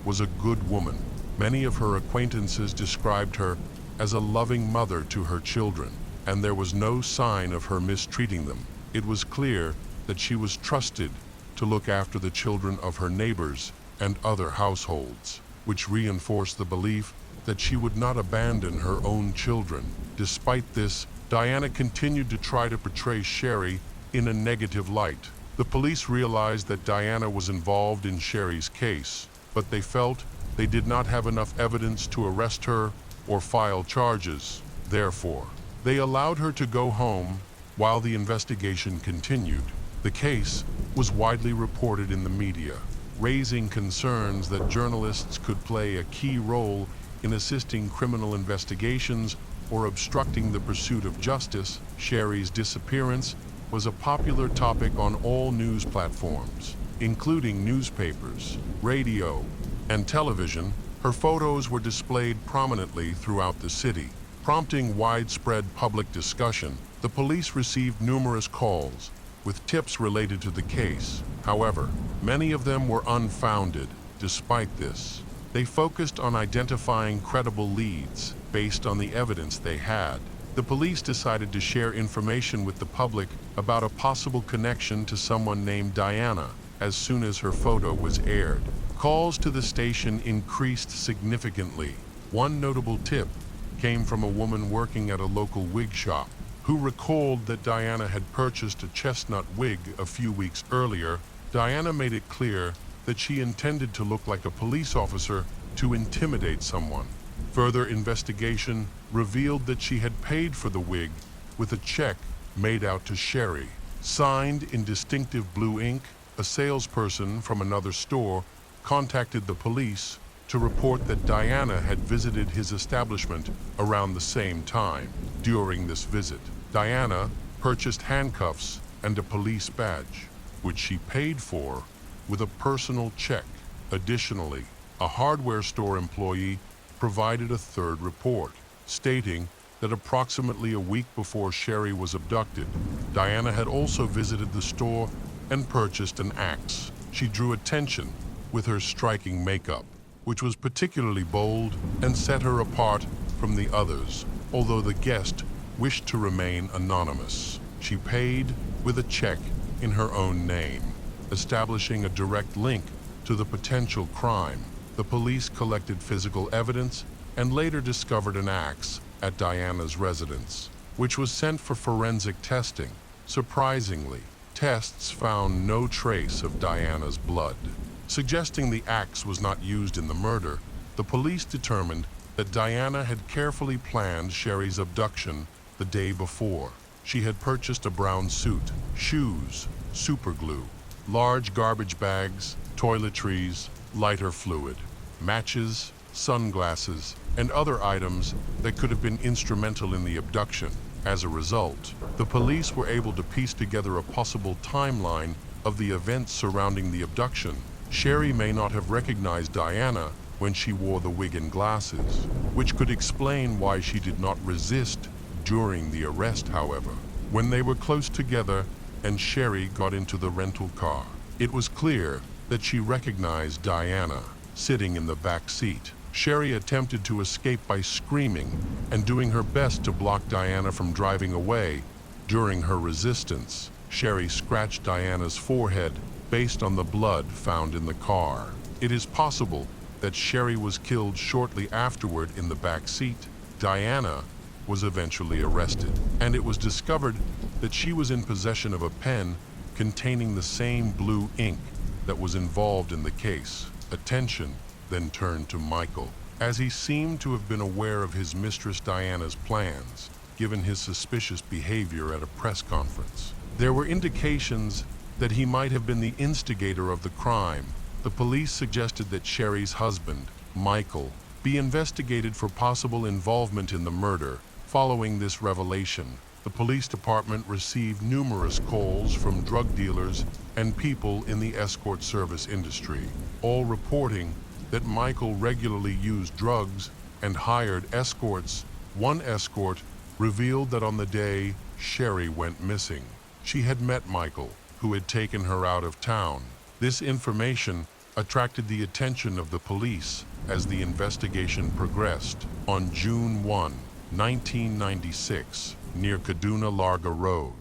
was a good woman. Many of her acquaintances described her as a loving mother to her children, and there was no sign of her mistreating them. It was clear that she was trusted to look after the children of her neighbors and other households, which reinforced the belief that she would not abandon her own children. Despite this, Diana continued to try to portray Sherry in a negative light. The police realized that Diana was involved in Sherry's case, but they felt they did not have enough evidence to arrest her or file charges. Therefore, they allowed her to go home while the investigation continued. The case was widely reported in the media, raising concerns that journalists could play a key role in assisting criminal investigations or obstructing the pursuit of justice. Sherry's disappearance was a popular topic on all news platforms, including newspapers, radio, and television. Her photos were displayed prominently throughout the city, prompting widespread public discussion. The police received numerous calls with tips related to the case. However, many of them were unfounded. Despite this, they focused on identifying credible leads based on the evidence they had. The police decided to share information with the public about a possible connection to someone named Diana as soon as her photo was aired. Calls to the station increased significantly. One notable tip came from a woman working at a local wig shop who recalled that Diana had purchased a chestnut wig a few weeks earlier. Diana made it clear that she intended to look like a police officer to intimidate someone. Further investigation revealed that she had paid for the wig with a check made out to Sherry. Signed in distinctive blue ink, a salesperson from another store contacted the police to report that Diana had visited his establishment around the same time. During this visit, Diana purchased handcuffs and a police badge, which she paid for with a personal check. Additionally, a hardware store employee provided a third report, stating that approximately a week before Sherry was abducted, Diana had also visited the store and purchased an axe. She drew attention with her striking makeup, which was particularly bold and set her apart from the others, although the guest wished to remain anonymous. She paid with a check in her own name, establishing a direct link to the potential crime. The police collected physical evidence and later discovered an axe at Diana's residence, which was sent for forensic testing. Surprisingly, tests found no trace of Diana's blood. Suggesting the axe was not used in the murder, the police determined that Diana had carefully planned Sherry's abduction the day before. She had purchased a brown suit, shoes, superglue, large garbage bags, toiletries, lighter fluid, matches, sunglasses, and other items that could have been instrumental in the abduction. As a result, the police were able to piece together a possible timeline of the events surrounding the abduction. Sherry may not have recognized Diana when she wore the wig and glasses, which could explain why she did not resist during the arrest, however. When they were close together and Sherry got into the rental car, it was clear that she recognized Diana sitting in the back seat. Sherry attempted to escape by screaming and doing her best to block Diana from driving away. During her resistance, Sherry scratched Diana's forehead based on the blood found in the car. It is possible that Sherry was killed shortly afterward in the back seat. Diana was eventually arrested, and it was discovered that she was in possession of a pen containing the same blue ink that was involved in the case. Attention then turned to Michael, as he seemed to have been aware of his mistress Diana's plans, given his suspicious behavior at a press conference. There were indications that he might have been the instigator of the crime. The police suggested that Sherry's husband, Michael, be investigated for possible involvement in the murder. Following this revelation, the police department received numerous calls from drug dealers and people in the escort service industry, all reporting that Michael regularly used drugs and hired escorts. One escort revealed that on the day Sherry went missing, she had met Michael, who had taken her out of town. This information attracted the attention of the police as the investigation progressed. On June 1, 1996, near Kaduna Larga Road,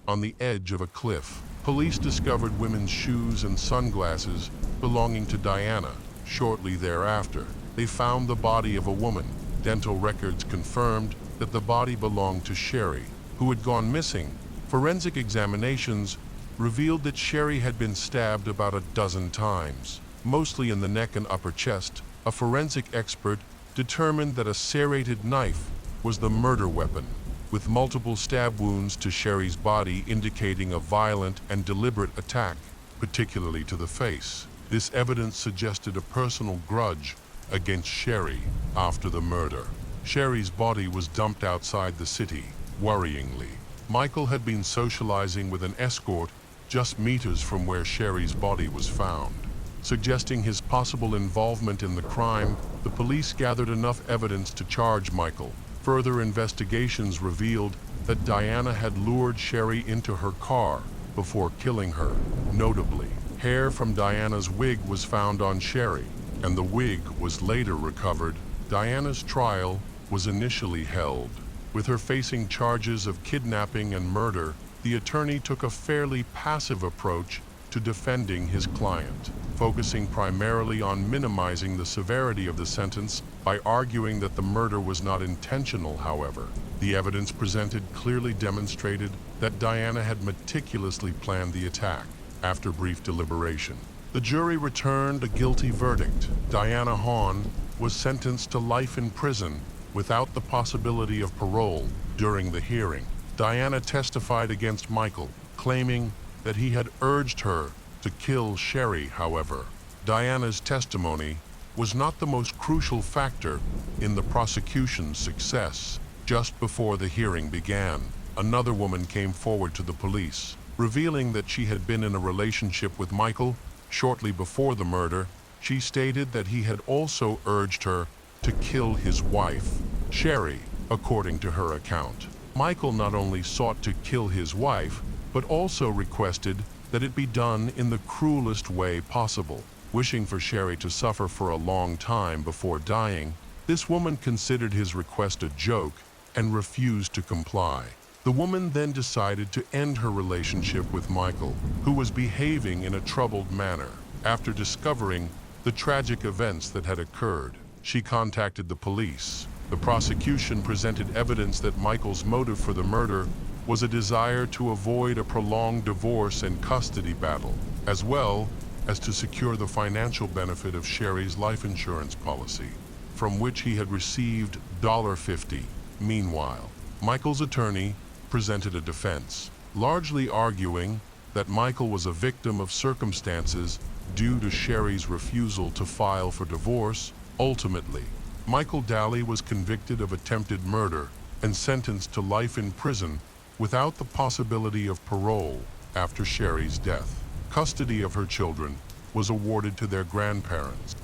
on the edge of a cliff, police discovered women's shoes and sunglasses belonging to Diana. Shortly thereafter, they found the body of a woman. Dental records confirmed that the body belonged to Sherry, who had gone missing. Forensic examinations revealed that Sherry had been stabbed about a dozen times, mostly in the neck and upper chest. A forensic expert determined that a serrated knife was the murder weapon, with multiple stab wounds to Sherry's body indicating a violent and deliberate attack, particularly to the face. This evidence suggested a personal grudge against Sherry after the murder. Sherry's body was dumped outside the city. Worryingly, Michael had been socializing with an escort just meters from where Sherry's body was found. Suggesting his possible involvement in the crime, the police gathered enough evidence to charge Michael. Further investigations revealed that Diana had lured Sherry into her car before killing her. Notably, hair from Diana's wig was found on Sherry, and the wig was later recovered. Diana's trial was initially held. With her facing charges of kidnapping and murder, the attorney took a fairly passive approach to defending his client, focusing primarily on minimizing the severity of the sentence by arguing that the murder was not intentional. However, the evidence presented clearly demonstrated that Diana had meticulously planned the attack. After brief deliberation, the jury returned a guilty verdict. Diana Hahn was sentenced to life in prison without the possibility of parole. During the hearing, Diana testified against Michael, claiming that he had urged her to kill Sherry. However, Diana's testimony was not the most crucial factor in the prosecution's success. Just before the hearing began, another woman came forward to the police, revealing that she had been in a relationship with Michael shortly before the murder. She stated that he had also urged her to kill his wife, Sherry, according to her account. Michael not only sought to kill his wife, but also requested that it be done in the cruelest way possible. Wishing for Sherry to suffer for a long time before dying, this woman considered his request a joke and refused to comply. The woman then decided to end her relationship with Michael, who was behaving in a troubled manner. After discovering the tragic events that had occurred, she contacted the police. The prosecution presented evidence that Michael's motive for the murder was a desire to avoid a prolonged divorce and custody battle, as well as to secure the financial benefit of Sherry's life insurance policy, from which he had received $50. Meanwhile, Michael's attorney presented a defense, largely arguing that Michael was a victim of circumstances due to Sherry's refusal to file for divorce. Ultimately, Michael Daly was convicted of attempted murder and sentenced to life in prison without the possibility of parole after Sherry's death. Custody of her children was awarded to their grandparents.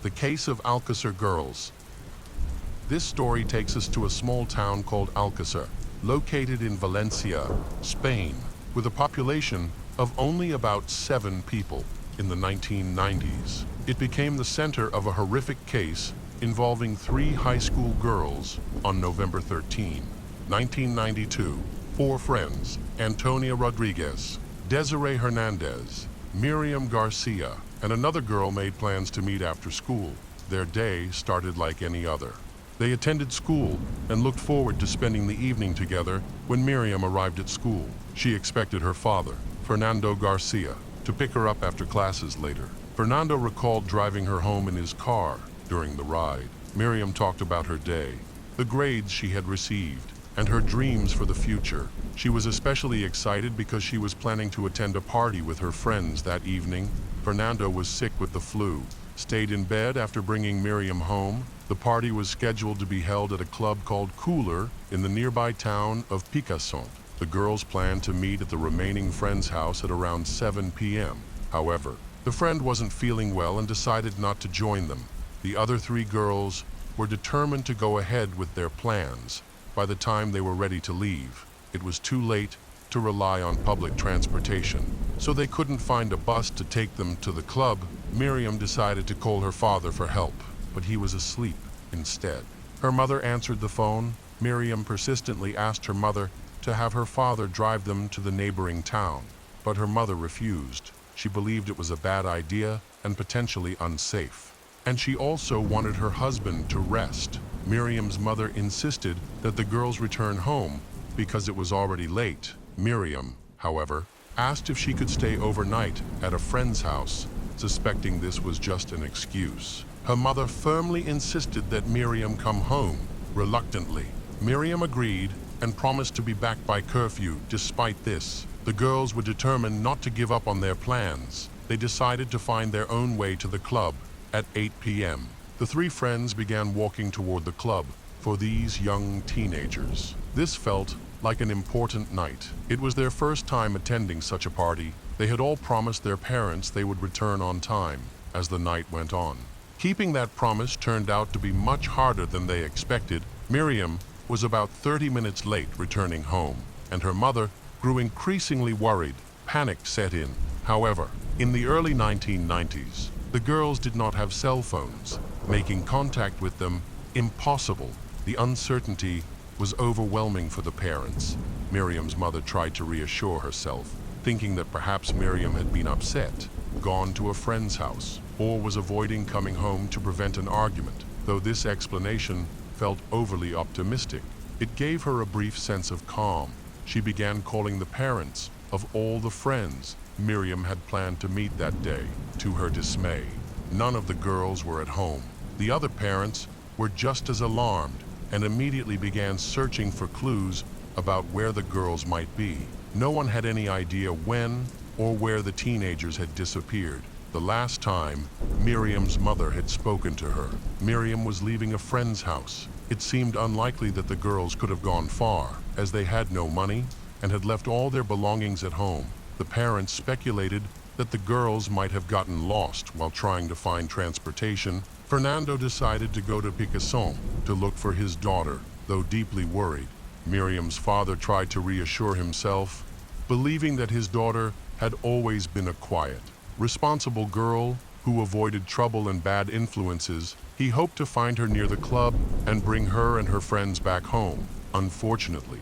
The case of Alcácer girls. This story takes us to a small town called Alcácer, located in Valencia, Spain, with a population of only about 7 people. In the 1990s, it became the center of a horrific case involving 3 high school girls. On November 13, 1992, 4 friends, Antonia Rodriguez, Desiree Hernandez, Miriam Garcia, and another girl made plans to meet after school. Their day started like any other. They attended school and looked forward to spending the evening together. When Miriam arrived at school, she expected her father, Fernando Garcia, to pick her up after classes later. Fernando recalled driving her home in his car. During the ride, Miriam talked about her day, the grades she had received, and her dreams for the future. She was especially excited because she was planning to attend a party with her friends that evening. Fernando was sick with the flu, stayed in bed after bringing Miriam home. The party was scheduled to be held at a club called Cooler in the nearby town of Picasso. The girls planned to meet at the remaining friend's house at around 7 p.m. However, the friend wasn't feeling well and decided not to join them. The other 3 girls were determined to go ahead with their plans. By the time they were ready to leave, it was too late to rely on public transportation, so they couldn't find a bus to take them to the club. Miriam decided to call her father for help, but he was asleep instead. Her mother answered the phone. Miriam persistently asked her mother to have her father drive them to the neighboring town, but her mother refused. She believed it was a bad idea and potentially unsafe, and she also wanted her husband to rest. Miriam's mother insisted that the girls return home because it was already late. Miriam, however, asked if she could stay overnight at a friend's house, suspecting this was just an excuse. Her mother firmly insisted that Miriam come home. Reluctantly, Miriam agreed and promised to be back by curfew. Despite this, the girls were determined not to give up on their plans. They decided to find their own way to the club at 8 p.m. The 3 friends began walking toward the club. For these young teenagers, this felt like an important night. It was their first time attending such a party. They had all promised their parents they would return on time. As the night went on, keeping that promise turned out to be much harder than they expected. Miriam was about 30 minutes late returning home, and her mother grew increasingly worried. Panic set in. However, in the early 1990s, the girls did not have cell phones, making contact with them impossible. The uncertainty was overwhelming for the parents. Miriam's mother tried to reassure herself, thinking that perhaps Miriam had been upset, gone to a friend's house, or was avoiding coming home to prevent an argument. Though this explanation felt overly optimistic, it gave her a brief sense of calm. She began calling the parents of all the friends Miriam had planned to meet that day. To her dismay, none of the girls were at home. The other parents were just as alarmed and immediately began searching for clues about where the girls might be. No one had any idea when or where the teenagers had disappeared. The last time Miriam's mother had spoken to her, Miriam was leaving a friend's house. It seemed unlikely that the girls could have gone far, as they had no money and had left all their belongings at home. The parents speculated that the girls might have gotten lost while trying to find transportation. Fernando decided to go to Picasso to look for his daughter, though deeply worried. Miriam's father tried to reassure himself, believing that his daughter had always been a quiet, responsible girl who avoided trouble and bad influences. He hoped to find her near the club and bring her and her friends back home. Unfortunately,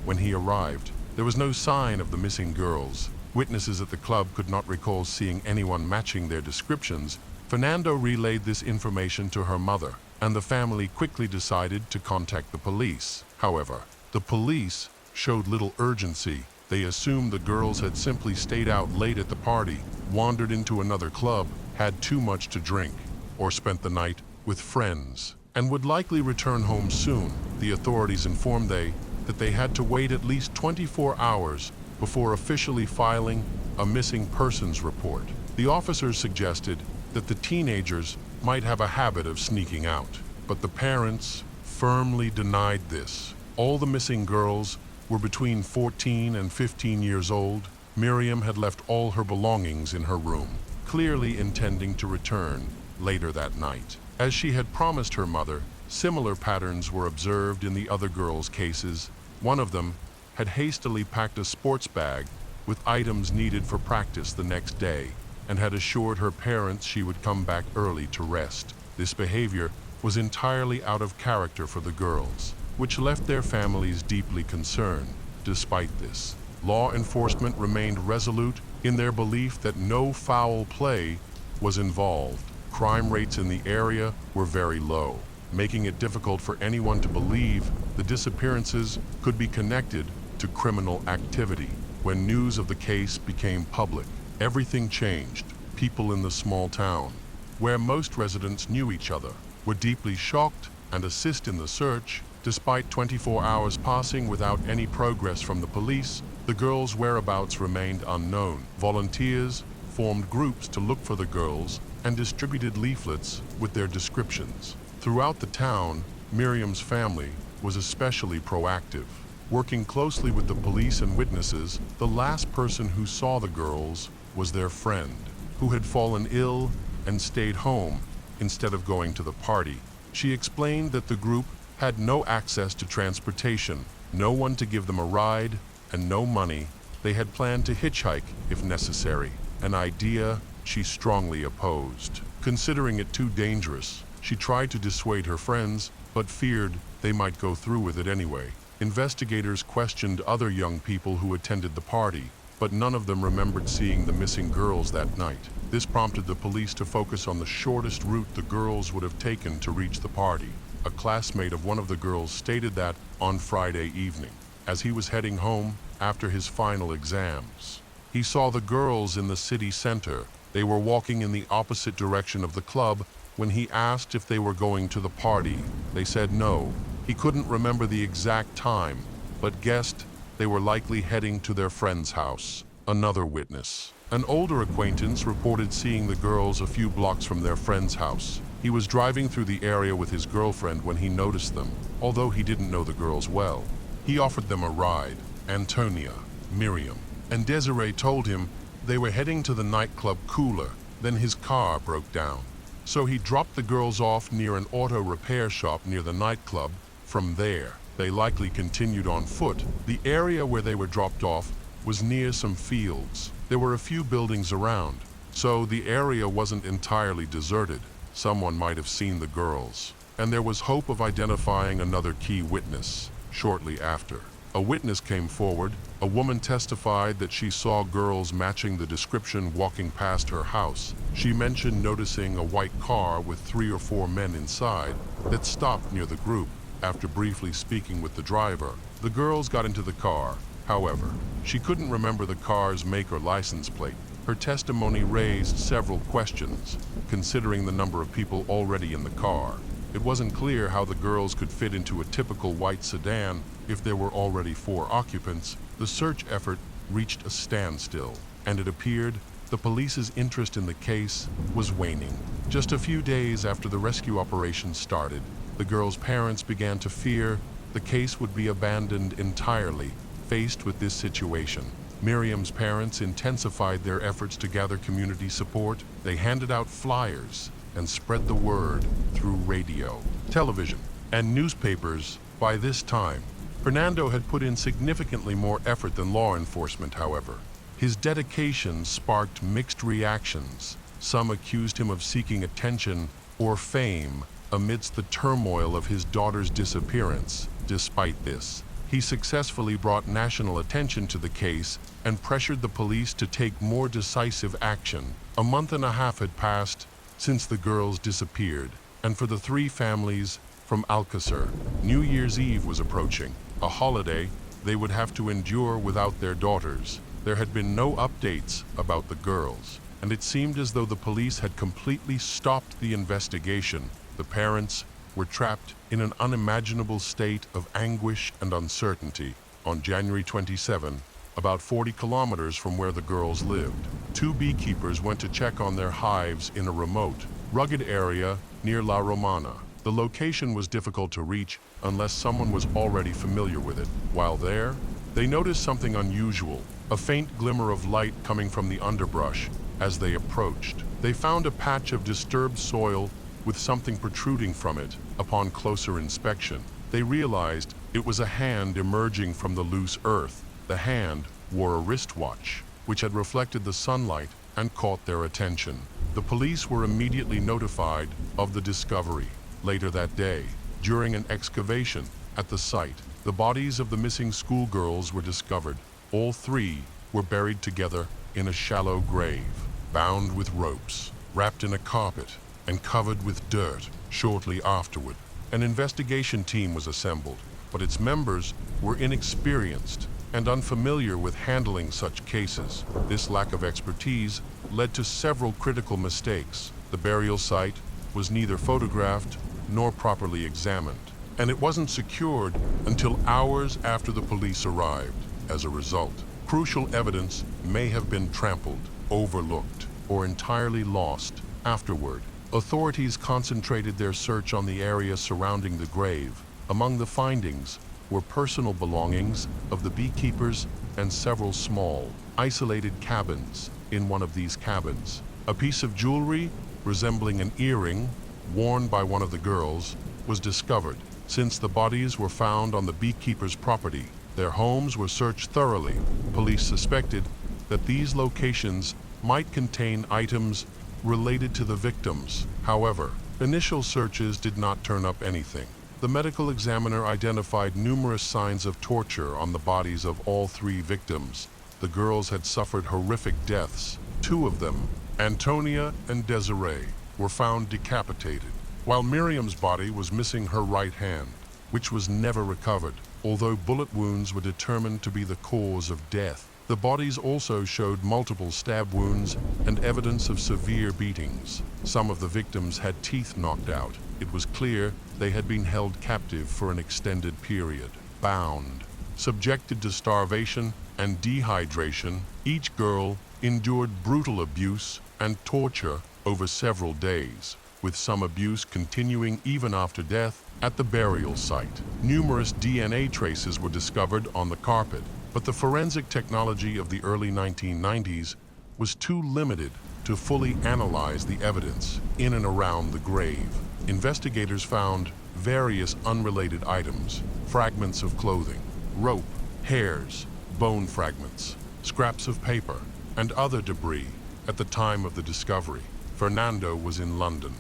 when he arrived, there was no sign of the missing girls. Witnesses at the club could not recall seeing anyone matching their descriptions. Fernando relayed this information to her mother, and the family quickly decided to contact the police. However, the police showed little urgency. They assumed the girls had simply stayed out late at the party, wandered into another club, had too much to drink, or spent the night with friends, and would likely return home soon. The authorities informed that they had to wait at least 24 hours before officially filing a missing persons report. The officers suggested that the teenagers might have a habit of sneaking out, but the parents firmly denied this. All the missing girls were between 14 and 15 years old. Miriam had left all her belongings in her room, clearly intending to return later that night. As she had promised her mother, similar patterns were observed in the other girls' cases. One of them had hastily packed a sports bag with items needed for practice the next day and had assured her parents she would come back early to rest. This behavior was entirely out of character for the girls, which left their families deeply concerned. Despite this, law enforcement remained resolute in their belief that no foul play was involved. Crime rates in the area were very low, making it difficult for anyone to believe the disappearances could be connected to criminal activity. When news of the case became public, everything changed. People in the small town, where most residents knew each other, were deeply shocked and assist in the search. Despite 24 hours passing without any progress from the police, the girls' whereabouts remained unknown. Volunteers formed groups to look for the girls and distributed leaflets with their descriptions. Throughout the town, Miriam's family was especially proactive. Working closely with the police and witnesses, the last person who saw the girls was their friend, who had fallen ill and stayed home instead of going to the party. She explained that the group had no access to transportation, no one to give them a ride, and no money. They had planned to hitchhike if necessary, an idea she strongly opposed. Considering it too dangerous, she tried to dissuade her friends, but feared they might go through with it anyway. Investigators questioned other young people who attended the party, but none of them remembered seeing the missing girls that night. This prompted the police to focus on the shortest route the girls would have taken to reach the party. A classmate of one of the girls stated that on Friday evening, as he was heading home after his final exams, he saw the girls in the city center. They were walking in the opposite direction of the club. When he asked if they were going to the party, they said no. He couldn't remember the exact time, but guessed they were likely heading to their friend's house. Another witness, an older acquaintance, reported seeing the girls a few blocks from their friend's house. He was driving through the area with his girlfriend when he noticed them. Although he didn't know the girls well, he offered them a ride. Antonia, Miriam, and Desiree told him they were heading to the nightclub Cooler. Then his car broke down, so he dropped the girls off near an auto repair shop near the nightclub. From there, they likely continued on foot. The area where they were dropped off was near some fields. There were a few buildings around, so the area wasn't entirely deserted. Someone might have seen the girls, and there was hope of identifying another key witness. Shortly after, a witness came forward. A woman testified that she saw girls matching the description walking past her house. She mentioned noticing a white car with 3 or 4 men inside that stopped near the group. After briefly speaking with the driver, the girls got into the car. However, she couldn't remember the car's make or license plate. Her testimony raised several questions, considering the number of people already in the car. It wasn't clear how the girls could fit into a typical white sedan if there were already 4 occupants, the search effort reached a standstill, and it appeared the police's interest in the case was waning. Just a few days after the rescue operation started, the girl's parents began to fear the case would be abandoned entirely. Faced with this situation, Miriam's parents intensified their efforts to gather community support. They handed out flyers and spread the word through radio, television, and newspapers. By this time, Fernando had put in significantly more effort than law enforcement, however. His dedication sparked mixed reactions. Some accused him of seeking attention or fame amidst the turmoil of his daughter's disappearance. Despite this, he successfully brought national attention to the case and pressured the police to take more decisive action. A month and a half had passed since the girls disappeared, and for the 3 families from Alcácer, New Year's Eve was approaching, a holiday they would have to endure without their daughters. There had been no updates about the girls, and it seemed as though the police had completely stopped the investigation. The parents were trapped in an unimaginable state of anguish and uncertainty. On January 27, about 40 kilometers from where the girls lived, 2 beekeepers went to check on their hives in a remote, rugged area near La Romana. The location was difficult to reach unless someone was already familiar with it. While there, they noticed something unusual, a faint glimmer of light coming from the underbrush. As they approached, they found a patch of disturbed soil with something protruding from it. Upon closer inspection, they realized it was a hand emerging from the loose earth. The hand wore a wristwatch, which had reflected the sunlight and caught their attention. The police were immediately notified of the discovery. Later that day, during an excavation at the site, the bodies of the missing schoolgirls were discovered. All 3 were buried together in a shallow grave, bound with ropes, wrapped in a carpet, and covered with dirt. Shortly afterward, an investigation team was assembled, but its members were inexperienced and unfamiliar with handling such cases. This lack of expertise led to several critical mistakes. The burial site was neither photographed nor properly examined, and it wasn't secured until hours after the police arrived. As a result, crucial evidence may have been trampled, overlooked, or entirely lost. Afterward, authorities concentrated their search on the area surrounding the grave. Among the findings were personal belongings of the beekeepers and several small, isolated cabins. In one of these cabins, a piece of jewelry resembling an earring worn by one of the girls was discovered. Since the bodies were found on the beekeepers' property, their homes were searched thoroughly. Police suspected that these locations might contain items related to the victims. However, initial searches did not turn up anything. The medical examiner identified numerous signs of torture on the bodies of all 3 victims. The girls had suffered horrific deaths. 2 of them, Antonia and Desiree, were found decapitated, while Miriam's body was missing her right hand, which was never recovered, although bullet wounds were determined to be the cause of death. The bodies also showed multiple stab wounds and evidence of severe beatings. Some of the victims had teeth knocked out. It was clear they had been held captive for an extended period. Bound, subjected to starvation and dehydration, each girl endured brutal abuse and torture over several days, with some abuse continuing even after death. At the burial site, numerous DNA traces were discovered on the carpet, but the forensic technology of the early 1990s was too limited to fully analyze the evidence. In and around the grave, investigators found various unrelated items, fragments of clothing, rope, hairs, bone fragments, scraps of paper, and other debris. At the time of the discovery, Fernando was in London,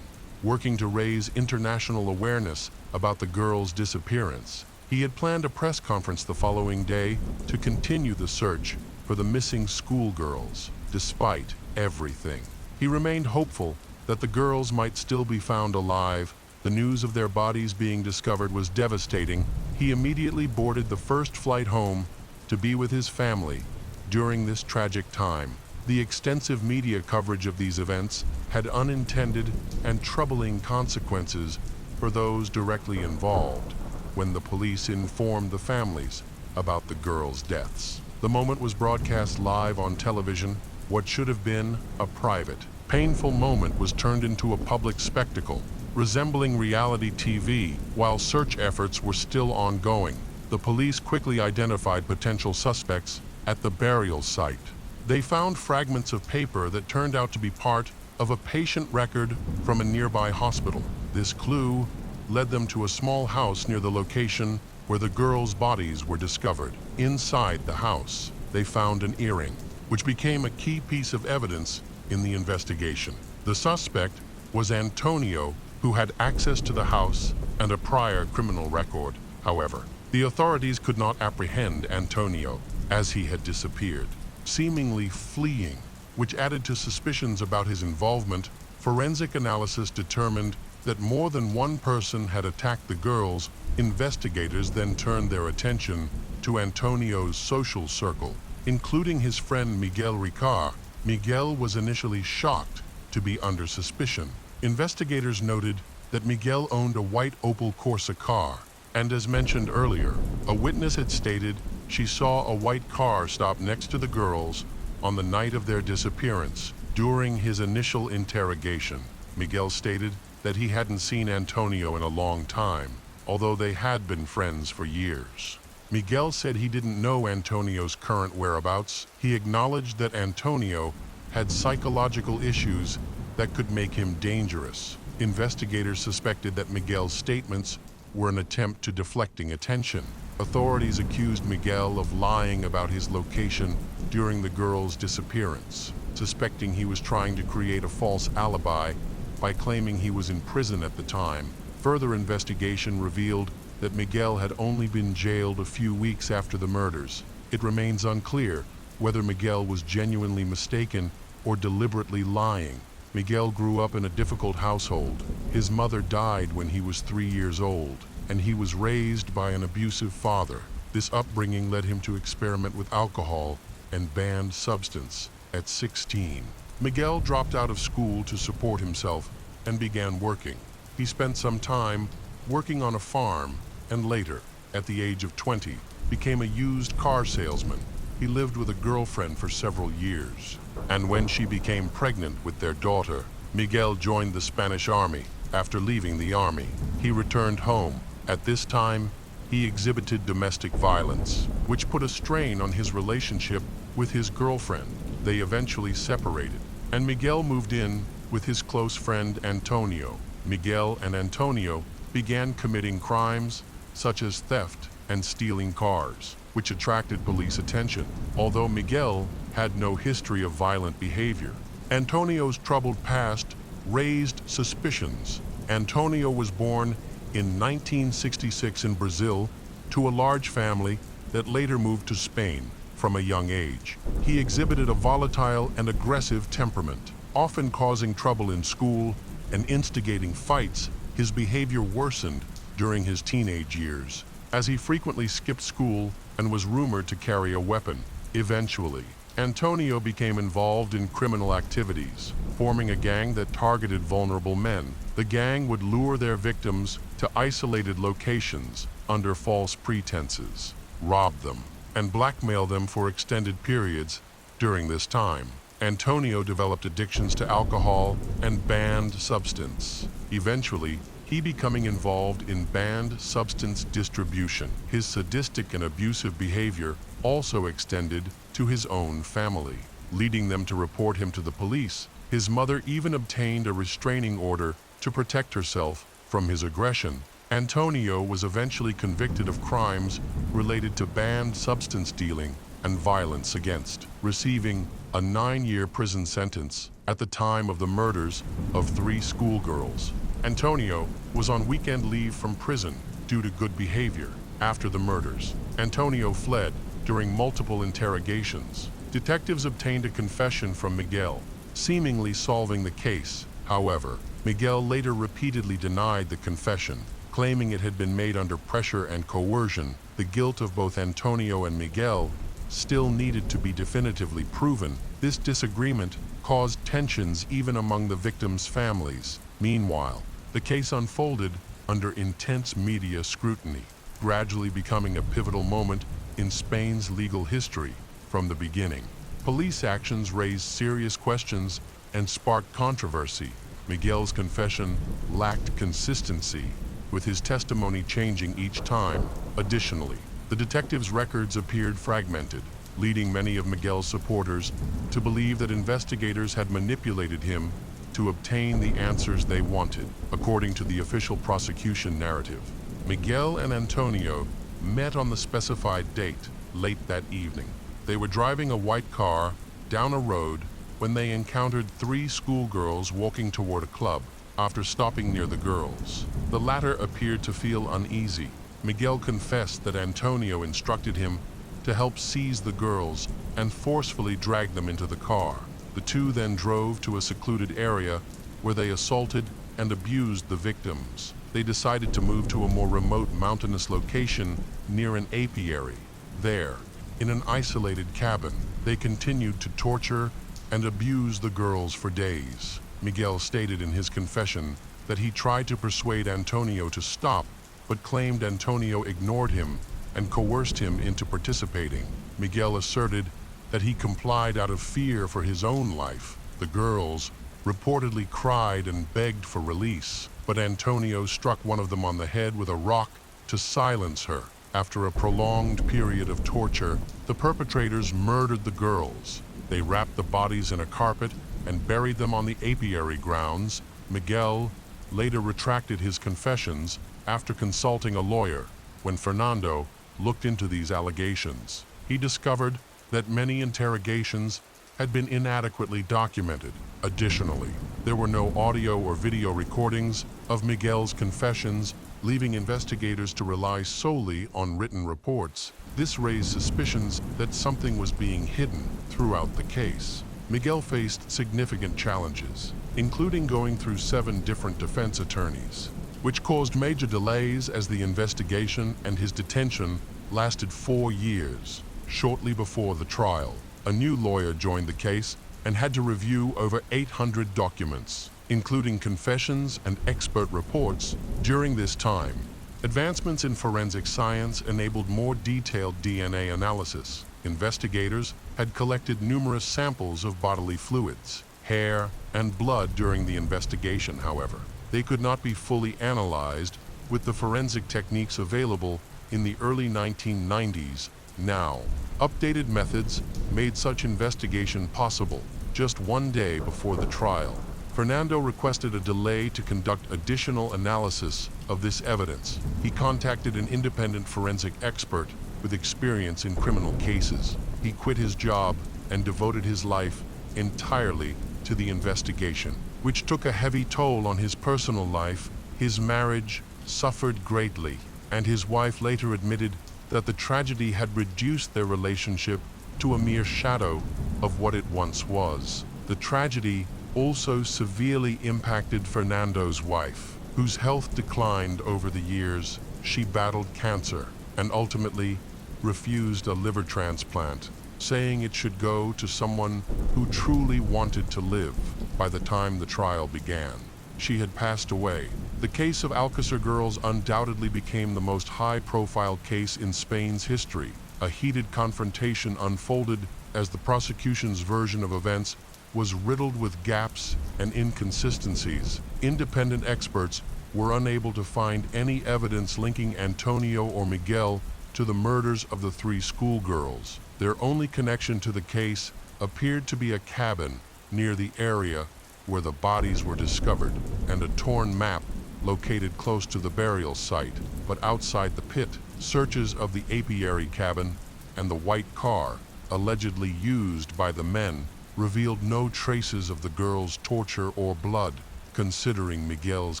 working to raise international awareness about the girls' disappearance. He had planned a press conference the following day to continue the search for the missing schoolgirls. Despite everything, he remained hopeful that the girls might still be found alive. The news of their bodies being discovered was devastating. He immediately boarded the first flight home to be with his family during this tragic time. The extensive media coverage of these events had unintended and troubling consequences for those directly involved. when the police informed the families about the girls' deaths. The moment was broadcast live on television. What should have been a private, painful moment was turned into a public spectacle, resembling reality TV. While search efforts were still ongoing, the police quickly identified potential suspects at the burial site. They found fragments of paper that turned out to be part of a patient record from a nearby hospital. This clue led them to a small house near the location where the girls' bodies were discovered. Inside the house, they found an earring, which became a key piece of evidence in the investigation. The suspect was Antonio, who had access to the house and a prior criminal record. However, the authorities could not apprehend Antonio, as he had disappeared, seemingly fleeing, which added to suspicions about his involvement. Forensic analysis determined that more than one person had attacked the girls. Investigators then turned their attention to Antonio's social circle, including his friend Miguel Ricard. Miguel was initially shocked to be under suspicion. Investigators noted that Miguel owned a white Opel Corsa car, and as mentioned earlier, a witness had stated she saw a white car stop next to the girls on the night of their disappearance. During his initial interrogation, Miguel stated that he hadn't seen Antonio in a long time, although they had been friends for years. Miguel said he didn't know Antonio's current whereabouts. He acknowledged that Antonio had psychological issues that could make him dangerous. Investigators suspected that Miguel's statements were an attempt to deflecting attention. Authorities accused Miguel of lying about his location during the girls' disappearance, suspecting he was trying to create a false alibi by claiming he was in prison at the time. Further investigation revealed that Miguel had only been jailed a few weeks after the murders. It remains unclear whether Miguel was genuinely mistaken or deliberately lying. Miguel grew up in a difficult household. His mother died when he was 3 years old, and he was raised by an abusive father. This upbringing led him to experiment with alcohol and banned substance. At 16, Miguel dropped out of school to support himself and began working. He spent some time working on a farm and later, at the age of 20, became a used car salesman. He lived with a girlfriend for several years, and when she became pregnant with their daughter, Miguel joined the Spanish army. After leaving the army, he returned home. At this time, he exhibited domestic violence, which put a strain on his relationship with his girlfriend. They eventually separated, and Miguel moved in with his close friend Antonio. Miguel and Antonio began committing crimes such as theft and stealing cars, which attracted police attention. Although Miguel had no history of violent behavior, Antonio's troubled past raised suspicions. Antonio was born in 1966 in Brazil to a large family that later moved to Spain. From a young age, he exhibited a volatile and aggressive temperament, often causing trouble in school and instigating fights. His behavior worsened during his teenage years, as he frequently skipped school and was rumored to carry a weapon. Eventually, Antonio became involved in criminal activities, forming a gang that targeted vulnerable men. The gang would lure their victims to isolated locations under false pretenses, rob them, and blackmail them for extended periods. During this time, Antonio developed addictions to alcohol and banned substance, eventually he becoming involved in banned substance distribution. His sadistic and abusive behavior also extended to his own family, leading them to report him to the police. His mother even obtained a restraining order to protect herself from his aggression. Antonio was eventually convicted of crimes related to banned substance dealing and violence against, receiving a 9-year prison sentence at the time of the murders of 3 schoolgirls. Antonio was on weekend leave from prison due to good behavior. After the murders, Antonio fled. During multiple interrogations, detectives obtained a confession from Miguel, seemingly solving the case. However, Miguel later repeatedly denied the confession, claiming it had been made under pressure and coercion. The guilt of both Antonio and Miguel still needed to be definitively proven. This disagreement caused tensions even among the victims' families. Meanwhile, the case unfolded under intense media scrutiny. gradually becoming a pivotal moment in Spain's legal history from the beginning. Police actions raised serious questions and sparked controversy. Miguel's confession lacked consistency, with his testimony changing each time. Additionally, the detective's records appeared fragmented, leading many of Miguel's supporters to believe that investigators had manipulated him to obtain the answers they wanted. According to the official prosecution narrative, Miguel and Antonio met on the specified date late that evening. They were driving a white car down a road when they encountered three schoolgirls walking toward a club. After stopping near the girls, the latter appeared to feel uneasy. Miguel confessed that Antonio instructed him to help seize the girls and forcefully drag them into the car. The two then drove to a secluded area where they assaulted and abused the victims. They decided to move to a more remote mountainous location near an apiary. There, in an isolated cabin, they continued to torture and abuse the girls for days. Miguel stated in his confession that he tried to persuade Antonio to stop, but claimed Antonio ignored him and coerced him into participating. Miguel asserted that he complied out of fear for his own life. The girls reportedly cried and begged for release, but Antonio struck one of them on the head with a rock to silence her. After a prolonged period of torture, the perpetrators murdered the girls. They wrapped the bodies in a carpet and buried them on the apiary grounds. Miguel later retracted his confessions after consulting a lawyer. When Fernando looked into these allegations, he discovered that many interrogations had been inadequately documented. Additionally, there were no audio or video recordings of Miguel's confessions, leaving investigators to rely solely on written reports. This raised suspicions that something was being hidden throughout the case. Miguel faced significant challenges, including going through 7 different defense attorneys, which caused major delays as the investigation and his detention lasted 4 years. Shortly before the trial, a new lawyer joined the case and had to review over 800 documents, including confessions and expert reports. During this time, advancements in forensic science enabled more detailed DNA analysis. Investigators had collected numerous samples of bodily fluids, hair, and blood during the investigation. However, they could not be fully analyzed with the forensic techniques available in the early 1990s. Now, updated methods made such investigation possible. Just 1 day before the trial, Fernando requested a delay to conduct additional analysis of this evidence. He contacted an independent forensic expert with experience in criminal cases. He quit his job and devoted his life entirely to the investigation, which took a heavy toll on his personal life. His marriage suffered greatly, and his wife later admitted that the tragedy had reduced their relationship to a mere shadow of what it once was. The tragedy also severely impacted Fernando's wife, whose health declined over the years. She battled cancer and ultimately refused a liver transplant, saying it should go to someone who truly wanted to live. By the time the trial began, she had passed away. The case of Alcácer girls undoubtedly became the most high-profile case in Spain's history. A heated confrontation unfolded as the prosecution's version of events was riddled with gaps and inconsistencies. Independent experts were unable to find any evidence linking Antonio or Miguel to the murders of the 3 schoolgirls. Their only connection to the case appeared to be a cabin near the area where the bodies were discovered and a torn map located close to the burial site. But outside the pit, searches of the apiary cabin and the white car allegedly used by the men revealed no traces of the girls' torture or blood. Considering Miguel's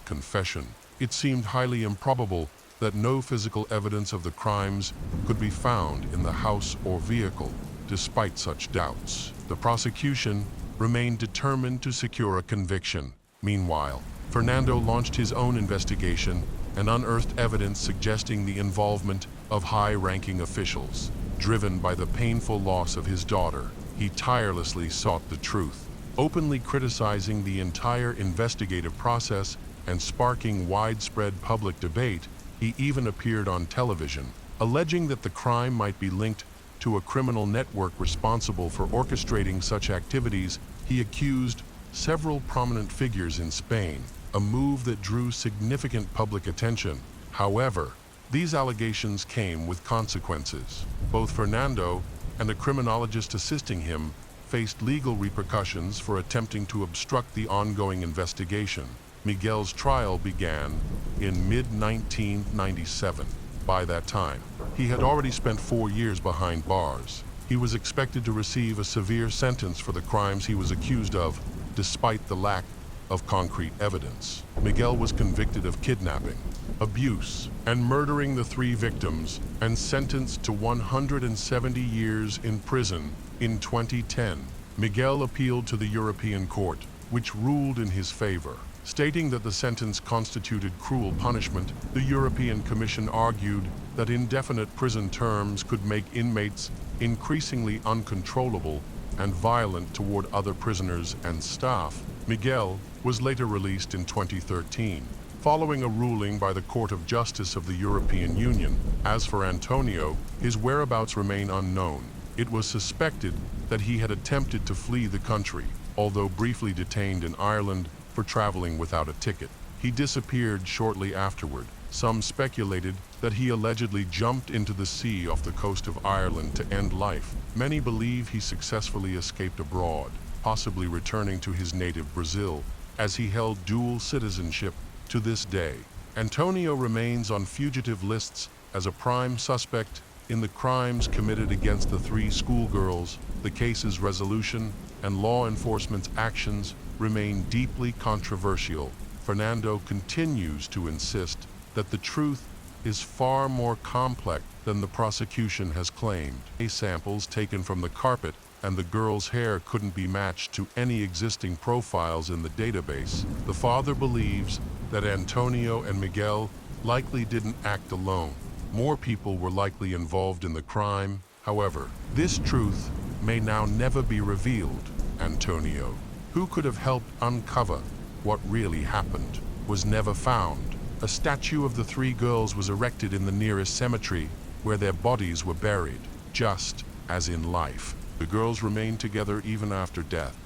confession, it seemed highly improbable that no physical evidence of the crimes could be found in the house or vehicle. Despite such doubts, the prosecution remained determined to secure a conviction. Meanwhile, Fernando launched his own investigation and unearthed evidence suggesting the involvement of high-ranking officials. Driven by the painful loss of his daughter, he tirelessly sought the truth, openly criticizing the entire investigative process and sparking widespread public debate. He even appeared on television, alleging that the crime might be linked to a criminal network responsible for orchestrating such activities. He accused several prominent figures in Spain, a move that drew significant public attention. However, these allegations came with consequences. Both Fernando and a criminologist assisting him faced legal repercussions for attempting to obstruct the ongoing investigation. Miguel's trial began in mid-1997. By that time, he had already spent 4 years behind bars. He was expected to receive a severe sentence for the crimes he was accused of, despite the lack of concrete evidence. Miguel was convicted of kidnapping, abuse, and murdering the 3 victims, and sentenced to 170 years in prison. In 2010, Miguel appealed to the European Court, which ruled in his favor, stating that the sentence constituted cruel punishment. The European Commission argued that indefinite prison terms could make inmates increasingly uncontrollable and violent toward other prisoners and staff. Miguel was later released in 2013, following a ruling by the Court of Justice of the European Union. As for Antonio, his whereabouts remain unknown. It was suspected that he had attempted to flee the country, although briefly detained in Ireland for traveling without a ticket. He disappeared shortly afterward. Some speculated that he allegedly jumped into the sea off the coast of Ireland to end life. Many believe he successfully escaped abroad, possibly returning to his native Brazil, as he held dual citizenship to this day. Antonio remains on fugitive lists as a prime suspect in the crimes committed against the 3 schoolgirls. The case's resolution and law enforcement's actions remain deeply controversial. Fernando continues to insist that the truth is far more complex than the prosecution has claimed. Samples taken from the carpet and the girl's hair couldn't be matched to any existing profiles in the database. The father believes that Antonio and Miguel likely didn't act alone. More people were likely involved in the crime. However, this truth may now never be revealed. Antonio, who could have helped uncover what really happened, was never found. A statue of the 3 girls was erected in the nearest cemetery where their bodies were buried. Just as in life, the girls remained together even after death.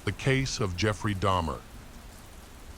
The case of Jeffrey Dahmer.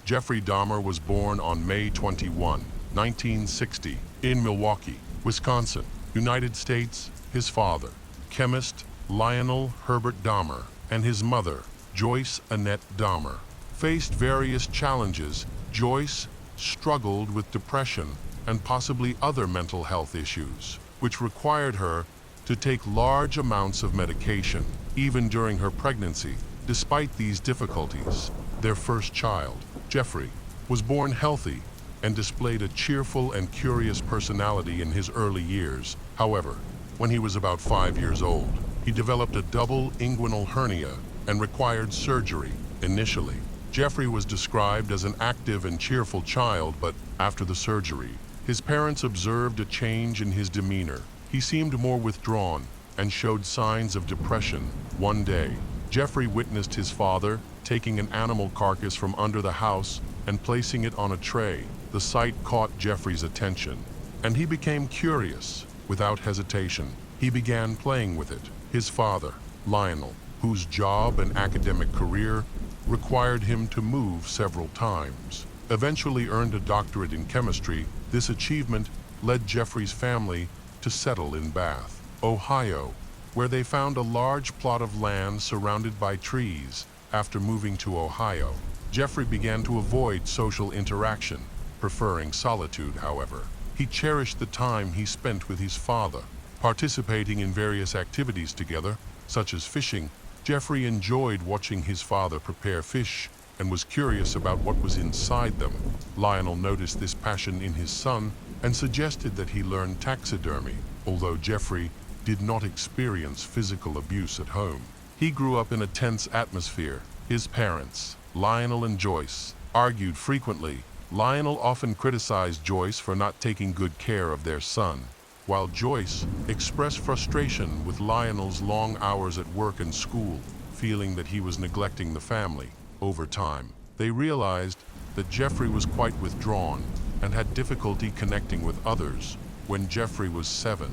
Jeffrey Dahmer was born on May 21, 1960, in Milwaukee, Wisconsin, United States. His father, chemist Lionel Herbert Dahmer, and his mother, Joyce Annette Dahmer, faced various challenges. Joyce struggled with depression and possibly other mental health issues, which required her to take large amounts of medication, even during her pregnancy. Despite these difficulties, their first child, Jeffrey, was born healthy and displayed a cheerful and curious personality in his early years. However, when he was about 5 years old, he developed a double inguinal hernia and required surgery. Initially, Jeffrey was described as an active and cheerful child, but after the surgery, his parents observed a change in his demeanor. He seemed more withdrawn and showed signs of depression. One day, Jeffrey witnessed his father taking an animal carcass from under the house and placing it on a tray. The sight caught Jeffrey's attention, and he became curious. Without hesitation, he began playing with it. His father, Lionel, whose job and academic career required him to move several times, eventually earned a doctorate in chemistry. This achievement led Jeffrey's family to settle in Bath, Ohio, where they found a large plot of land surrounded by trees. After moving to Ohio, Jeffrey began to avoid social interaction, preferring solitude. However, he cherished the time he spent with his father, participating in various activities together, such as fishing. Jeffrey enjoyed watching his father prepare fish and was curious about what was inside them. Lionel noticed this passion in his son and suggested that he learn taxidermy. Although Jeffrey did not experience physical abuse at home, he grew up in a tense atmosphere. His parents, Lionel and Joyce, argued frequently. Lionel often criticized Joyce for not taking good care of their son, while Joyce expressed frustration with Lionel's long hours at work and school, feeling that he was neglecting the family. Over time, they realized that Jeffrey was quite withdrawn and had difficulty connecting with others. When Jeffrey was 7,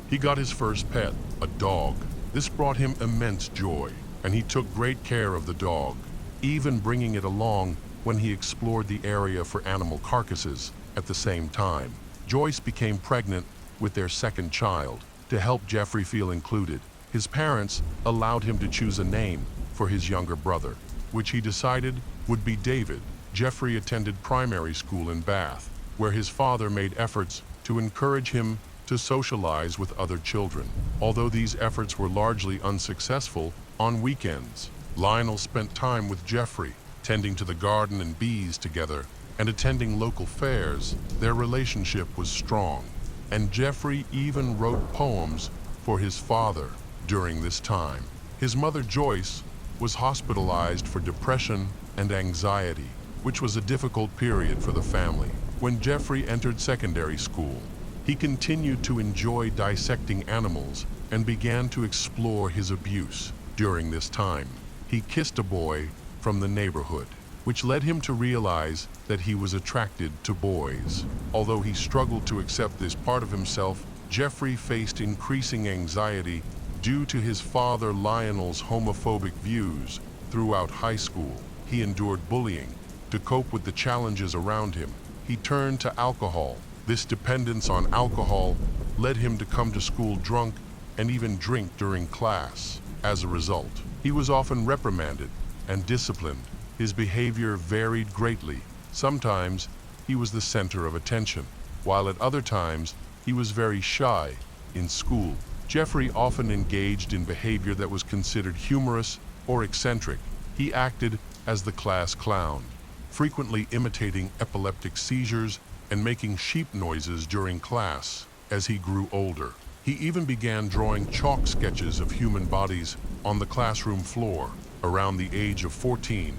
he got his first pet, a dog. This brought him immense joy, and he took great care of the dog, even bringing it along when he explored the area for animal carcasses. At the same time, Joyce became pregnant with their second child. To help Jeffrey feel included, his parents allowed him to choose a name for his younger brother, which he decided would be David. Jeffrey attended primary school in Bath, where his father made efforts to encourage him to socialize with other children. Although these efforts were largely unsuccessful, on weekends, Lionel spent time with Jeffrey, tending to the garden and bees together, and attending local fairs. Their relationship was strong, and Jeffrey even wrote poems for his father during this time. His mother, Joyce, was hospitalized for depression and anxiety, which was a difficult period for the family. When Jeffrey entered secondary school, he continued to enjoy dissecting animals and began to explore his abuse. During this time, he kissed a boy from the neighborhood, which led him to realize that he was attracted to boys. Although he struggled to accept this part of himself, Jeffrey faced increasing anxiety due to his father Lionel's homophobic views. Throughout high school, he endured bullying. To cope with the challenges around him, he turned to alcohol. This dependence on alcohol led him to come to school drunk and even drink during class. As a result, he was often reprimanded and disciplined. His behavior varied greatly. Sometimes he was the center of attention, while at other times he was very shy. In school, Jeffrey often engaged in behavior that was considered humorous or eccentric. He acted as the class clown, frequently imitating epileptic seizures and making sheep noises during class. As he grew older, he even began drawing chalk sketches of human bodies on the classroom floor. Around the age of 14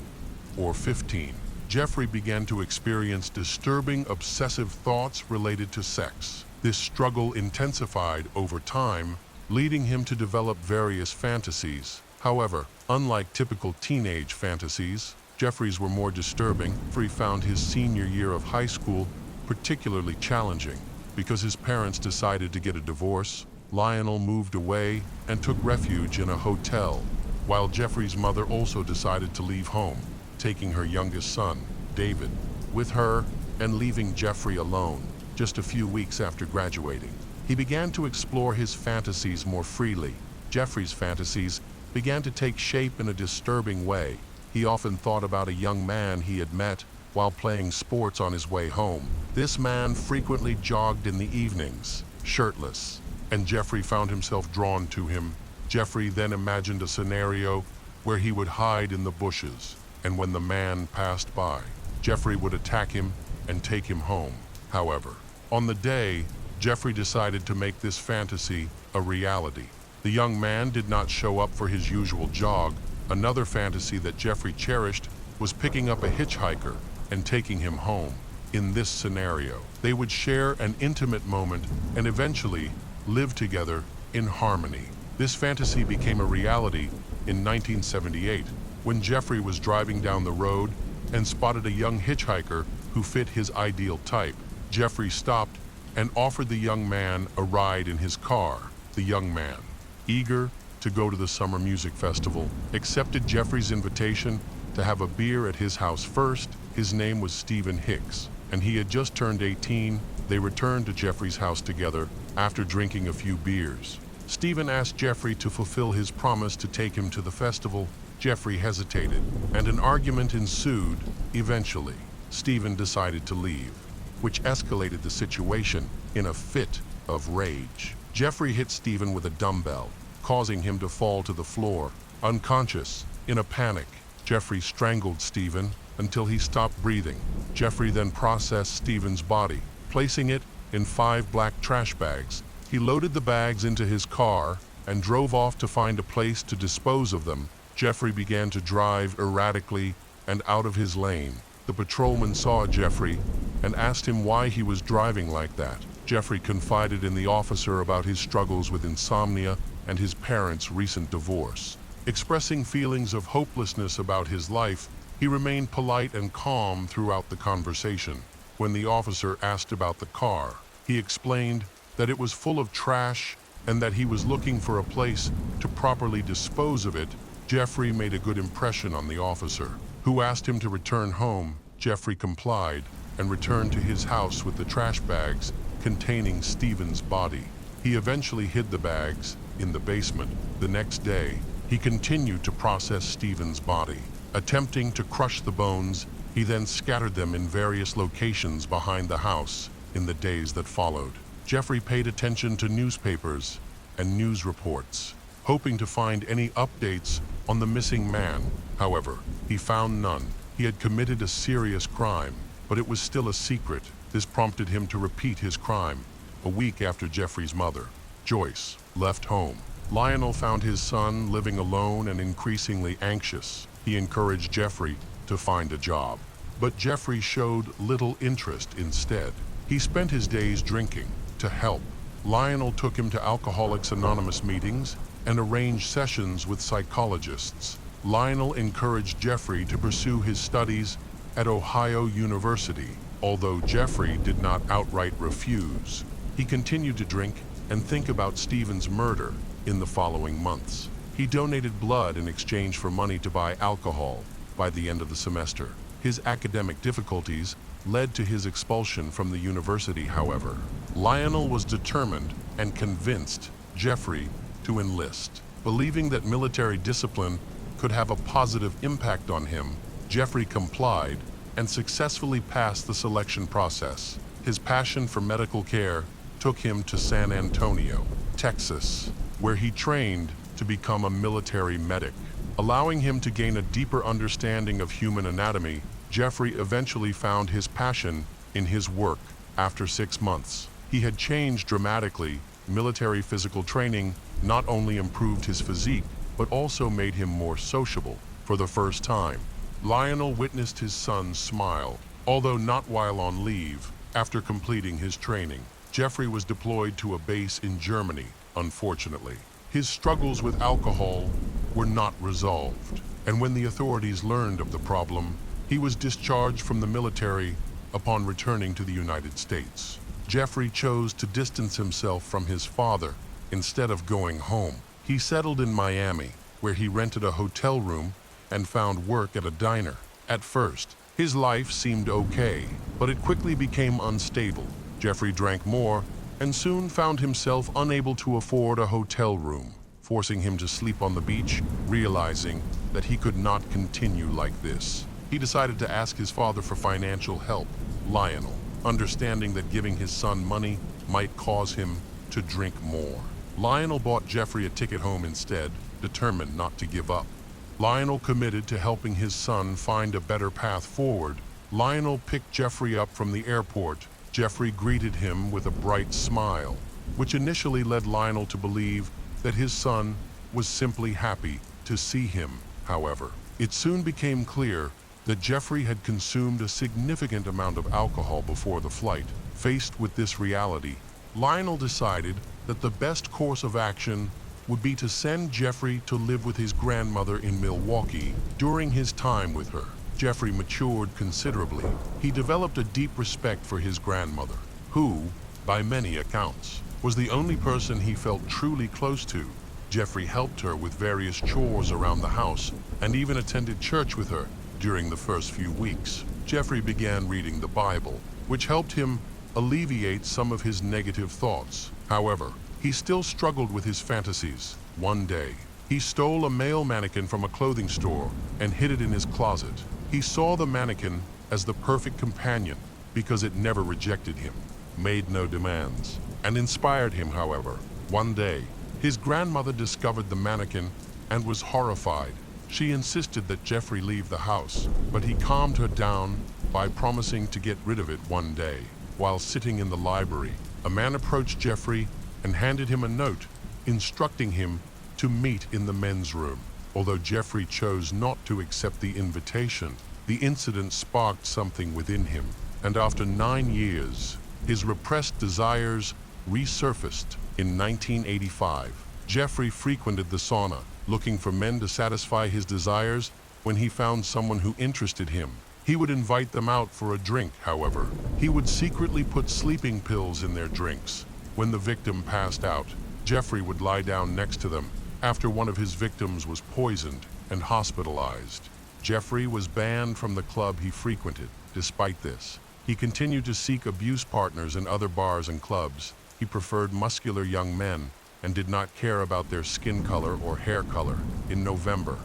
or 15, Jeffrey began to experience disturbing obsessive thoughts related to sex. This struggle intensified over time, leading him to develop various fantasies. However, unlike typical teenage fantasies, Jeffrey's were more disturbing. Jeffrey found his senior year of high school particularly challenging. Because his parents decided to get a divorce, Lionel moved away and took refuge in a hotel, while Jeffrey's mother also decided to leave home, taking her youngest son, David, with her and leaving Jeffrey alone. Just a few weeks after graduating, he began to explore his fantasies more freely. Jeffrey's fantasies began to take shape in a disturbing way. He often thought about a young man he had met while playing sports on his way home. This man frequently jogged in the evenings, shirtless, and Jeffrey found himself drawn to him. Jeffrey then imagined a scenario where he would hide in the bushes, and when the man passed by, Jeffrey would attack him and take him home. However, on the day, Jeffrey decided to make this fantasy a reality. The young man did not show up for his usual jog. Another fantasy that Jeffrey cherished was picking up a hitchhiker and taking him home. In this scenario, they would share an intimate moment and eventually live together in harmony. This fantasy became a reality in 1978 when Jeffrey was driving down the road and spotted a young hitchhiker who fit his ideal type. Jeffrey stopped and offered the young man a ride in his car. The young man, eager to go to the summer music festival, accepted Jeffrey's invitation to have a beer at his house first. His name was Stephen Hicks, and he had just turned 18. They returned to Jeffrey's house together after drinking a few beers. Stephen asked Jeffrey to fulfill his promise to take him to the festival. Jeffrey hesitated, and an argument ensued. Eventually, Stephen decided to leave, which escalated the situation in a fit of rage. Jeffrey hit Stephen with a dumbbell, causing him to fall to the floor, unconscious. In a panic, Jeffrey strangled Stephen until he stopped breathing. Jeffrey then processed Stephen's body, placing it in 5 black trash bags. He loaded the bags into his car and drove off to find a place to dispose of them. Jeffrey began to drive erratically and out of his lane. The patrolman saw Jeffrey and asked him why he was driving like that. Jeffrey confided in the officer about his struggles with insomnia and his parents' recent divorce. Expressing feelings of hopelessness about his life, he remained polite and calm throughout the conversation. When the officer asked about the car, he explained that it was full of trash and that he was looking for a place to properly dispose of it. Jeffrey made a good impression on the officer, who asked him to return home. Jeffrey complied and returned to his house with the trash bags containing Stephen's body. He eventually hid the bags in the basement. The next day, he continued to process Stephen's body. Attempting to crush the bones, he then scattered them in various locations behind the house. In the days that followed, Jeffrey paid attention to newspapers and news reports, hoping to find any updates on the missing man. However, he found none. He had committed a serious crime, but it was still a secret. This prompted him to repeat his crime. A week after Jeffrey's mother, Joyce, left home, Lionel found his son living alone and increasingly anxious. He encouraged Jeffrey to find a job, but Jeffrey showed little interest. Instead, he spent his days drinking. To help, Lionel took him to Alcoholics Anonymous meetings and arranged sessions with psychologists. Lionel encouraged Jeffrey to pursue his studies at Ohio University. Although Jeffrey did not outright refuse, he continued to drink and think about Stephen's murder. In the following months, he donated blood in exchange for money to buy alcohol. By the end of the semester, his academic difficulties led to his expulsion from the university. However, Lionel was determined and convinced Jeffrey to enlist. Believing that military discipline could have a positive impact on him, Jeffrey complied and successfully passed the selection process. His passion for medical care took him to San Antonio, Texas, where he trained to become a military medic. Allowing him to gain a deeper understanding of human anatomy, Jeffrey eventually found his passion in his work. After 6 months, he had changed dramatically. Military physical training not only improved his physique, but also made him more sociable. For the first time, Lionel witnessed his son smile, although not while on leave. After completing his training, Jeffrey was deployed to a base in Germany. Unfortunately, his struggles with alcohol were not resolved, and when the authorities learned of the problem, he was discharged from the military upon returning to the United States. Jeffrey chose to distance himself from his father instead of going home. He settled in Miami, where he rented a hotel room and found work at a diner. At first, his life seemed okay, but it quickly became unstable. Jeffrey drank more and soon found himself unable to afford a hotel room, forcing him to sleep on the beach. Realizing that he could not continue like this, he decided to ask his father for financial help. Lionel, understanding that giving his son money might cause him to drink more, Lionel bought Jeffrey a ticket home instead, determined not to give up. Lionel committed to helping his son find a better path forward. Lionel picked Jeffrey up from the airport. Jeffrey greeted him with a bright smile, which initially led Lionel to believe that his son was simply happy to see him. However, it soon became clear that Jeffrey had consumed a significant amount of alcohol before the flight. Faced with this reality, Lionel decided that the best course of action would be to send Jeffrey to live with his grandmother in Milwaukee. During his time with her, Jeffrey matured considerably. He developed a deep respect for his grandmother, who, by many accounts, was the only person he felt truly close to. Jeffrey helped her with various chores around the house and even attended church with her. During the first few weeks, Jeffrey began reading the Bible, which helped him alleviate some of his negative thoughts. However, he still struggled with his fantasies. One day, he stole a male mannequin from a clothing store and hid it in his closet. He saw the mannequin as the perfect companion because it never rejected him, made no demands, and inspired him. However, one day, his grandmother discovered the mannequin and was horrified. She insisted that Jeffrey leave the house, but he calmed her down by promising to get rid of it one day. While sitting in the library, a man approached Jeffrey and handed him a note instructing him to meet in the men's room. Although Jeffrey chose not to accept the invitation, the incident sparked something within him, and after 9 years, his repressed desires resurfaced. In 1985, Jeffrey frequented the sauna, looking for men to satisfy his desires. When he found someone who interested him, He would invite them out for a drink, however. He would secretly put sleeping pills in their drinks. When the victim passed out, Jeffrey would lie down next to them after one of his victims was poisoned and hospitalized. Jeffrey was banned from the club he frequented. Despite this, he continued to seek abuse partners in other bars and clubs. He preferred muscular young men and did not care about their skin color or hair color. In November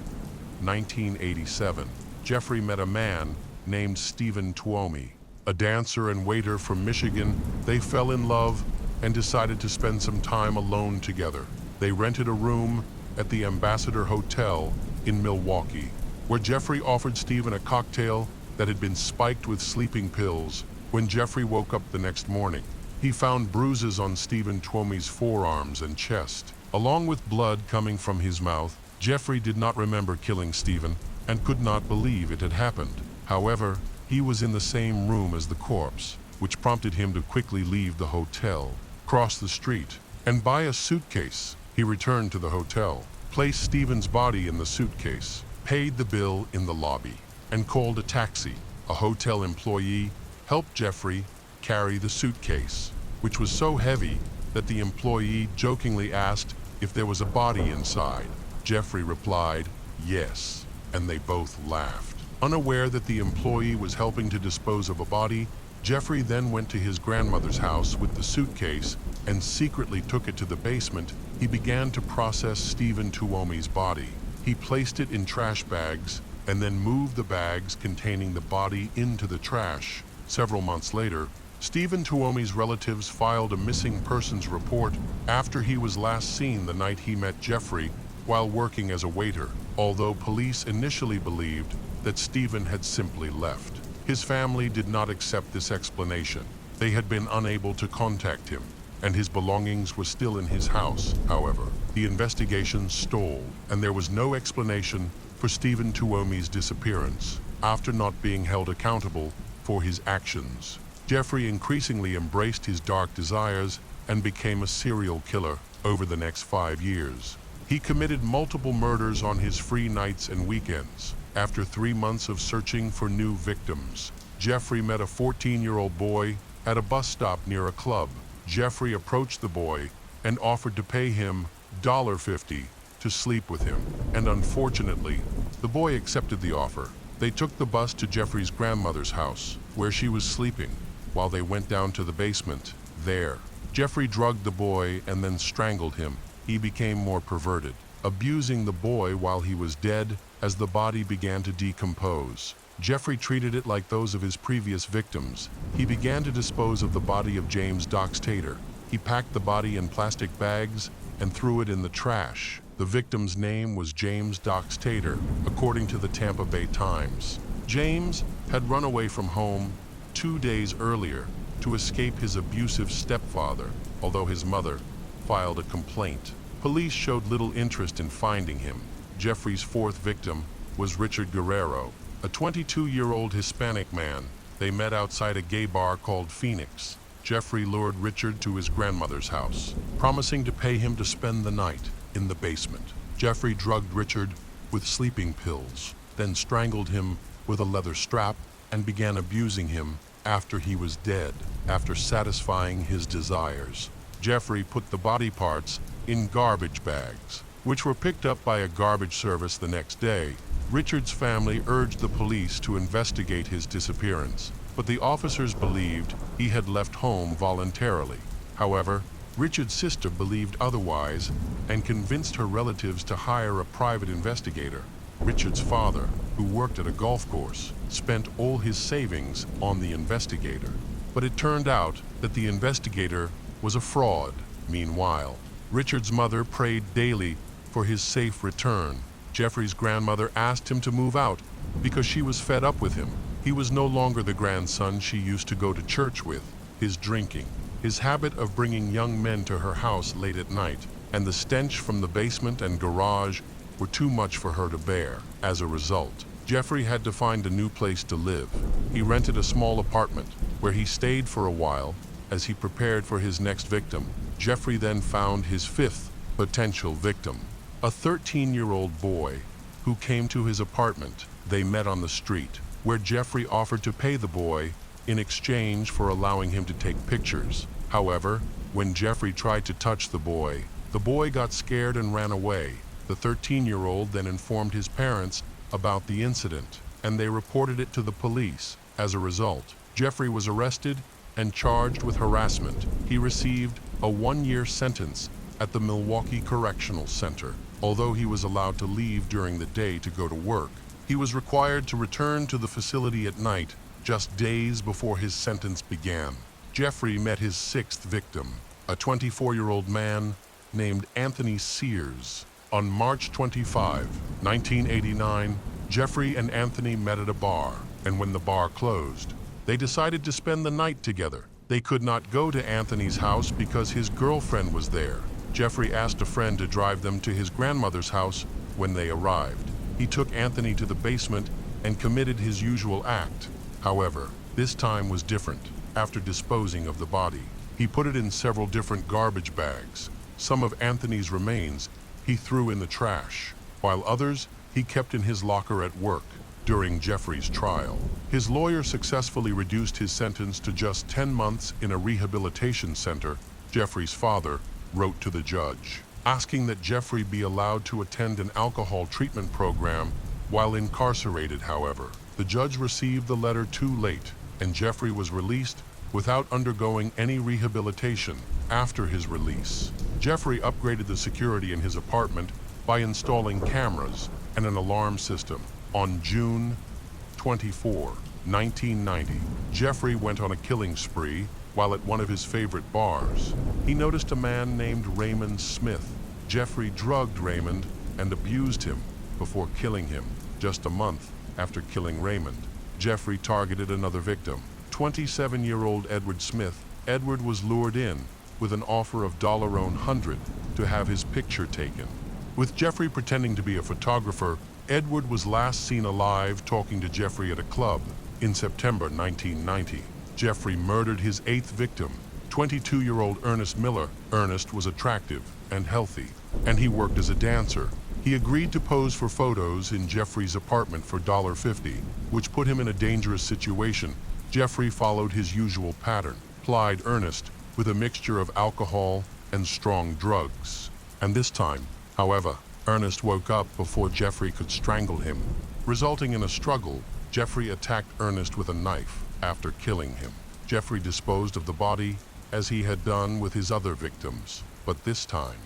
1987, Jeffrey met a man named Stephen Tuomi, a dancer and waiter from Michigan. They fell in love and decided to spend some time alone together. They rented a room at the Ambassador Hotel in Milwaukee, where Jeffrey offered Stephen a cocktail that had been spiked with sleeping pills. When Jeffrey woke up the next morning, he found bruises on Stephen Tuomi's forearms and chest, along with blood coming from his mouth. Jeffrey did not remember killing Stephen and could not believe it had happened. However, he was in the same room as the corpse, which prompted him to quickly leave the hotel, cross the street, and buy a suitcase. He returned to the hotel, placed Stephen's body in the suitcase, paid the bill in the lobby, and called a taxi. A hotel employee helped Jeffrey carry the suitcase, which was so heavy that the employee jokingly asked if there was a body inside. Jeffrey replied, yes, and they both laughed. Unaware that the employee was helping to dispose of a body, Jeffrey then went to his grandmother's house with the suitcase and secretly took it to the basement. He began to process Stephen Tuomi's body. He placed it in trash bags and then moved the bags containing the body into the trash. Several months later, Stephen Tuomi's relatives filed a missing persons report after he was last seen the night he met Jeffrey while working as a waiter, although police initially believed that Stephen had simply left. His family did not accept this explanation. They had been unable to contact him, and his belongings were still in his house. However, the investigation stalled, and there was no explanation for Stephen Tuomi's disappearance. After not being held accountable for his actions, Jeffrey increasingly embraced his dark desires and became a serial killer over the next 5 years. He committed multiple murders on his free nights and weekends. After 3 months of searching for new victims, Jeffrey met a 14-year-old boy at a bus stop near a club. Jeffrey approached the boy and offered to pay him $50 to sleep with him, and unfortunately, the boy accepted the offer. They took the bus to Jeffrey's grandmother's house, where she was sleeping. While they went down to the basement, there, Jeffrey drugged the boy and then strangled him. He became more perverted, abusing the boy while he was dead as the body began to decompose. Jeffrey treated it like those of his previous victims. He began to dispose of the body of James Dox Tater. He packed the body in plastic bags and threw it in the trash. The victim's name was James Dox Tater, according to the Tampa Bay Times. James had run away from home 2 days earlier to escape his abusive stepfather, although his mother filed a complaint. Police showed little interest in finding him. Jeffrey's fourth victim was Richard Guerrero, a 22-year-old Hispanic man. They met outside a gay bar called Phoenix. Jeffrey lured Richard to his grandmother's house, promising to pay him to spend the night in the basement. Jeffrey drugged Richard with sleeping pills, then strangled him with a leather strap and began abusing him after he was dead. After satisfying his desires, Jeffrey put the body parts in garbage bags, which were picked up by a garbage service the next day. Richard's family urged the police to investigate his disappearance, but the officers believed he had left home voluntarily. However, Richard's sister believed otherwise and convinced her relatives to hire a private investigator. Richard's father, who worked at a golf course, spent all his savings on the investigator. But it turned out that the investigator was a fraud. Meanwhile, Richard's mother prayed daily for his safe return. Jeffrey's grandmother asked him to move out because she was fed up with him. He was no longer the grandson she used to go to church with. His drinking, his habit of bringing young men to her house late at night, and the stench from the basement and garage were too much for her to bear. As a result, Jeffrey had to find a new place to live. He rented a small apartment where he stayed for a while as he prepared for his next victim. Jeffrey then found his fifth potential victim, a 13-year-old boy who came to his apartment. They met on the street. where Jeffrey offered to pay the boy in exchange for allowing him to take pictures. However, when Jeffrey tried to touch the boy got scared and ran away. The 13-year-old then informed his parents about the incident, and they reported it to the police. As a result, Jeffrey was arrested and charged with harassment. He received a 1-year sentence at the Milwaukee Correctional Center. Although he was allowed to leave during the day to go to work, he was required to return to the facility at night just days before his sentence began. Jeffrey met his 6th victim, a 24-year-old man named Anthony Sears. On March 25, 1989, Jeffrey and Anthony met at a bar, and when the bar closed, they decided to spend the night together. They could not go to Anthony's house because his girlfriend was there. Jeffrey asked a friend to drive them to his grandmother's house. When they arrived, he took Anthony to the basement and committed his usual act. However, this time was different. After disposing of the body, he put it in several different garbage bags. Some of Anthony's remains he threw in the trash, while others he kept in his locker at work. During Jeffrey's trial, his lawyer successfully reduced his sentence to just 10 months in a rehabilitation center. Jeffrey's father wrote to the judge, asking that Jeffrey be allowed to attend an alcohol treatment program while incarcerated. However, the judge received the letter too late, and Jeffrey was released without undergoing any rehabilitation. After his release, Jeffrey upgraded the security in his apartment by installing cameras and an alarm system. On June 24, 1990, Jeffrey went on a killing spree while at one of his favorite bars. He noticed a man named Raymond Smith. Jeffrey drugged Raymond and abused him before killing him. Just a month after killing Raymond, Jeffrey targeted another victim, 27-year-old Edward Smith. Edward was lured in with an offer of $100 to have his picture taken. With Jeffrey pretending to be a photographer, Edward was last seen alive talking to Jeffrey at a club. In September 1990, Jeffrey murdered his 8th victim, 22-year-old Ernest Miller. Ernest was attractive and healthy, and he worked as a dancer. He agreed to pose for photos in Jeffrey's apartment for $50, which put him in a dangerous situation. Jeffrey followed his usual pattern, plied Ernest with a mixture of alcohol and strong drugs. And this time, however, Ernest woke up before Jeffrey could strangle him. Resulting in a struggle, Jeffrey attacked Ernest with a knife. After killing him, Jeffrey disposed of the body as he had done with his other victims. But this time,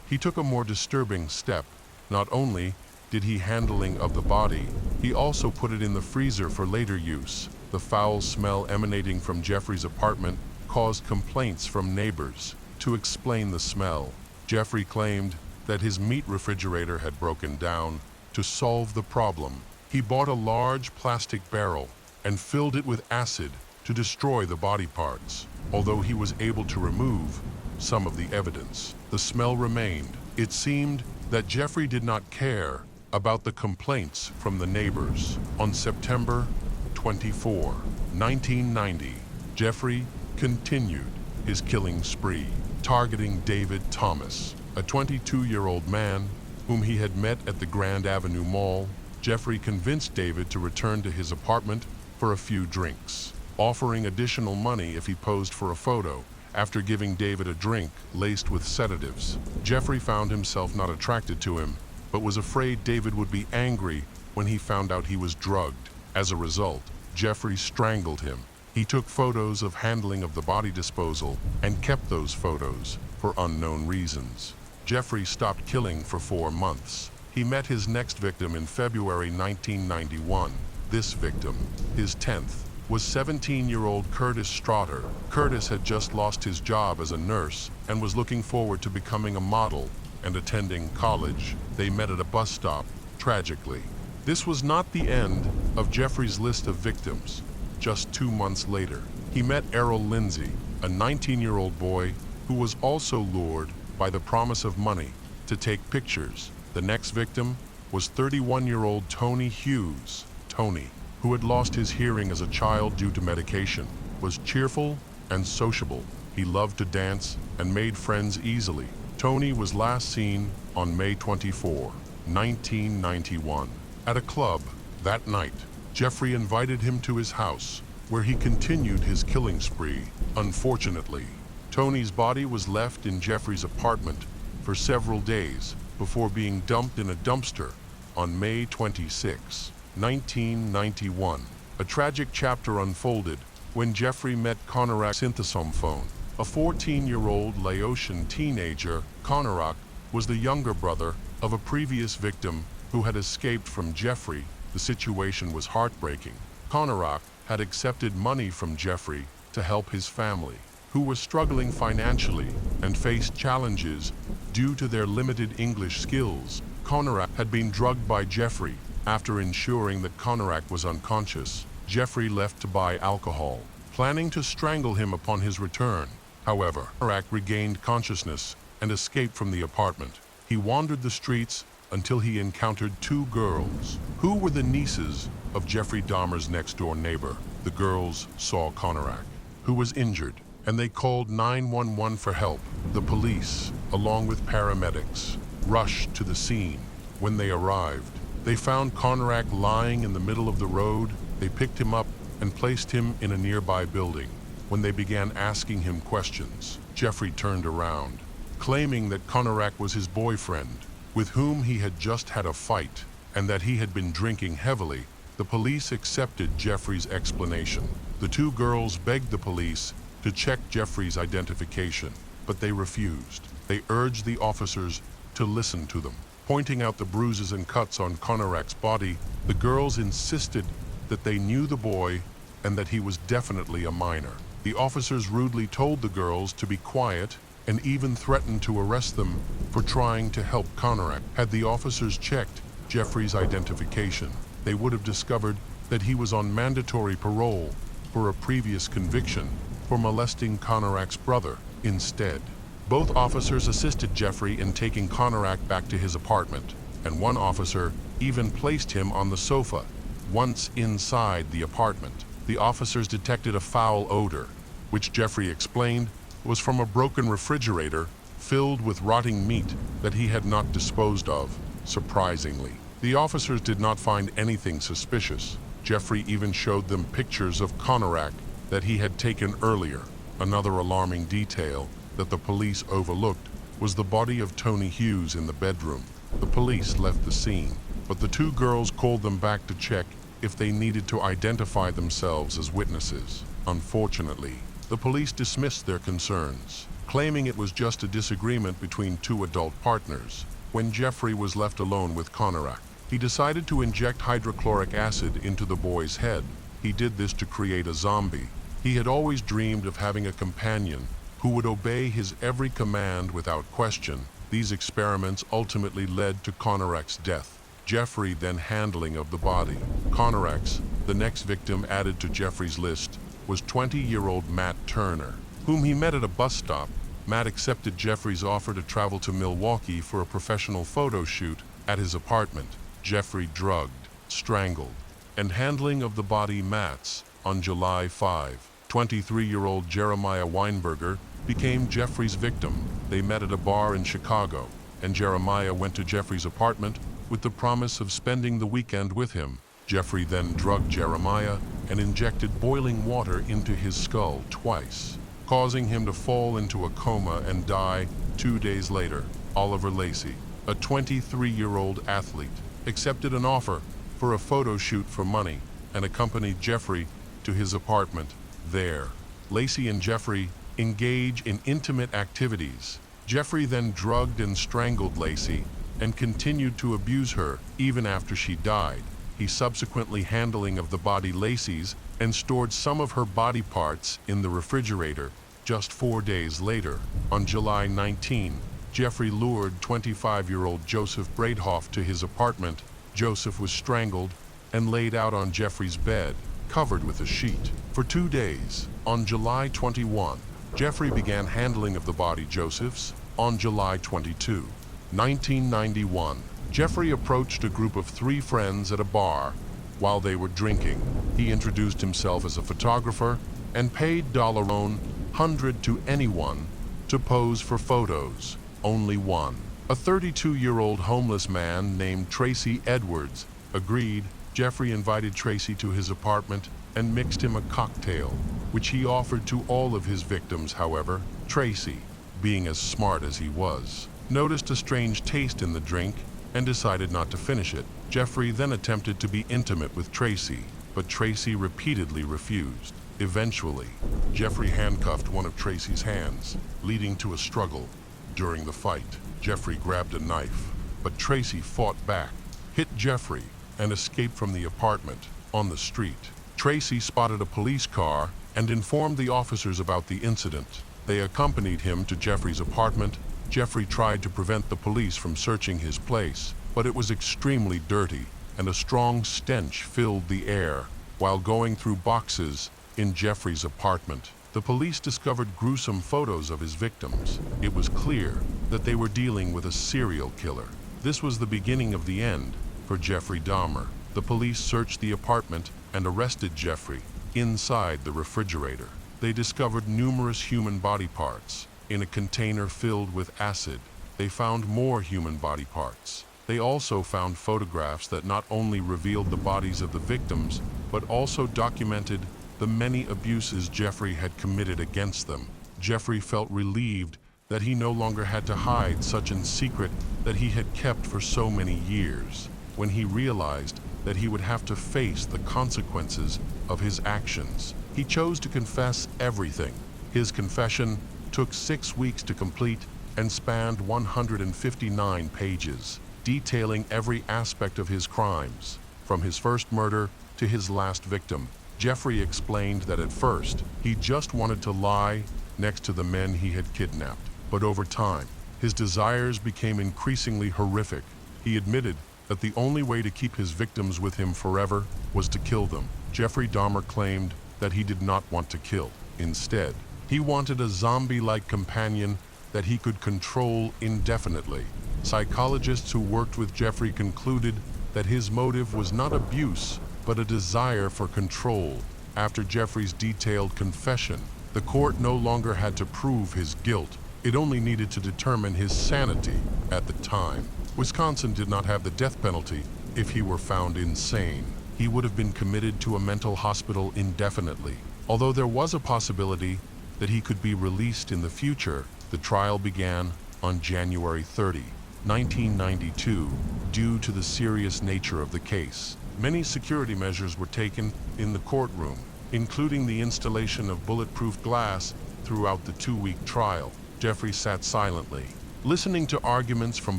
he took a more disturbing step. Not only did he handling of the body, he also put it in the freezer for later use. The foul smell emanating from Jeffrey's apartment caused complaints from neighbors. To explain the smell, Jeffrey claimed that his meat refrigerator had broken down. To solve the problem, he bought a large plastic barrel and filled it with acid to destroy the body parts. Although he was able to remove some of the evidence, the smell remained. It seemed that Jeffrey did not care about the complaints from the neighbors. On September 24, 1990, Jeffrey continued his killing spree, targeting David Thomas, a 22-year-old man whom he had met at the Grand Avenue Mall. Jeffrey convinced David to return to his apartment for a few drinks, offering additional money if he posed for a photo. After giving David a drink laced with sedatives, Jeffrey found himself not attracted to him, but was afraid David would be angry when he found out he was drugged. As a result, Jeffrey strangled him. He took photos of handling of the body disposal and kept those photos for unknown reasons. Jeffrey stopped killing for 4 months. He met his next victim in February 1991. This victim, his 10th, was 17-year-old Curtis Straughter. Curtis had just lost his job as a nurse and was looking forward to becoming a model and attending college. They met at a bus stop. Tragically, this was not the end of Jeffrey's list of victims. Just 2 months later, he met Errol Lindsay, a 19-year-old boy who was also lured by the promise of money to take pictures. The next victim was 31-year-old Tony Hughes. Tony, who had lost his hearing as a child due to medication, was cheerful and sociable. He loved to dance and made friends easily. Tony was last seen on May 24, 1991, at a club. That night, Jeffrey invited him to his house, where he continued his killing spree. Unfortunately, Tony's body was left in Jeffrey's apartment for several days before being dumped in a dumpster on May 26, 1991. A tragic chapter unfolded when Jeffrey met Conorak synthesomphone, a 14-year-old Laotian teenager. Conorak was the younger brother of a previous victim who had escaped from Jeffrey. The situation was heartbreaking. Conorak had accepted money from Jeffrey to help his family, who was struggling financially and faced challenges due to their limited English skills. Conorak had been drugged by Jeffrey. After ensuring that Conorak was unconscious, Jeffrey left to buy alcohol, planning to strangle him upon his return. However, Conorak regained consciousness and escaped from the apartment. He wandered the streets until he encountered two girls, who were the nieces of Jeffrey Dahmer's next-door neighbor. The girls saw Conorak, who was injured, and they called 911 for help. The police, along with paramedics, rushed to the scene. When they arrived, they found Conorak lying in the middle of the road. They picked him up and placed him in a nearby building. When they began asking him questions, Jeffrey turned around, claiming that Conorak was his boyfriend, with whom he had just had a fight, and that he had been drinking heavily. The police accepted Jeffrey's explanation. The two girls begged the police to check Jeffrey's identification, but they refused. They urged the officers to listen to them. Pointing out the bruises and cuts on Conorak's body, the girls insisted that they knew the boy and that he was definitely a minor. The officers rudely told the girls to be quiet and even threatened to arrest them for trying to help Conorak. Had the officers checked Jeffrey's identification, they would have discovered that he was on mandatory parole for a previous conviction for molesting Conorak's brother. Instead, both officers assisted Jeffrey in taking Conorak back to his apartment, and one officer even placed him on the sofa. Once inside the apartment, the officers detected a foul odor, which Jeffrey explained was from a broken refrigerator filled with rotting meat that he had not disposed of. Surprisingly, the officers did not find anything suspicious. Jeffrey even showed them pictures of Conorak that he had taken earlier. Another alarming detail that the police overlooked was the body of Tony Hughes in the bedroom. The police left the scene, but the two girls called them back to check if they needed to identify themselves as witnesses. Unfortunately, the police dismissed their concerns, claiming it was just a disagreement between two adult partners. When Jeffrey was left alone with Conorak, he decided to inject hydrochloric acid into the boy's head. He did this to create a zombie. He had always dreamed of having a companion who would obey his every command without question. These experiments ultimately led to Conorak's death. Jeffrey then handling of the body. Conorak's, the next victim added to Jeffrey's list, was 20-year-old Matt Turner, whom he met at a bus stop. Matt accepted Jeffrey's offer to travel to Milwaukee for a professional photo shoot at his apartment. Jeffrey drugged, strangled, and handling of the body Matt's. On July 5, 23-year-old Jeremiah Weinberger became Jeffrey's victim. They met at a bar in Chicago, and Jeremiah went to Jeffrey's apartment with the promise of spending the weekend with him. Jeffrey then drugged Jeremiah and injected boiling water into his skull twice, causing him to fall into a coma and die 2 days later. Oliver Lacey, a 23-year-old athlete, accepted an offer for a photo shoot for money and accompanied Jeffrey to his apartment. There, Lacey and Jeffrey engage in intimate activities. Jeffrey then drugged and strangled Lacey and continued to abuse her even after she died. He subsequently handling of the body Lacey's and stored some of her body parts in the refrigerator. Just 4 days later, on July 19, Jeffrey lured 25-year-old Joseph Braidhoff to his apartment. Joseph was strangled and laid out on Jeffrey's bed, covered with a sheet. For 2 days, on July 21, Jeffrey began handling of the body Joseph's. On July 22, 1991, Jeffrey approached a group of 3 friends at a bar while they were drinking. He introduced himself as a photographer and paid $100 to anyone to pose for photos. Only one, a 32-year-old homeless man named Tracy Edwards, agreed Jeffrey invited Tracy to his apartment and mixed him a cocktail, which he offered to all of his victims. However, Tracy, being as smart as he was, noticed a strange taste in the drink and decided not to finish it. Jeffrey then attempted to be intimate with Tracy, but Tracy repeatedly refused. Eventually, Jeffrey handcuffed one of Tracy's hands, leading to a struggle. During the fight, Jeffrey grabbed a knife, but Tracy fought back, hit Jeffrey, and escaped from the apartment. On the street, Tracy spotted a police car and informed the officers about the incident. They accompanied him to Jeffrey's apartment. Jeffrey tried to prevent the police from searching his place, but it was extremely dirty, and a strong stench filled the air. While going through boxes in Jeffrey's apartment, the police discovered gruesome photos of his victims. It was clear that they were dealing with a serial killer. This was the beginning of the end for Jeffrey Dahmer. The police searched the apartment and arrested Jeffrey. Inside the refrigerator, they discovered numerous human body parts. In a container filled with acid, they found more human body parts. They also found photographs that not only revealed the bodies of the victims, but also documented the many abuses Jeffrey had committed against them. Jeffrey felt relieved that he no longer had to hide such a secret that he had kept for so many years. When he realized that he would have to face the consequences of his actions, he chose to confess everything. His confession took 6 weeks to complete and spanned 159 pages, detailing every aspect of his crimes, from his first murder to his last victim. Jeffrey explained that at first, he just wanted to lie next to the men he had kidnapped. But over time, his desires became increasingly horrific. He admitted that the only way to keep his victims with him forever was to kill them. Jeffrey Dahmer claimed that he did not want to kill. Instead, he wanted a zombie-like companion that he could control indefinitely. Psychologists who worked with Jeffrey concluded that his motive was not abuse, but a desire for control. After Jeffrey's detailed confession, the court no longer had to prove his guilt. It only needed to determine his sanity. At the time, Wisconsin did not have the death penalty. If he were found insane, he would have been committed to a mental hospital indefinitely. Although there was a possibility that he could be released in the future, the trial began on January 30, 1992, due to the serious nature of the case. Many security measures were taken in the courtroom, including the installation of bulletproof glass throughout the 2-week trial. Jeffrey sat silently, listening to arguments from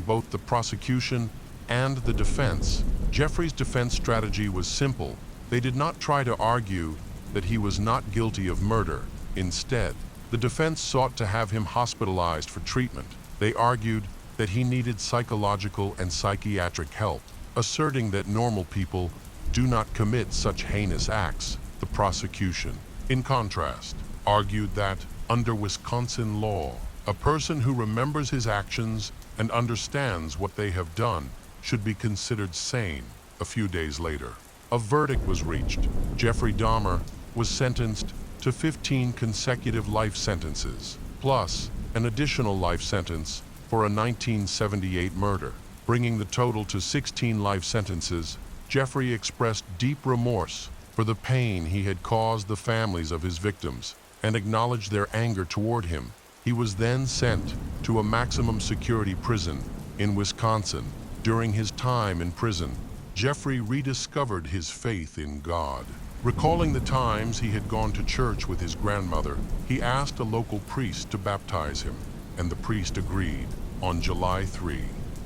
both the prosecution and the defense. Jeffrey's defense strategy was simple. They did not try to argue that he was not guilty of murder. Instead, the defense sought to have him hospitalized for treatment. They argued that he needed psychological and psychiatric help, asserting that normal people do not commit such heinous acts. The prosecution, in contrast, argued that, under Wisconsin law, a person who remembers his actions and understands what they have done should be considered sane. A few days later, a verdict was reached. Jeffrey Dahmer was sentenced to 15 consecutive life sentences, plus an additional life sentence for a 1978 murder, bringing the total to 16 life sentences. Jeffrey expressed deep remorse for the pain he had caused the families of his victims and acknowledged their anger toward him. He was then sent to a maximum security prison in Wisconsin. During his time in prison, Jeffrey rediscovered his faith in God. Recalling the times he had gone to church with his grandmother, he asked a local priest to baptize him, and the priest agreed. On July 3,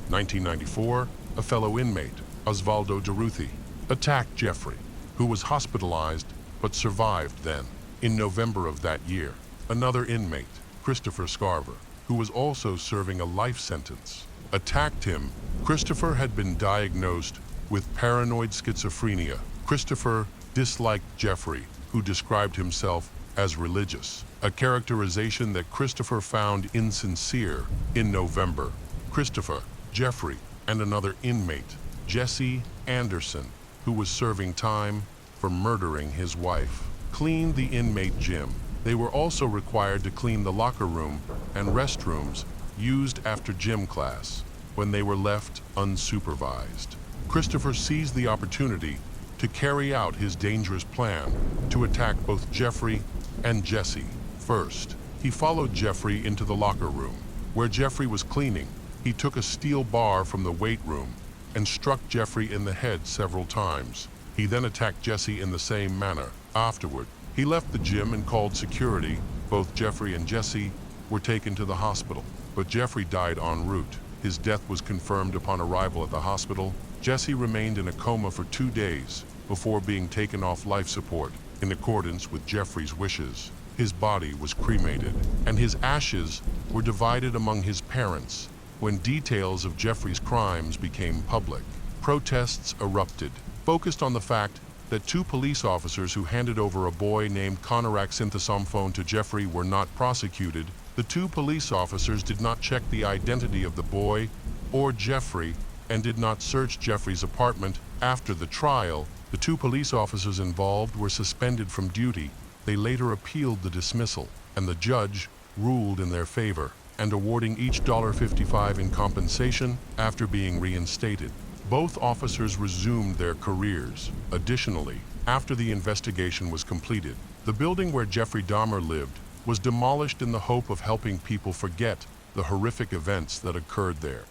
1994, a fellow inmate, Osvaldo Duruthi, attacked Jeffrey, who was hospitalized but survived then. In November of that year, another inmate, Christopher Scarver, who was also serving a life sentence, attacked him. Christopher had been diagnosed with paranoid schizophrenia. Christopher disliked Jeffrey, who described himself as religious, a characterization that Christopher found insincere. In November, Christopher, Jeffrey, and another inmate, Jesse Anderson, who was serving time for murdering his wife, cleaned the inmate gym. They were also required to clean the locker room and restrooms used after gym class when they were left unsupervised. Christopher seized the opportunity to carry out his dangerous plan to attack both Jeffrey and Jesse. First, he followed Jeffrey into the locker room. Where Jeffrey was cleaning, he took a steel bar from the weight room and struck Jeffrey in the head several times. He then attacked Jesse in the same manner. Afterward, he left the gym and called security. Both Jeffrey and Jesse were taken to the hospital, but Jeffrey died en route. His death was confirmed upon arrival at the hospital. Jesse remained in a coma for 2 days before being taken off life support. In accordance with Jeffrey's wishes, his body was cremated, and his ashes were divided among his parents. When details of Jeffrey's crimes became public, protests erupted, focused on the fact that 2 police officers who handed over a boy named Conorak Synthesomphone to Jeffrey were not prosecuted. The 2 police officers did not check the identity of the boy or Jeffrey and did not search Jeffrey's apartment. After the trial, the 2 police officers involved were suspended from duty. They later appealed the dismissal, and the judge ruled in their favor, and awarding each $55 in compensation after being reinstated. Both officers resumed their careers. Additionally, after the investigation was completed, the building where Jeffrey Dahmer lived was demolished in the hope of helping people forget the horrific events that occurred there.